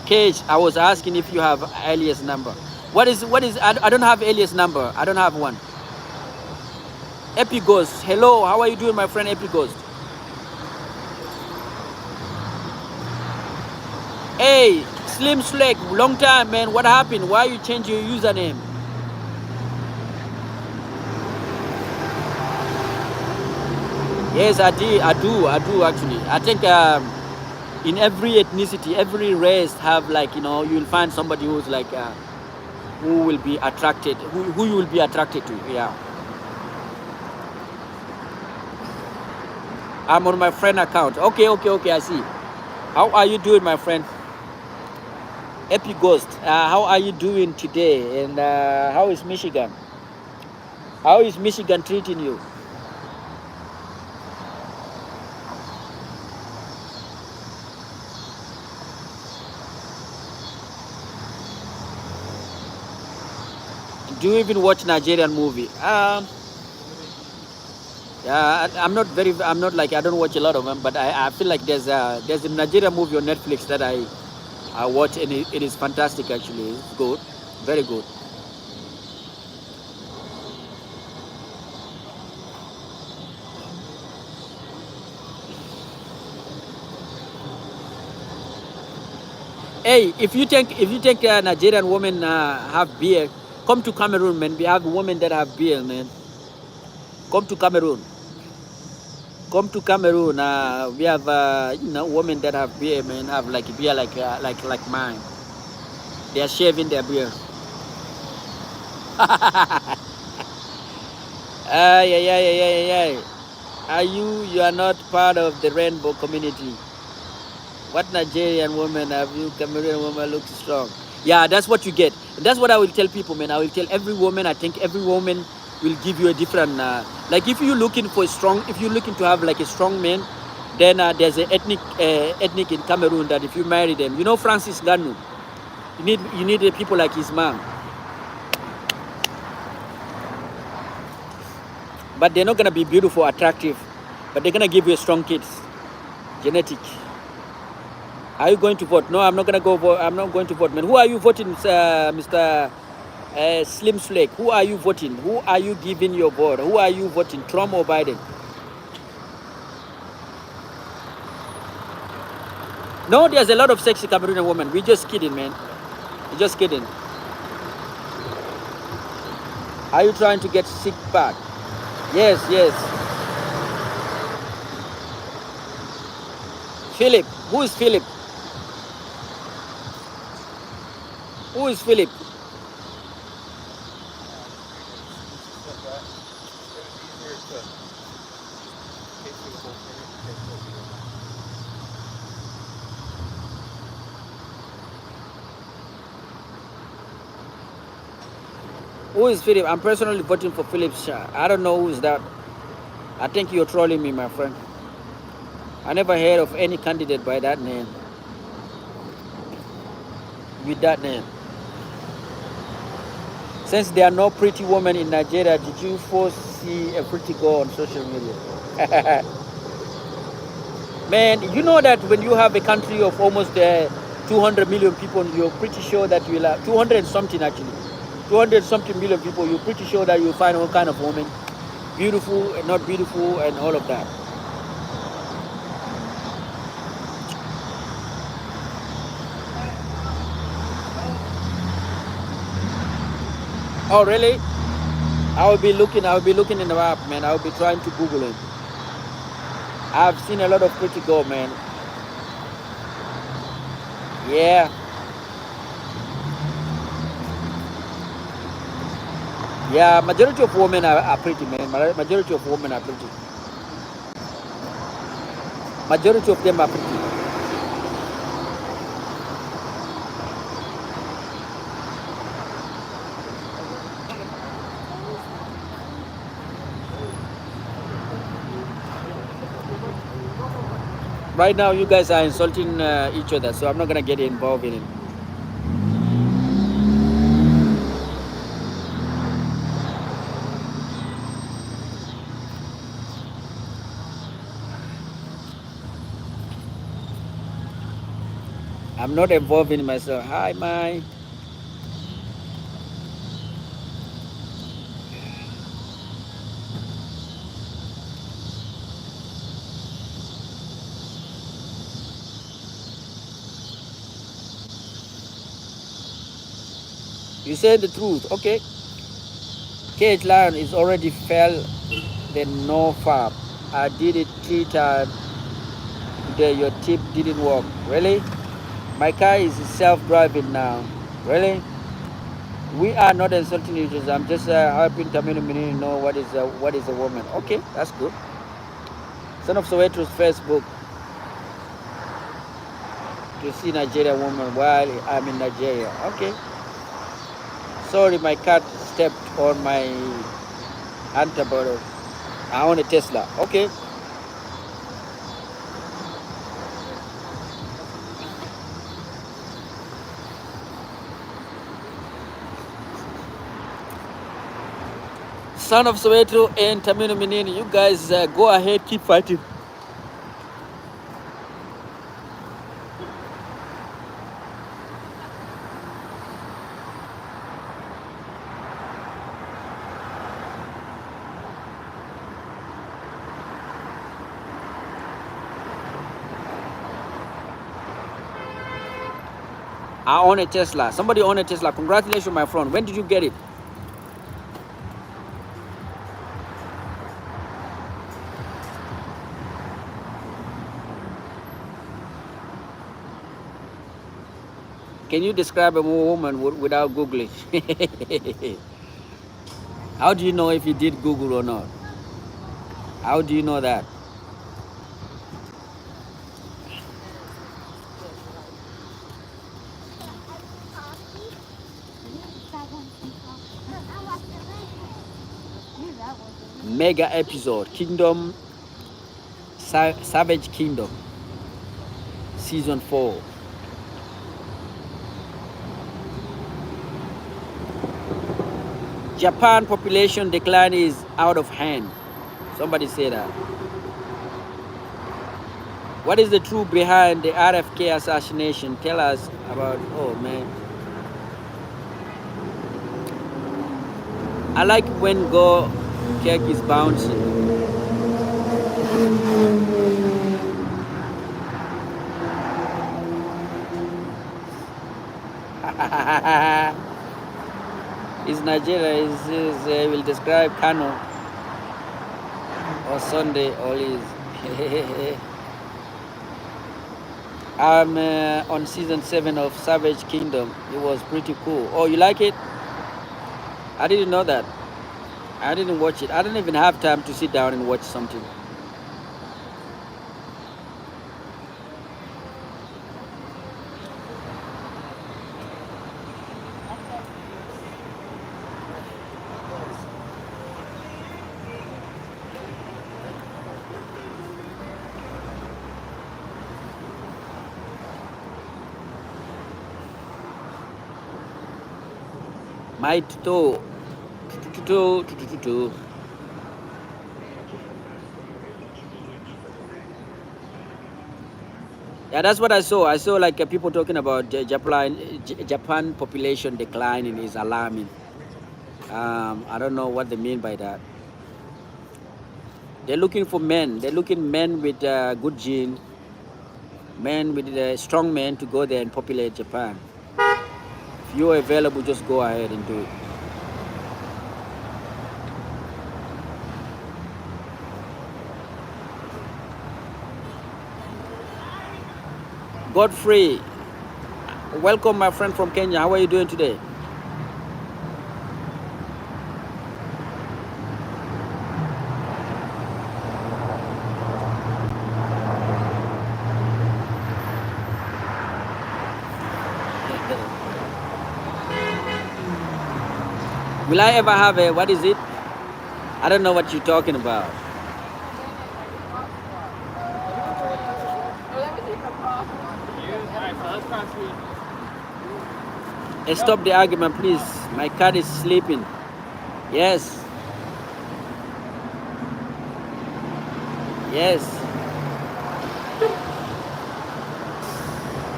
Speaker 1: Cage, I was asking if you have alias number. What is? I don't have alias number. I don't have one. Epighost, hello, how are you doing, my friend Epighost? Hey, Slim Slack, long time, man. What happened? Why you change your username? Yes, I do actually. I think in every ethnicity, every race have, like, you know, you'll find somebody who's like who will be attracted, who you will be attracted to. Yeah. I'm on my friend account. Okay, I see. How are you doing, my friend? Epighost, how are you doing today? And how is Michigan? How is Michigan treating you? Do you even watch Nigerian movie? Yeah, I'm not like, I don't watch a lot of them, but I feel like there's a Nigerian movie on Netflix that I watch, and it is fantastic actually. It's good, very good. Hey, if you think Nigerian women have beer, come to Cameroon, man. We have women that have beer, man. Come to Cameroon. Come to Cameroon. We have women that have beer, man. Have like beer like mine. They are shaving their beer. Yeah, yeah, yeah, yeah, yeah, yeah. You are not part of the rainbow community. What Nigerian woman have you? Cameroonian woman looks strong. Yeah, that's what you get. That's what I will tell people, man. I will tell every woman. I think every woman will give you a different. Like if you're looking for a strong, if you're looking to have like a strong man, then there's an ethnic in Cameroon that if you marry them, you know Francis Ngannou. You need people like his mom, but they're not gonna be beautiful, attractive, but they're gonna give you a strong kids, genetic. Are you going to vote? No, I'm not gonna go vote. I'm not going to vote, man. Who are you voting, Mr. Slim Flake? Who are you voting? Who are you giving your vote? Who are you voting, Trump or Biden? No, there's a lot of sexy Cameroonian women. We're just kidding, man. We're just kidding. Are you trying to get sick back? Yes, yes. Philip. Who is Philip? Who is Philip? Who is Philip? I'm personally voting for Philip Shah. I don't know who is that. I think you're trolling me, my friend. I never heard of any candidate by that name. With that name. Since there are no pretty women in Nigeria, did you foresee a pretty girl on social media? Man, you know that when you have a country of almost 200 million people, you're pretty sure that you'll have 200 something actually. 200 something million people, you're pretty sure that you'll find all kind of women. Beautiful and not beautiful and all of that. Oh really? I will be looking in the map, man. I will be trying to Google it. I've seen a lot of pretty girl, man. Yeah. Yeah, majority of women are pretty, man. Majority of women are pretty. Majority of them are pretty. Right now, you guys are insulting each other, so I'm not gonna get involved in it. I'm not involved in myself. Hi, Mai. You said the truth, okay? Cage Lion is already fell the no fab. I did it 3 times today. Your tip didn't work. Really? My car is self-driving now. Really? We are not insulting each other. I'm just helping community know what is a woman. Okay, that's good. Son of Soweto's Facebook to see Nigerian woman while I'm in Nigeria. Okay. Sorry, my cat stepped on my Antibody. I own a Tesla. Okay. Son of Soweto and Tamino Minini, you guys go ahead, keep fighting. I own a Tesla. Somebody own a Tesla. Congratulations, my friend. When did you get it? Can you describe a woman without Googling? How do you know if you did Google or not? How do you know that? Mega episode, Kingdom, Savage Kingdom, season 4. Japan population decline is out of hand. Somebody say that. What is the truth behind the RFK assassination? Tell us about, oh man. I like when Go cake is bouncing. Is Nigeria will describe Kano or Sunday or is I'm on season 7 of Savage Kingdom. It was pretty cool. Oh, you like it? I didn't know that. I didn't watch it. I don't even have time to sit down and watch something. My tuto. Yeah, that's what I saw. I saw like people talking about Japan population declining is alarming. I don't know what they mean by that. They're looking for men. They're looking men with good gene, men with strong men to go there and populate Japan. If you're available, just go ahead and do it. Godfrey, welcome my friend from Kenya. How are you doing today? Will I ever have a, what is it? I don't know what you're talking about. Stop the argument, please. My cat is sleeping. Yes. Yes.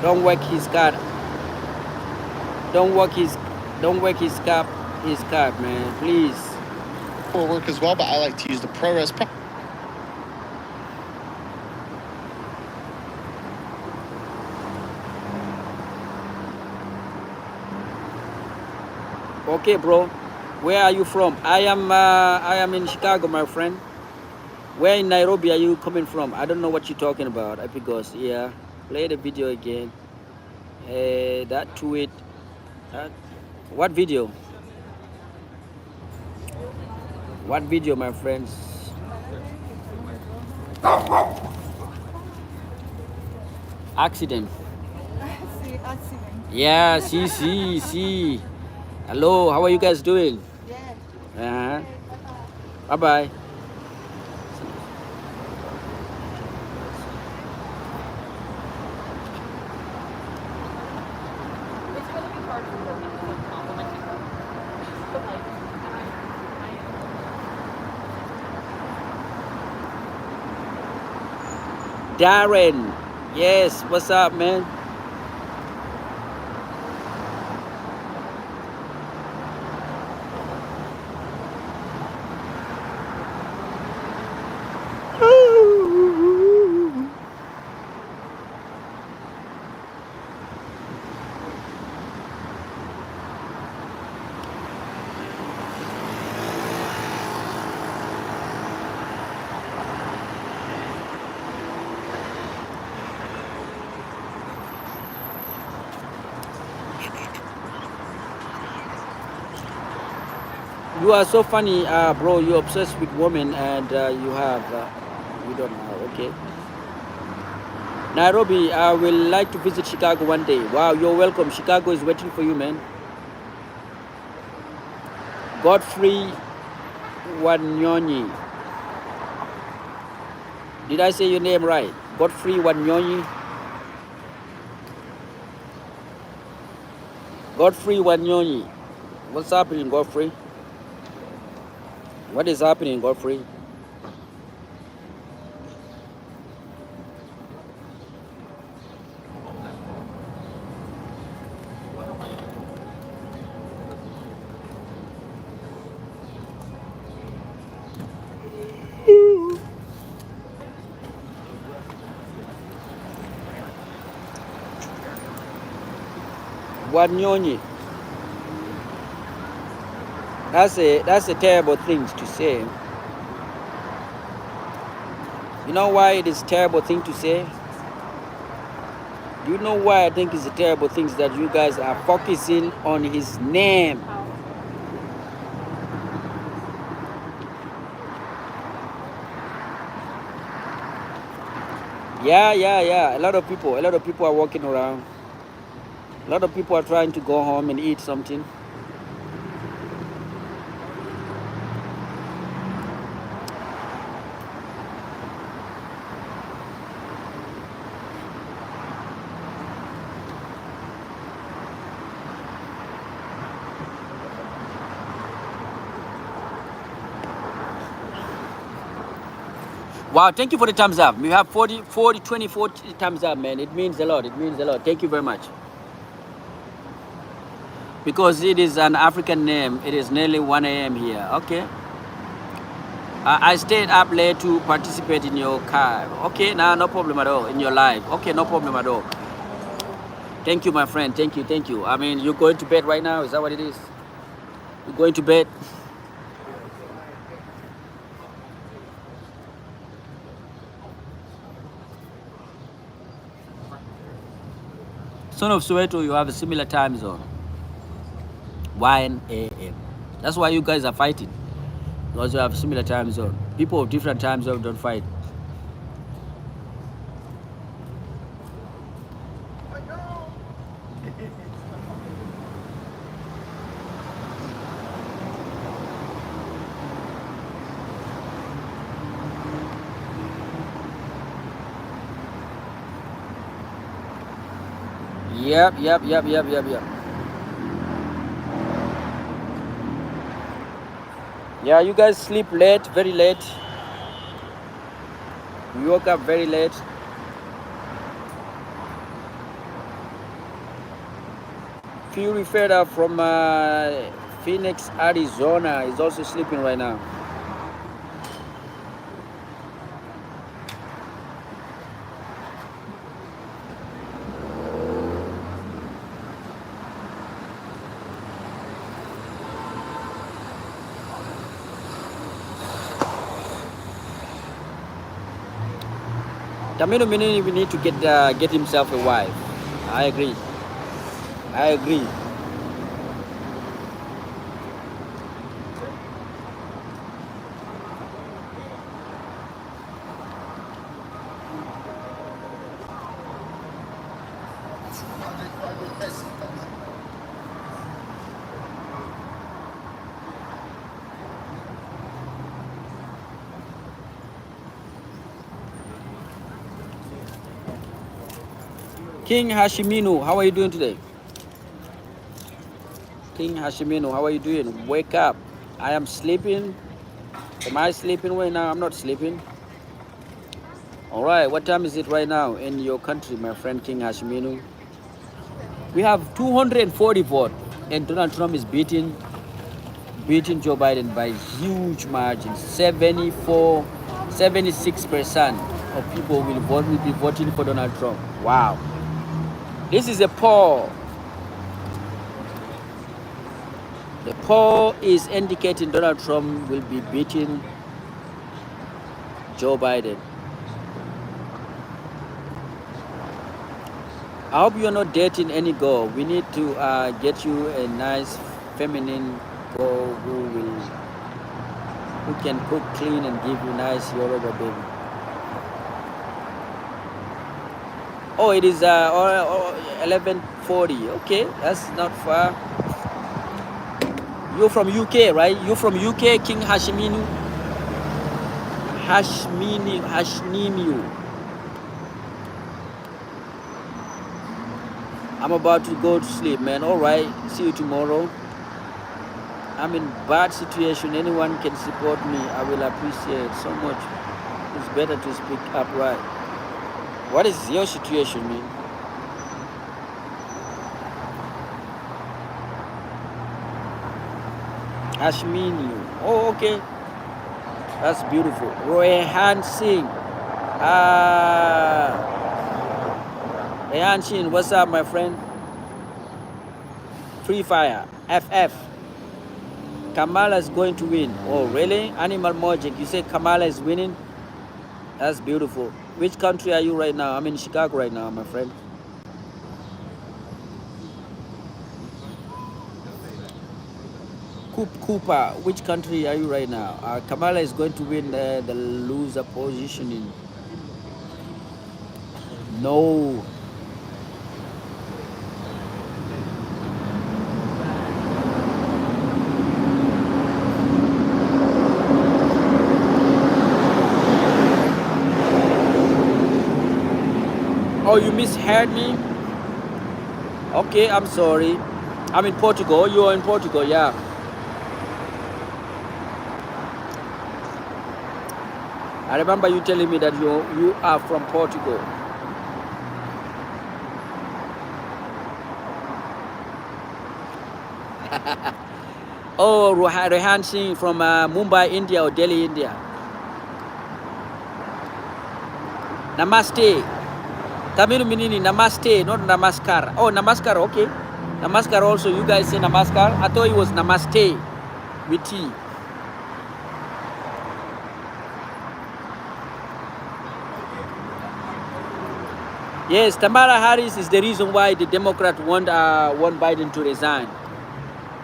Speaker 1: Don't wake his cat. Don't wake his cat, man. Please.
Speaker 2: Will work as well, but I like to use the ProRes.
Speaker 1: Okay, bro. Where are you from? I am in Chicago, my friend. Where in Nairobi are you coming from? I don't know what you're talking about. Epigos, yeah. Play the video again. That tweet. What video? What video, my friends? Accident. Yeah, see. Hello, how are you guys doing?
Speaker 5: Yeah.
Speaker 1: Bye bye. Darren, yes, what's up, man? You are so funny, bro. You're obsessed with women, and you have, you don't know, okay. Nairobi, I will like to visit Chicago one day. Wow, you're welcome. Chicago is waiting for you, man. Godfrey Wanyonyi. Did I say your name right? Godfrey Wanyonyi. Godfrey Wanyonyi. What's happening, Godfrey? What is happening, Godfrey? Wanyonyi. That's a terrible thing to say. You know why it is a terrible thing to say? Do you know why I think it's a terrible thing that you guys are focusing on his name? Yeah. A lot of people are walking around. A lot of people are trying to go home and eat something. Wow, thank you for the thumbs up. We have 40 thumbs up, man. It means a lot. It means a lot. Thank you very much. Because it is an African name, it is nearly 1 a.m. here. Okay. I stayed up late to participate in your car. Okay, now no problem at all. In your live. Okay, no problem at all. Thank you, my friend. Thank you. I mean, you're going to bed right now? Is that what it is? You're going to bed? Son of Soweto, you have a similar time zone. 1 a.m. That's why you guys are fighting. Because you have a similar time zone. People of different time zones don't fight. Yep. Yeah, you guys sleep late, very late. We woke up very late. Fury Feder from Phoenix, Arizona is also sleeping right now. Tamino Minini we need to get himself a wife. I agree. King Hashimino, how are you doing today? King Hashimino, how are you doing? Wake up. I am sleeping. Am I sleeping right now? I'm not sleeping. All right, what time is it right now in your country, my friend King Hashimino? We have 240 votes, and Donald Trump is beating Joe Biden by huge margins. 76% of people will be voting for Donald Trump. Wow. This is a poll. The poll is indicating Donald Trump will be beating Joe Biden. I hope you're not dating any girl. We need to get you a nice feminine girl who can cook, clean, and give you nice Yoruba baby. Oh, it is 11:40. Okay, that's not far. You're from UK, right? You're from UK, King Hashiminu. Hashimiu. I'm about to go to sleep, man. All right, see you tomorrow. I'm in bad situation. Anyone can support me. I will appreciate so much. It's better to speak upright. What is your situation, man? Hashmini. Oh, okay. That's beautiful. Rehan Singh. Rehan Singh, what's up, my friend? Free Fire. FF. Kamala is going to win. Oh, really? Animal Logic. You say Kamala is winning? That's beautiful. Which country are you right now? I'm in Chicago right now, my friend. Cooper, which country are you right now? Kamala is going to win the loser positioning. No. Oh, you misheard me? Okay, I'm sorry. I'm in Portugal. You are in Portugal, yeah. I remember you telling me that you are from Portugal. Oh, Rehan Singh from Mumbai, India or Delhi, India. Namaste. Tamil Minini, Namaste, not Namaskar. Oh, Namaskar, okay. Namaskar also, you guys say Namaskar. I thought it was Namaste with T. Yes, Kamala Harris is the reason why the Democrat want Biden to resign.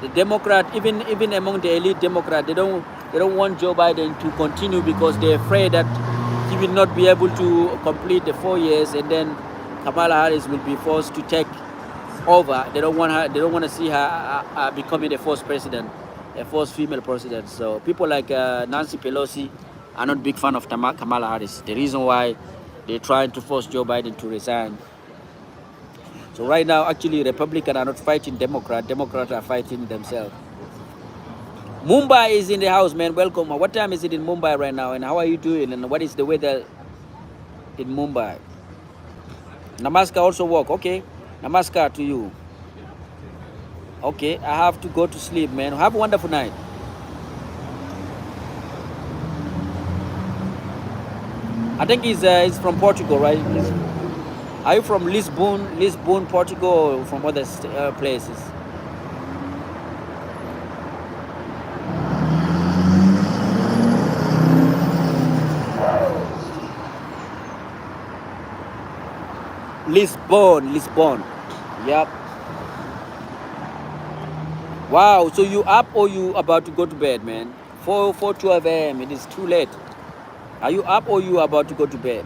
Speaker 1: The Democrat, even among the elite Democrat, they don't want Joe Biden to continue because they're afraid that he will not be able to complete the 4 years, and then Kamala Harris will be forced to take over. They don't want her. They don't want to see her becoming the first president, a first female president. So people like Nancy Pelosi are not big fan of Kamala Harris. The reason why they're trying to force Joe Biden to resign. So right now, actually, Republicans are not fighting Democrats. Democrats are fighting themselves. Mumbai is in the house, man. Welcome. What time is it in Mumbai right now? And how are you doing? And what is the weather in Mumbai? Namaskar also work. Okay. Namaskar to you. Okay. I have to go to sleep, man. Have a wonderful night. I think he's from Portugal, right? Are you from Lisbon, Portugal, or from other places? Lisbon. Yep. Wow. So you up or you about to go to bed, man? 4:12 a.m. It is too late. Are you up or you about to go to bed?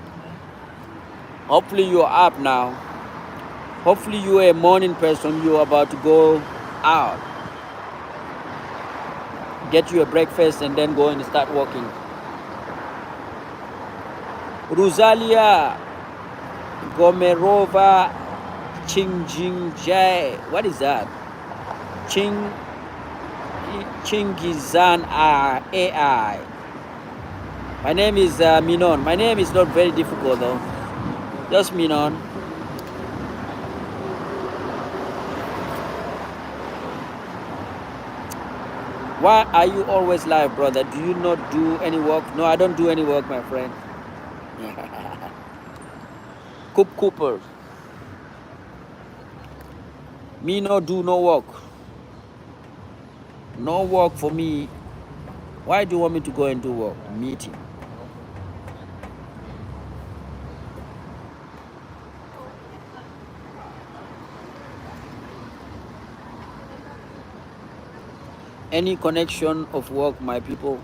Speaker 1: Hopefully you're up now. Hopefully you're a morning person. You're about to go out, get you a breakfast, and then go and start working. Rosalia Gomerova Chingjingjai. What is that? Ching Chingizan AI. My name is Minon. My name is not very difficult though. Just Minon. Why are you always live, brother? Do you not do any work? No, I don't do any work, my friend. Cooper. Me no do no work. No work for me. Why do you want me to go and do work? Meeting. Any connection of work, my people?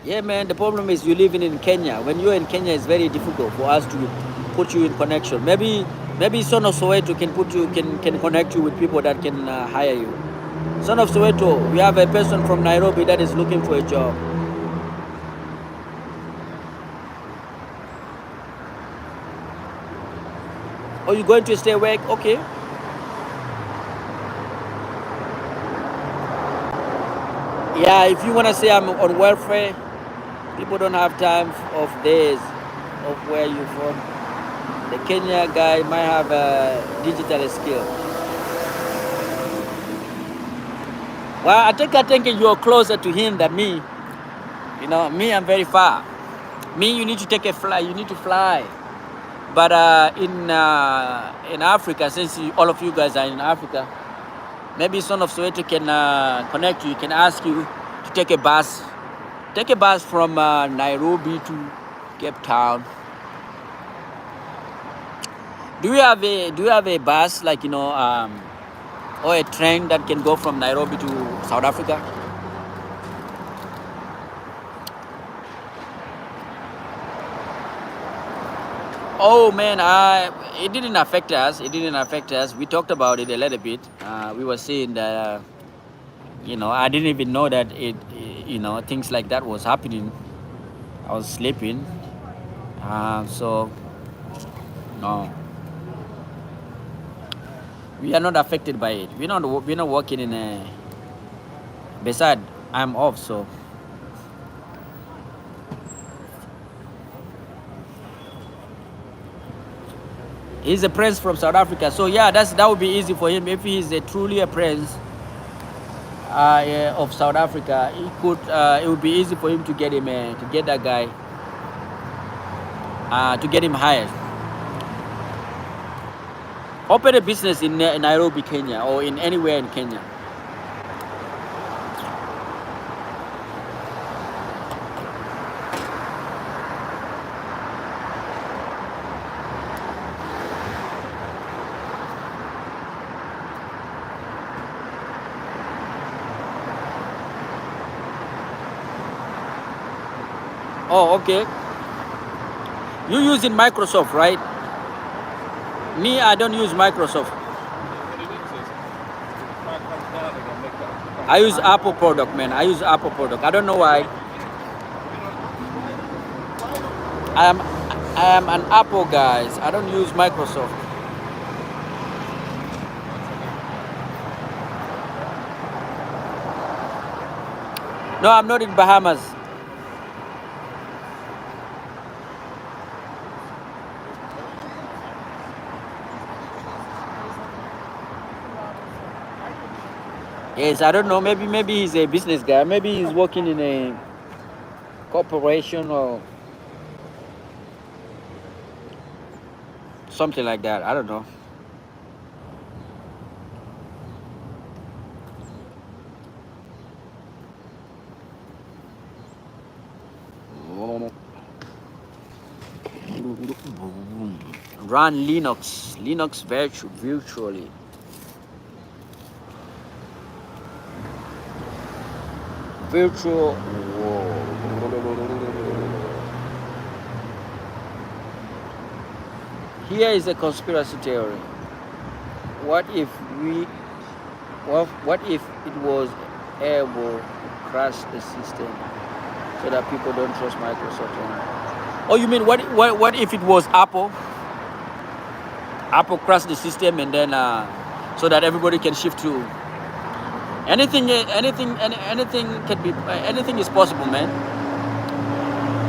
Speaker 1: Yeah, man, the problem is you're living in Kenya. When you're in Kenya, it's very difficult for us to put you in connection. Maybe Son of Soweto can connect you with people that can hire you. Son of Soweto, we have a person from Nairobi that is looking for a job. Oh, you're going to stay awake? Okay. Yeah, if you want to say I'm on welfare, people don't have time of days of where you're from. The Kenya guy might have a digital skill. Well, I think you're closer to him than me. You know, me, I'm very far. Me, you need to take a flight. You need to fly. But in Africa, since all of you guys are in Africa, maybe Son of Soweto can connect you. Can ask you to take a bus. Take a bus from Nairobi to Cape Town. Do you have a bus, like, you know, or a train that can go from Nairobi to South Africa? Oh man, it didn't affect us. It didn't affect us. We talked about it a little bit. We were saying that, you know, I didn't even know that you know, things like that was happening. I was sleeping. So, no. We are not affected by it. We're not working in a. Besides, I'm off, so. He's a prince from South Africa, so yeah, that would be easy for him if he's truly a prince of South Africa. It would be easy for him to get that guy, to get him hired. Open a business in Nairobi, Kenya, or in anywhere in Kenya. Oh, okay. You using Microsoft, right? Me, I don't use Microsoft. I use Apple product, man. I use Apple product. I don't know why. I am an Apple guys. I don't use Microsoft. No, I'm not in Bahamas. Yes, I don't know. Maybe he's a business guy. Maybe he's working in a corporation or something like that. I don't know. Run Linux virtually. Virtual. Here is a conspiracy theory. What if it was able to crash the system so that people don't trust Microsoft anymore? Oh, you mean what if it was Apple? Apple crash the system, and then so that everybody can shift to anything. Anything can be. Anything is possible, man.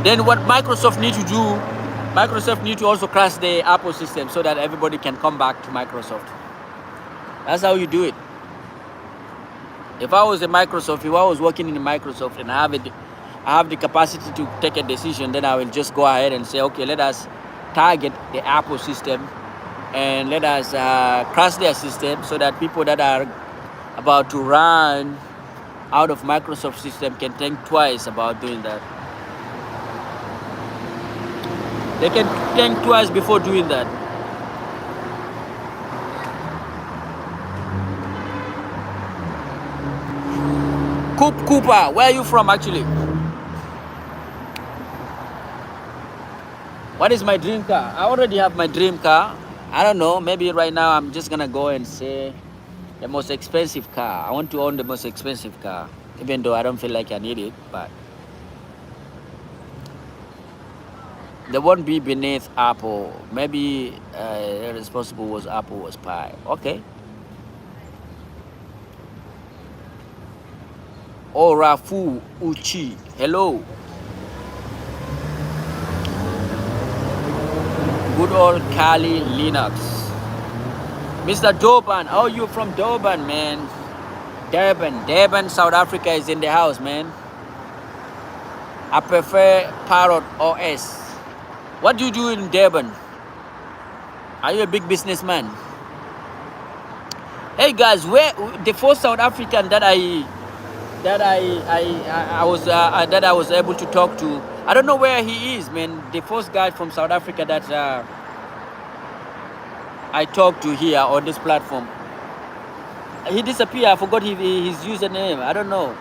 Speaker 1: Then what Microsoft need to do? Microsoft need to also crash the Apple system so that everybody can come back to Microsoft. That's how you do it. If I was a Microsoft, if I was working in Microsoft and I have the capacity to take a decision, then I will just go ahead and say, okay, let us target the Apple system and let us crash their system so that people that are about to run out of Microsoft system can think twice about doing that. They can think twice before doing that. Cooper, where are you from actually? What is my dream car? I already have my dream car. I don't know, maybe right now I'm just gonna go and say the most expensive car. I want to own the most expensive car, even though I don't feel like I need it, but they won't be beneath Apple. Maybe responsible was Apple was Pi. Okay. Oh, Rafu Uchi. Hello. Good old Kali Linux. Mr. Durban. Oh, you from Durban, man. Durban, South Africa is in the house, man. I prefer Parrot OS. What do you do in Durban? Are you a big businessman? Hey guys, where the first South African that I was able to talk to, I don't know where he is, man. The first guy from South Africa that I talked to here on this platform, he disappeared. I forgot his username. I don't know.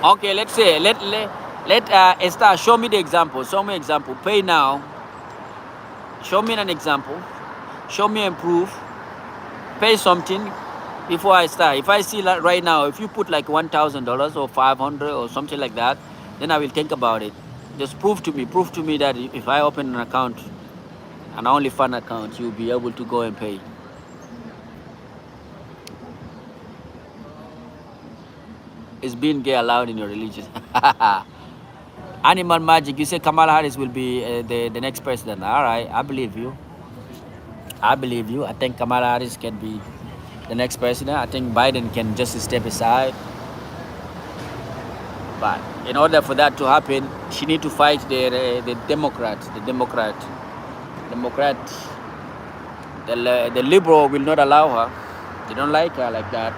Speaker 1: Okay, let's say let Esther show me the example. Show me example. Pay now. Show me an example. Show me a proof. Pay something before I start. If I see like right now, if you put like $1,000 or 500 or something like that, then I will think about it. Just prove to me that if I open an account, an OnlyFans account, you'll be able to go and pay. Is being gay allowed in your religion? Animal magic. You say Kamala Harris will be the next president. All right, I believe you. I think Kamala Harris can be the next president. I think Biden can just step aside. But in order for that to happen, she need to fight the Democrat. The liberal will not allow her. They don't like her like that.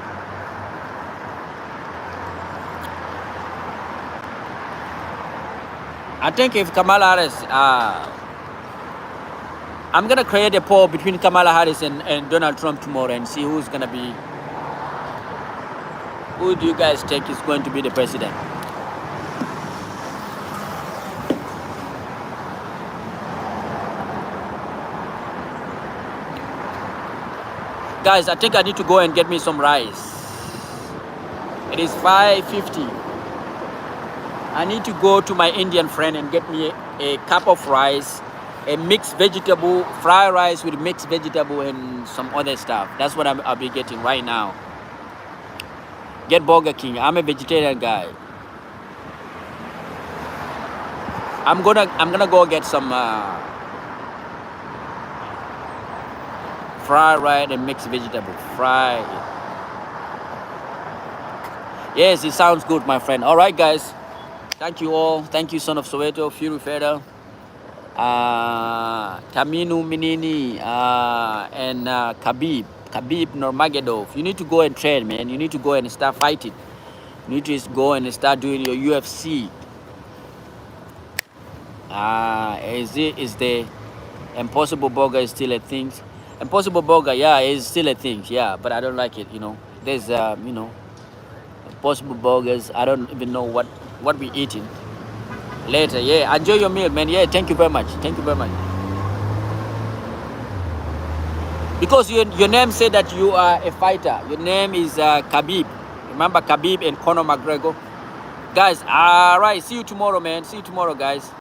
Speaker 1: I think if Kamala Harris, I'm gonna create a poll between Kamala Harris and Donald Trump tomorrow and see who's gonna be. Who do you guys think is going to be the president? Guys, I think I need to go and get me some rice. It is 5:50. I need to go to my Indian friend and get me a cup of rice, a mixed vegetable, fried rice with mixed vegetable and some other stuff. That's what I'll be getting right now. Get Burger King. I'm a vegetarian guy. I'm gonna go get some fried rice and mixed vegetable. Fried. Yes, it sounds good, my friend. All right, guys. Thank you all. Thank you, Son of Soweto, Fury Feder, Taminu Minini, and Khabib Nurmagomedov. You need to go and train, man. You need to go and start fighting. You need to go and start doing your UFC. Is the Impossible Burger is still a thing? Impossible Burger, yeah, is still a thing, yeah, but I don't like it, you know. there's you know, possible burgers. I don't even know what we eating later. Yeah, enjoy your meal, man. Yeah, thank you very much. Thank you very much. Because your name said that you are a fighter. Your name is Khabib. Remember Khabib and Conor McGregor? Guys, all right. See you tomorrow, man. See you tomorrow, guys.